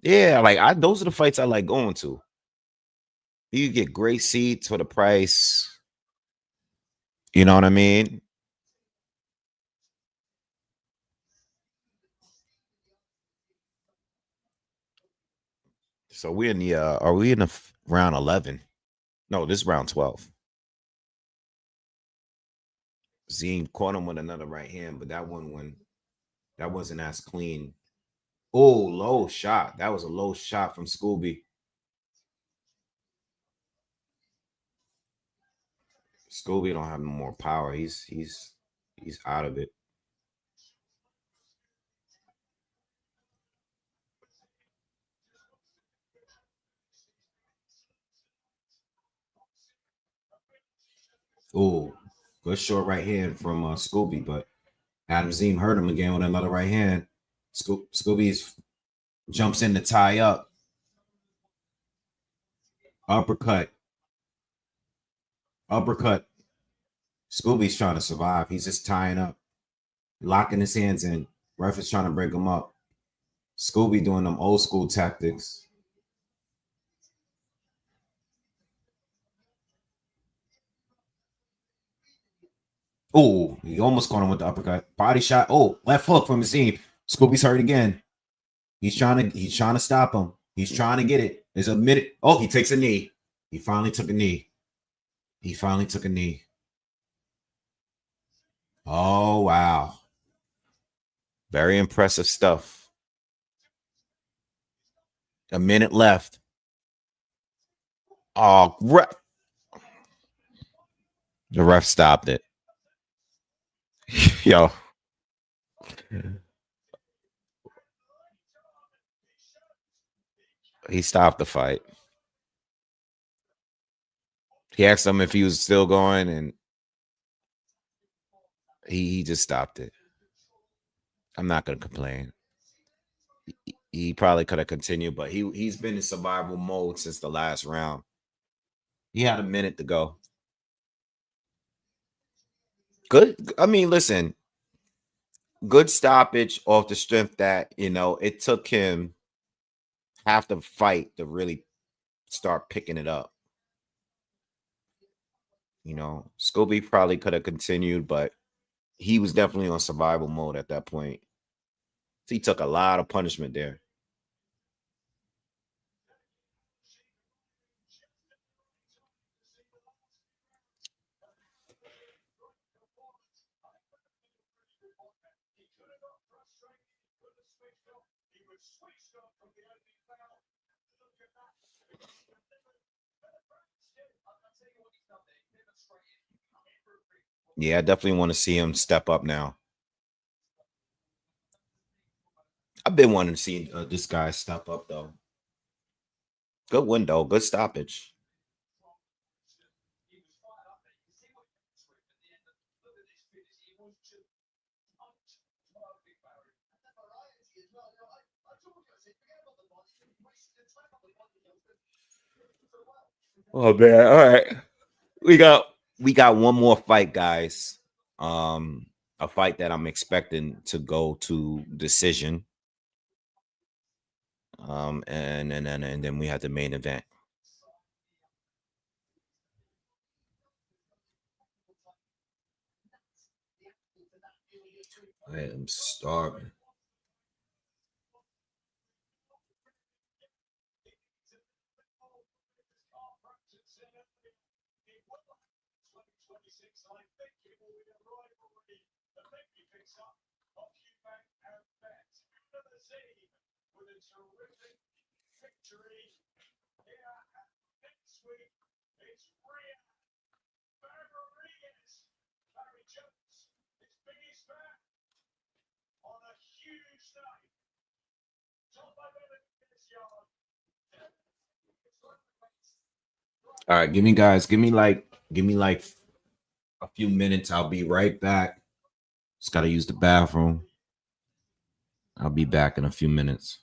A: yeah. Like those are the fights I like going to. You get great seats for the price. You know what I mean? So we're in the are we in the round 11? No, this is round 12. Zine caught him with another right hand, but that wasn't as clean. Oh, low shot. That was a low shot from Scooby. Scooby don't have no more power. He's out of it. Oh, good short right hand from Scooby, but Adam Zine hurt him again with another right hand. Scooby's jumps in to tie up. Uppercut. Scooby's trying to survive. He's just tying up, locking his hands in. Ref is trying to break him up. Scooby doing them old school tactics. Oh, he almost caught him with the uppercut. Body shot. Oh, left hook from Zine. Scooby's hurt again. He's trying to stop him. He's trying to get it. There's a minute. Oh, he takes a knee. He finally took a knee. Oh, wow. Very impressive stuff. A minute left. Oh, the ref stopped it. Yo. He stopped the fight. He asked him if he was still going, and he just stopped it. I'm not going to complain. He probably could have continued, but he's been in survival mode since the last round. He had a minute to go. Good. I mean, listen, good stoppage off the strength that, it took him half the fight to really start picking it up. Scooby probably could have continued, but he was definitely on survival mode at that point. He took a lot of punishment there. Yeah, I definitely want to see him step up now. I've been wanting to see this guy step up, though. Good window, good stoppage. Oh man, all right. We got one more fight, guys. A fight that I'm expecting to go to decision. And then we have the main event. I am starving. All right, give me like a few minutes. I'll be right back. Just gotta use the bathroom. I'll be back in a few minutes.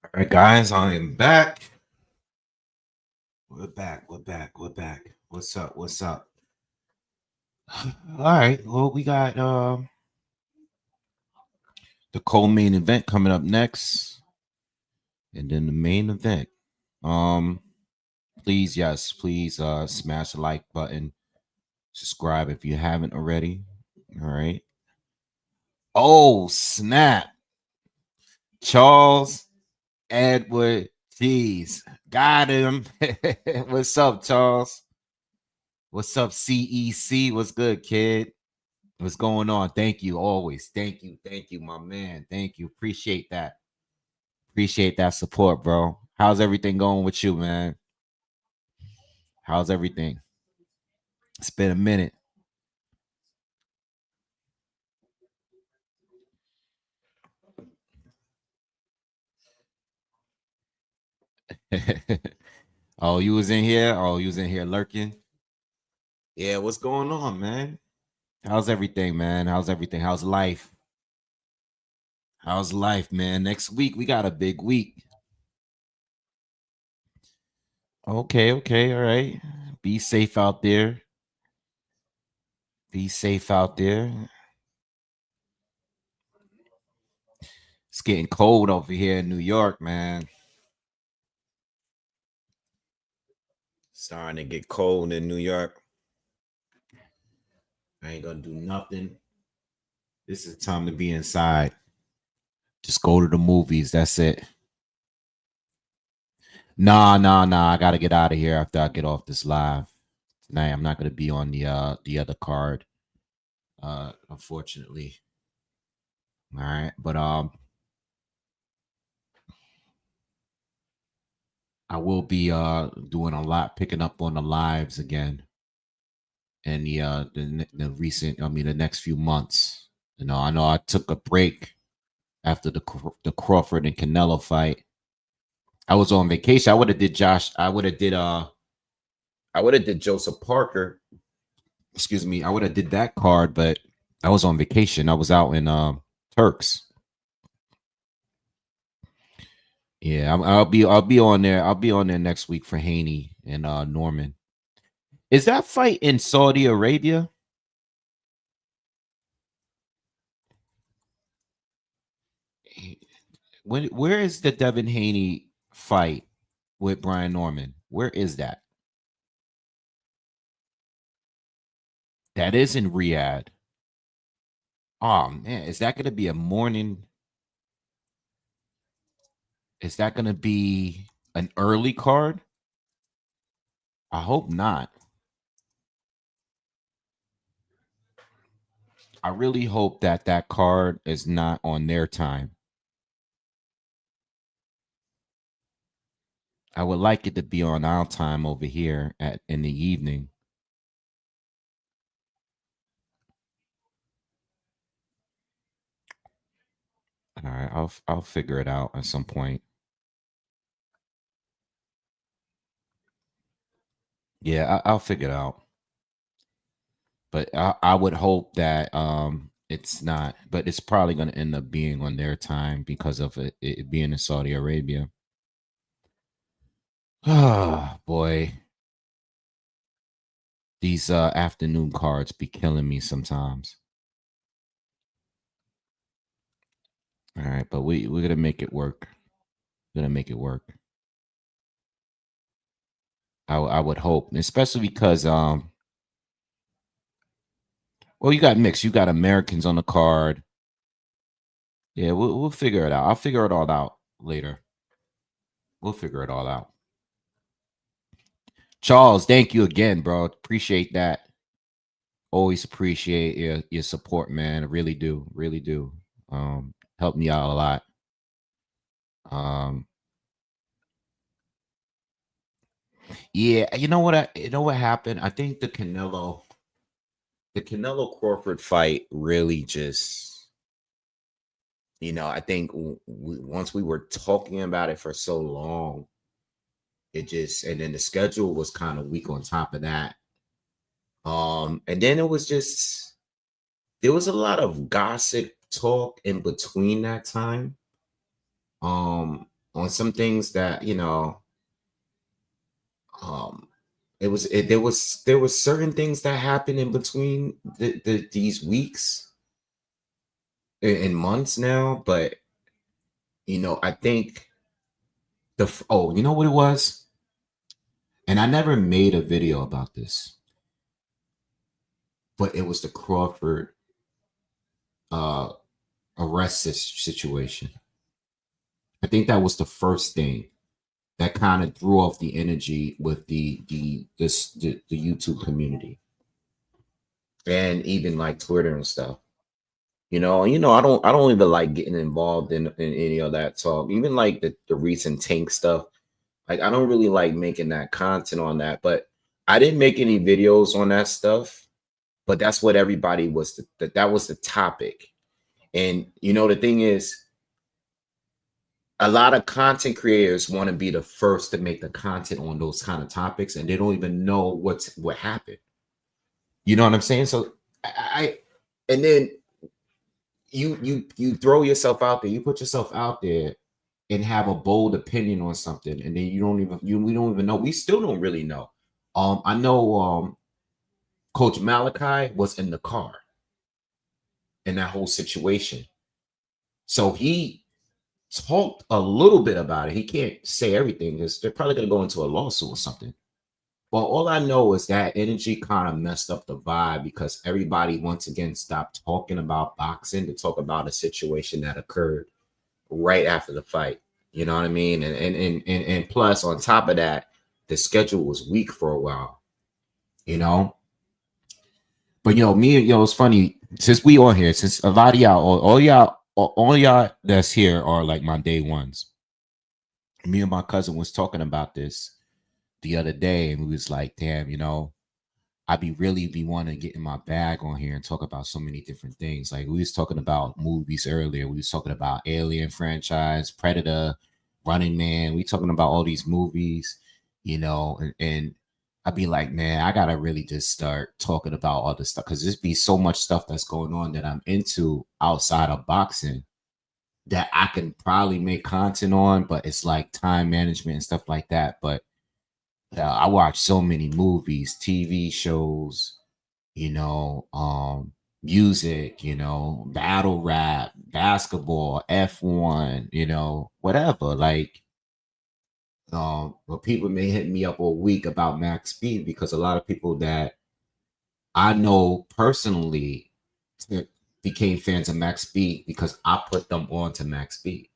A: All right, guys, I am back. We're back. We're back. We're back. What's up? What's up? All right. Well, we got the co-main event coming up next, and then the main event. Please, yes, please smash the like button, subscribe if you haven't already. All right. Oh, snap. Charles Edward Cheese. Got him. What's up, Charles? What's up, CEC? What's good, kid? What's going on? Thank you always. Thank you. Thank you, my man. Thank you. Appreciate that. Appreciate that support, bro. How's everything going with you, man? How's everything? It's been a minute. Oh, you was in here? Oh, you was in here lurking? Yeah, what's going on, man? How's everything, man? How's everything? How's life? How's life, man? Next week, we got a big week. Okay, okay, all right. Be safe out there. Be safe out there. It's getting cold over here in New York, man. Starting to get cold in New York. I ain't gonna do nothing. This is time to be inside. Just go to the movies. That's it. Nah. I gotta get out of here after I get off this live tonight. I'm not gonna be on the other card, unfortunately. All right, but I will be doing a lot, picking up on the lives again, and the recent, I mean, the next few months. You know, I know I took a break after the Crawford and Canelo fight. I was on vacation. I would have did Joseph Parker. Excuse me. I would have did that card, but I was on vacation. I was out in Turks. Yeah, I'll be on there. I'll be on there next week for Haney and Norman. Is that fight in Saudi Arabia? Where is the Devin Haney fight with Brian Norman? Where is that? That is in Riyadh. Oh man, is that going to be a morning? Is that going to be an early card? I hope not. I really hope that card is not on their time. I would like it to be on our time over here in the evening. All right, I'll figure it out at some point. Yeah, I'll figure it out. But I would hope that it's not, but it's probably going to end up being on their time because of it being in Saudi Arabia. Oh boy, these afternoon cards be killing me sometimes. All right, but we're gonna make it work. We're gonna make it work. I would hope, especially because well, you got mixed. You got Americans on the card. Yeah, we'll figure it out. I'll figure it all out later. We'll figure it all out. Charles, thank you again, bro. Appreciate that. Always appreciate your support, man. I really do. Really do. Helped me out a lot. Yeah, you know what happened? I think the Canelo Crawford fight really just, I think once we were talking about it for so long, and then the schedule was kind of weak on top of that. And then it was just, there was a lot of gossip talk in between that time. On on some things that, there was certain things that happened in between these weeks and months now, but I think you know what it was? And I never made a video about this, but it was the Crawford arrest situation. I think that was the first thing that kind of threw off the energy with the YouTube community and even like Twitter and stuff. I don't even like getting involved in any of that talk. Even like the recent Tank stuff. Like, I don't really like making that content on that, but I didn't make any videos on that stuff. But that's what everybody was. That was the topic. And the thing is, a lot of content creators want to be the first to make the content on those kind of topics, and they don't even know what happened. You know what I'm saying? So and then you throw yourself out there, you put yourself out there and have a bold opinion on something, and then we don't even know. We still don't really know. I know Coach Malachi was in the car in that whole situation. So he talked a little bit about it. He can't say everything because they're probably going to go into a lawsuit or something. But all I know is that energy kind of messed up the vibe because everybody once again stopped talking about boxing to talk about a situation that occurred right after the fight. You know what I mean? And plus, on top of that, the schedule was weak for a while. But it's funny, since we on here, since a lot of y'all, all y'all that's here are like my day ones. Me and my cousin was talking about this the other day, and we was like, damn, I really be wanting to get in my bag on here and talk about so many different things. Like, we was talking about movies earlier. We was talking about Alien franchise, Predator, Running Man. We talking about all these movies, and I'd be like, man, I gotta really just start talking about all this stuff because there's be so much stuff that's going on that I'm into outside of boxing that I can probably make content on, but it's like time management and stuff like that. But I watch so many movies, TV shows, music, battle rap, basketball, F1, whatever. Like, but people may hit me up all week about Max Speed because a lot of people that I know personally became fans of Max Speed because I put them on to Max Speed.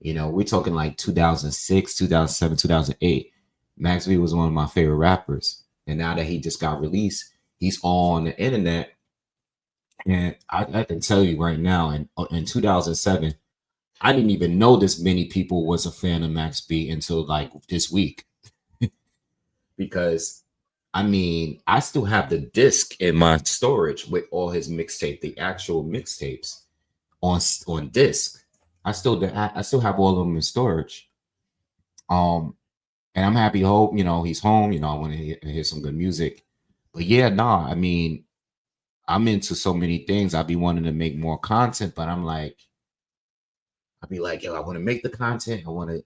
A: We're talking like 2006, 2007, 2008. Max B was one of my favorite rappers. And now that he just got released, he's on the internet. And I can tell you right now, in 2007, I didn't even know this many people was a fan of Max B until like this week. Because, I still have the disc in my storage with all his mixtape, the actual mixtapes on disc. I still have all of them in storage. And I'm happy he's home. I want to hear some good music. But yeah, I'm into so many things. I'd be wanting to make more content, but I'd be like, yo, I want to make the content. I want to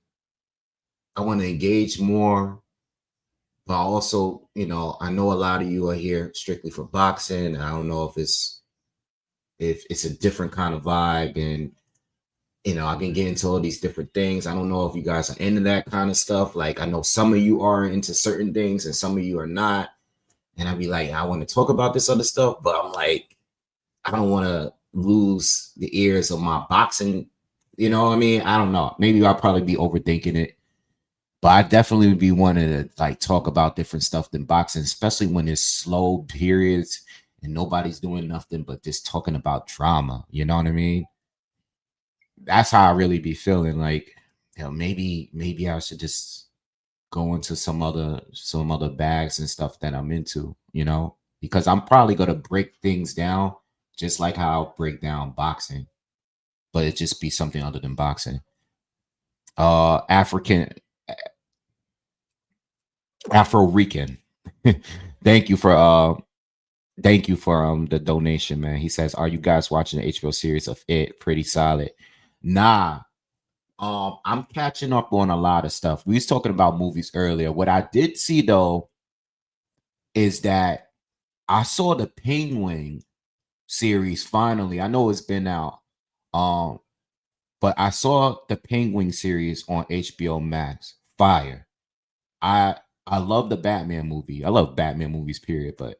A: engage more. But also, I know a lot of you are here strictly for boxing. I don't know if it's a different kind of vibe, and I can get into all these different things. I don't know if you guys are into that kind of stuff. Like, I know some of you are into certain things and some of you are not. And I'd be like, I want to talk about this other stuff, but I'm like, I don't want to lose the ears of my boxing. You know what I mean? I don't know. Maybe I'll probably be overthinking it. But I definitely would be wanting to like talk about different stuff than boxing, especially when there's slow periods and nobody's doing nothing but just talking about drama. You know what I mean? That's how I really be feeling. Like, maybe I should just go into some other bags and stuff that I'm into, because I'm probably gonna break things down just like how I'll break down boxing, but it just be something other than boxing. Afro-Rican. Thank you for the donation, man. He says, are you guys watching the HBO series of It? Pretty solid. Nah, I'm catching up on a lot of stuff. We was talking about movies earlier. What I did see though is that I saw the Penguin series finally. I know it's been out. But I saw the Penguin series on HBO Max. Fire. I love the Batman movie. I love Batman movies, period. But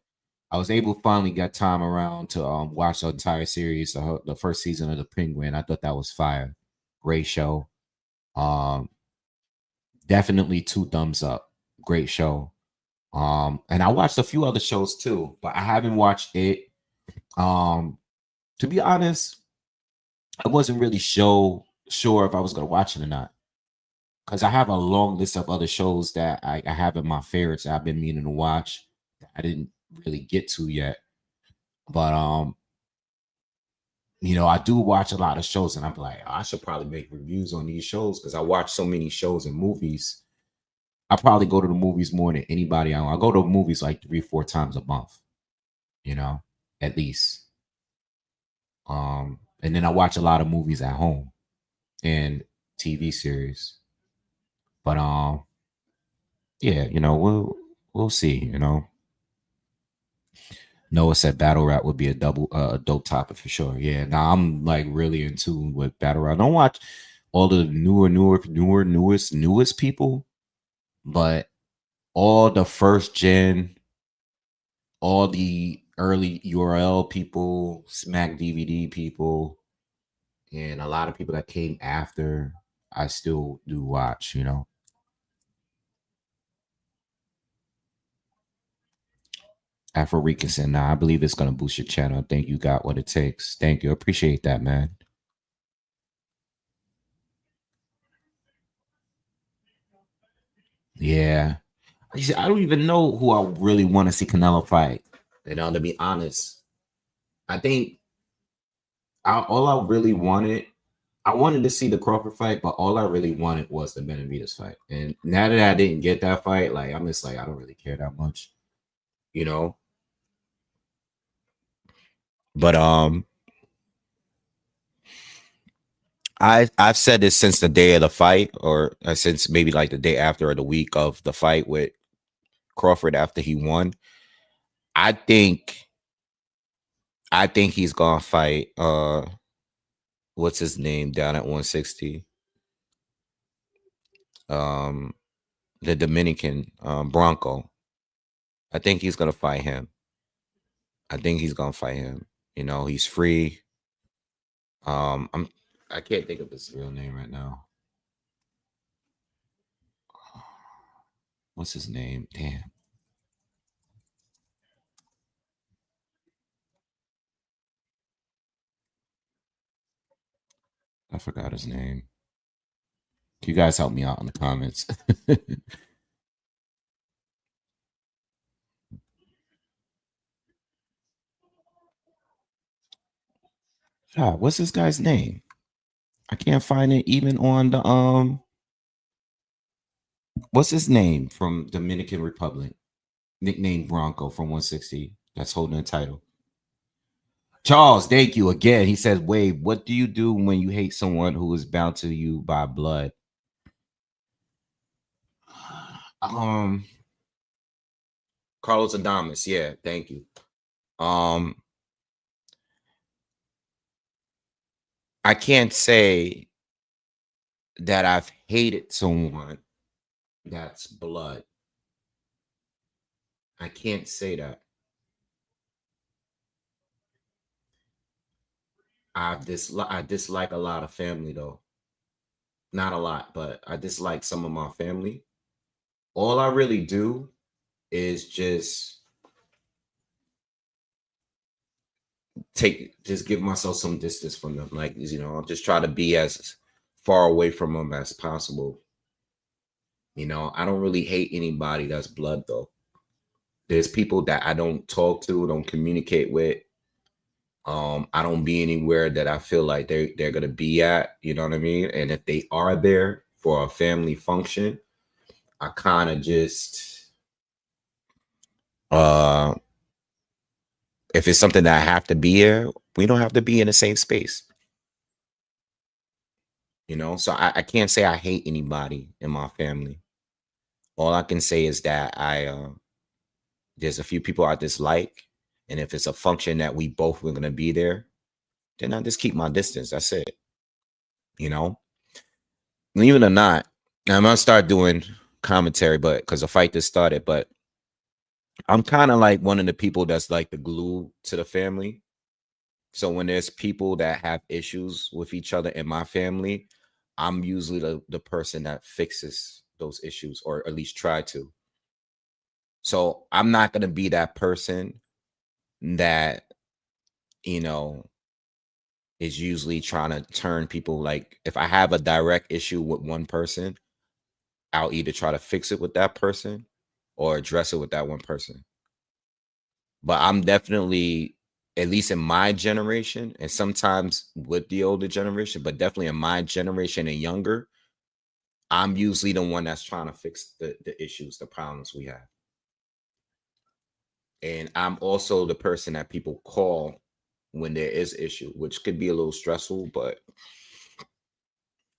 A: I was able to finally get time around to watch the entire series, the first season of the Penguin. I thought that was fire. Great show. Um, definitely 2 thumbs up. Great show. And I watched a few other shows too, but I haven't watched it. To be honest, I wasn't really sure if I was gonna watch it or not. Because I have a long list of other shows that I have in my favorites that I've been meaning to watch that I didn't really get to yet. But I do watch a lot of shows, and I'm like, I should probably make reviews on these shows because I watch so many shows and movies. I probably go to the movies more than anybody else. I go to movies like 3-4 times a month, at least. And then I watch a lot of movies at home and TV series. But yeah, we'll see, Noah said battle rap would be a dope topic for sure. Yeah, now I'm like really in tune with battle rap. I don't watch all the newest people, but all the first gen, all the early URL people, Smack DVD people, and a lot of people that came after, I still do watch, Afro Rican said, nah, I believe it's going to boost your channel. I think you got what it takes. Thank you. Appreciate that, man. Yeah. I don't even know who I really want to see Canelo fight. To be honest, I think all I really wanted, I wanted to see the Crawford fight, but all I really wanted was the Benavidez fight. And now that I didn't get that fight, like I'm just like, I don't really care that much, But I've said this since the day of the fight, or since maybe like the day after or the week of the fight with Crawford after he won. I think he's gonna fight what's his name down at 160? The Dominican Bronco. I think he's gonna fight him. He's free. I can't think of his real name right now. What's his name? Damn. I forgot his name. Can you guys help me out in the comments? God, what's this guy's name? I can't find it even on the what's his name from Dominican Republic? Nicknamed Bronco from 160 that's holding the title. Charles, thank you again. He says, Wave, what do you do when you hate someone who is bound to you by blood? Carlos Adames, yeah, thank you. I can't say that I've hated someone that's blood. I can't say that. I dislike a lot of family though. Not a lot, but I dislike some of my family. All I really do is just give myself some distance from them. Like, I'll just try to be as far away from them as possible. I don't really hate anybody that's blood though. There's people that I don't talk to, don't communicate with. I don't be anywhere that I feel like they're gonna be at, you know what I mean? And if they are there for a family function, I kind of just if it's something that I have to be here, we don't have to be in the same space. you know. So I can't say I hate anybody in my family. All I can say is that there's a few people I dislike, and if it's a function that we both were gonna be there, then I just keep my distance. That's it. You know, believe it or not, I'm gonna start doing commentary, but because the fight just started, but I'm kind of like one of the people that's like the glue to the family. So when there's people that have issues with each other in my family, I'm usually the person that fixes those issues, or at least try to. So I'm not gonna be that person that, you know, is usually trying to turn people. Like if I have a direct issue with one person, I'll either try to fix it with that person or address it with that one person. But I'm definitely, at least in my generation, and sometimes with the older generation, but definitely in my generation and younger, I'm usually the one that's trying to fix the issues, the problems we have. And I'm also the person that people call when there is issue, which could be a little stressful, but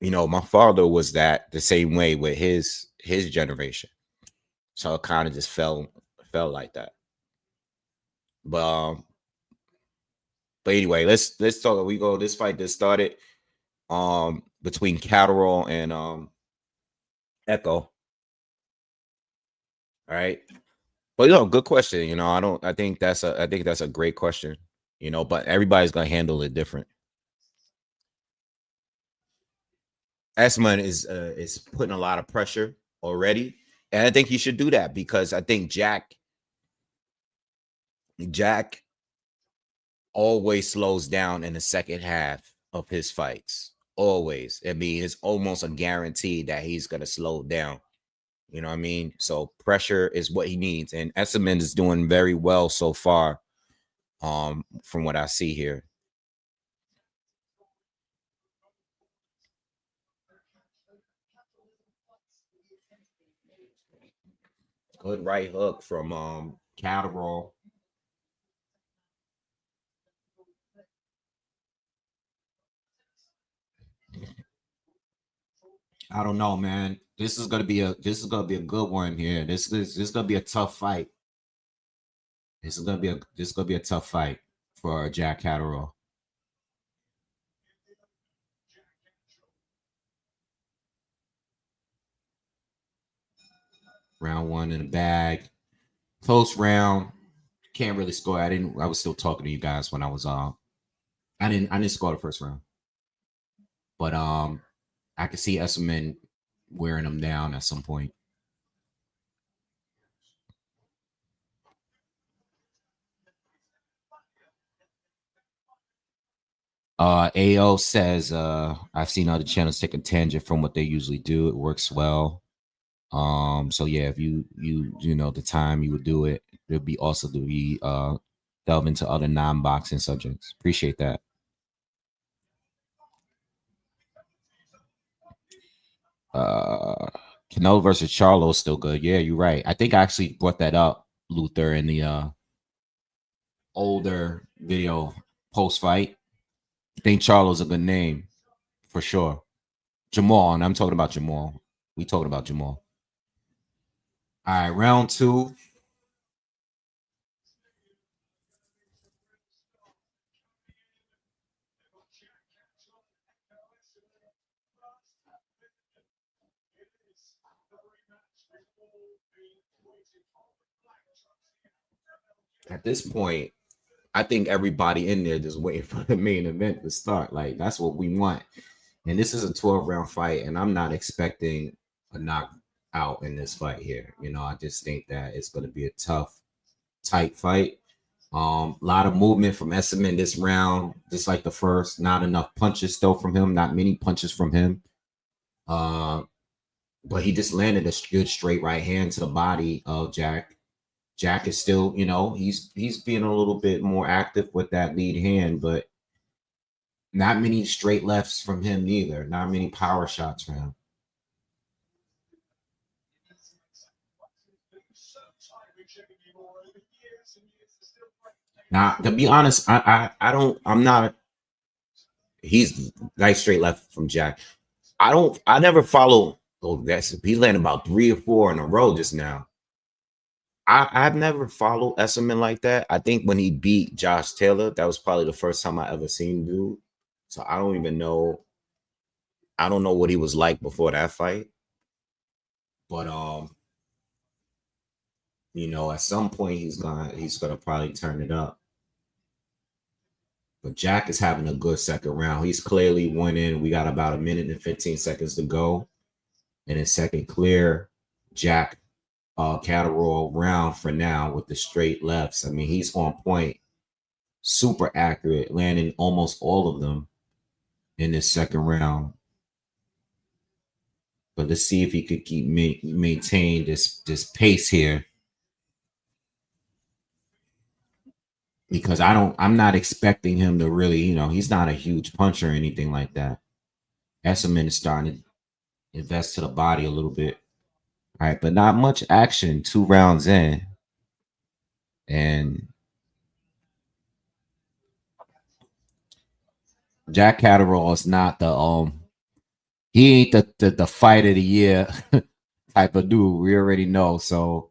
A: you know, my father was that the same way with his generation. So it kind of just felt like that. But but anyway, let's talk. We go. This fight that started between Catterall and Echo. All right. But you know, good question. You know, I think that's a great question. You know, but everybody's gonna handle it different. Esman is putting a lot of pressure already, and I think he should do that because I think Jack always slows down in the second half of his fights. Always. I mean, it's almost a guarantee that he's gonna slow down. You know what I mean? So pressure is what he needs, and Esman is doing very well so far. From what I see here. Good right hook from Catterall. I don't know, man. This is gonna be a good one here. This is gonna be a tough fight. This is gonna be a tough fight for Jack Catterall. Round one in the bag. Close round. Can't really score. I was still talking to you guys when I was I didn't score the first round. But I could see Esselman wearing him down at some point. AO says I've seen other channels take a tangent from what they usually do. It works well. So yeah, if you know the time you would do it, it'd be also to be delve into other non-boxing subjects. Appreciate that. Canelo versus Charlo is still good. Yeah, you're right. I think I actually brought that up, Luther, in the older video post fight. I think Charlo's a good name for sure. Jamal, and I'm talking about Jamal. We talking about Jamal. All right, round two. At this point, I think everybody in there just waiting for the main event to start. Like that's what we want. And this is a 12-round fight, and I'm not expecting a knockout in this fight here. You know, I just think that it's going to be a tough, tight fight. A lot of movement from Esselman this round, just like the first. Not enough punches still from him. Not many punches from him. But he just landed a good straight right hand to the body of Jack. Jack is still, you know, he's being a little bit more active with that lead hand, but not many straight lefts from him neither. Not many power shots from him. Now, to be honest, I'm not. He's nice straight left from Jack. I never follow. Oh, he landed about 3 or 4 in a row just now. I've never followed Esserman like that. I think when he beat Josh Taylor, that was probably the first time I ever seen dude. So I don't even know. I don't know what he was like before that fight. But you know, at some point he's gonna probably turn it up. But Jack is having a good second round. He's clearly winning. We got about 1 minute and 15 seconds to go. And in second clear, Jack Catterall round for now with the straight lefts. I mean, he's on point, super accurate, landing almost all of them in this second round. But let's see if he could keep maintain this pace here. Because I'm not expecting him to really, you know, he's not a huge puncher or anything like that. Esserman is starting to invest to the body a little bit. All right, but not much action 2 rounds in. And Jack Catterall is not the he ain't the fight of the year type of dude. We already know. So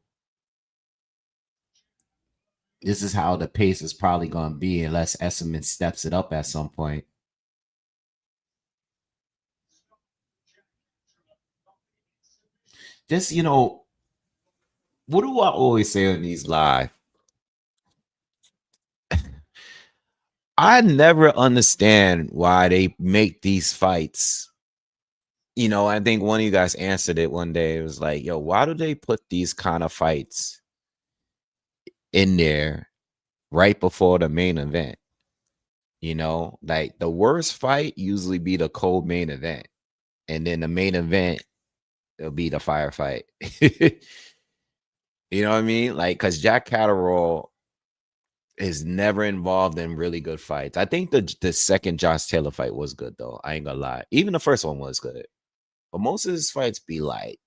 A: this is how the pace is probably gonna be unless Esserman steps it up at some point. Just, you know, what do I always say on these live? I never understand why they make these fights. You know, I think one of you guys answered it one day. It was like, yo, why do they put these kind of fights in there right before the main event? You know, like the worst fight usually be the cold main event. And then the main event, it'll be the firefight. You know what I mean? Like, because Jack Catterall is never involved in really good fights. I think the second Josh Taylor fight was good, though. I ain't gonna lie. Even the first one was good. But most of his fights be like,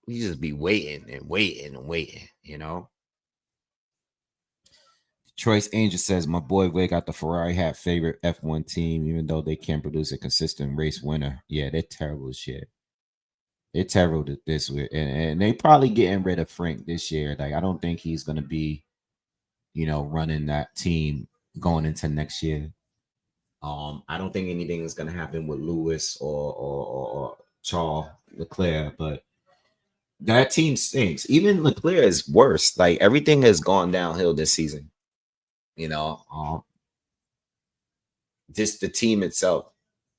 A: you just be waiting and waiting and waiting, you know? Choice Angel says, my boy Wade got the Ferrari hat favorite F1 team, even though they can't produce a consistent race winner. Yeah, they're terrible as shit. They're terrible this year. And they probably getting rid of Frank this year. Like, I don't think he's gonna be, you know, running that team going into next year. I don't think anything is gonna happen with Lewis or Charles Leclerc, but that team stinks. Even Leclerc is worse. Like everything has gone downhill this season. You know, just the team itself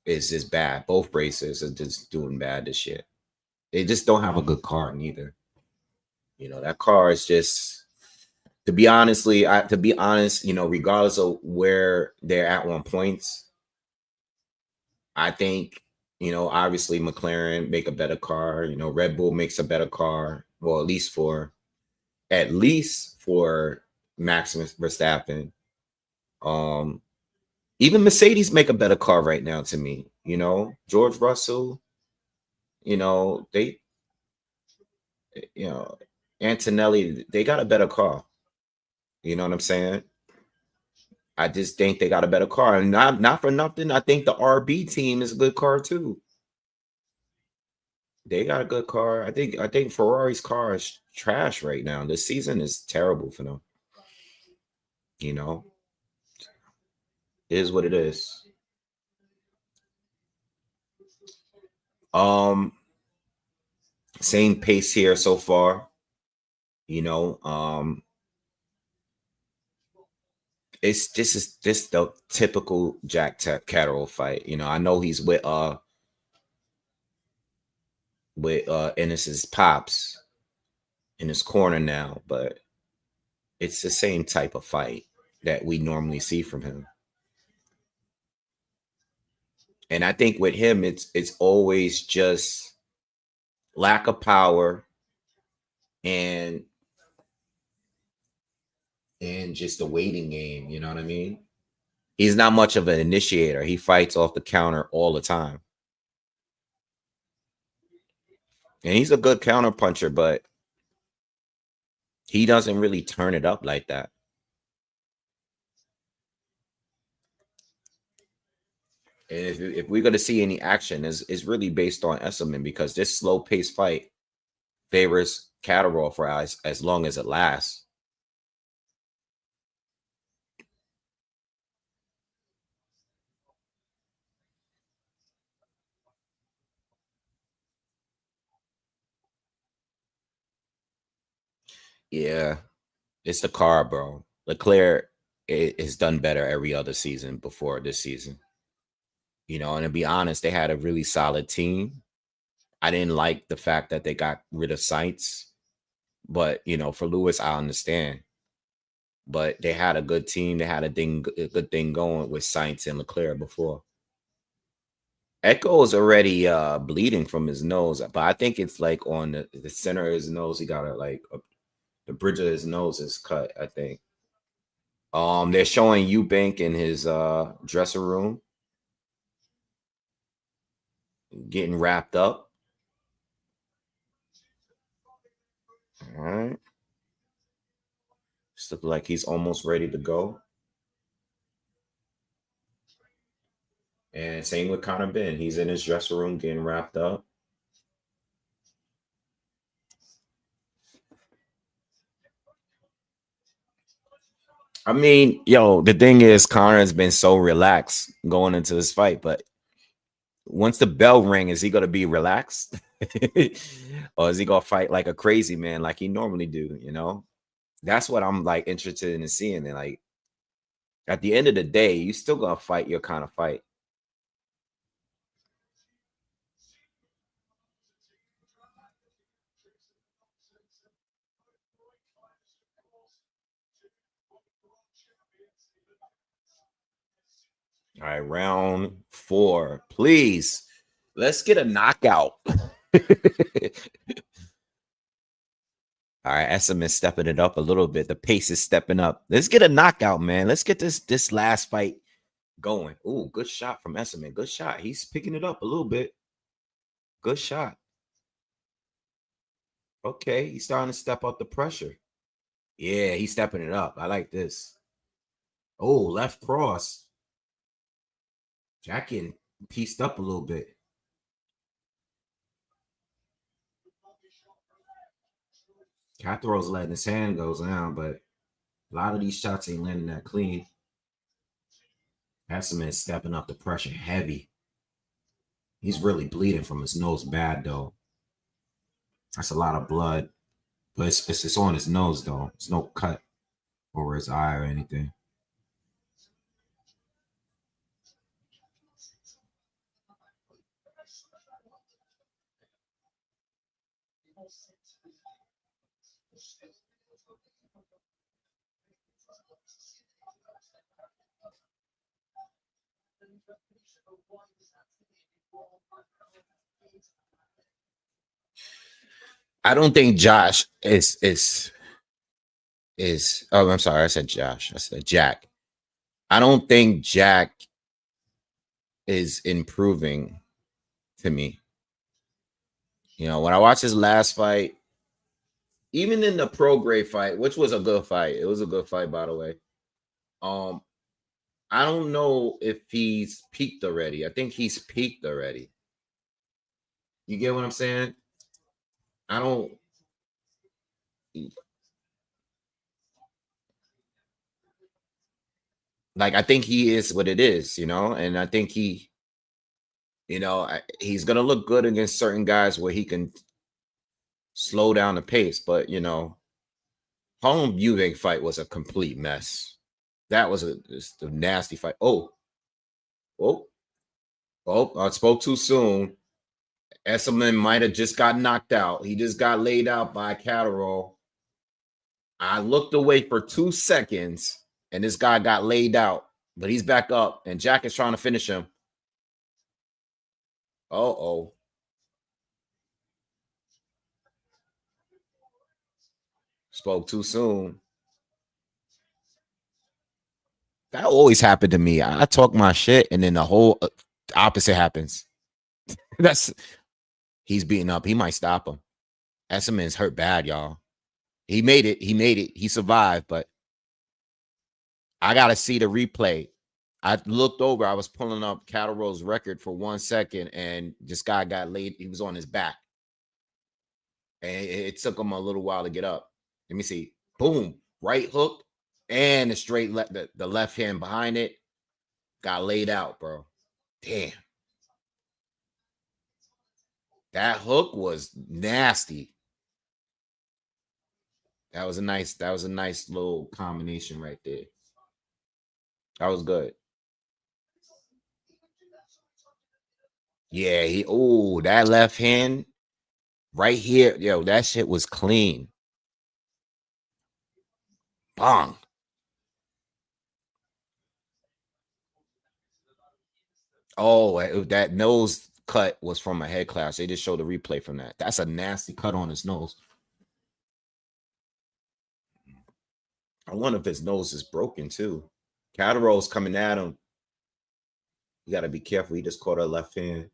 A: is just bad. Both races are just doing bad this year. They just don't have a good car neither. You know, that car is just, to be honest, you know, regardless of where they're at on points, I think, you know, obviously McLaren make a better car. You know, Red Bull makes a better car. Well, at least for Max Verstappen. Even Mercedes make a better car right now to me. You know, George Russell, you know, Antonelli, they got a better car. You know what I'm saying? I just think they got a better car. And not for nothing, I think the RB team is a good car too. They got a good car. I think Ferrari's car is trash right now. This season is terrible for them. You know, it is what it is. Same pace here so far. You know, this the typical Jack Catterall fight. You know, I know he's with Ennis's pops in his corner now, but it's the same type of fight that we normally see from him. And I think with him, it's always just lack of power and just a waiting game. You know what I mean? He's not much of an initiator. He fights off the counter all the time. And he's a good counter puncher, but he doesn't really turn it up like that. And if we're going to see any action, is really based on Esselman, because this slow paced fight favors Catterall for as long as it lasts. Yeah, it's the car, bro. Leclerc is done better every other season before this season. You know, and to be honest, they had a really solid team. I didn't like the fact that they got rid of Sainz, but you know, for Lewis, I understand. But they had a good team. They had a good thing going with Sainz and Leclerc before. Echo is already bleeding from his nose, but I think it's like on the center of his nose. He got the bridge of his nose is cut, I think. They're showing Eubank in his dressing room getting wrapped up. All right. Just look like he's almost ready to go. And same with Connor Benn. He's in his dressing room getting wrapped up. I mean, yo, the thing is, Connor has been so relaxed going into this fight, but once the bell ring, is he going to be relaxed? Or is he going to fight like a crazy man like he normally do, you know? That's what I'm like interested in seeing. And like at the end of the day, you still going to fight your kind of fight. All right, round 4, please. Let's get a knockout. All right, Esselman is stepping it up a little bit. The pace is stepping up. Let's get a knockout, man. Let's get this last fight going. Ooh, good shot from Esselman. Good shot. He's picking it up a little bit. Good shot. Okay, he's starting to step up the pressure. Yeah, he's stepping it up. I like this. Oh, left cross. Jack getting pieced up a little bit. Catherall's letting his hand go down, but a lot of these shots ain't landing that clean. Esselman stepping up the pressure heavy. He's really bleeding from his nose bad, though. That's a lot of blood. But it's on his nose, though. It's no cut over his eye or anything. I don't think Josh is oh, I'm sorry, I said Josh. I said Jack. I don't think Jack is improving to me. You know, when I watched his last fight, even in the pro grade fight, which was a good fight. It was a good fight, by the way. I don't know if he's peaked already. I think he's peaked already. You get what I'm saying? I don't. Like, I think he is what it is, you know? And I think he's going to look good against certain guys where he can slow down the pace. But, you know, Harlem Eubank fight was a complete mess. That was a nasty fight. Oh, I spoke too soon. Esselman might have just got knocked out. He just got laid out by Catterall. I looked away for 2 seconds, and this guy got laid out. But he's back up, and Jack is trying to finish him. Uh-oh. Spoke too soon. That always happened to me. I talk my shit, and then the whole opposite happens. He's beating up. He might stop him. Esselman's hurt bad, y'all. He made it. He survived, but I got to see the replay. I looked over. I was pulling up Catterall's record for 1 second, and this guy got laid. He was on his back, and it took him a little while to get up. Let me see. Boom, right hook, and the straight left, the left hand behind it got laid out, bro. Damn, that hook was nasty. That was a nice little combination right there. That was good. Yeah, that left hand right here, yo, that shit was clean. Bong. Oh, that nose cut was from a head clash. They just showed the replay from that. That's a nasty cut on his nose. I wonder if his nose is broken too. Catterall's coming at him. You got to be careful. He just caught a left hand.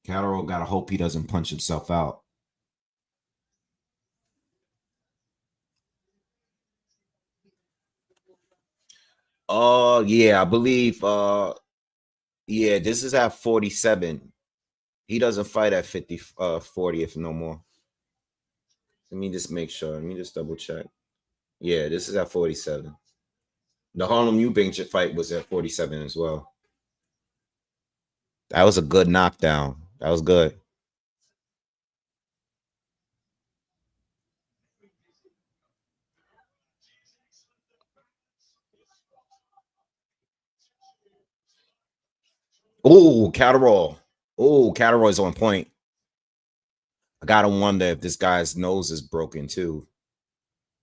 A: Catterall got to hope he doesn't punch himself out. Oh, yeah, I believe yeah, this is at 47. He doesn't fight at 40 if no more. Let me just make sure. Let me just double check. Yeah, this is at 47. The Harlem Eubank fight was at 47 as well. That was a good knockdown. That was good. Oh, Catterall. Oh, Catterall is on point. I gotta wonder if this guy's nose is broken too,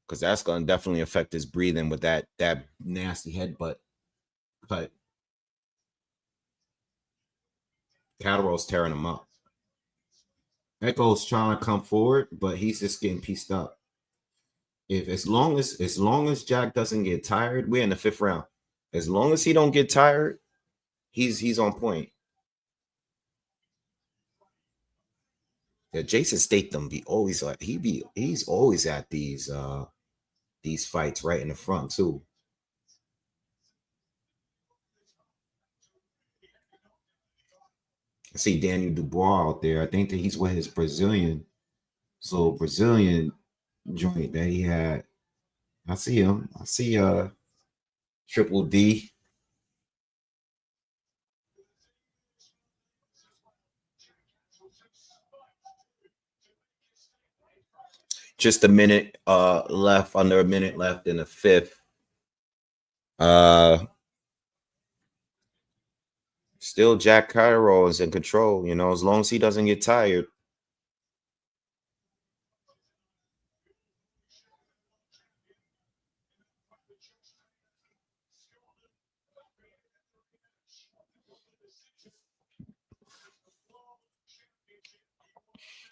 A: because that's gonna definitely affect his breathing with that nasty headbutt. But Catterall's tearing him up. Echo's trying to come forward, but he's just getting pieced up. If as long as Jack doesn't get tired, we're in the 5th round. As long as he don't get tired, he's on point. Yeah, Jason Statham be always like he's always at these fights right in the front too. I see Daniel Dubois out there. I think that he's with his Brazilian joint that he had. I see him. I see Triple D. Just a minute left, under a minute left in the 5th. Still Jack Catterall is in control, you know, as long as he doesn't get tired.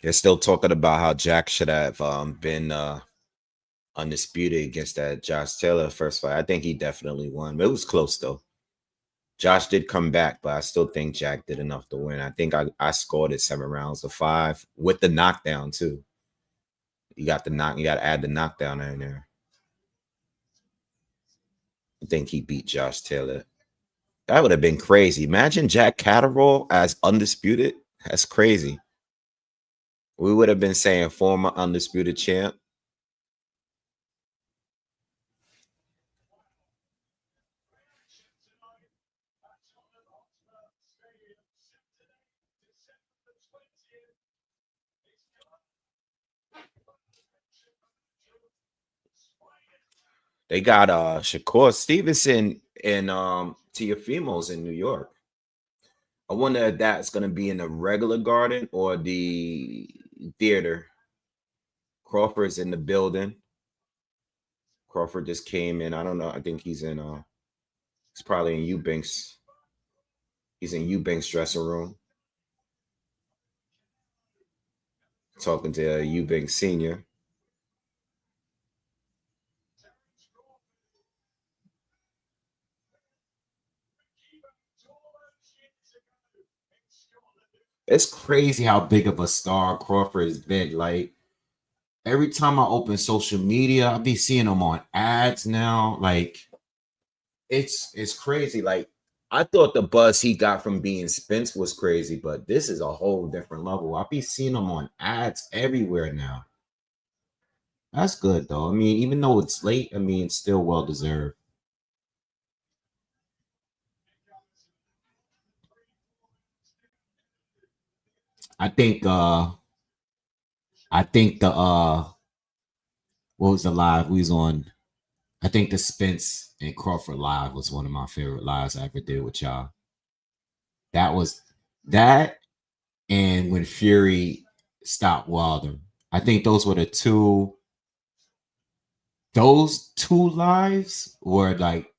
A: They're still talking about how Jack should have been undisputed against that Josh Taylor first fight. I think he definitely won, but it was close though. Josh did come back, but I still think Jack did enough to win. I think I scored it 7 rounds to 5 with the knockdown too. You got to add the knockdown in there. I think he beat Josh Taylor. That would have been crazy. Imagine Jack Catterall as undisputed. That's crazy. We would have been saying former undisputed champ. They got Shakur Stevenson and Teofimo's in New York. I wonder if that's going to be in the regular garden or the theater. Crawford's in the building. Crawford just came in. I don't know. I think he's in he's probably in Eubank's. He's in Eubank's dressing room. Talking to Eubank Sr. It's crazy how big of a star Crawford has been. Like, every time I open social media, I be seeing him on ads now. Like, it's crazy. Like I thought the buzz he got from being Spence was crazy, but this is a whole different level. I be seeing him on ads everywhere now. That's good though. I mean, even though it's late, I mean, it's still well deserved. I think the what was the live we was on? I think the Spence and Crawford live was one of my favorite lives I ever did with y'all. That was that, and when Fury stopped Wilder. I think those were the two. Those two lives were like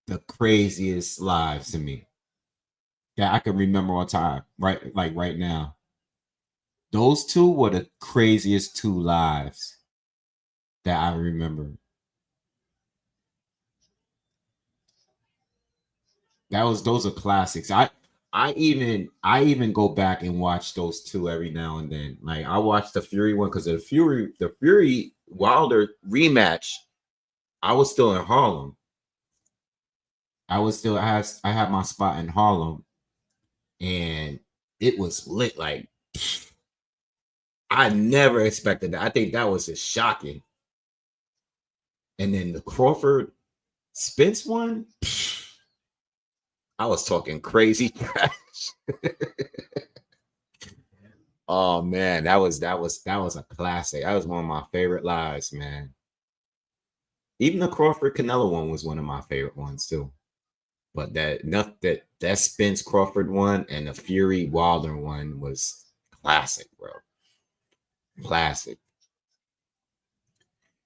A: the craziest lives to me that I can remember all time. Right, like right now. Those two were the craziest two lives that I remember. Those are classics. I even go back and watch those two every now and then. Like I watched the Fury one because the Fury Wilder rematch. I was still in Harlem. I had my spot in Harlem, and it was lit. Like I never expected that. I think that was just shocking. And then the Crawford Spence one. I was talking crazy trash. Oh man, that was a classic. That was one of my favorite lives, man. Even the Crawford Canelo one was one of my favorite ones too. But that Spence Crawford one and the Fury Wilder one was classic, bro. Classic.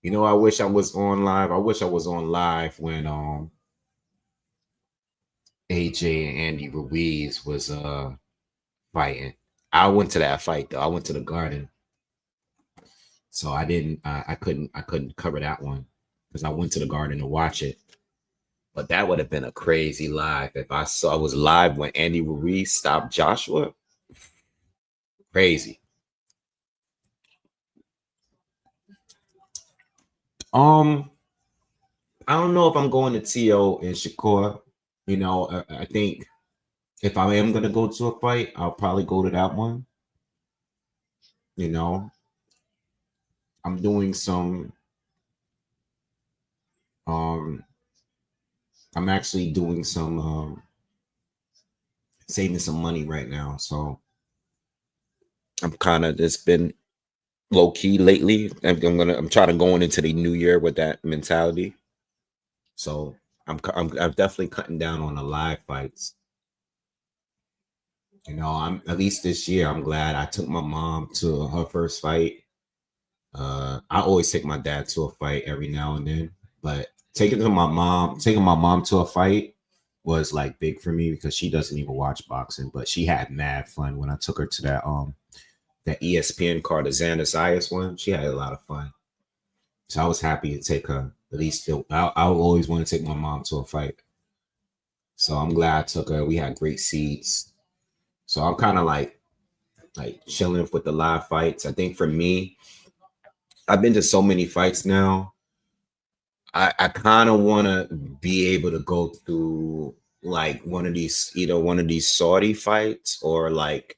A: You know, I wish I was on live. I wish I was on live when AJ and Andy Ruiz was fighting. I went to that fight though. I went to the Garden, so I didn't. I couldn't cover that one because I went to the Garden to watch it. But that would have been a crazy live if I was live when Andy Ruiz stopped Joshua. Crazy. I don't know if I'm going to TO and Shakur. You know, I think if I am gonna go to a fight, I'll probably go to that one. You know, I'm doing some. I'm actually doing some saving some money right now, so I'm kind of just been low key lately. I'm trying to go into the new year with that mentality. So I'm definitely cutting down on the live fights. You know, I'm at least this year. I'm glad I took my mom to her first fight. I always take my dad to a fight every now and then, but taking my mom to a fight was like big for me because she doesn't even watch boxing, but she had mad fun when I took her to that ESPN card, the Xander Zayas one. She had a lot of fun. So I was happy to take her. At least I always want to take my mom to a fight. So I'm glad I took her. We had great seats. So I'm kind of like chilling with the live fights. I think for me, I've been to so many fights now. I kind of want to be able to go through like either one of these Saudi fights or like,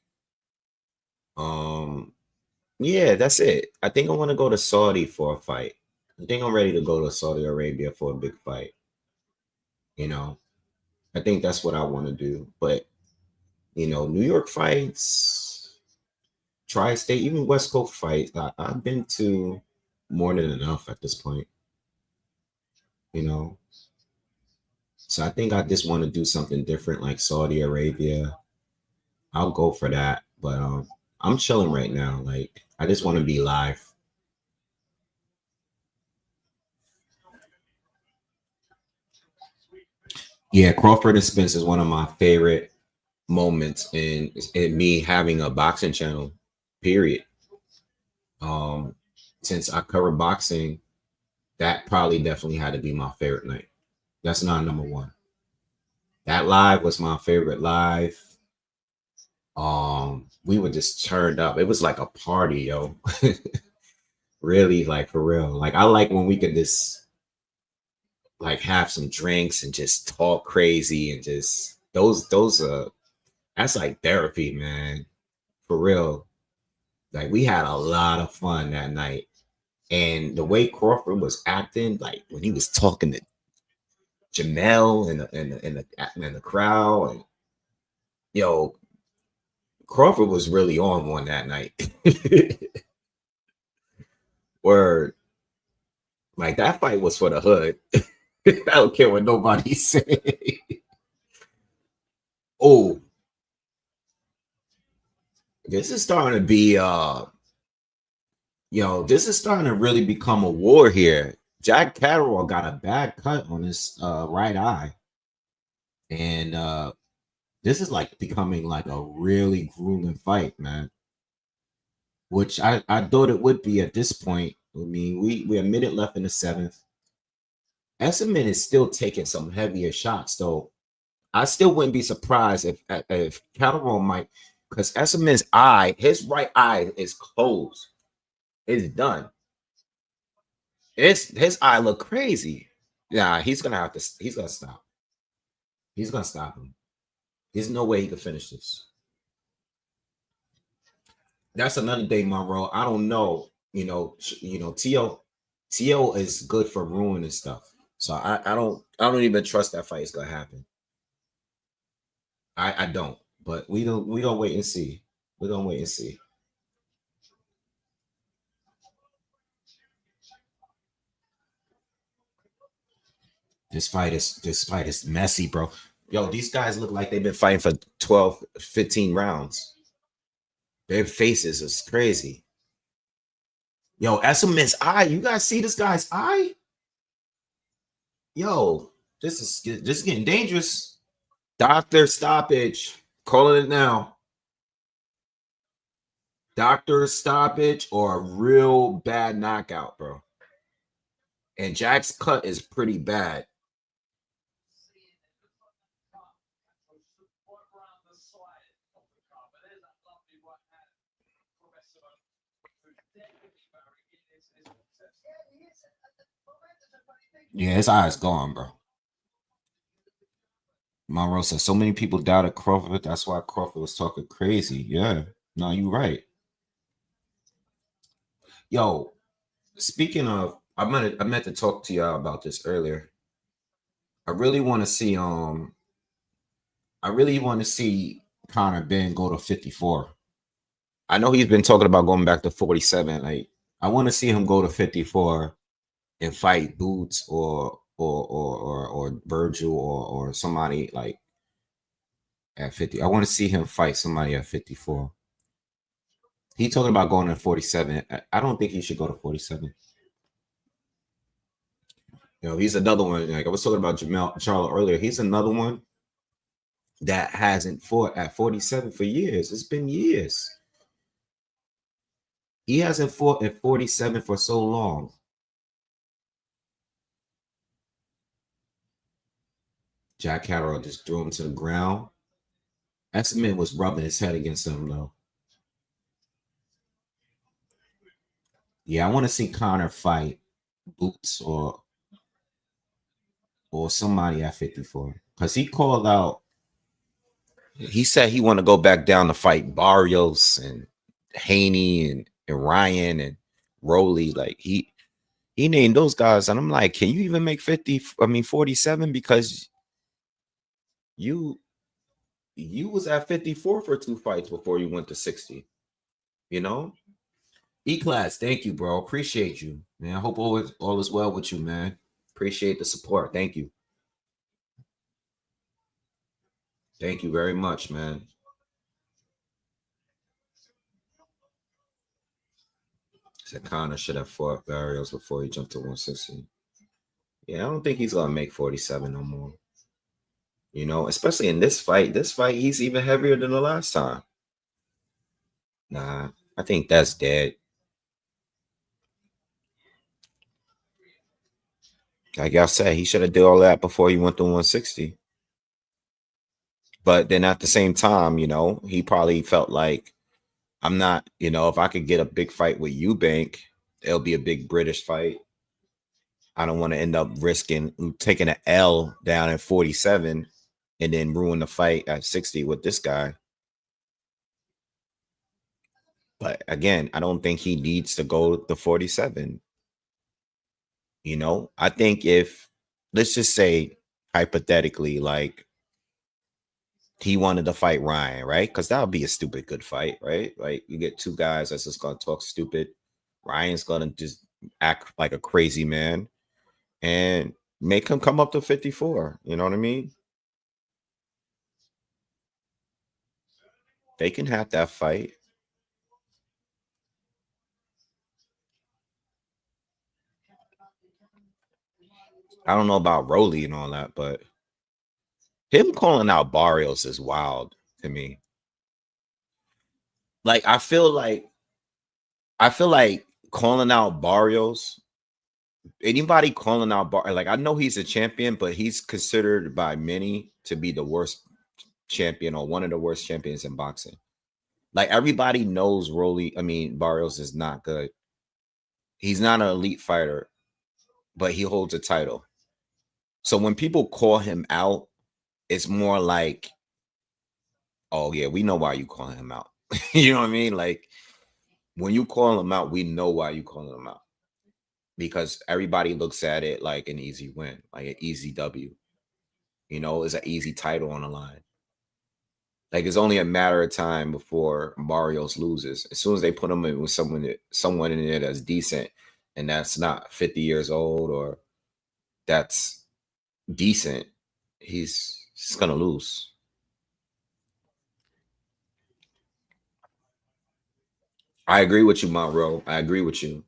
A: yeah, that's it. I think I want to go to Saudi for a fight. I think I'm ready to go to Saudi Arabia for a big fight. You know, I think that's what I want to do. But, you know, New York fights, tri-state, even West Coast fights, I've been to more than enough at this point. You know, so I think I just want to do something different like Saudi Arabia. I'll go for that. But I'm chilling right now. Like, I just want to be live. Yeah, Crawford and Spence is one of my favorite moments in me having a boxing channel, period. Since I covered boxing, that probably definitely had to be my favorite night. That's not number one. That live was my favorite live. We were just turned up. It was like a party, yo. Really, like for real. Like I like when we could just like have some drinks and just talk crazy and just that's like therapy, man. For real. Like we had a lot of fun that night. And the way Crawford was acting, like when he was talking to Jamel and the crowd, and yo, Crawford was really on one that night. Word. Like that fight was for the hood. I don't care what nobody say. Oh, this is starting to be this is starting to really become a war here. Jack Catterall got a bad cut on his right eye. And this is like becoming like a really grueling fight, man. Which I thought it would be at this point. I mean, we're a minute left in the 7th. Esserman is still taking some heavier shots, though. I still wouldn't be surprised if Catterall might, because Esserman's eye, his right eye is closed. It's done. His eye look crazy. Yeah, he's gonna stop. He's gonna stop him. There's no way he could finish this. That's another day, Monroe. I don't know. T.O. is good for ruining stuff. So I don't even trust that fight is gonna happen. I don't. But we gonna wait and see. We're gonna wait and see. This fight is messy, bro. Yo, these guys look like they've been fighting for 12, 15 rounds. Their faces is crazy. Yo, Esselman's eye. You guys see this guy's eye? Yo, this is getting dangerous. Doctor stoppage. Calling it now. Doctor stoppage or a real bad knockout, bro. And Jack's cut is pretty bad. Yeah, his eye's gone, bro. Monroe said so many people doubted Crawford. That's why Crawford was talking crazy. Yeah, no, you're right. Yo, speaking of, I meant to talk to y'all about this earlier. I really want to see Conor Benn go to 54. I know he's been talking about going back to 47. Like, I want to see him go to 54 and fight Boots or Virgil or somebody like at 50. I want to see him fight somebody at 54. He talking about going to 47. I don't think he should go to 47. He's another one. Like I was talking about Charlo earlier. He's another one that hasn't fought at 47 for years. It's been years. He hasn't fought at 47 for so long. Jack Catterall just threw him to the ground. Esserman was rubbing his head against him, though. Yeah, I want to see Conor fight Boots or somebody at 54. Because he called out, he said he want to go back down to fight Barrios and Haney and Ryan and Rowley. Like he named those guys. And I'm like, can you even make 47? Because you was at 54 for 2 fights before you went to 60. E-Class, thank you, bro. Appreciate you, man. I hope all is well with you, man. Appreciate the support. Thank you. Thank you very much, man. Said Conor should have fought Barrios before he jumped to 160. Yeah, I don't think he's gonna make 47 no more. Especially in this fight. This fight, he's even heavier than the last time. Nah, I think that's dead. Like I said, he should have did all that before he went to 160. But then at the same time, he probably felt like I'm not, if I could get a big fight with Eubank, it'll be a big British fight. I don't want to end up taking an L down at 47 and then ruin the fight at 60 with this guy. But again, I don't think he needs to go to 47. You know, I think if, let's just say hypothetically, like he wanted to fight Ryan, right? Because that would be a stupid good fight, right? Like you get two guys that's just gonna talk stupid. Ryan's gonna just act like a crazy man and make him come up to 54. You know what I mean? They can have that fight. I don't know about Rolly and all that, but him calling out Barrios is wild to me. Like I feel like calling out Barrios, anybody calling out like I know he's a champion, but he's considered by many to be the worst champion or one of the worst champions in boxing. Like everybody knows Barrios is not good. He's not an elite fighter, but he holds a title. So when people call him out, it's more like, oh yeah, we know why you calling him out. You know what I mean? Like when you call him out, we know why you calling him out. Because everybody looks at it like an easy win, like an easy W. You know, it's an easy title on the line. Like it's only a matter of time before Barrios loses. As soon as they put him in with someone in there that's decent, and that's not 50 years old or that's decent, he's gonna lose. I agree with you, Monroe. I agree with you.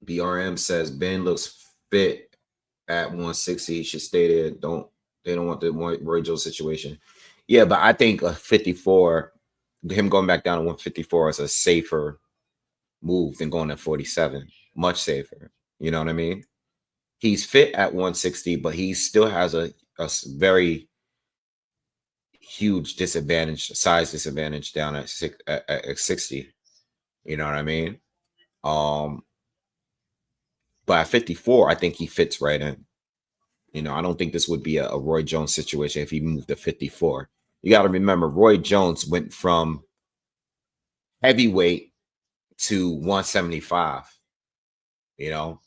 A: BRM says Ben looks fit at 160. He should stay there. They don't want the Roy Jones situation. Yeah, but I think a 54, him going back down to 154 is a safer move than going at 47. Much safer. You know what I mean? He's fit at 160, but he still has a very huge size disadvantage down at 60. You know what I mean? But at 54, I think he fits right in. You know, I don't think this would be a Roy Jones situation if he moved to 54. You got to remember, Roy Jones went from heavyweight to 175. You know,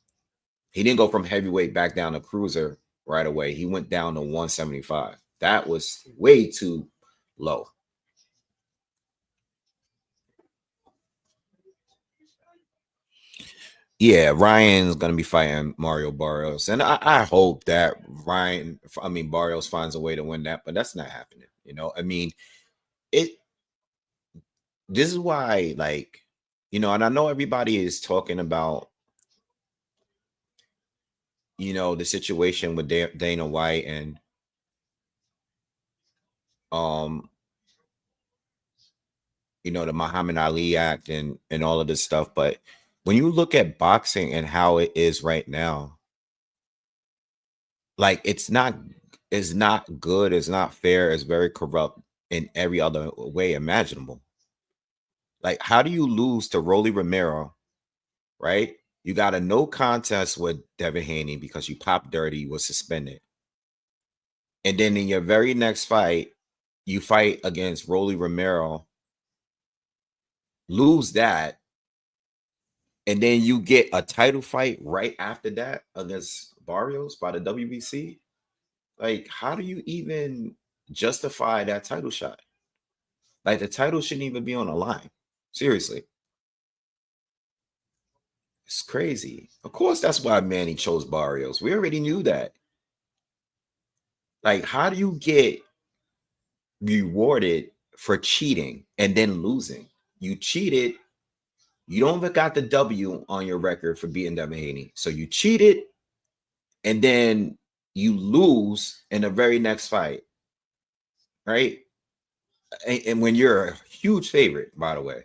A: he didn't go from heavyweight back down to cruiser right away. He went down to 175. That was way too low. Yeah, Ryan's gonna be fighting Mario Barrios, and I hope that Barrios finds a way to win that, but that's not happening. You know, I mean, this is why, like, you know, and I know everybody is talking about, you know, the situation with Dana White and you know, the Muhammad Ali Act and all of this stuff, but when you look at boxing and how it is right now, like it's not good, it's not fair, it's very corrupt in every other way imaginable. Like, how do you lose to Rolly Romero, right? You got a no contest with Devin Haney because you popped dirty, you was suspended. And then in your very next fight, you fight against Rolly Romero, lose that, and then you get a title fight right after that against Barrios by the WBC. Like, how do you even justify that title shot? Like, the title shouldn't even be on the line. Seriously. It's crazy. Of course, that's why Manny chose Barrios. We already knew that. Like, how do you get rewarded for cheating and then losing? You cheated. You don't even got the W on your record for beating Devin Haney. So you cheated, and then you lose in the very next fight, right? And when you're a huge favorite, by the way.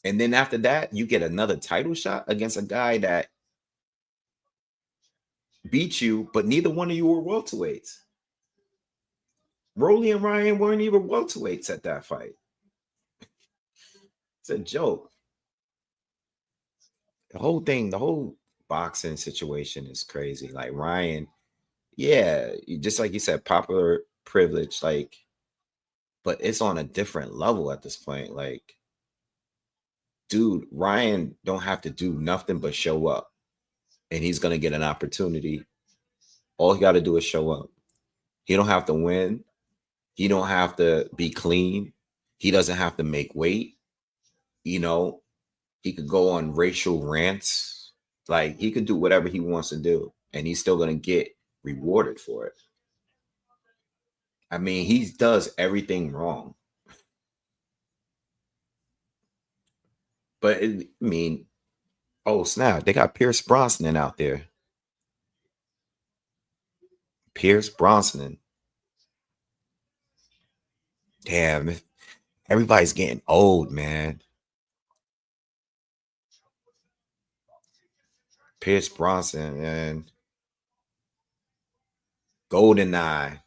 A: And then after that, you get another title shot against a guy that beat you, but neither one of you were welterweights. Rolly and Ryan weren't even welterweights at that fight. It's a joke. The whole thing, the whole boxing situation is crazy. Like Ryan, yeah, just like you said, popular privilege, like, but it's on a different level at this point. Like, dude, Ryan don't have to do nothing but show up, and he's gonna get an opportunity. All he got to do is show up. He don't have to win. He don't have to be clean. He doesn't have to make weight. You know, he could go on racial rants. Like he could do whatever he wants to do, and he's still gonna get rewarded for it. I mean, he does everything wrong. But I mean, oh snap, they got Pierce Brosnan out there. Pierce Brosnan. Damn, everybody's getting old, man. Pierce Brosnan and GoldenEye.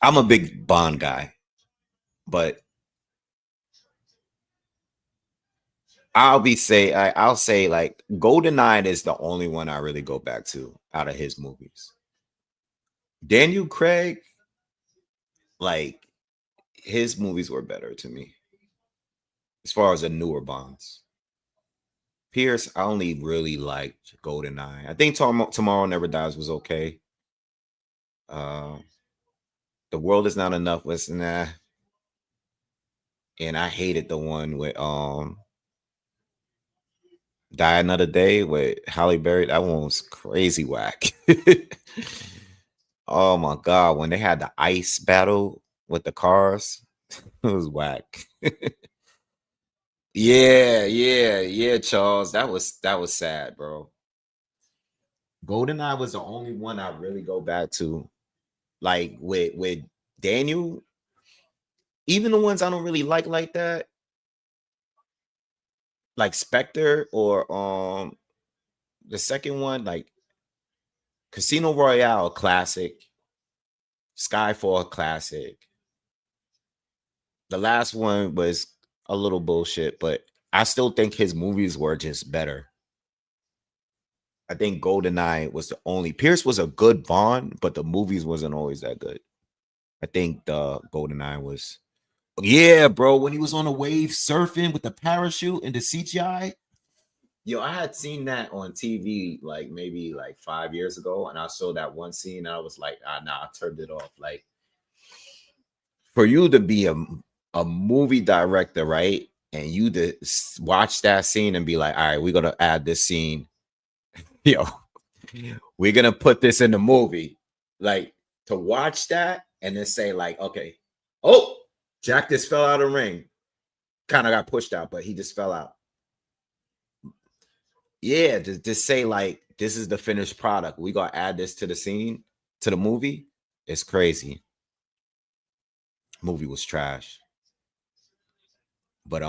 A: I'm a big Bond guy, but I'll say like GoldenEye is the only one I really go back to out of his movies. Daniel Craig, like his movies were better to me as far as the newer Bonds. Pierce, I only really liked GoldenEye. I think Tomorrow Never Dies was okay. The World Is Not Enough was nah. And I hated the one with Die Another Day with Halle Berry. That one was crazy whack. Oh my god, when they had the ice battle with the cars, it was whack. Yeah, Charles. That was sad, bro. GoldenEye was the only one I really go back to. Like with Daniel, even the ones I don't really like that, like Spectre or the second one, like Casino Royale classic, Skyfall classic. The last one was a little bullshit, but I still think his movies were just better. I think GoldenEye was the only. Pierce was a good Bond, but the movies wasn't always that good. I think the GoldenEye was. Yeah, bro. When he was on a wave surfing with the parachute and the CGI. Yo, I had seen that on TV like maybe like 5 years ago, and I saw that one scene, and I was like, nah, I turned it off. Like, for you to be a movie director, right? And you to watch that scene and be like, all right, we're gonna add this scene. Yo, we're gonna put this in the movie. Like to watch that and then say, like, okay, oh, Jack just fell out of the ring. Kind of got pushed out, but he just fell out. Yeah, just say like this is the finished product. We gotta add this to the scene, to the movie. It's crazy. Movie was trash. But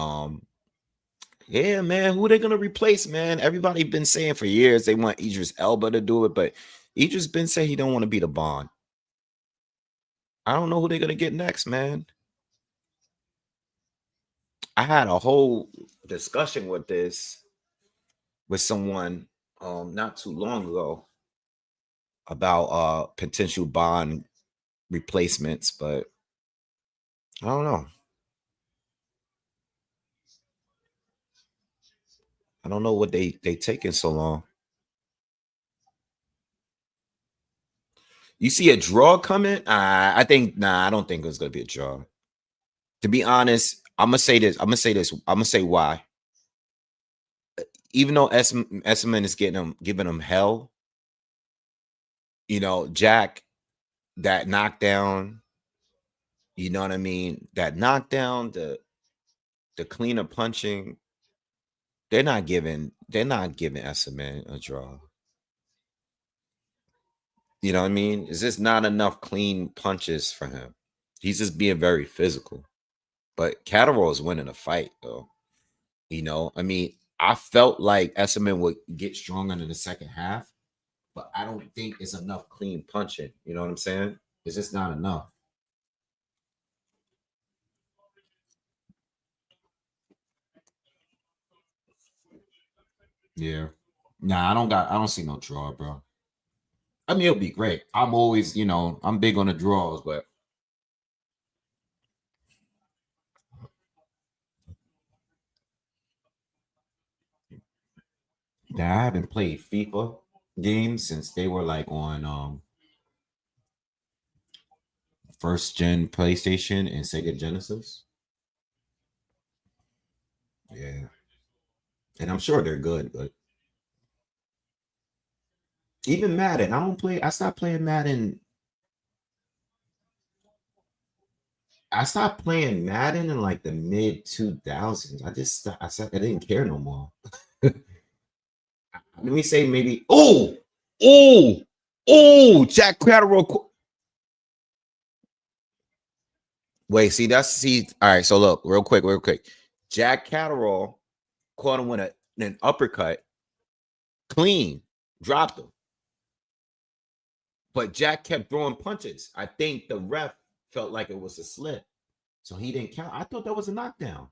A: yeah, man, who are they gonna replace, man? Everybody been saying for years they want Idris Elba to do it, but Idris been saying he don't want to be the Bond. I don't know who they're gonna get next, man. I had a whole discussion with someone not too long ago about potential Bond replacements, but I don't know. I don't know what they taking so long. You see a draw coming? I think I don't think it's gonna be a draw. To be honest, I'm gonna say this. I'm gonna say why. Even though Esserman is giving him hell, you know, Jack, that knockdown, you know what I mean? That knockdown, the cleaner punching, they're not giving Esserman a draw. You know what I mean? It's just not enough clean punches for him. He's just being very physical. But Catterall is winning a fight, though. You know, I mean, I felt like Esserman would get stronger in the second half, but I don't think it's enough clean punching. You know what I'm saying? It's just not enough. Yeah. Nah, I don't see no draw, bro. I mean, it'll be great. I'm always, I'm big on the draws, but yeah, I haven't played FIFA games since they were like on first gen PlayStation and Sega Genesis. Yeah. And I'm sure they're good, but even Madden, I stopped playing Madden. I stopped playing Madden in like the mid 2000s. I said I didn't care no more. Let me say maybe. Oh, Jack Catterall. Wait, see. All right, so look, real quick. Jack Catterall caught him with an uppercut, clean, dropped him. But Jack kept throwing punches. I think the ref felt like it was a slip, so he didn't count. I thought that was a knockdown.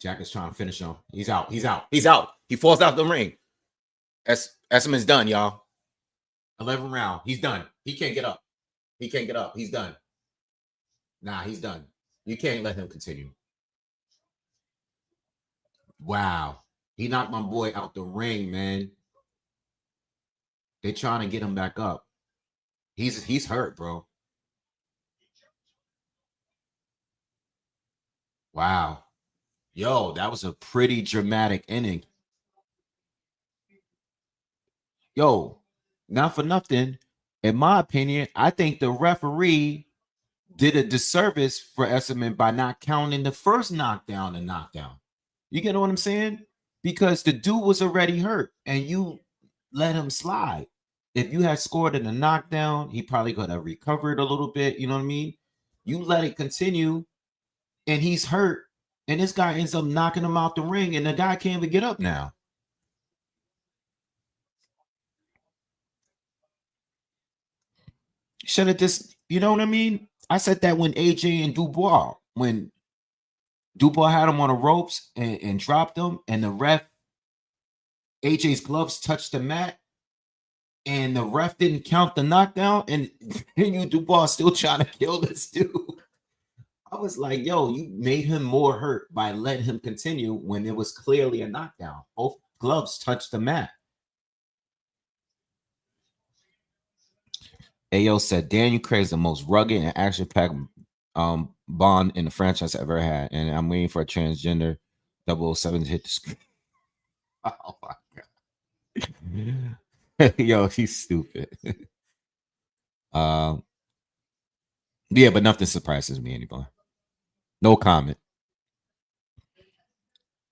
A: Jack is trying to finish him. He's out. He falls out the ring. Esserman's done, y'all. 11th round. He's done. He can't get up. He's done. Nah, he's done. You can't let him continue. Wow. He knocked my boy out the ring, man. They're trying to get him back up. He's hurt, bro. Wow. Yo, that was a pretty dramatic inning. Yo, not for nothing. In my opinion, I think the referee did a disservice for Esserman by not counting the first knockdown and knockdown. You get what I'm saying? Because the dude was already hurt and you let him slide. If you had scored in a knockdown, he probably could have recovered a little bit. You know what I mean? You let it continue and he's hurt. And this guy ends up knocking him out the ring and the guy can't even get up now. Should have just, you know what I mean? I said that when AJ and Dubois, when Dubois had him on the ropes and dropped him, and the ref, AJ's gloves touched the mat, and the ref didn't count the knockdown, and you Dubois still trying to kill this dude. I was like, yo, you made him more hurt by letting him continue when it was clearly a knockdown. Both gloves touched the mat. Ayo said Daniel Craig is the most rugged and action-packed Bond in the franchise I've ever had, and I'm waiting for a transgender 007 to hit the screen. Oh my god. Yo, he's stupid. Yeah, but nothing surprises me anymore. No comment.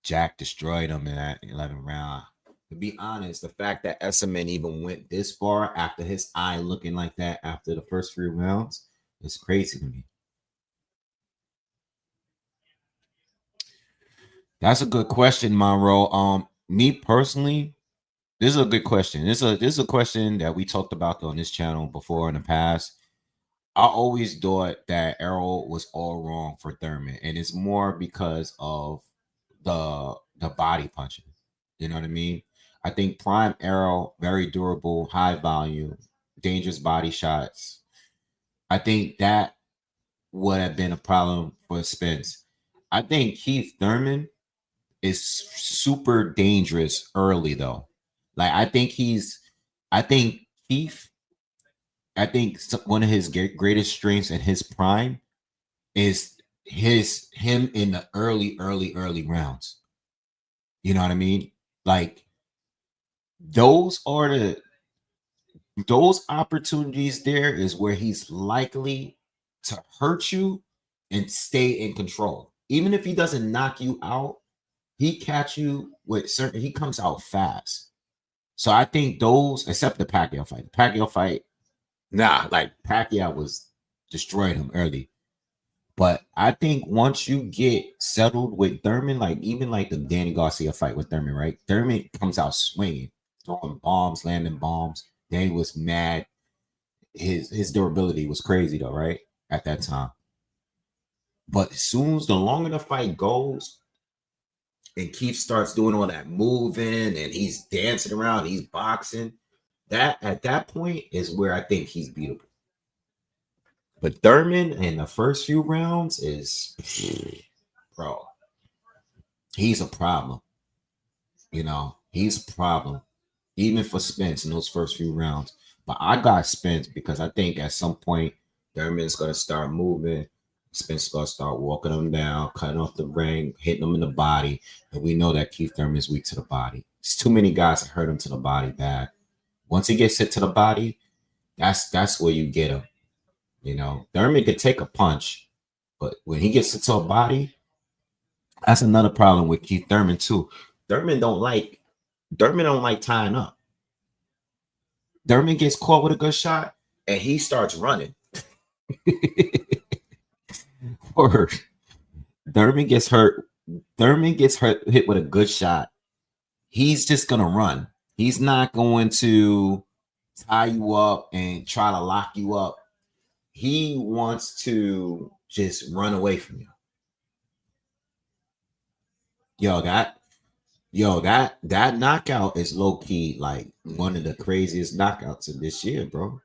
A: Jack destroyed him in that 11th round. To be honest, the fact that Esserman even went this far after his eye looking like that after the first 3 rounds is crazy to me. That's a good question, Monroe. Me personally, this is a good question. This is a question that we talked about on this channel before in the past. I always thought that Errol was all wrong for Thurman, and it's more because of the body punching. You know what I mean? I think prime Errol, very durable, high volume, dangerous body shots. I think that would have been a problem for Spence. I think Keith Thurman is super dangerous early though. Like I think Keith, one of his greatest strengths in his prime is him in the early rounds. You know what I mean? Like those opportunities there is where he's likely to hurt you and stay in control. Even if he doesn't knock you out, he catch you with certain, he comes out fast. So I think those, except the Pacquiao fight, like Pacquiao was destroyed him early. But I think once you get settled with Thurman, like even like the Danny Garcia fight with Thurman, right? Thurman comes out swinging, throwing bombs, landing bombs. Danny was mad. His durability was crazy though, right? At that time. But as soon as the longer the fight goes, and Keith starts doing all that moving and he's dancing around, he's boxing. That at that point is where I think he's beatable. But Thurman in the first few rounds is, bro, he's a problem. You know, he's a problem, even for Spence in those first few rounds. But I got Spence because I think at some point Thurman's gonna start moving. Spence is gonna start walking him down, cutting off the ring, hitting him in the body. And we know that Keith Thurman is weak to the body. It's too many guys that hurt him to the body bad. Once he gets hit to the body, that's where you get him. You know, Thurman could take a punch, but when he gets hit to a body, that's another problem with Keith Thurman too. Thurman don't like tying up. Thurman gets caught with a good shot and he starts running. Or Thurman gets hurt. Thurman gets hit with a good shot. He's just gonna run. He's not going to tie you up and try to lock you up. He wants to just run away from you. That knockout is low key like one of the craziest knockouts of this year, bro.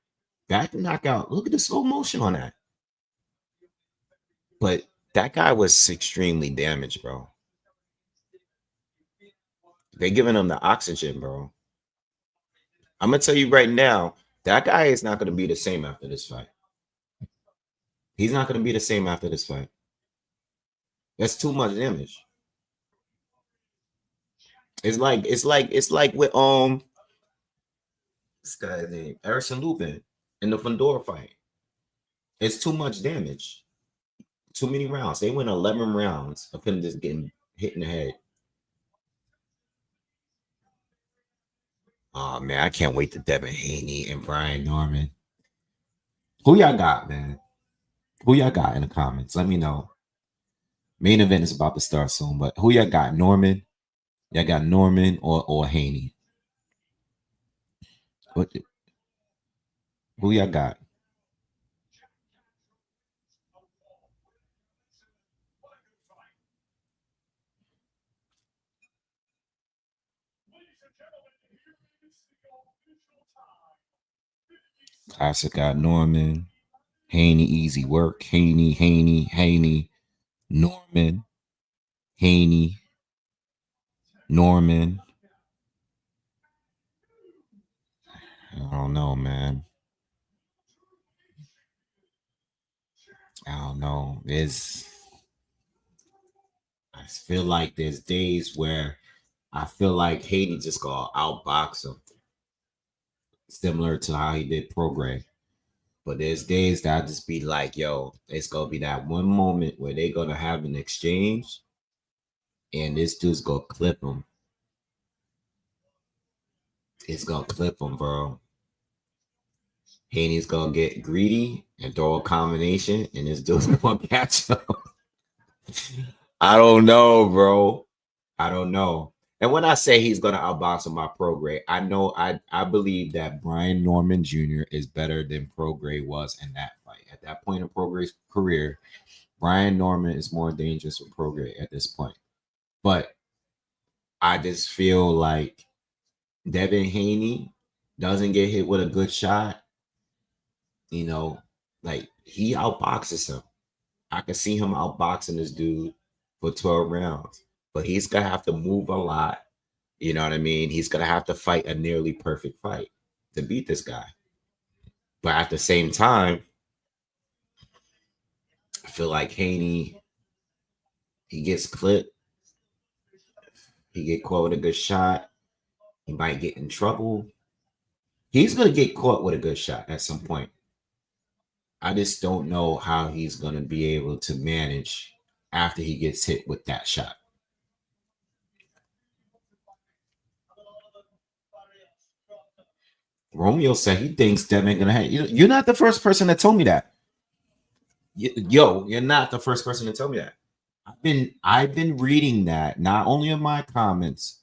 A: That knockout, look at the slow motion on that. But that guy was extremely damaged, bro. They're giving him the oxygen, bro. I'm gonna tell you right now, that guy is not gonna be the same after this fight. He's not gonna be the same after this fight. That's too much damage. It's like with this guy's name, Erison Lubin, in the Fedor fight. It's too much damage. Too many rounds. They went 11 rounds of him just getting hit in the head. Oh man, I can't wait to Devin Haney and Brian Norman. Who y'all got, man? Who y'all got in the comments? Let me know. Main event is about to start soon, but who y'all got? Norman? Y'all got Norman or Haney? Who y'all got? Classic got Norman. Haney, easy work. Haney. Norman. Haney. Norman. I don't know, man. I don't know. I feel like there's days where I feel like Haney just gonna outbox him, similar to how he did Prograis. But there's days that I just be like, yo, it's gonna be that one moment where they're gonna have an exchange, and this dude's gonna clip him. It's gonna clip him, bro. Haney's gonna get greedy and throw a combination, and this dude's gonna catch him. I don't know, bro. I don't know. And when I say he's gonna outbox him by Prograis, I know I believe that Brian Norman Jr. is better than Prograis was in that fight. At that point in Prograis's career, Brian Norman is more dangerous than Prograis at this point. But I just feel like Devin Haney doesn't get hit with a good shot. You know, like he outboxes him. I can see him outboxing this dude for 12 rounds, but he's gonna have to move a lot. You know what I mean? He's gonna have to fight a nearly perfect fight to beat this guy. But at the same time, I feel like Haney, he gets clipped. He get caught with a good shot. He might get in trouble. He's gonna get caught with a good shot at some point. I just don't know how he's gonna be able to manage after he gets hit with that shot. Romeo said he thinks Devin gonna have. You're not the first person that told me that. Yo, you're not the first person to tell me that. I've been reading that not only in my comments.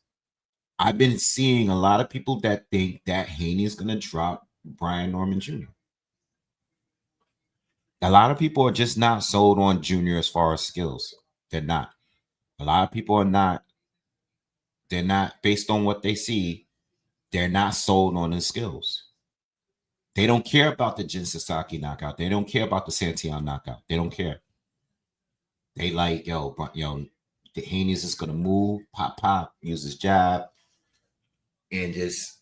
A: I've been seeing a lot of people that think that Haney is gonna drop Brian Norman Jr. A lot of people are just not sold on Junior as far as skills. They're not. A lot of people are not They're not, based on what they see, they're not sold on his skills. They don't care about the Jin Sasaki knockout. They don't care about the Santiago knockout. They don't care. They like, the Haney's is gonna move, pop, use his jab, and just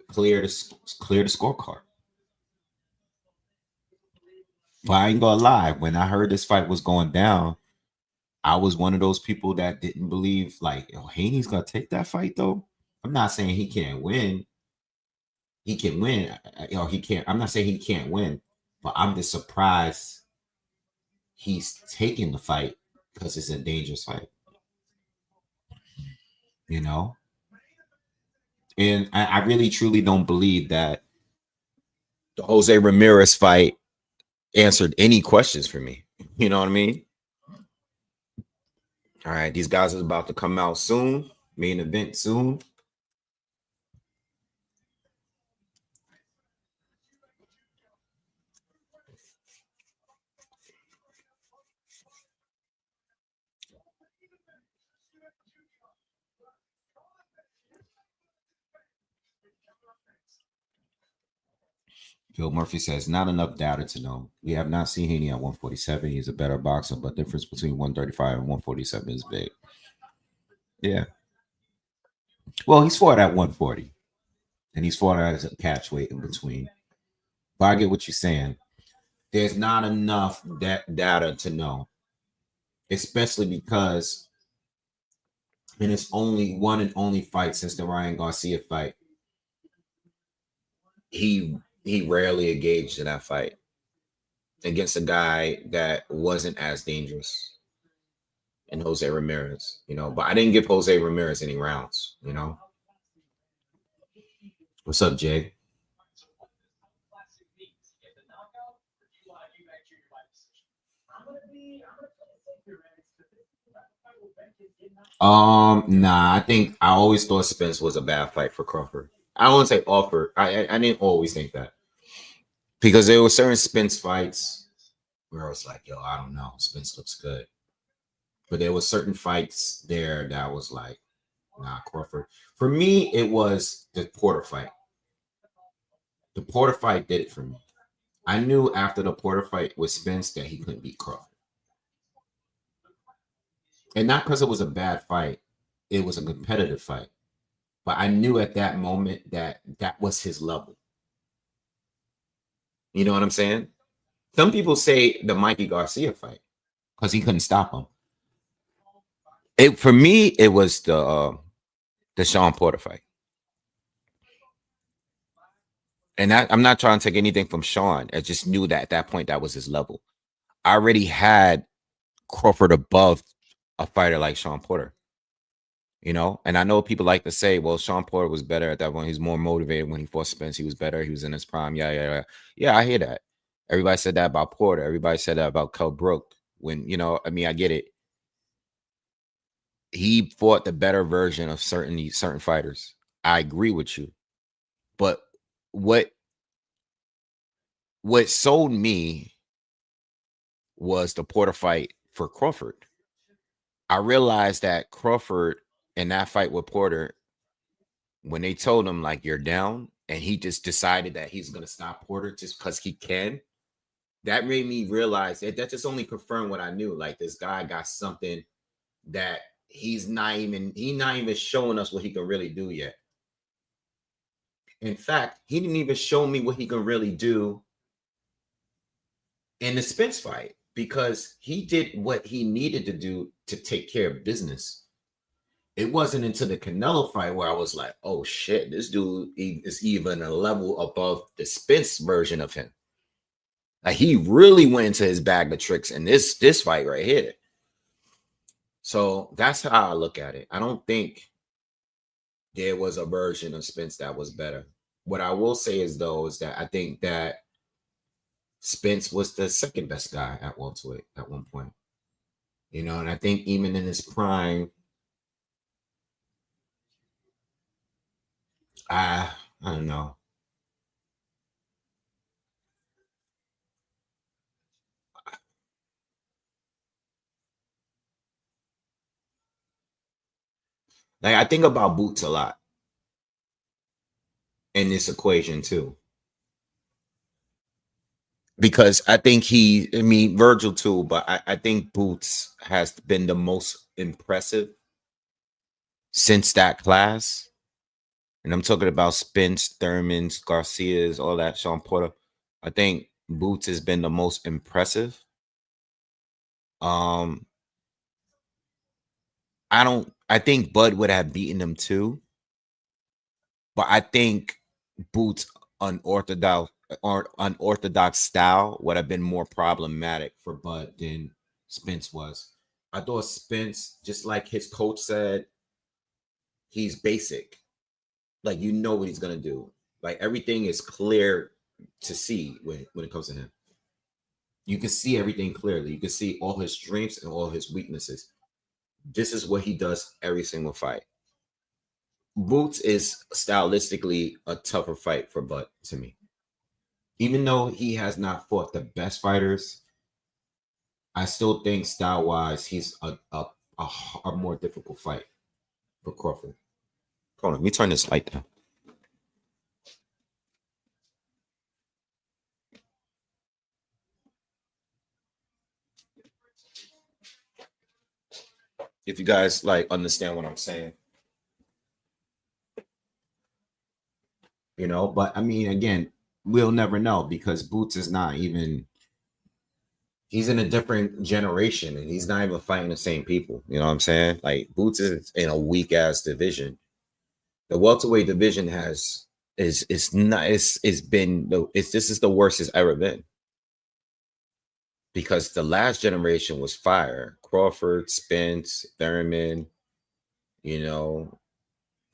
A: clear the scorecard. But I ain't gonna lie, when I heard this fight was going down, I was one of those people that didn't believe, like, Haney's gonna take that fight though. I'm not saying he can't win. He can win. He can't. I'm not saying he can't win, but I'm just surprised he's taking the fight because it's a dangerous fight. And I really truly don't believe that the Jose Ramirez fight answered any questions for me. You know what I mean? All right, these guys are about to come out soon. Main event soon. Phil Murphy says, not enough data to know. We have not seen Haney at 147. He's a better boxer, but difference between 135 and 147 is big. Yeah. Well, he's fought at 140. And he's fought at a catch weight in between. But I get what you're saying. There's not enough data to know. Especially because in his only one and only fight since the Ryan Garcia fight, he rarely engaged in that fight against a guy that wasn't as dangerous in Jose Ramirez, but I didn't give Jose Ramirez any rounds, What's up, Jay? Nah, I think I always thought Spence was a bad fight for Crawford. I don't want to say offer. I didn't always think that. Because there were certain Spence fights where I was like, I don't know. Spence looks good. But there were certain fights there that was like, nah, Crawford. For me, it was the Porter fight. The Porter fight did it for me. I knew after the Porter fight with Spence that he couldn't beat Crawford. And not because it was a bad fight. It was a competitive fight. But I knew at that moment that was his level. You know what I'm saying? Some people say the Mikey Garcia fight because he couldn't stop him. For me, it was the Sean Porter fight. And I'm not trying to take anything from Sean. I just knew that at that point that was his level. I already had Crawford above a fighter like Sean Porter. And I know people like to say, well, Sean Porter was better at that point. He's more motivated when he fought Spence. He was better. He was in his prime. Yeah, I hear that. Everybody said that about Porter. Everybody said that about Kell Brook. When, I get it. He fought the better version of certain fighters. I agree with you. But what sold me was the Porter fight for Crawford. I realized that Crawford in that fight with Porter, when they told him, like, you're down, and he just decided that he's going to stop Porter just because he can, that made me realize that just only confirmed what I knew. Like, this guy got something that he's not even showing us what he can really do yet. In fact, he didn't even show me what he can really do in the Spence fight, because he did what he needed to do to take care of business. It wasn't until the Canelo fight where I was like, oh shit, this dude is even a level above the Spence version of him. Like, he really went into his bag of tricks in this fight right here. So that's how I look at it. I don't think there was a version of Spence that was better. What I will say is that I think that Spence was the second best guy at welterweight at one point. And I think even in his prime, I don't know. Like I think about Boots a lot in this equation too. Because I think I mean Virgil too, but I think Boots has been the most impressive since that class. And I'm talking about Spence, Thurmans, Garcias, all that, Sean Porter. I think Boots has been the most impressive. I think Bud would have beaten him too. But I think Boots' unorthodox style would have been more problematic for Bud than Spence was. I thought Spence, just like his coach said, he's basic. Like you know what he's gonna do. Like everything is clear to see when it comes to him. You can see everything clearly. You can see all his strengths and all his weaknesses. This is what he does every single fight. Boots is stylistically a tougher fight for Bud to me. Even though he has not fought the best fighters, I still think style-wise he's a more difficult fight for Crawford. Hold on, let me turn this light down. If you guys like understand what I'm saying. You know, but I mean, again, we'll never know because Boots is not even, he's in a different generation and he's not even fighting the same people. You know what I'm saying? Like Boots is in a weak ass division. The welterweight division this is the worst it's ever been. Because the last generation was fire. Crawford, Spence, Thurman, you know,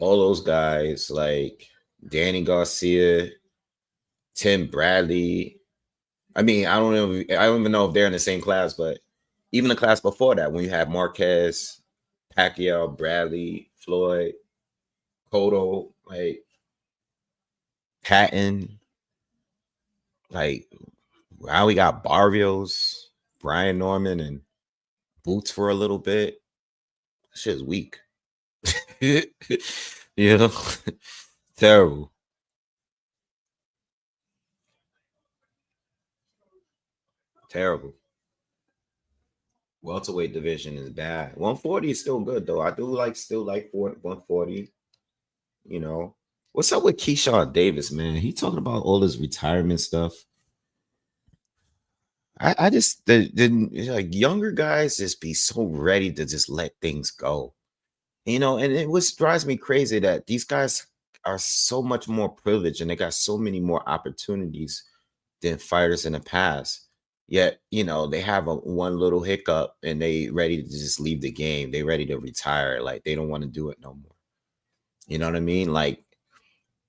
A: all those guys like Danny Garcia, Tim Bradley. I mean, I don't even know if they're in the same class, but even the class before that, when you had Marquez, Pacquiao, Bradley, Floyd, Cotto, like Patton, like now we got Barrios, Brian Norman, and Boots for a little bit. Shit's weak. You know, terrible. Terrible. Welterweight division is bad. 140 is still good though. I do still like 140. You know, what's up with Keyshawn Davis, man? He talking about all his retirement stuff. I just didn't like younger guys just be so ready to just let things go. You know, and it was drives me crazy that these guys are so much more privileged and they got so many more opportunities than fighters in the past. Yet, you know, they have one little hiccup and they ready to just leave the game. They ready to retire. Like they don't want to do it no more. You know what I mean? Like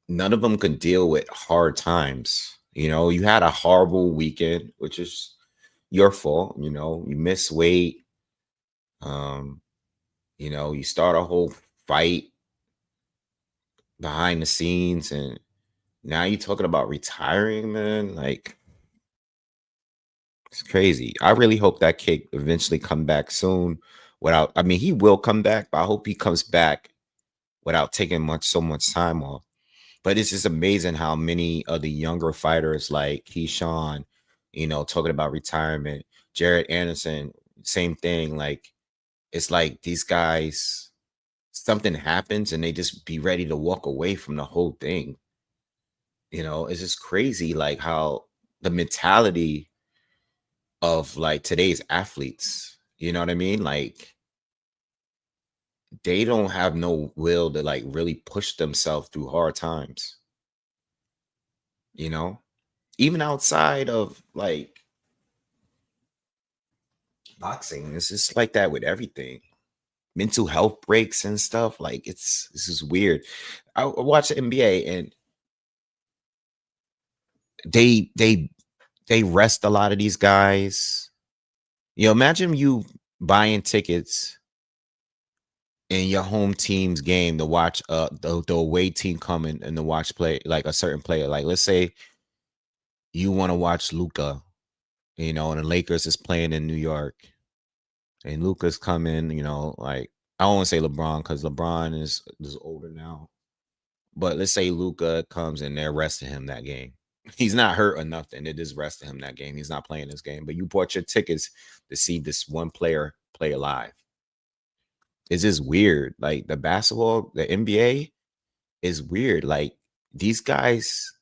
A: none of them can deal with hard times. You know, you had a horrible weekend, which is your fault. You know, you miss weight. You know, you start a whole fight behind the scenes and now you're talking about retiring, man. Like it's crazy. I really hope that kid eventually come back soon without, I mean, he will come back, but I hope he comes back without taking so much time off. But it's just amazing how many of the younger fighters like Keyshawn, you know, talking about retirement, Jared Anderson, same thing. Like, it's like these guys, something happens and they just be ready to walk away from the whole thing. You know, it's just crazy, like how the mentality of like today's athletes, you know what I mean? Like, they don't have no will to like really push themselves through hard times. You know, even outside of like boxing, it's just like that with everything. Mental health breaks and stuff. Like this is weird. I watch the NBA and they rest a lot of these guys. You know, imagine you buying tickets in your home team's game to watch the away team coming and to watch play like a certain player. Like let's say you want to watch Luka, you know, and the Lakers is playing in New York, and Luka's coming, you know, like I don't want to say LeBron because LeBron is older now. But let's say Luka comes and they're resting him that game. He's not hurt or nothing. They just rested him that game. He's not playing this game. But you bought your tickets to see this one player play live. It's just weird. Like the basketball, the NBA is weird. Like these guys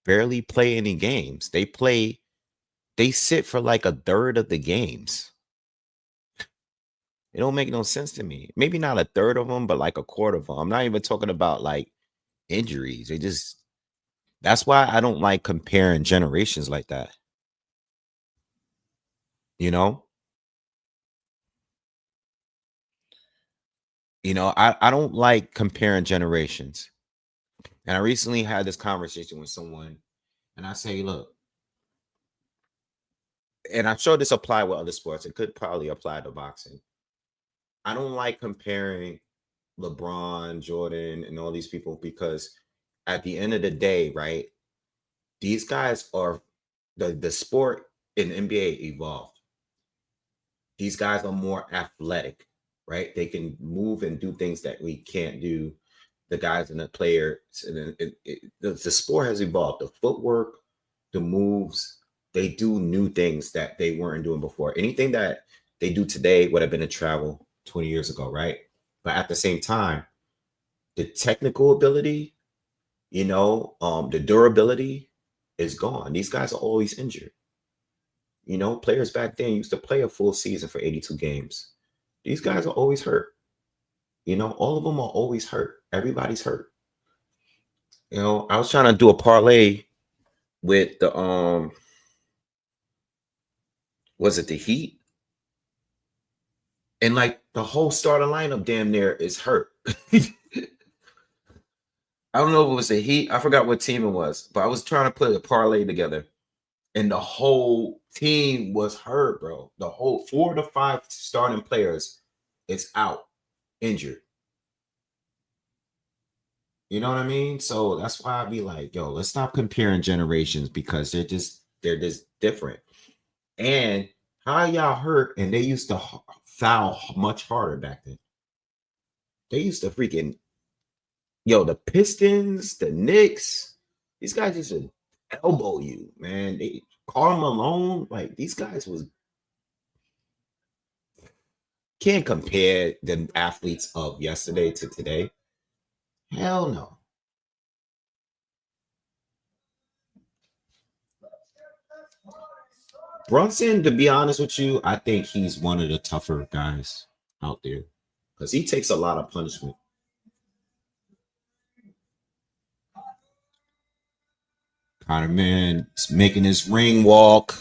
A: barely play any games. They sit for like a third of the games. It don't make no sense to me. Maybe not a third of them, but like a quarter of them. I'm not even talking about like injuries. That's why I don't like comparing generations like that. You know? I don't like comparing generations. And I recently had this conversation with someone, and I say, look, and I'm sure this apply with other sports. It could probably apply to boxing. I don't like comparing LeBron, Jordan, and all these people because at the end of the day, right, these guys are the sport in NBA evolved. These guys are more athletic, right? They can move and do things that we can't do. The guys and the players, and the sport has evolved. The footwork, the moves, they do new things that they weren't doing before. Anything that they do today would have been a travel 20 years ago, right? But at the same time, the technical ability, the durability is gone. These guys are always injured. Players back then used to play a full season for 82 games. These guys are always hurt. All of them are always hurt. Everybody's hurt. I was trying to do a parlay with the was it the Heat? And like the whole starting lineup damn near is hurt. I don't know if it was the Heat. I forgot what team it was, but I was trying to put a parlay together. And the whole team was hurt, bro. The whole 4 to 5 starting players is out, injured. You know what I mean? So that's why I be like, yo, let's stop comparing generations because they're just different. And how y'all hurt? And they used to foul much harder back then. They used to freaking, the Pistons, the Knicks, these guys used to elbow you, man. They Karl Malone, like these guys was can't compare the athletes of yesterday to today. Hell no. Brunson, to be honest with you, I think he's one of the tougher guys out there because he takes a lot of punishment. Conor Man is making his ring walk.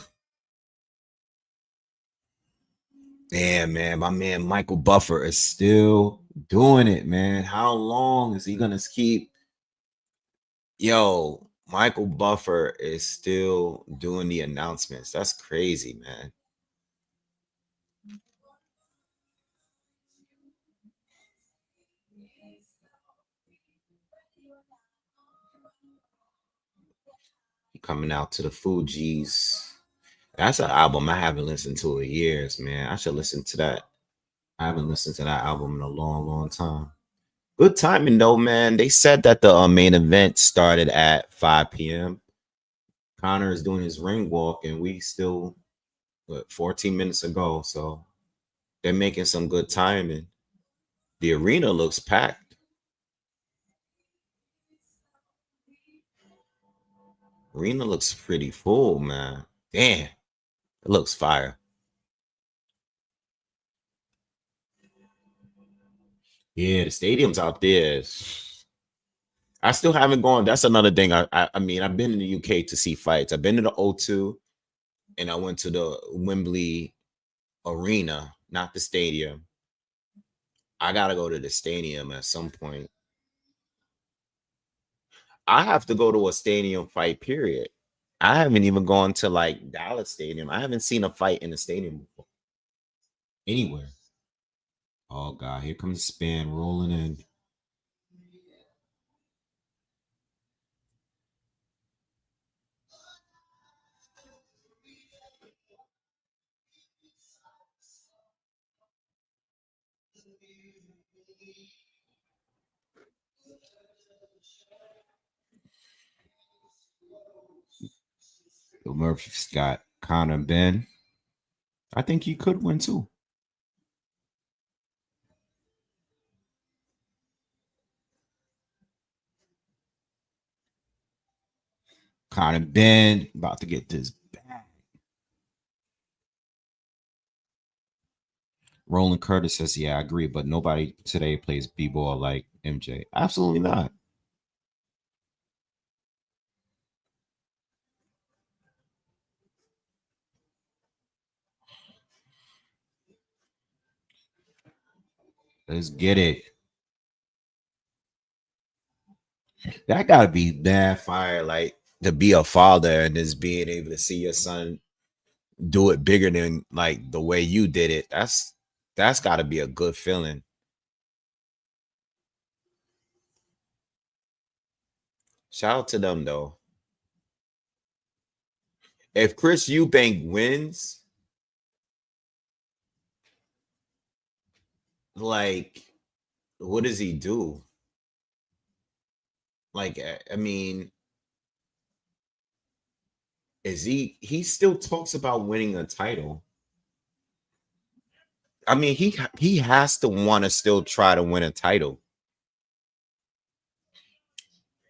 A: Damn, man, my man Michael Buffer is still doing it, man. How long is he gonna keep? Yo, Michael Buffer is still doing the announcements. That's crazy, man. He coming out to the Fugees. That's an album I haven't listened to in years, man. I should listen to that. I haven't listened to that album in a long, long time. Good timing though, man. They said that the main event started at 5 p.m. Connor is doing his ring walk, and we still 14 minutes ago. So they're making some good timing. The arena looks packed. Arena looks pretty full, man. Damn, it looks fire. Yeah, the stadium's out there. I still haven't gone. That's another thing. I mean, I've been in the UK to see fights. I've been to the O2, and I went to the Wembley Arena, not the stadium. I gotta go to the stadium at some point. I have to go to a stadium fight, period. I haven't even gone to like Dallas Stadium. I haven't seen a fight in the stadium before. Anywhere. Oh God, here comes the spin rolling in. Murphy's got Connor Benn. I think he could win too. Connor Benn about to get this back. Roland Curtis says, yeah, I agree, but nobody today plays b-ball like MJ. Absolutely not. Let's get it. That gotta be bad fire, like to be a father and just being able to see your son do it bigger than like the way you did it. That's gotta be a good feeling. Shout out to them though. If Chris Eubank wins, like, what does he do? Like, I mean, is he still talks about winning a title? I mean, he has to want to still try to win a title.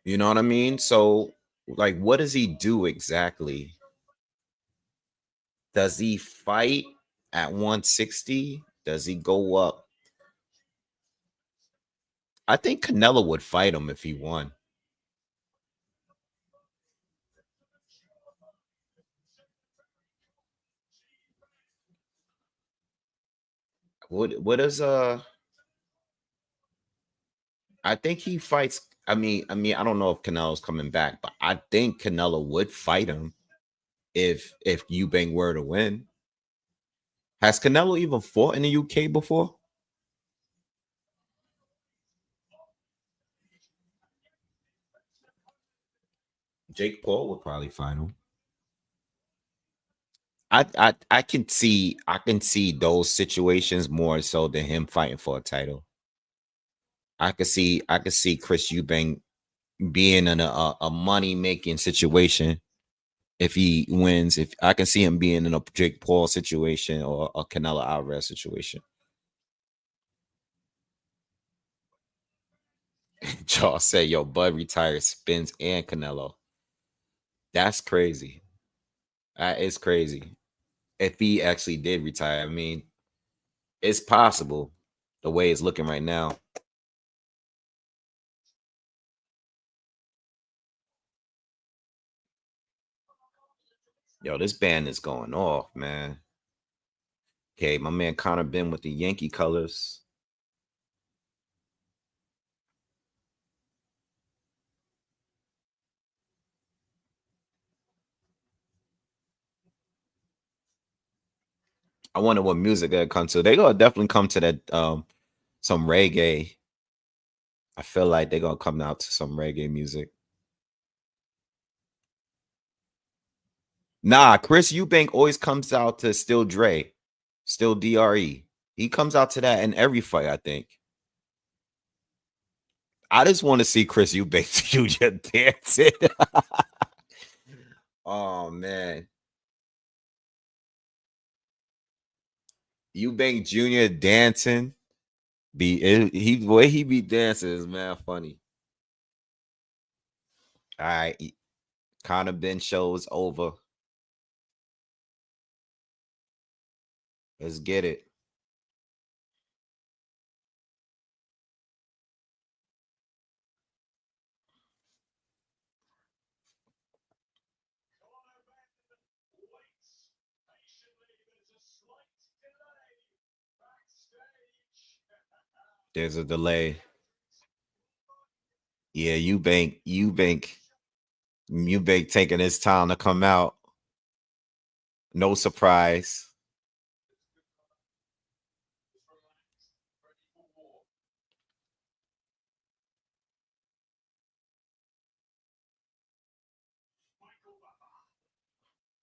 A: You know what I mean? So, like, what does he do exactly? Does he fight at 160? Does he go up? I think Canelo would fight him if he won. What is I think he fights. I mean, I don't know if Canelo's coming back, but I think Canelo would fight him if Eubank were to win. Has Canelo even fought in the UK before? Jake Paul would probably fight him. I can see those situations more so than him fighting for a title. I could see Chris Eubank being in a money making situation if he wins. If I can see him being in a Jake Paul situation or a Canelo Alvarez situation. Charles said, "Yo, Bud retired Spence and Canelo." That's crazy. That is crazy. If he actually did retire, I mean, it's possible the way it's looking right now. Yo, this band is going off, man. Okay, my man Connor Benn with the Yankee colors. I wonder what music they'll come to. They're gonna definitely come to that some reggae. I feel like they're gonna come out to some reggae music. Nah, Chris Eubank always comes out to Still Dre, Still DRE. He comes out to that in every fight, I think. I just want to see Chris Eubank Jr. dancing. Oh man. Eubank Jr. dancing. The way he be dancing is man funny. All right. Connor Benn show is over. Let's get it. There's a delay. Yeah, Eubank taking his time to come out. No surprise.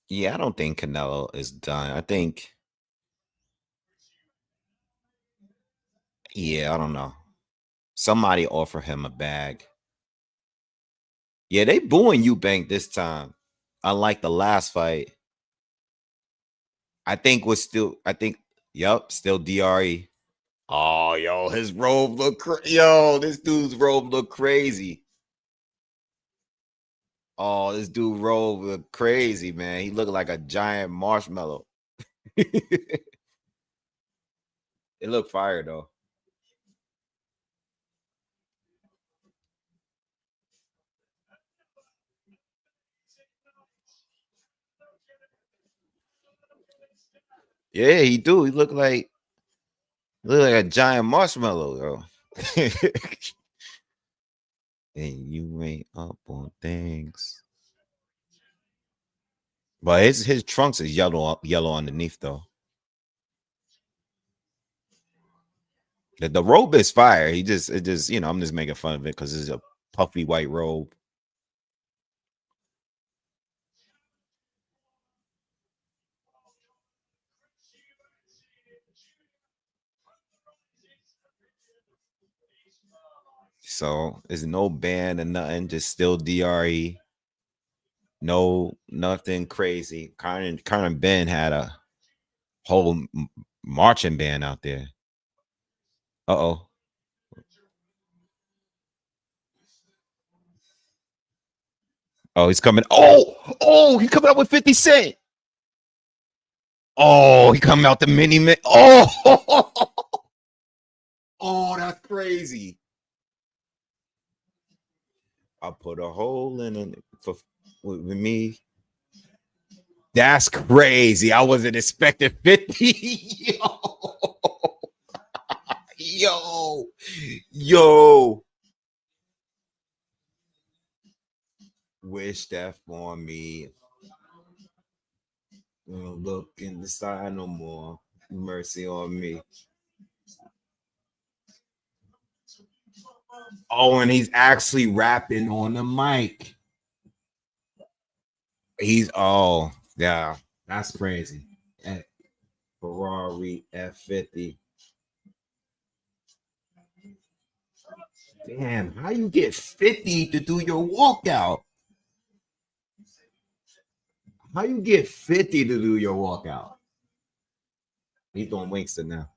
A: Yeah, I don't think Canelo is done. I think Yeah, I don't know. Somebody offer him a bag. Yeah, they booing Eubank this time. Unlike the last fight. I think yep, still DRE. Oh, yo, his robe yo, this dude's robe look crazy. Oh, this dude robe look crazy, man. He looked like a giant marshmallow. It looked fire though. Yeah, he do. He look like a giant marshmallow, yo. And you ain't up on things. But his trunks is yellow underneath though. The robe is fire. It just, I'm just making fun of it because it's a puffy white robe. So there's no ban and nothing, just still DRE. No, nothing crazy. Kind of Benn had a whole marching band out there. Uh-oh. Oh, he's coming. Oh, he's coming out with 50 Cent. Oh, he coming out the mini man. Oh, oh, that's crazy. I put a hole in it with me. That's crazy. I wasn't expecting 50. Yo. Wish that for me. Look in the side no more. Mercy on me. Oh, and he's actually rapping on the mic. Yeah, that's crazy. Ferrari F50. Damn, how you get 50 to do your walkout? How you get 50 to do your walkout? He's doing Winston now.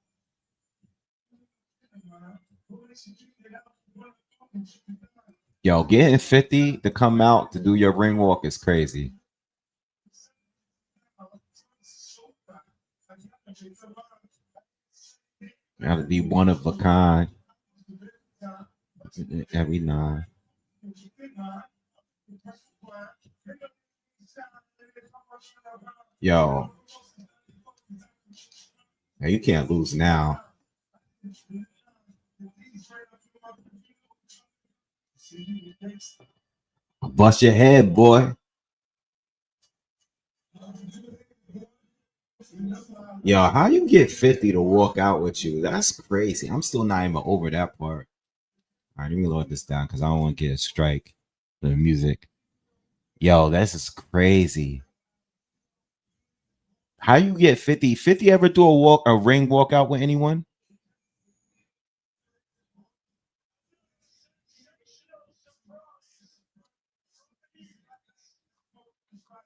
A: Yo, getting 50 to come out to do your ring walk is crazy. You have to be one of a kind. Every 9. Yo. Now you can't lose now. Bust your head, boy. Yo, how you get 50 to walk out with you? That's crazy. I'm still not even over that part. All right, let me lower this down because I don't want to get a strike for the music. Yo, this is crazy. How you get 50? 50 ever do a ring walkout with anyone?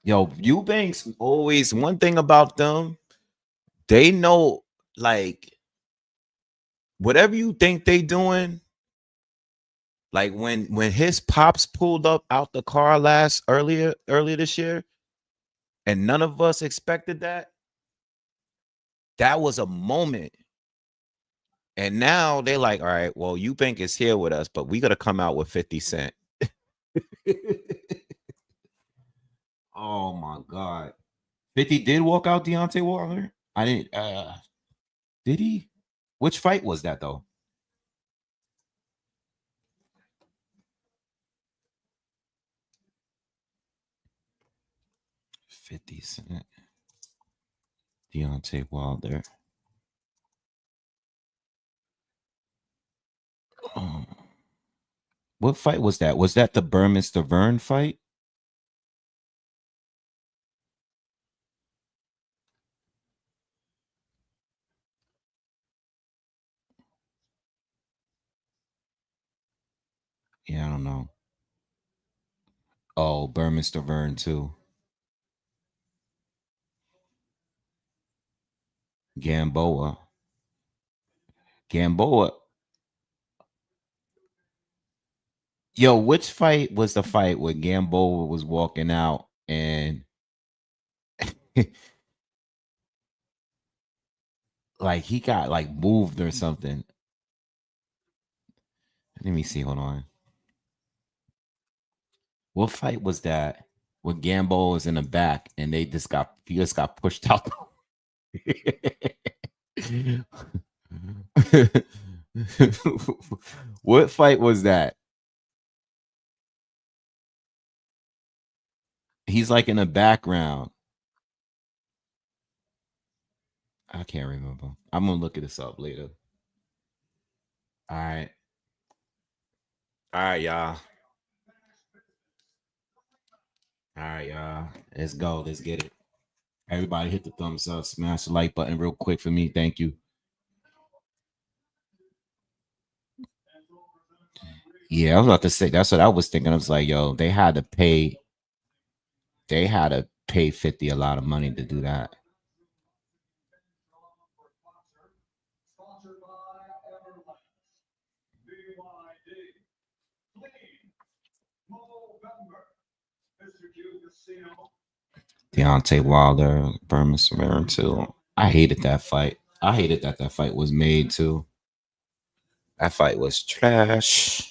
A: Yo, Eubank's always one thing about them. They know, like, whatever you think they doing. Like when his pops pulled up out the car earlier this year, and none of us expected that. That was a moment. And now they're like, all right, well, Eubank is here with us, but we gotta come out with 50 Cent. Oh my god. 50 did walk out Deontay Wilder? I didn't did he? Which fight was that though? $50 Cent. Deontay Wilder. What fight was that? Was that the Burmester Vern fight? Yeah, I don't know. Oh, Burmester Vern too. Gamboa. Yo, which fight was the fight where Gamboa was walking out and like he got like moved or something? Let me see. Hold on. What fight was that? When Gamboa was in the back and he just got pushed out. What fight was that? He's like in the background. I can't remember. I'm gonna look this up later. All right. All right, y'all. All right, y'all. Let's go. Let's get it. Everybody hit the thumbs up, smash the like button real quick for me. Thank you. Yeah, I was about to say that's what I was thinking. I was like, yo, they had to pay 50 a lot of money to do that. Deontay Wilder, Burma Samara too. I hated that fight. I hated that fight was made too. That fight was trash.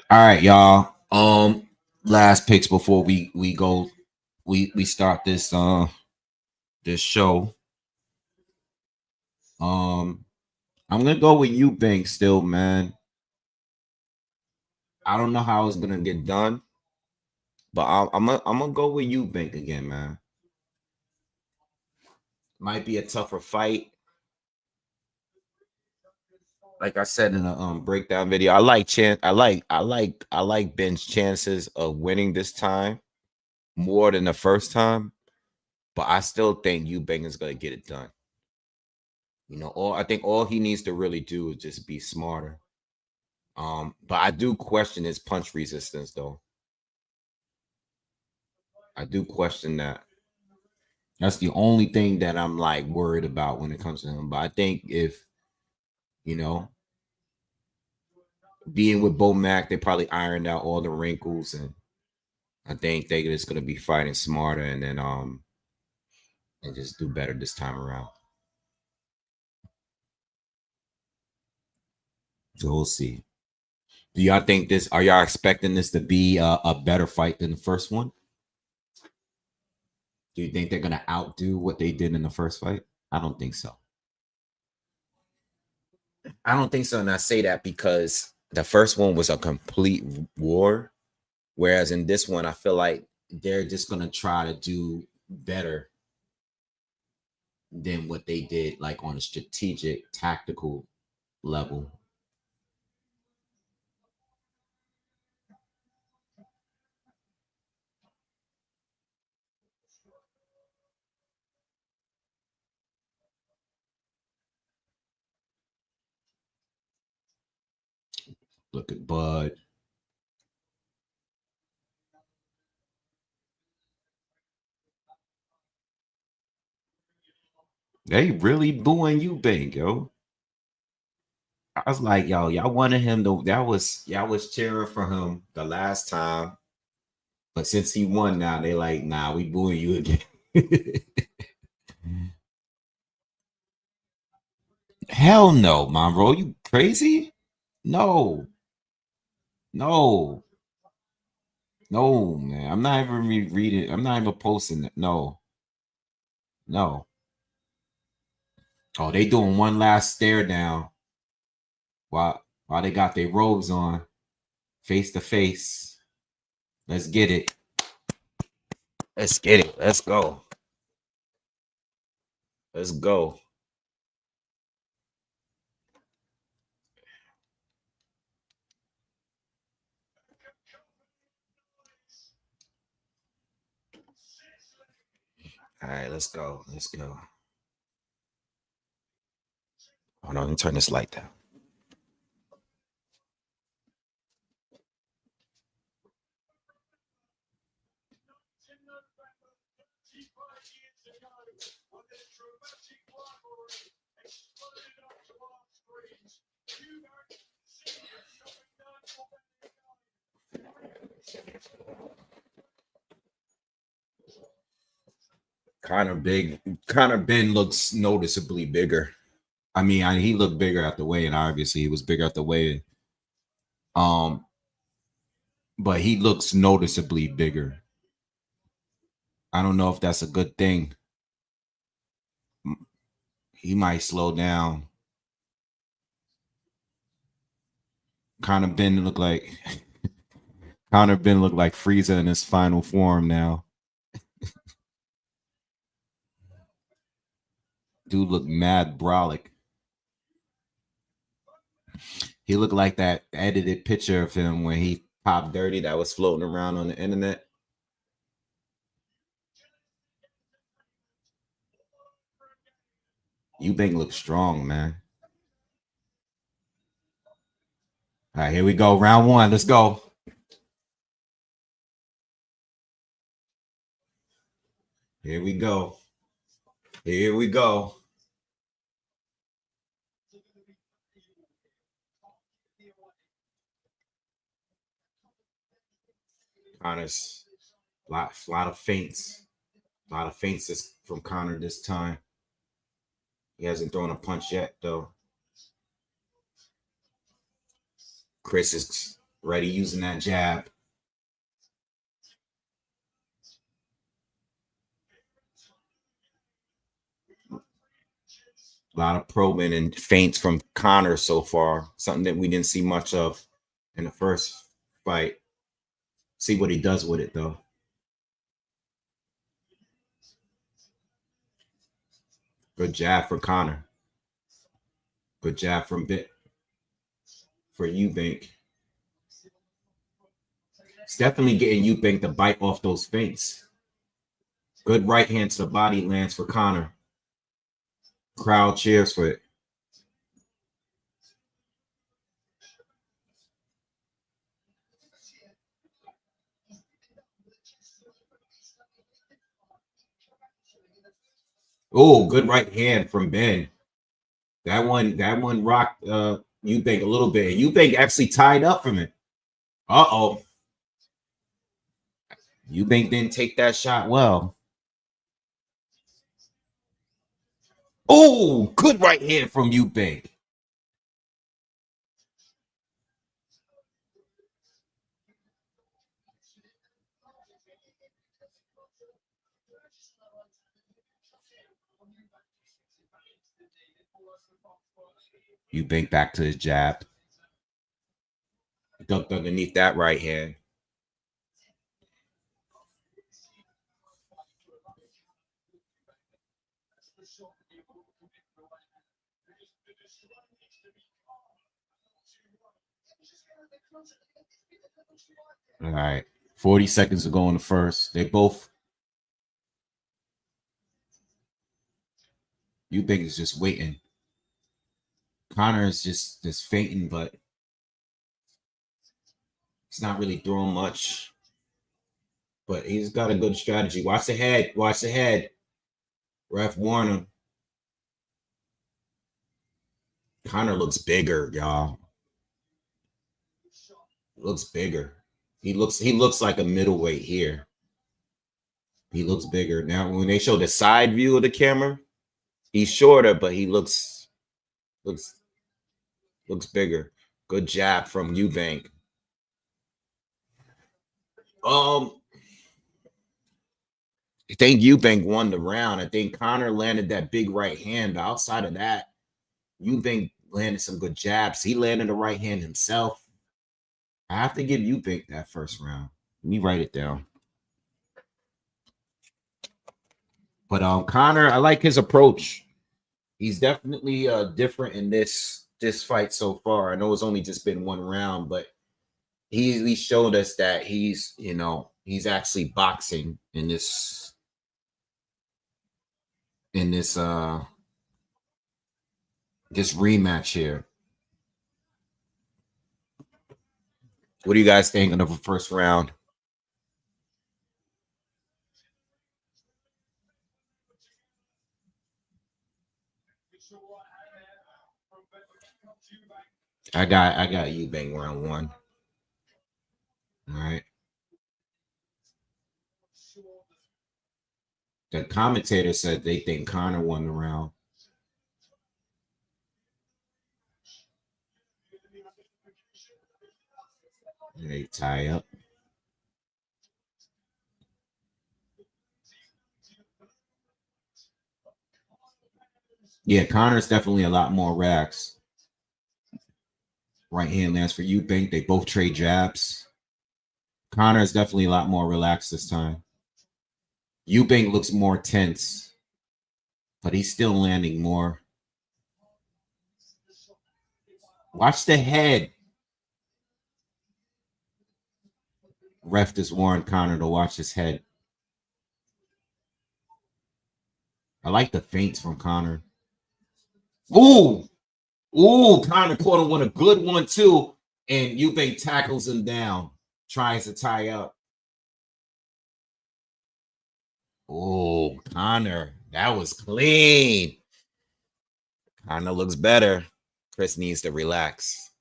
A: All right, y'all. Last picks before we go. We start this this show. I'm gonna go with Eubank still, man. I don't know how it's gonna get done, but I'm gonna go with Eubank again, man. Might be a tougher fight. Like I said in a breakdown video, I like Benn's chances of winning this time more than the first time, but I still think Eubank is gonna get it done. You know, I think all he needs to really do is just be smarter. But I do question his punch resistance, though. I do question that. That's the only thing that I'm like worried about when it comes to him. But I think if you know, being with Bo Mac, they probably ironed out all the wrinkles, and I think they're just gonna be fighting smarter and then and just do better this time around. So we'll see. Do y'all think this? Are y'all expecting this to be a better fight than the first one? Do you think they're gonna outdo what they did in the first fight? I don't think so. I don't think so, and I say that because the first one was a complete war, whereas in this one, I feel like they're just gonna try to do better than what they did, like on a strategic, tactical level. Look at Bud. They really booing Eubank, yo. I was like, yo, y'all wanted him to. Y'all was cheering for him the last time, but since he won now, they like, nah, we booing you again. Hell no, Monroe. You crazy? No, no, no, man. I'm not even reading. I'm not even posting it. No, no. Oh, they doing one last stare down while they got their robes on, face to face. Let's get it. Let's get it. Let's go. Let's go. All right, let's go. Let's go. Hold on, let me turn this light down. Connor Benn looks noticeably bigger. I mean, he looked bigger at the weigh, and obviously he was bigger at the weigh. But he looks noticeably bigger. I don't know if that's a good thing. He might slow down. Connor Benn look like Frieza in his final form now. Dude look mad brolic. He looked like that edited picture of him when he popped dirty that was floating around on the internet. Eubank looks strong, man. All right, here we go. Round one. Let's go. Here we go. Here we go. Connor's lot of feints. A lot of feints from Connor this time. He hasn't thrown a punch yet, though. Chris is ready using that jab. A lot of probing and feints from Connor so far. Something that we didn't see much of in the first fight. See what he does with it, though. Good jab for Connor. Good jab from for Eubank. It's definitely getting Eubank to bite off those feints. Good right hand to the body lands for Connor. Crowd cheers for it. Oh, good right hand from Benn. That one rocked Eubank a little bit. Eubank actually tied up from it. Uh-oh. Eubank didn't take that shot well. Oh, good right hand from Eubank. Eubank back to his jab. Ducked underneath that right hand. All right. 40 seconds to go in the first. They both. Eubank is just waiting. Connor is just fainting, but he's not really throwing much. But he's got a good strategy. Watch the head. Watch the head. Ref warn him. Connor looks bigger, y'all. Looks bigger. He looks like a middleweight here. He looks bigger. Now, when they show the side view of the camera, he's shorter, but he looks bigger. Good jab from Eubank. I think Eubank won the round. I think Connor landed that big right hand. But outside of that, Eubank landed some good jabs. He landed the right hand himself. I have to give Eubank that first round. Let me write it down. But Connor, I like his approach. He's definitely different in this fight so far. I know it's only just been one round, but he showed us that he's actually boxing in this in this this rematch here. What do you guys think of the first round? I got Eubank round one. All right. The commentator said they think Conor won the round. They tie up. Yeah, Conor's definitely a lot more relaxed. Right hand lands for Eubank. They both trade jabs. Conor is definitely a lot more relaxed this time. Eubank looks more tense, but he's still landing more. Watch the head. Ref just warned Conor to watch his head. I like the feints from Conor. Ooh! Ooh, Conor caught him with a good one, too. And Eubank tackles him down, tries to tie up. Oh, Conor, that was clean. Conor looks better. Chris needs to relax.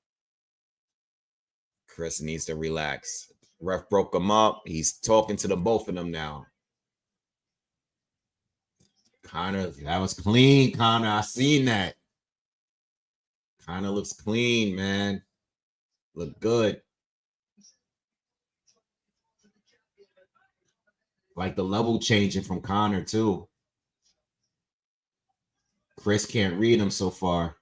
A: Chris needs to relax. Ref broke him up. He's talking to the both of them now. Conor, that was clean, Conor. I seen that. Conor looks clean, man. Look good. Like the level changing from Conor, too. Chris can't read him so far.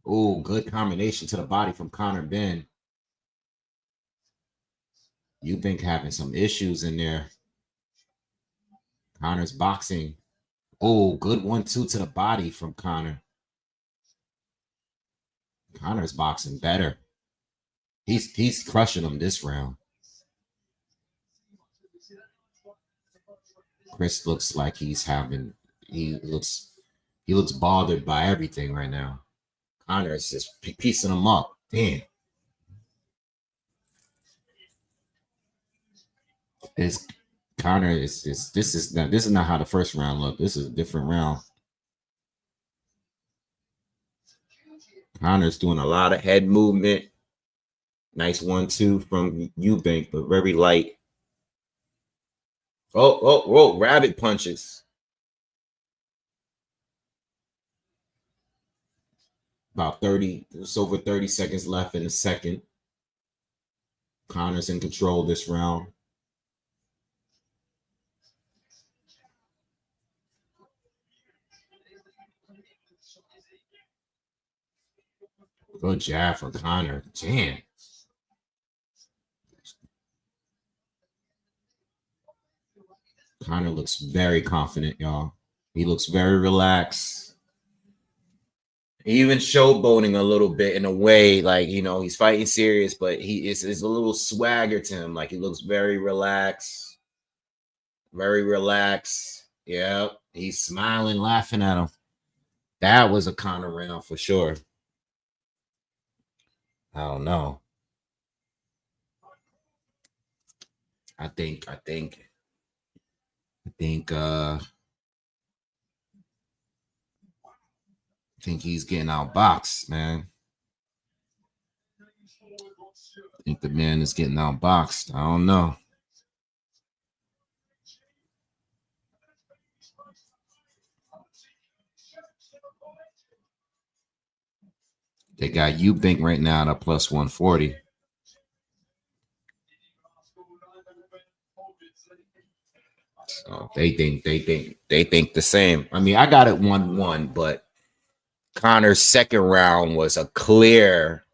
A: Oh, good combination to the body from Conor Benn. Eubank having some issues in there. Conor's boxing. Oh, good 1-2 to the body from Conor. Conor's boxing better. He's crushing him this round. Chris looks like he looks bothered by everything right now. Conor is just piecing him up. Damn. Conor is this is not how the first round looked. This is a different round. Conor's doing a lot of head movement. Nice 1-2 from Eubank, but very light. Oh, rabbit punches. About 30, it's over 30 seconds left in the second. Conor's in control this round. Good jab for Conor. Damn. Conor looks very confident, y'all. He looks very relaxed. He even showboating a little bit in a way, like, you know, he's fighting serious, but he is a little swagger to him. Like, he looks very relaxed. Very relaxed. Yeah, he's smiling, laughing at him. That was a Conor round for sure. I don't know. I think he's getting outboxed, man. I think the man is getting outboxed. I don't know. They got Eubank right now at a plus 140. So they think the same. I mean, I got it 1-1, but Conor's second round was a clear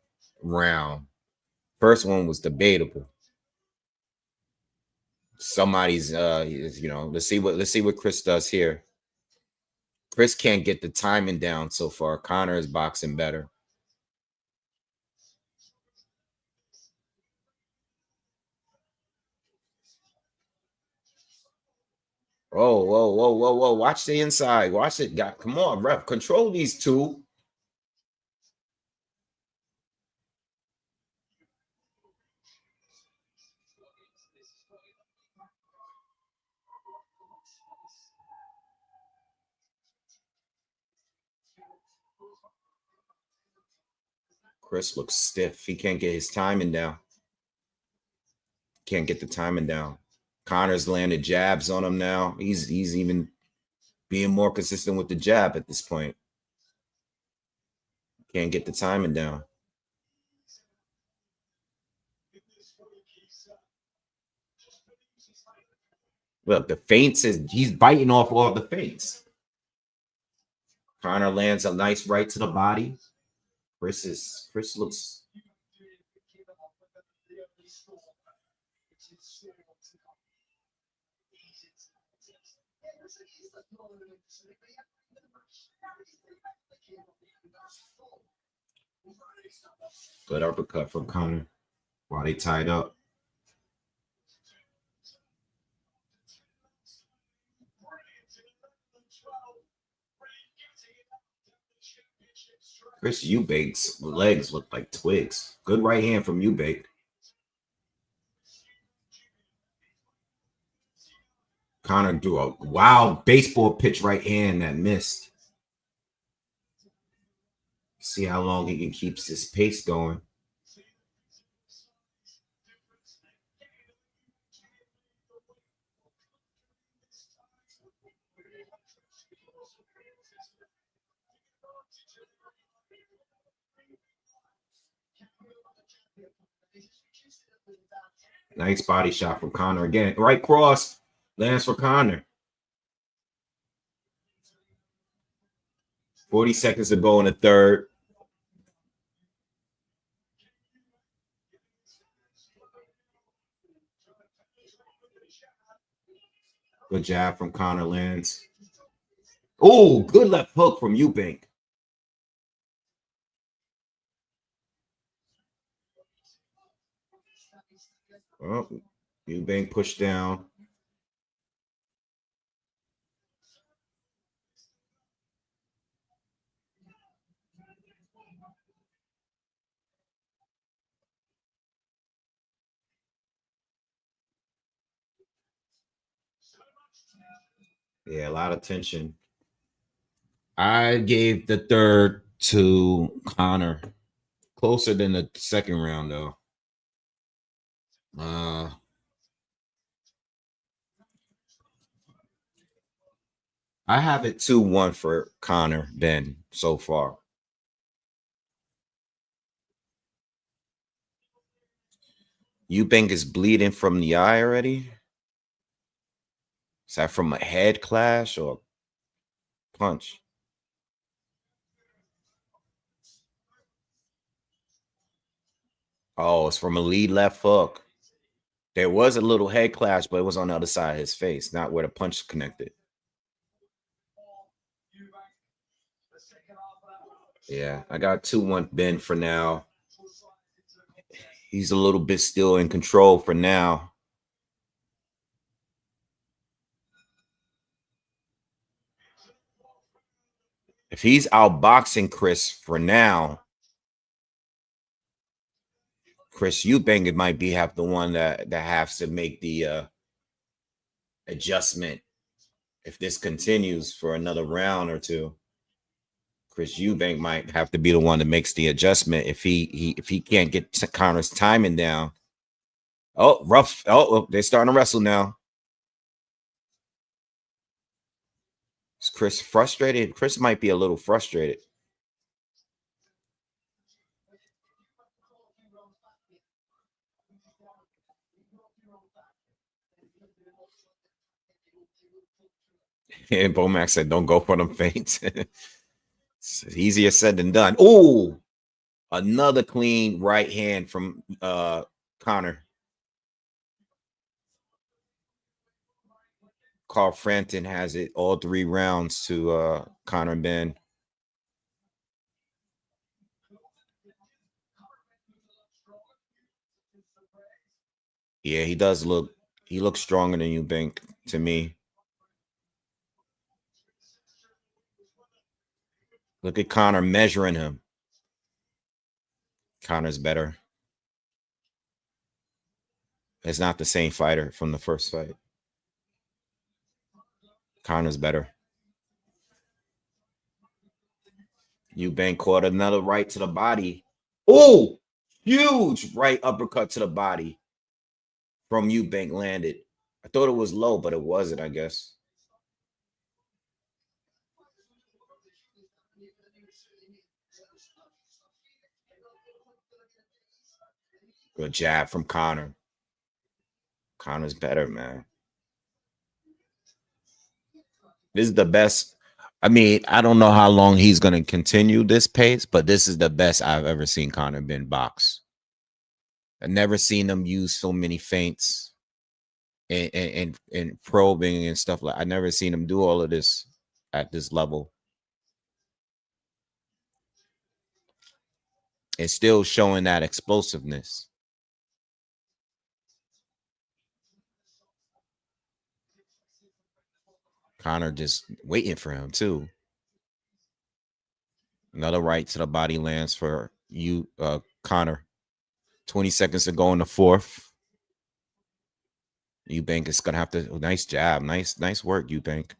A: round. First one was debatable. Somebody's you know, let's see what Chris does here. Chris can't get the timing down so far. Conor is boxing better. Oh, whoa, whoa, whoa, whoa. Watch the inside. Watch it. Come on, ref. Control these two. Chris looks stiff. He can't get his timing down. Can't get the timing down. Connor's landed jabs on him now. He's even being more consistent with the jab at this point. Can't get the timing down. Look, the feints is he's biting off all the feints. Connor lands a nice right to the body. Chris looks. Good uppercut from Connor while they tied up. Chris Eubank's legs look like twigs. Good right hand from Eubank. Connor threw a wild baseball pitch right hand that missed. See how long he can keep this pace going. Nice body shot from Connor again. Right cross lands for Connor. 40 seconds to go in the third. Good jab from Connor lands. Oh, good left hook from Eubank. Oh, Eubank pushed down. Yeah, a lot of tension. I gave the third to Connor. Closer than the second round, though. I have it 2-1 for Connor Benn so far. Eubank is bleeding from the eye already. Is that from a head clash or punch? Oh, it's from a lead left hook. There was a little head clash, but it was on the other side of his face, not where the punch connected. Yeah, I got 2-1 Benn for now. He's a little bit still in control for now. If he's outboxing Chris for now, Chris Eubank might be have the one that has to make the adjustment if this continues for another round or two. Chris Eubank might have to be the one that makes the adjustment if he can't get Connor's timing down. Oh, rough. Oh, they're starting to wrestle now. Is Chris frustrated? Chris might be a little frustrated. And Bomax said, don't go for them feints. It's easier said than done. Oh, another clean right hand from Connor. Carl Frampton has it all 3 rounds to Connor Benn. Yeah, he does look. He looks stronger than Eubank to me. Look at Conor measuring him. Conor's better. It's not the same fighter from the first fight. Conor's better. Eubank caught another right to the body. Oh, huge right uppercut to the body from Eubank landed. I thought it was low, but it wasn't, I guess. Good jab from Conor. Conor's better, man. This is the best. I mean, I don't know how long he's going to continue this pace, but this is the best I've ever seen Conor Benn box. I've never seen him use so many feints and probing and stuff like. I've never seen him do all of this at this level. And still showing that explosiveness. Conor just waiting for him too. Another right to the body lands for you, Conor. 20 seconds to go in the fourth. Eubank is gonna have to. Nice jab, nice work, Eubank.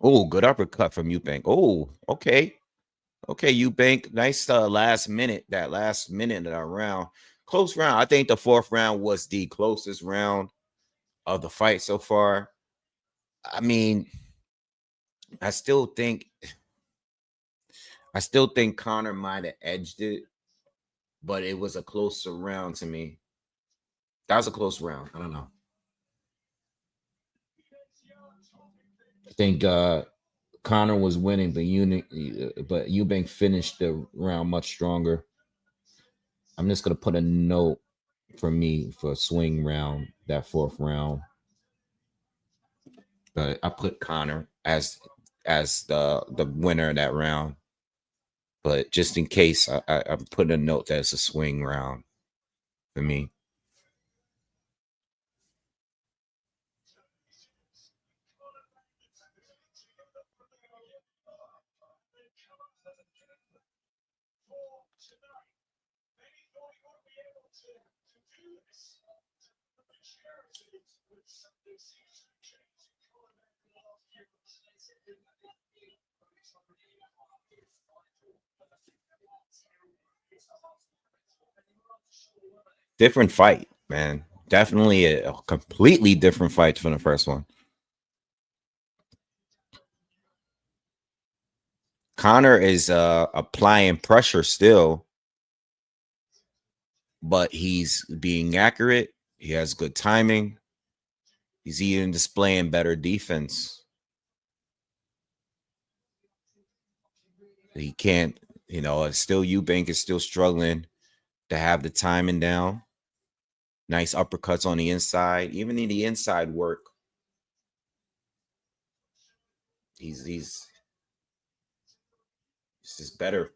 A: Oh, good uppercut from Eubank. Oh, okay. Okay, Eubank. Nice last minute. That last minute of that round. Close round. I think the fourth round was the closest round of the fight so far. I mean, I still think Conor might have edged it, but it was a closer round to me. That was a close round. I don't know. I think Conor was winning, but Eubank finished the round much stronger. I'm just gonna put a note for me for a swing round, that fourth round. But I put Conor as the winner of that round. But just in case, I'm putting a note that it's a swing round for me. Different fight, man. Definitely a completely different fight from the first one. Conor is applying pressure still, but he's being accurate. He has good timing. He's even displaying better defense. He can't, it's still Eubank is still struggling to have the timing down. Nice uppercuts on the inside, even in the inside work. This is better.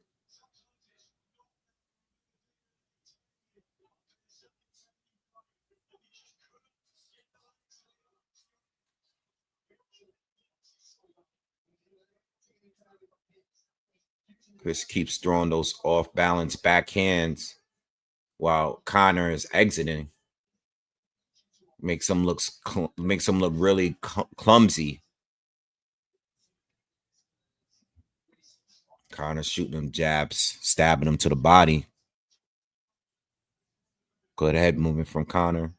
A: Chris keeps throwing those off balance backhands while Conor is exiting. Makes him look really clumsy. Conor shooting them jabs, stabbing him to the body. Good head movement from Conor.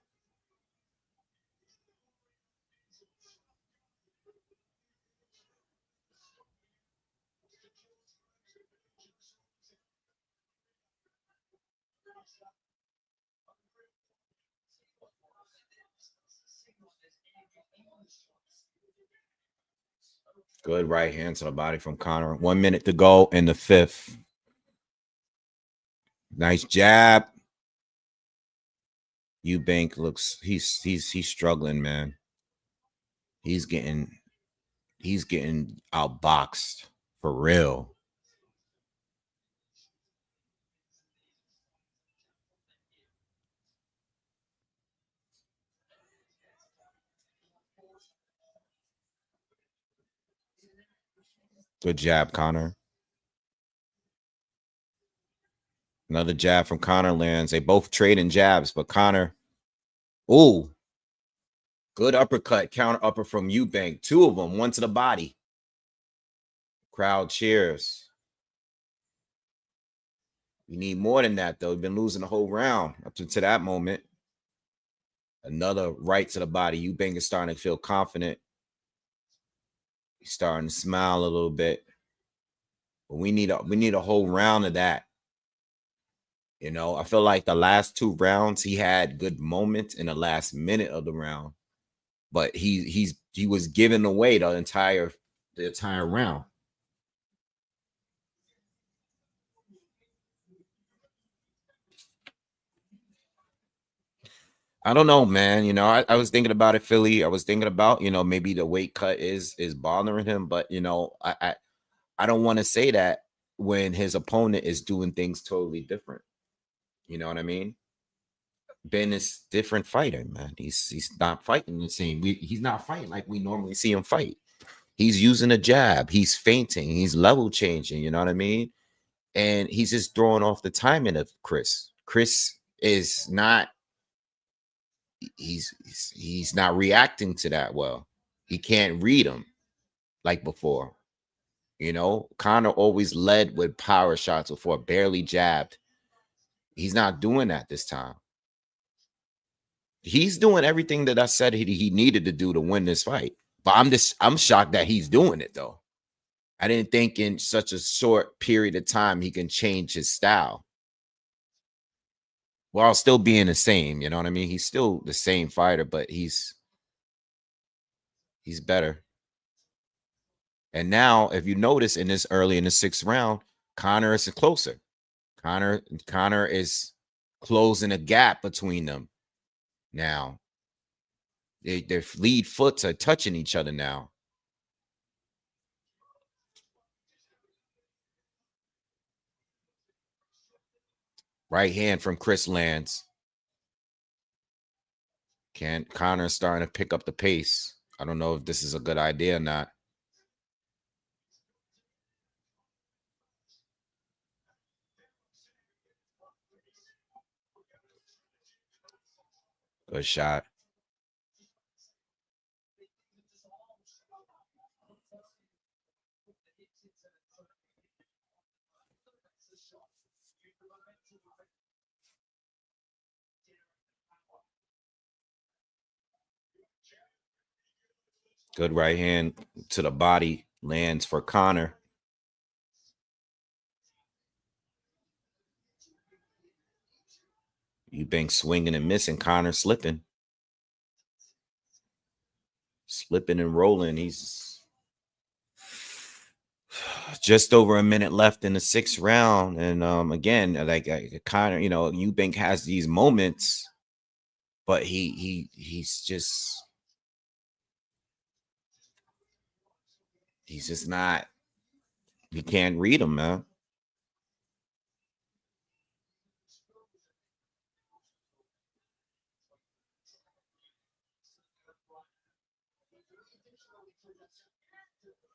A: Good right hand to the body from Conor. 1 minute to go in the fifth. Nice jab. Eubank looks he's struggling, man. He's getting outboxed for real. Good jab, Connor. Another jab from Connor lands. They both trading jabs, but Connor. Ooh. Good uppercut, counter upper from Eubank. 2 of them, 1 to the body. Crowd cheers. We need more than that, though. We've been losing the whole round up to that moment. Another right to the body. Eubank is starting to feel confident. He's starting to smile a little bit. But we need a whole round of that. You know, I feel like the last 2 rounds he had good moments in the last minute of the round, but he was giving away the entire round. I don't know, man. You know, I was thinking about it, Philly. I was thinking about, you know, maybe the weight cut is bothering him, but you know, I don't want to say that when his opponent is doing things totally different. You know what I mean? Benn is different fighter, man. He's not fighting the same. He's not fighting like we normally see him fight. He's using a jab. He's feinting. He's level changing. You know what I mean? And he's just throwing off the timing of Chris. Chris is not. He's not reacting to that well. He can't read him like before. You know, Connor always led with power shots before, barely jabbed. He's not doing that this time. He's doing everything that I said he needed to do to win this fight. But I'm shocked that he's doing it, though. I didn't think in such a short period of time he can change his style while still being the same. You know what I mean? He's still the same fighter, but he's better. And now, if you notice in this early in the 6th round, Connor is closer. Connor is closing a gap between them. Now, their lead foots are touching each other now. Right hand from Chris lands. Connor's starting to pick up the pace. I don't know if this is a good idea or not. Good shot. Good right hand to the body lands for Connor. Eubank swinging and missing. Connor slipping. Slipping and rolling. He's just over a minute left in the 6th round. And again, like Connor, you know, Eubank has these moments, but he's just not, you can't read him, man.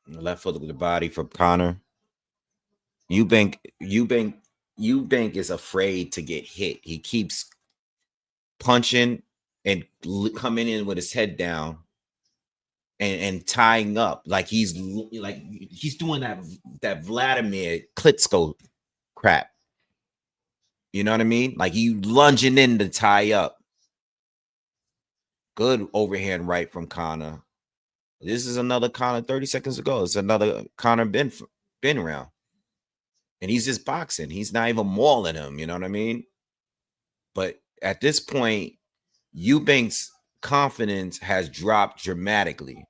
A: Left foot of the body from Connor. Eubank is afraid to get hit. He keeps punching and coming in with his head down and tying up like he's doing that Vladimir Klitschko crap. You know what I mean? Like he lunging in to tie up. Good overhand right from Connor. This is another Connor 30 seconds ago. It's another Connor Benn round. And he's just boxing. He's not even mauling him. You know what I mean? But at this point, Eubank's confidence has dropped dramatically.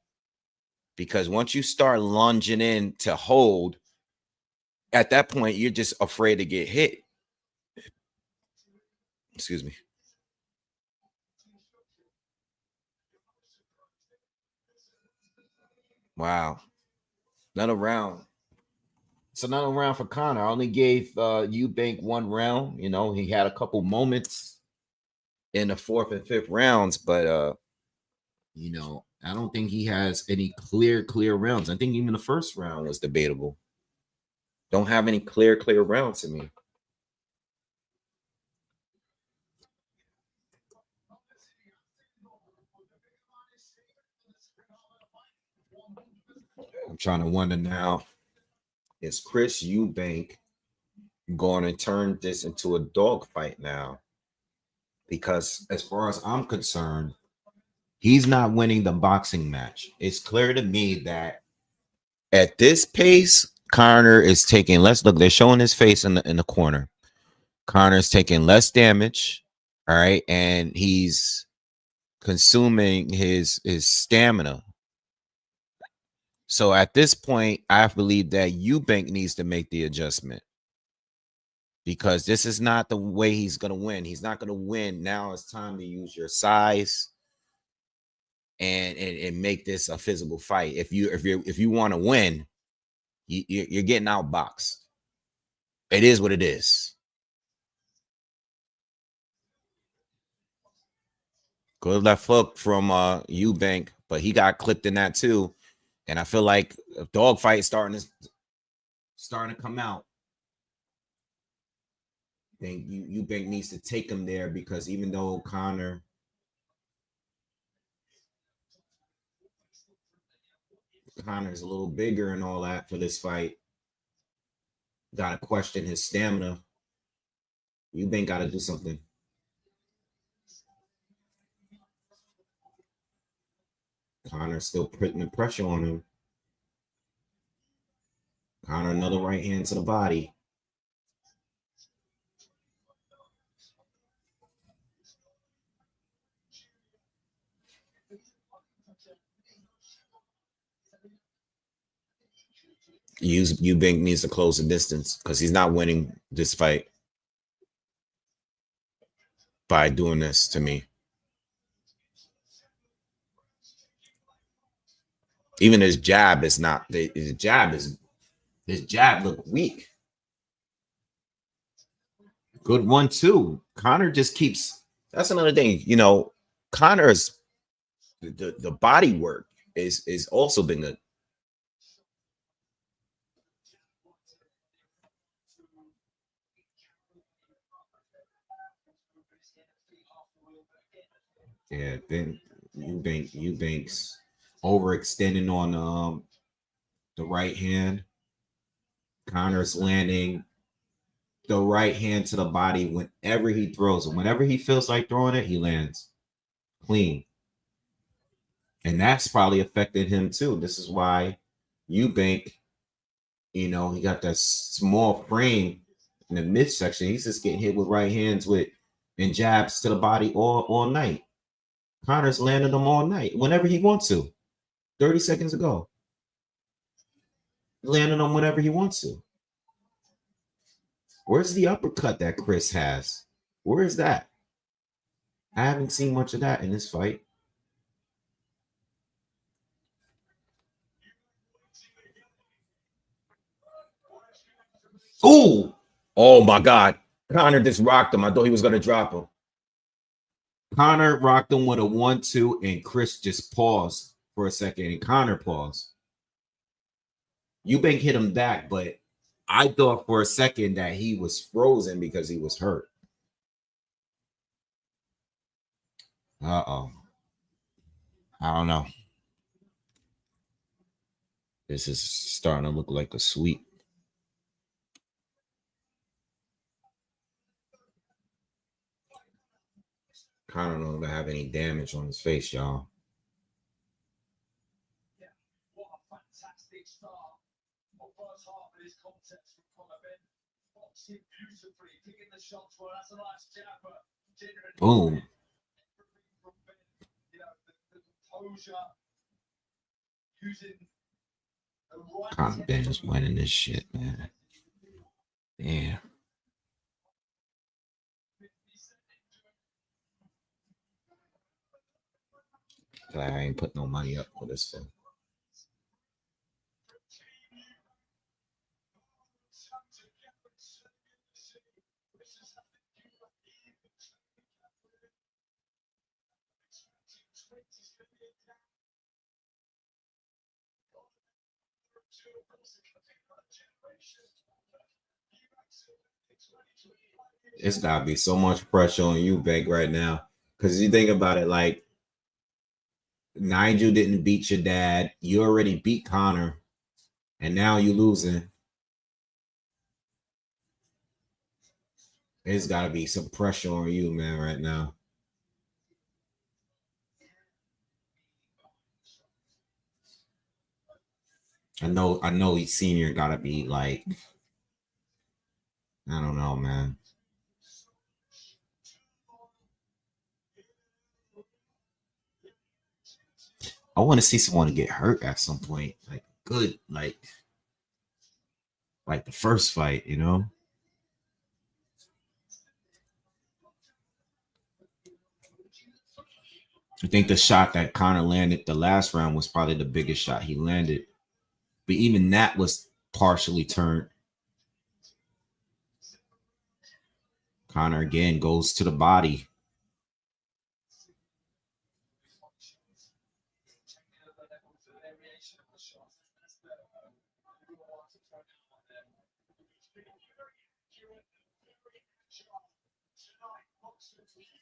A: Because once you start lunging in to hold, at that point, you're just afraid to get hit. Excuse me. Wow. Another round. It's another round for Connor. I only gave Eubank 1 round. You know, he had a couple moments in the 4th and 5th rounds, but you know, I don't think he has any clear rounds. I think even the first round was debatable. Don't have any clear rounds to me. I'm trying to wonder now, is Chris Eubank going to turn this into a dogfight now? Because as far as I'm concerned, he's not winning the boxing match. It's clear to me that at this pace, Conor is taking less. Look, they're showing his face in the corner. Conor's taking less damage, all right, and he's consuming his stamina. So at this point, I believe that Eubank needs to make the adjustment because this is not the way he's going to win. He's not going to win. Now it's time to use your size and make this a physical fight. If you want to win, you're getting outboxed. It is what it is. Good left hook from Eubank, but he got clipped in that too. And I feel like a dogfight starting to come out. I think Eubank needs to take him there because even though Conor is a little bigger and all that for this fight, gotta question his stamina. Eubank got to do something. Conor's still putting the pressure on him. Conor, another right hand to the body. Eubank needs to close the distance because he's not winning this fight by doing this to me. Even his jab is not. His jab look weak. Good one too. Conor just keeps. That's another thing. You know, Conor's the body work is also been good. Yeah, then Eubank's overextending on the right hand. Conor's landing the right hand to the body whenever he throws it. Whenever he feels like throwing it, he lands clean. And that's probably affected him too. This is why Eubank, you know, he got that small frame in the midsection. He's just getting hit with right hands and jabs to the body all night. Conor's landing them all night, whenever he wants to. 30 seconds ago. Landing them whenever he wants to. Where's the uppercut that Chris has? Where is that? I haven't seen much of that in this fight. Ooh! Oh my God. Conor just rocked him. I thought he was going to drop him. Conor rocked him with a 1-2, and Chris just paused for a second, and Conor paused. Eubank hit him back, but I thought for a second that he was frozen because he was hurt. Uh-oh. I don't know. This is starting to look like a sweep. Conor don't even have any damage on his face, y'all.
B: Yeah, what a fantastic start. The first half of this contest from Conor Benn. Boxing beautifully, picking the shots well. That's a nice jab, but generally,
A: Boom.
B: everything from Benn, you know, the composure, using the right.
A: Conor Benn is winning this shit, man. Damn. Glad I ain't put no money up for this thing. It's gotta be so much pressure on Eubank right now. Because you think about it, like Nigel didn't beat your dad. You already beat Connor, and now you losing. There's gotta be some pressure on you, man, right now. I know he's senior gotta be like, I don't know, man. I want to see someone get hurt at some point. Like good, like the first fight, you know? I think the shot that Connor landed the last round was probably the biggest shot he landed. But even that was partially turned. Connor again goes to the body.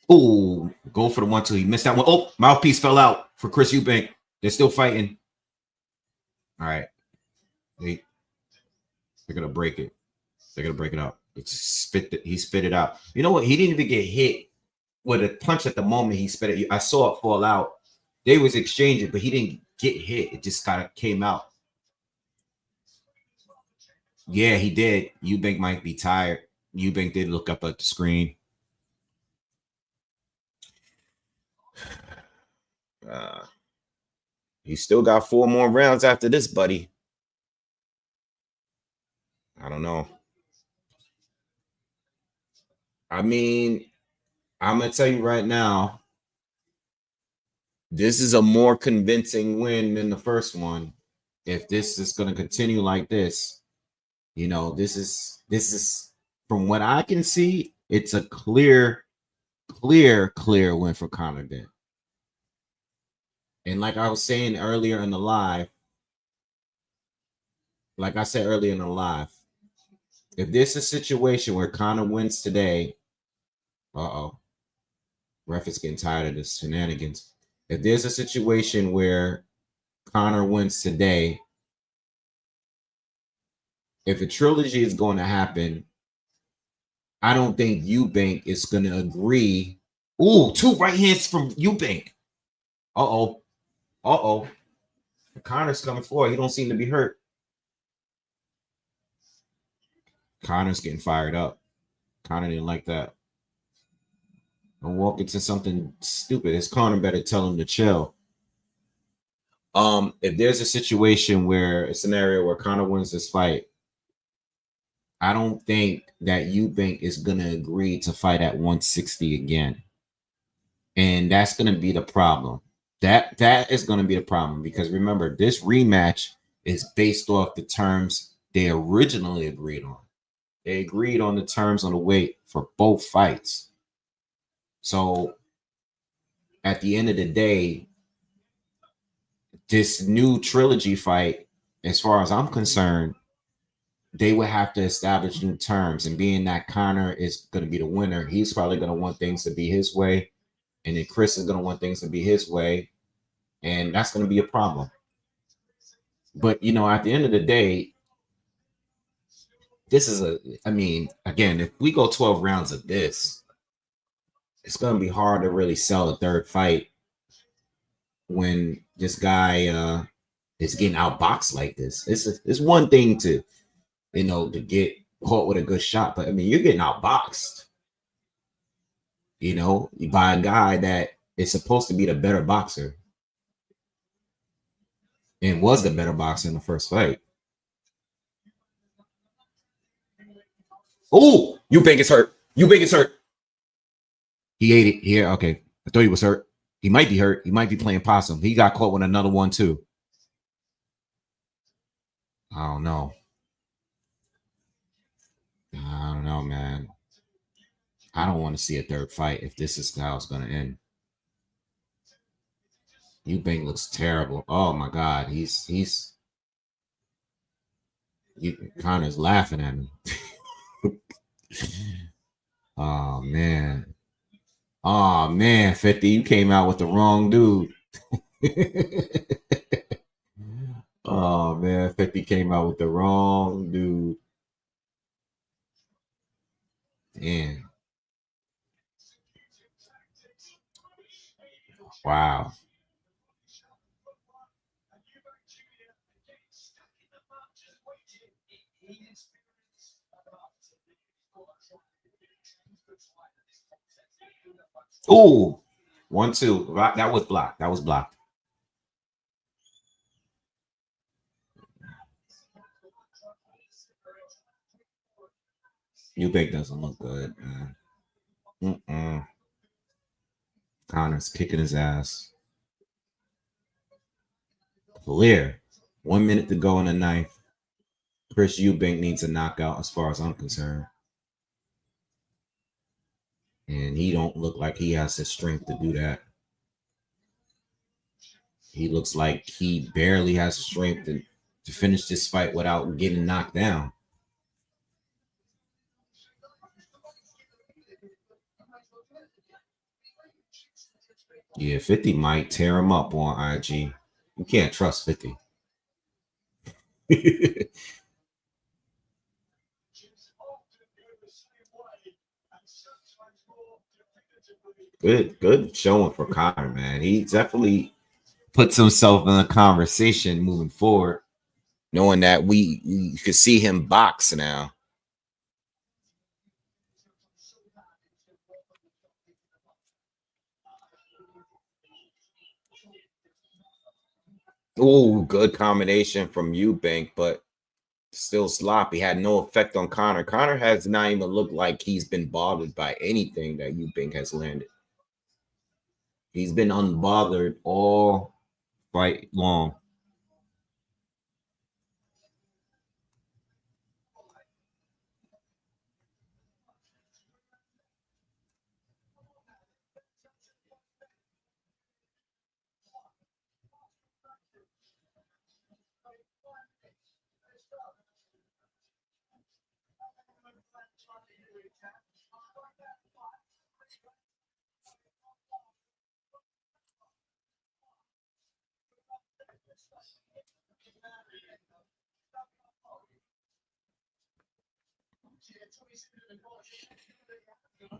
A: Oh, go for the 1-2. He missed that one. Oh, mouthpiece fell out for Chris Eubank. They're still fighting. All right. They're gonna break it. They're gonna break it up. He spit it out. You know what? He didn't even get hit with a punch at the moment he spit it. I saw it fall out. They was exchanging, but he didn't get hit. It just kind of came out. Yeah, he did. Eubank might be tired. Eubank did look up at the screen. He still got 4 more rounds after this, buddy. I don't know. I mean, I'm going to tell you right now, this is a more convincing win than the first one. If this is going to continue like this, you know, this is from what I can see, it's a clear win for Conor Benn. And like I was saying earlier in the live, if this is a situation where Conor wins today, ref is getting tired of this shenanigans. If there's a situation where Conor wins today, if a trilogy is going to happen, I don't think Eubank is going to agree. Ooh, 2 right hands from Eubank. Conor's coming forward. He don't seem to be hurt. Conor's getting fired up. Conor didn't like that. Don't walk into something stupid. His Conor better tell him to chill. If there's a situation where a scenario where Conor wins this fight, I don't think that Eubank is gonna agree to fight at 160 again. And that's gonna be the problem. That is gonna be the problem, because remember, this rematch is based off the terms they originally agreed on. They agreed on the terms on the weight for both fights. So at the end of the day, this new trilogy fight, as far as I'm concerned, they would have to establish new terms. And being that Conor is going to be the winner, he's probably going to want things to be his way. And then Chris is going to want things to be his way. And that's going to be a problem. But, you know, at the end of the day, this is again, if we go 12 rounds of this, it's going to be hard to really sell a third fight when this guy is getting outboxed like this. It's one thing to, you know, to get caught with a good shot, but I mean, you're getting outboxed, you know, by a guy that is supposed to be the better boxer and was the better boxer in the first fight. Oh, Eubank is hurt. Eubank is hurt. He ate it here. Okay. I thought he was hurt. He might be hurt. He might be playing possum. He got caught with another one too. I don't know. I don't know, man. I don't want to see a third fight if this is how it's going to end. Eubank looks terrible. Oh my God. He's Connor's laughing at him. Oh man. Oh man, 50, you came out with the wrong dude. Oh man, 50 came out with the wrong dude. Damn. Wow. Ooh. 1-2. That was blocked. That was blocked. Eubank doesn't look good, man. Connor's kicking his ass. Clear. 1 minute to go in the ninth. Chris Eubank needs a knockout as far as I'm concerned. And he don't look like he has the strength to do that. He looks like he barely has the strength to finish this fight without getting knocked down. Yeah, 50 might tear him up on IG. You can't trust 50. Good showing for Connor, man. He definitely puts himself in a conversation moving forward, knowing that we could see him box now. Oh, good combination from Eubank, but still sloppy. Had no effect on Connor. Connor has not even looked like he's been bothered by anything that Eubank has landed. He's been unbothered all fight long.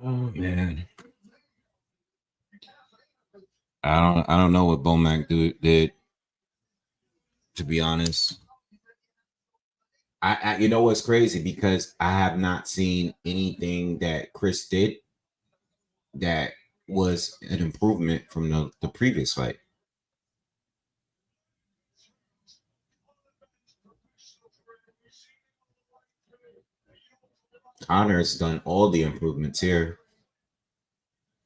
A: Oh man, I don't know what Bomac did. To be honest, I you know what's crazy, because I have not seen anything that Chris did that was an improvement from the previous fight. Connor's done all the improvements here.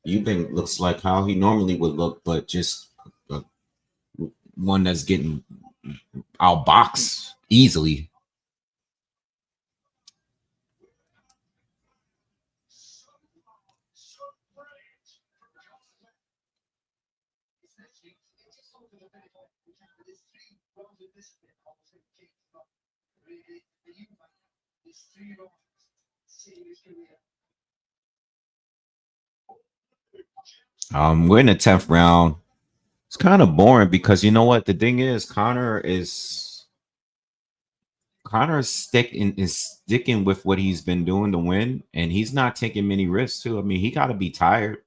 A: Eubank looks like how he normally would look, but just one that's getting outboxed easily. We're in the 10th round. It's kind of boring because you know what the thing is, Connor is sticking with what he's been doing to win, and he's not taking many risks too. I mean, he got to be tired.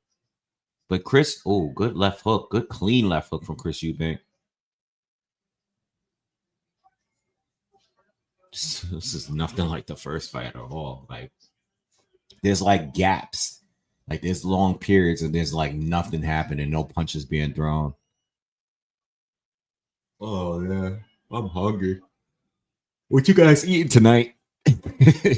A: But Chris, oh, good left hook, good clean left hook from Chris Eubank. This is nothing like the first fight at all. Like, there's like gaps, like there's long periods, and there's like nothing happening, no punches being thrown. Oh yeah, I'm hungry. What you guys eating tonight? I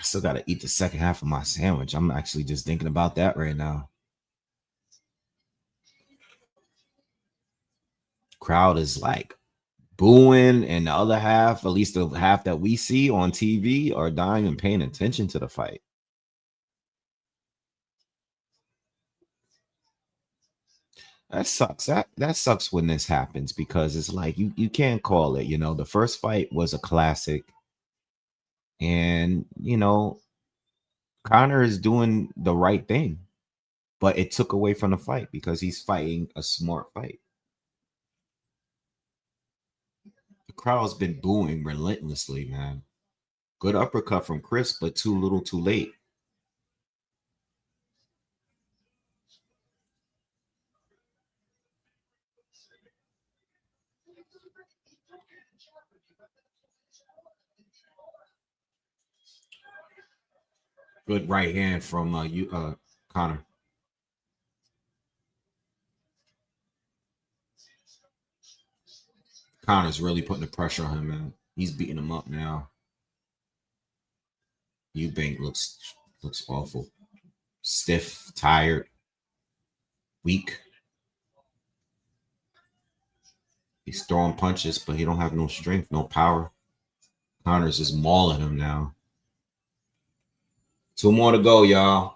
A: still got to eat the second half of my sandwich. I'm actually just thinking about that right now. Crowd is like booing, and the other half, at least the half that we see on TV, are not even paying attention to the fight. That sucks. That sucks when this happens because it's like you can't call it. You know, the first fight was a classic, and you know Connor is doing the right thing, but it took away from the fight because he's fighting a smart fight. The crowd's been booing relentlessly, man. Good uppercut from Chris, but too little, too late. Good right hand from Connor. Connor's really putting the pressure on him, man. He's beating him up now. Eubank looks awful. Stiff, tired, weak. He's throwing punches, but he don't have no strength, no power. Connor's just mauling him now. 2 more to go, y'all.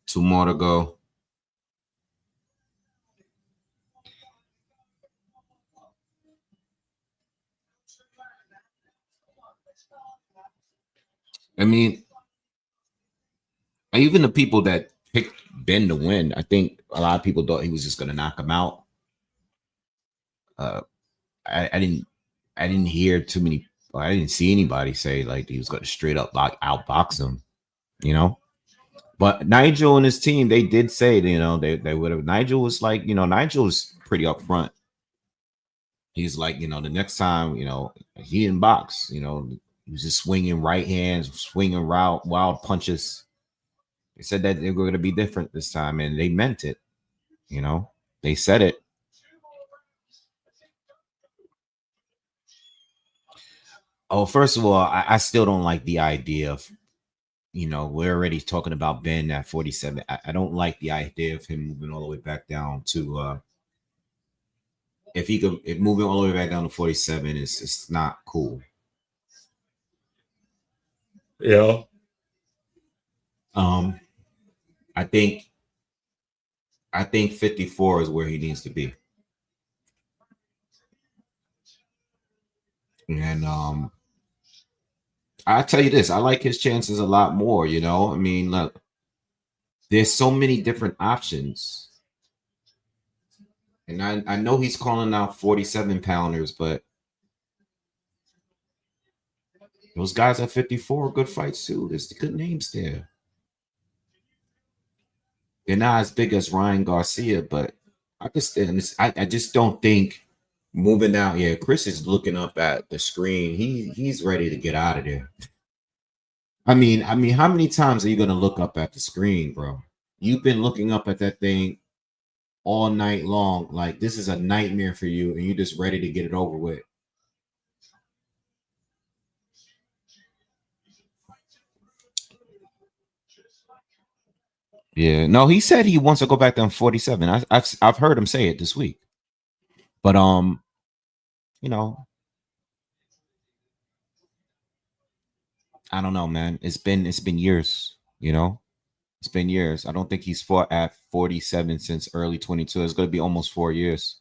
A: Two more to go. I mean, even the people that picked Benn to win, I think a lot of people thought he was just going to knock him out. I didn't hear too many. I didn't see anybody say like he was going to straight up outbox him, you know. But Nigel and his team, they did say, you know, they would have. Nigel was like, you know, Nigel was pretty upfront. He's like, you know, the next time, you know, he didn't box, you know, he was just swinging right hands, swinging wild punches. They said that they were going to be different this time, and they meant it. You know, they said it. Oh, first of all, I still don't like the idea of, you know, we're already talking about Benn at 47. I don't like the idea of him moving all the way back down to if moving all the way back down to 47 is it's not cool. Yeah. I think 54 is where he needs to be. And I tell you this, I like his chances a lot more, you know. I mean, look, there's so many different options. And I know he's calling out 47 pounders, but those guys at 54 are good fights too. There's good names there. They're not as big as Ryan Garcia, but I just don't think moving out. Yeah, Chris is looking up at the screen. He's ready to get out of there. I mean, how many times are you gonna look up at the screen, bro? You've been looking up at that thing all night long. Like this is a nightmare for you, and you're just ready to get it over with. Yeah, no, he said he wants to go back down 47. I've heard him say it this week. But you know, I don't know, man. It's been years, you know. It's been years. I don't think he's fought at 47 since early 22. It's going to be almost 4 years.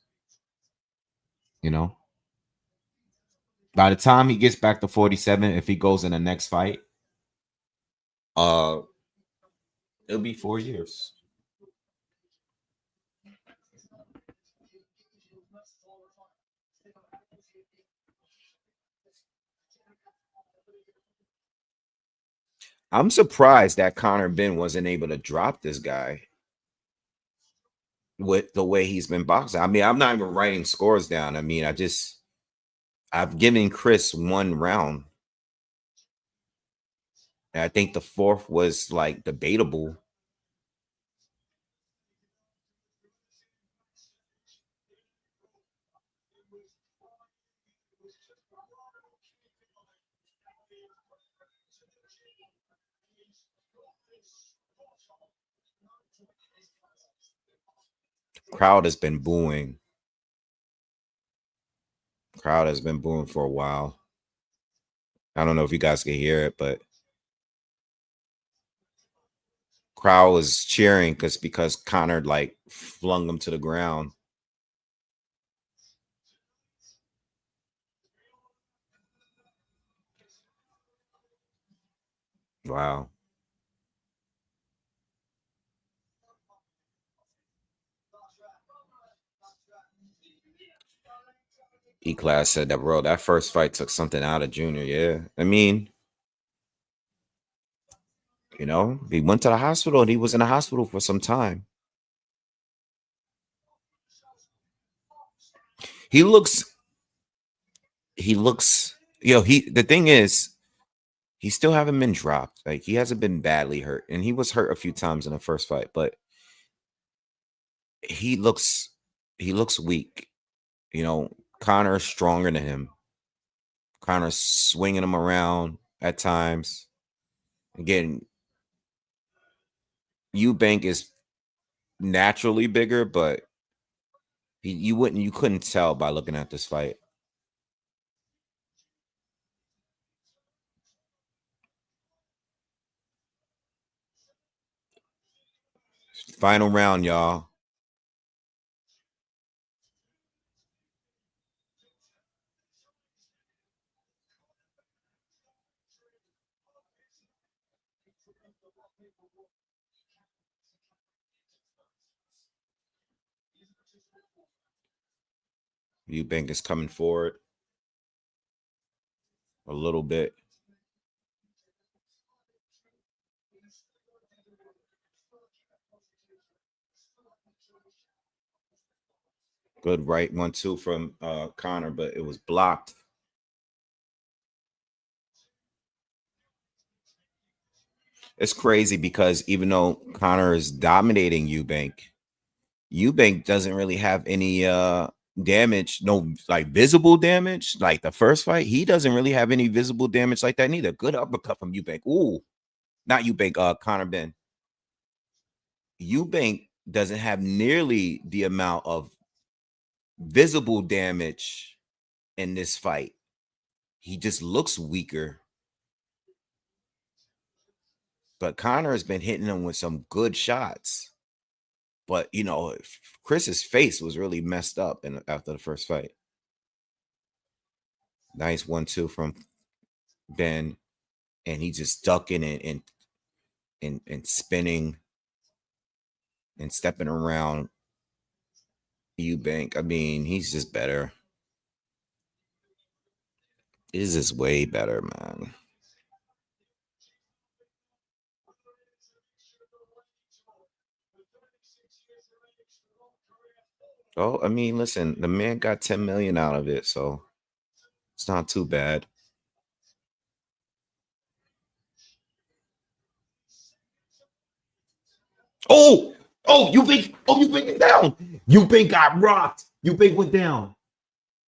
A: You know. By the time he gets back to 47, if he goes in the next fight, it'll be 4 years. I'm surprised that Conor Benn wasn't able to drop this guy with the way he's been boxing. I mean, I'm not even writing scores down. I mean, I've given Chris 1 round. And I think the 4th was like debatable. Crowd has been booing. Crowd has been booing for a while. I don't know if you guys can hear it, but crowd was cheering because Conor like flung him to the ground. Wow. E-Class said that, bro, that first fight took something out of Junior. Yeah. I mean, you know, he went to the hospital and he was in the hospital for some time. He looks, the thing is, he still haven't been dropped. Like, he hasn't been badly hurt. And he was hurt a few times in the first fight, but he looks weak. You know, Conor's stronger than him. Conor's swinging him around at times. Again, Eubank is naturally bigger, but you couldn't tell by looking at this fight. Final round, y'all. Eubank is coming forward a little bit. Good right 1-2 from Conor, but it was blocked. It's crazy because even though Conor is dominating Eubank doesn't really have any damage, no like visible damage. Like the first fight, he doesn't really have any visible damage like that neither. Good uppercut from Eubank. Ooh, not Eubank, Conor Benn. Eubank doesn't have nearly the amount of visible damage in this fight. He just looks weaker. But Conor has been hitting him with some good shots. But, you know, Chris's face was really messed up after the first fight. Nice 1-2 from Benn. And he just ducking and spinning and stepping around Eubank. I mean, he's just better. He's just way better, man. Oh, I mean, listen, the man got 10 million out of it, so it's not too bad. Oh, Eubank went down. Eubank got rocked. Eubank went down.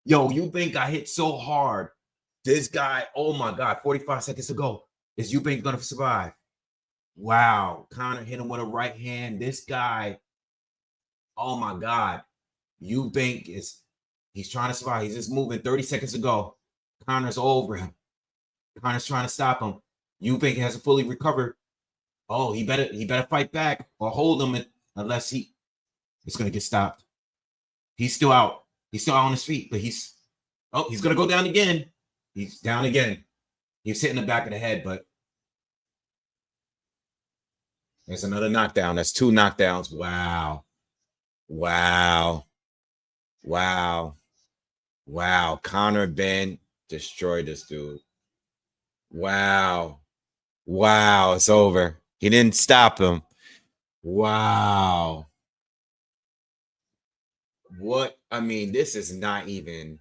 A: Yo, Eubank got hit so hard. This guy, oh my God, 45 seconds to go. Is Eubank gonna survive? Wow, Conor hit him with a right hand. This guy, oh my God. Eubank he's trying to survive. He's just moving 30 seconds to go. Conor's over him. Conor's trying to stop him. Eubank hasn't fully recovered. Oh, he better fight back or hold him unless it's gonna get stopped. He's still out. He's still out on his feet, but he's gonna go down again. He's down again. He's hitting the back of the head, but there's another knockdown. That's 2 knockdowns. Wow. Conor Benn destroyed this dude. Wow. It's over. He didn't stop him. Wow. What? I mean, this is not even.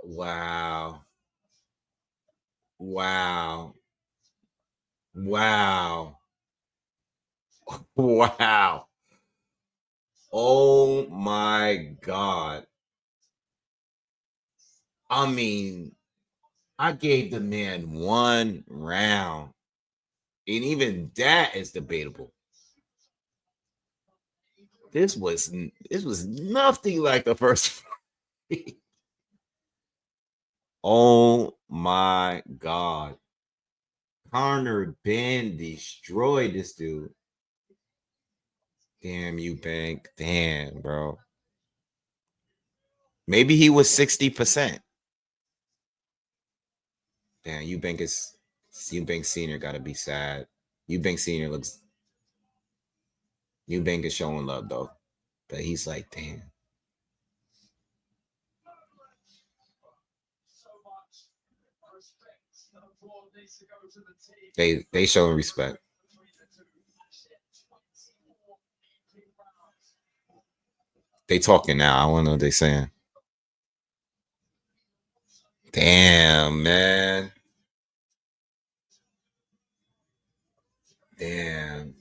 A: Wow. Oh my God. I mean, I gave the man 1 round. And even that is debatable. This was nothing like the first fight. Oh my God. Connor Benn destroyed this dude. Damn, Eubank. Damn, bro. Maybe he was 60%. Damn, Eubank Sr. gotta be sad. Eubank Sr. Eubank is showing love though. But he's like, damn. They showing respect. They talking now. I want to know what they saying. Damn, man. Damn.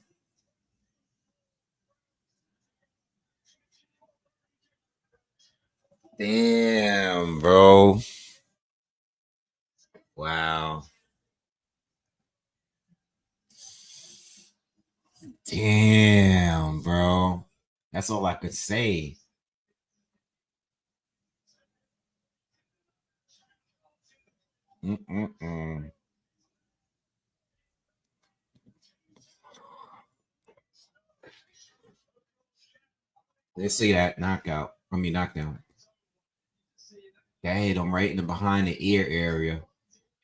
A: Damn, bro. Wow. Damn, bro. That's all I could say. Let's see that knockout. Knockdown. That hit him right in the behind the ear area.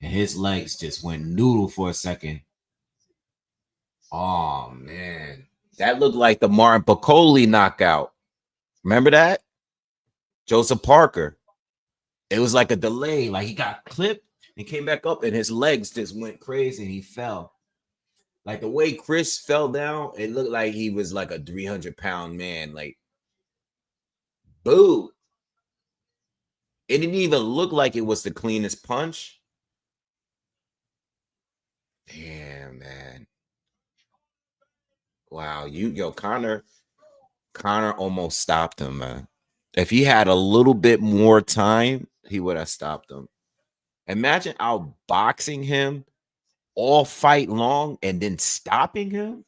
A: And his legs just went noodle for a second. Oh, man. That looked like the Martin Piccoli knockout. Remember that? Joseph Parker. It was like a delay. Like he got clipped and came back up and his legs just went crazy and he fell. Like the way Chris fell down, it looked like he was like a 300-pound man. Like, boo. It didn't even look like it was the cleanest punch. Damn, man. Wow, Connor almost stopped him, man. If he had a little bit more time, he would have stopped him. Imagine outboxing him all fight long and then stopping him.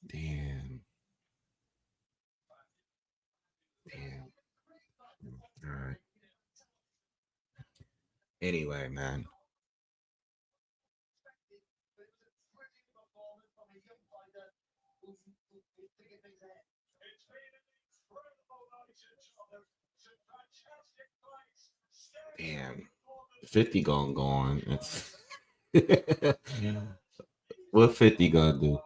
A: Damn. All right. Anyway, man. Damn. 50 gonna go on. What 50 gonna do?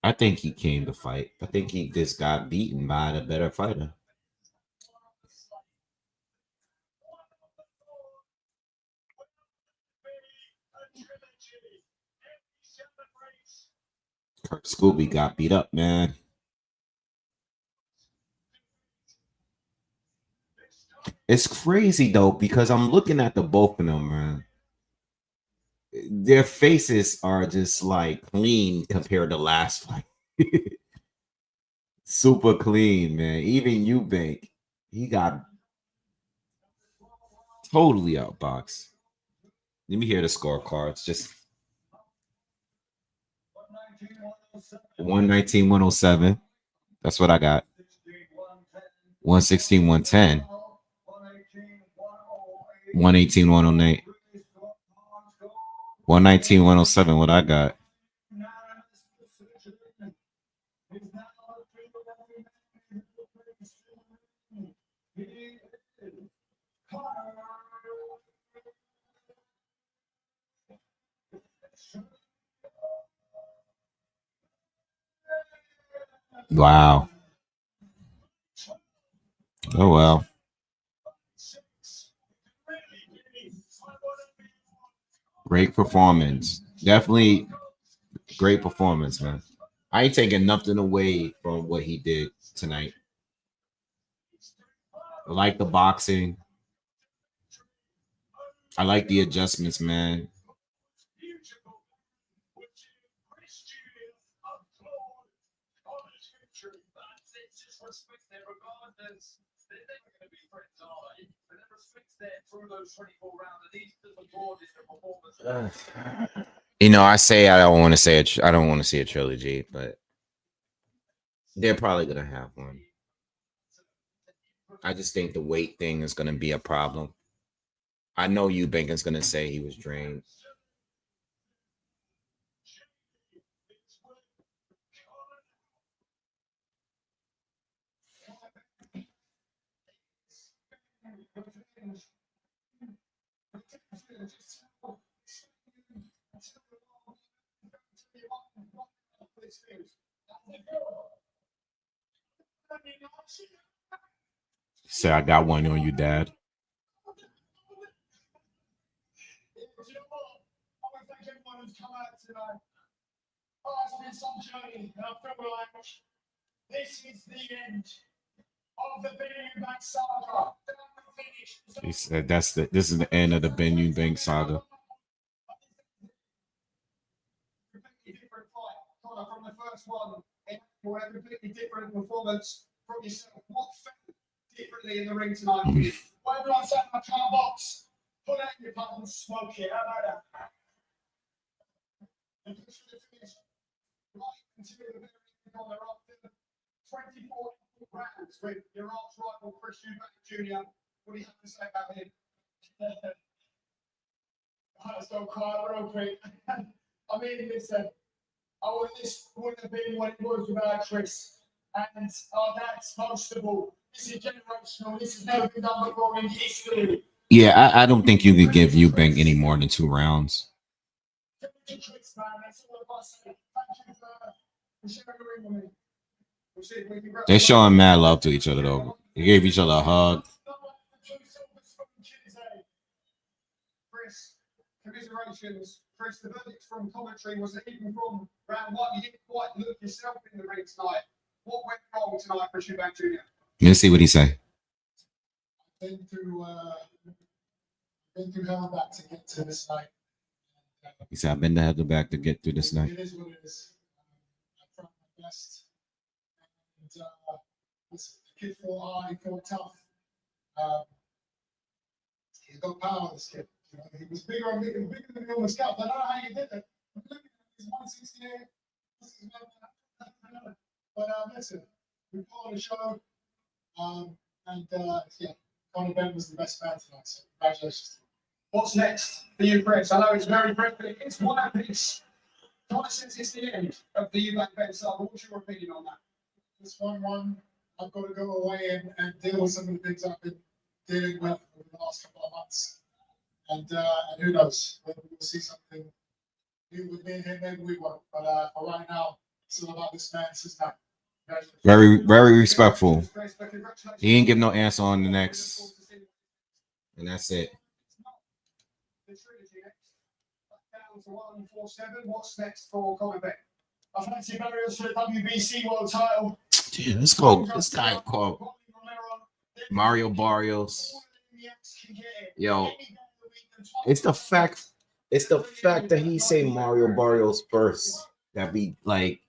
A: I think he came to fight. I think he just got beaten by the better fighter. Kurt Scooby got beat up, man. It's crazy though, because I'm looking at the both of them, man. Their faces are just like clean compared to last fight. Super clean, man. Even Eubank, he got totally outboxed. Let me hear the scorecards. Just 119, 107. That's what I got. 116, 110. 118, 108. 119, 107. What I got. Wow. Oh, well. Great performance. Definitely great performance, man. I ain't taking nothing away from what he did tonight. I like the boxing. I like the adjustments, man. You know, I say I don't want to say I don't want to see a trilogy, but they're probably gonna have one. I just think the weight thing is gonna be a problem. I know Eubank is gonna say he was drained. Say I got one on you, Dad.
B: It's been some journey, and I feel like this is the end of the Eubank saga.
A: He said this is the end of the Benn Eubank saga.
B: Different fight from the first one. You have a completely different performance from yourself. What felt differently in the ring tonight? When everyone sat in my car box, pull out your button and smoke it. How about that? And push for the finish. Right into the very corner after 24 rounds with your arch rival Chris Eubank Jr. What do you have to say about him? Let's go quiet real quick. I mean, listen, this wouldn't have been what it was without Chris. And that's most of all. This is generational. This has never been done before in history.
A: Yeah, I don't think you could give Eubank any more than 2 rounds. They're showing mad love to each other, though. They gave each other a hug.
B: Chris, commiserations. Chris, the verdict from commentary was that even from round 1, you didn't quite look yourself in the ring tonight. What went wrong tonight, Chris Eubank Jr.?
A: Let's see what he say.
B: Been through hell and back to get to this night.
A: He said, I've been to hell and back to get through this night.
B: It is what it is. I tried my best. And listen, the kid fought hard, he fought tough. He's got power, this kid. You know, he was bigger and bigger than me on the scalp. I don't know how you did it. I'm looking at his 168. But listen, we put on a show. Yeah, Conor Benn was the best man tonight. So congratulations. What's next for you, Chris? I know it's very briefly. It's one piece. Conor says it's the end of the Eubank Benn saga. What's your opinion on that? It's 1-1. I've got to go away and deal with some of the things I've been dealing with over the last couple of months. And who knows? Maybe we'll see something new with me and him. Maybe we won't. But for right now, it's all about this man. It's his time.
A: Very, very respectful. He ain't give no answer on the next. And that's it.
B: Down to 147. What's next for Conor Benn? I fancy burials for the WBC world title.
A: Dude, let's go. This guy called Mario Barrios. Yo, it's the fact that he say Mario Barrios first. That'd be bugging.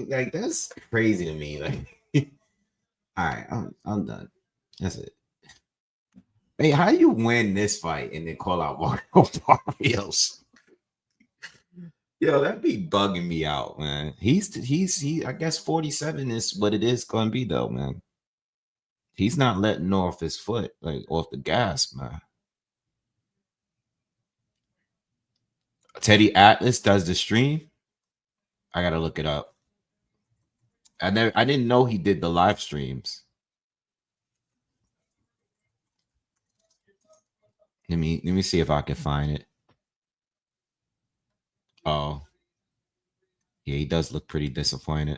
A: Like, that's crazy to me. Like, all right, I'm done. That's it. Hey, how do you win this fight and then call out Mario Barrios? Yo, that'd be bugging me out, man. He I guess 47 is what it is gonna be, though, man. He's not letting off his foot, like off the gas, man. Teddy Atlas does the stream. I gotta look it up. I didn't know he did the live streams. Let me see if I can find it. Oh, yeah, he does look pretty disappointed.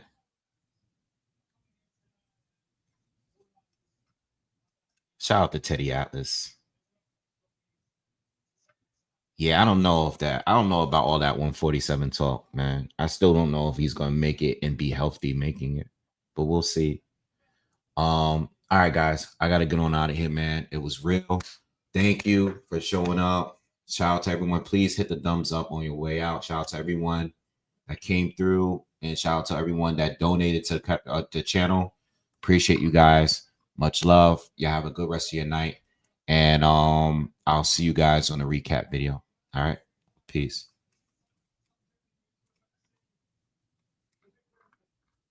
A: Shout out to Teddy Atlas. Yeah, I don't know about all that 147 talk, man. I still don't know if he's gonna make it and be healthy making it, but we'll see. All right, guys, I gotta get on out of here, man. It was real. Thank you for showing up. Shout out to everyone. Please hit the thumbs up on your way out. Shout out to everyone that came through And shout out to everyone that donated to the channel. Appreciate you guys. Much love. You have a good rest of your night. And I'll see you guys on the recap video. All right. Peace.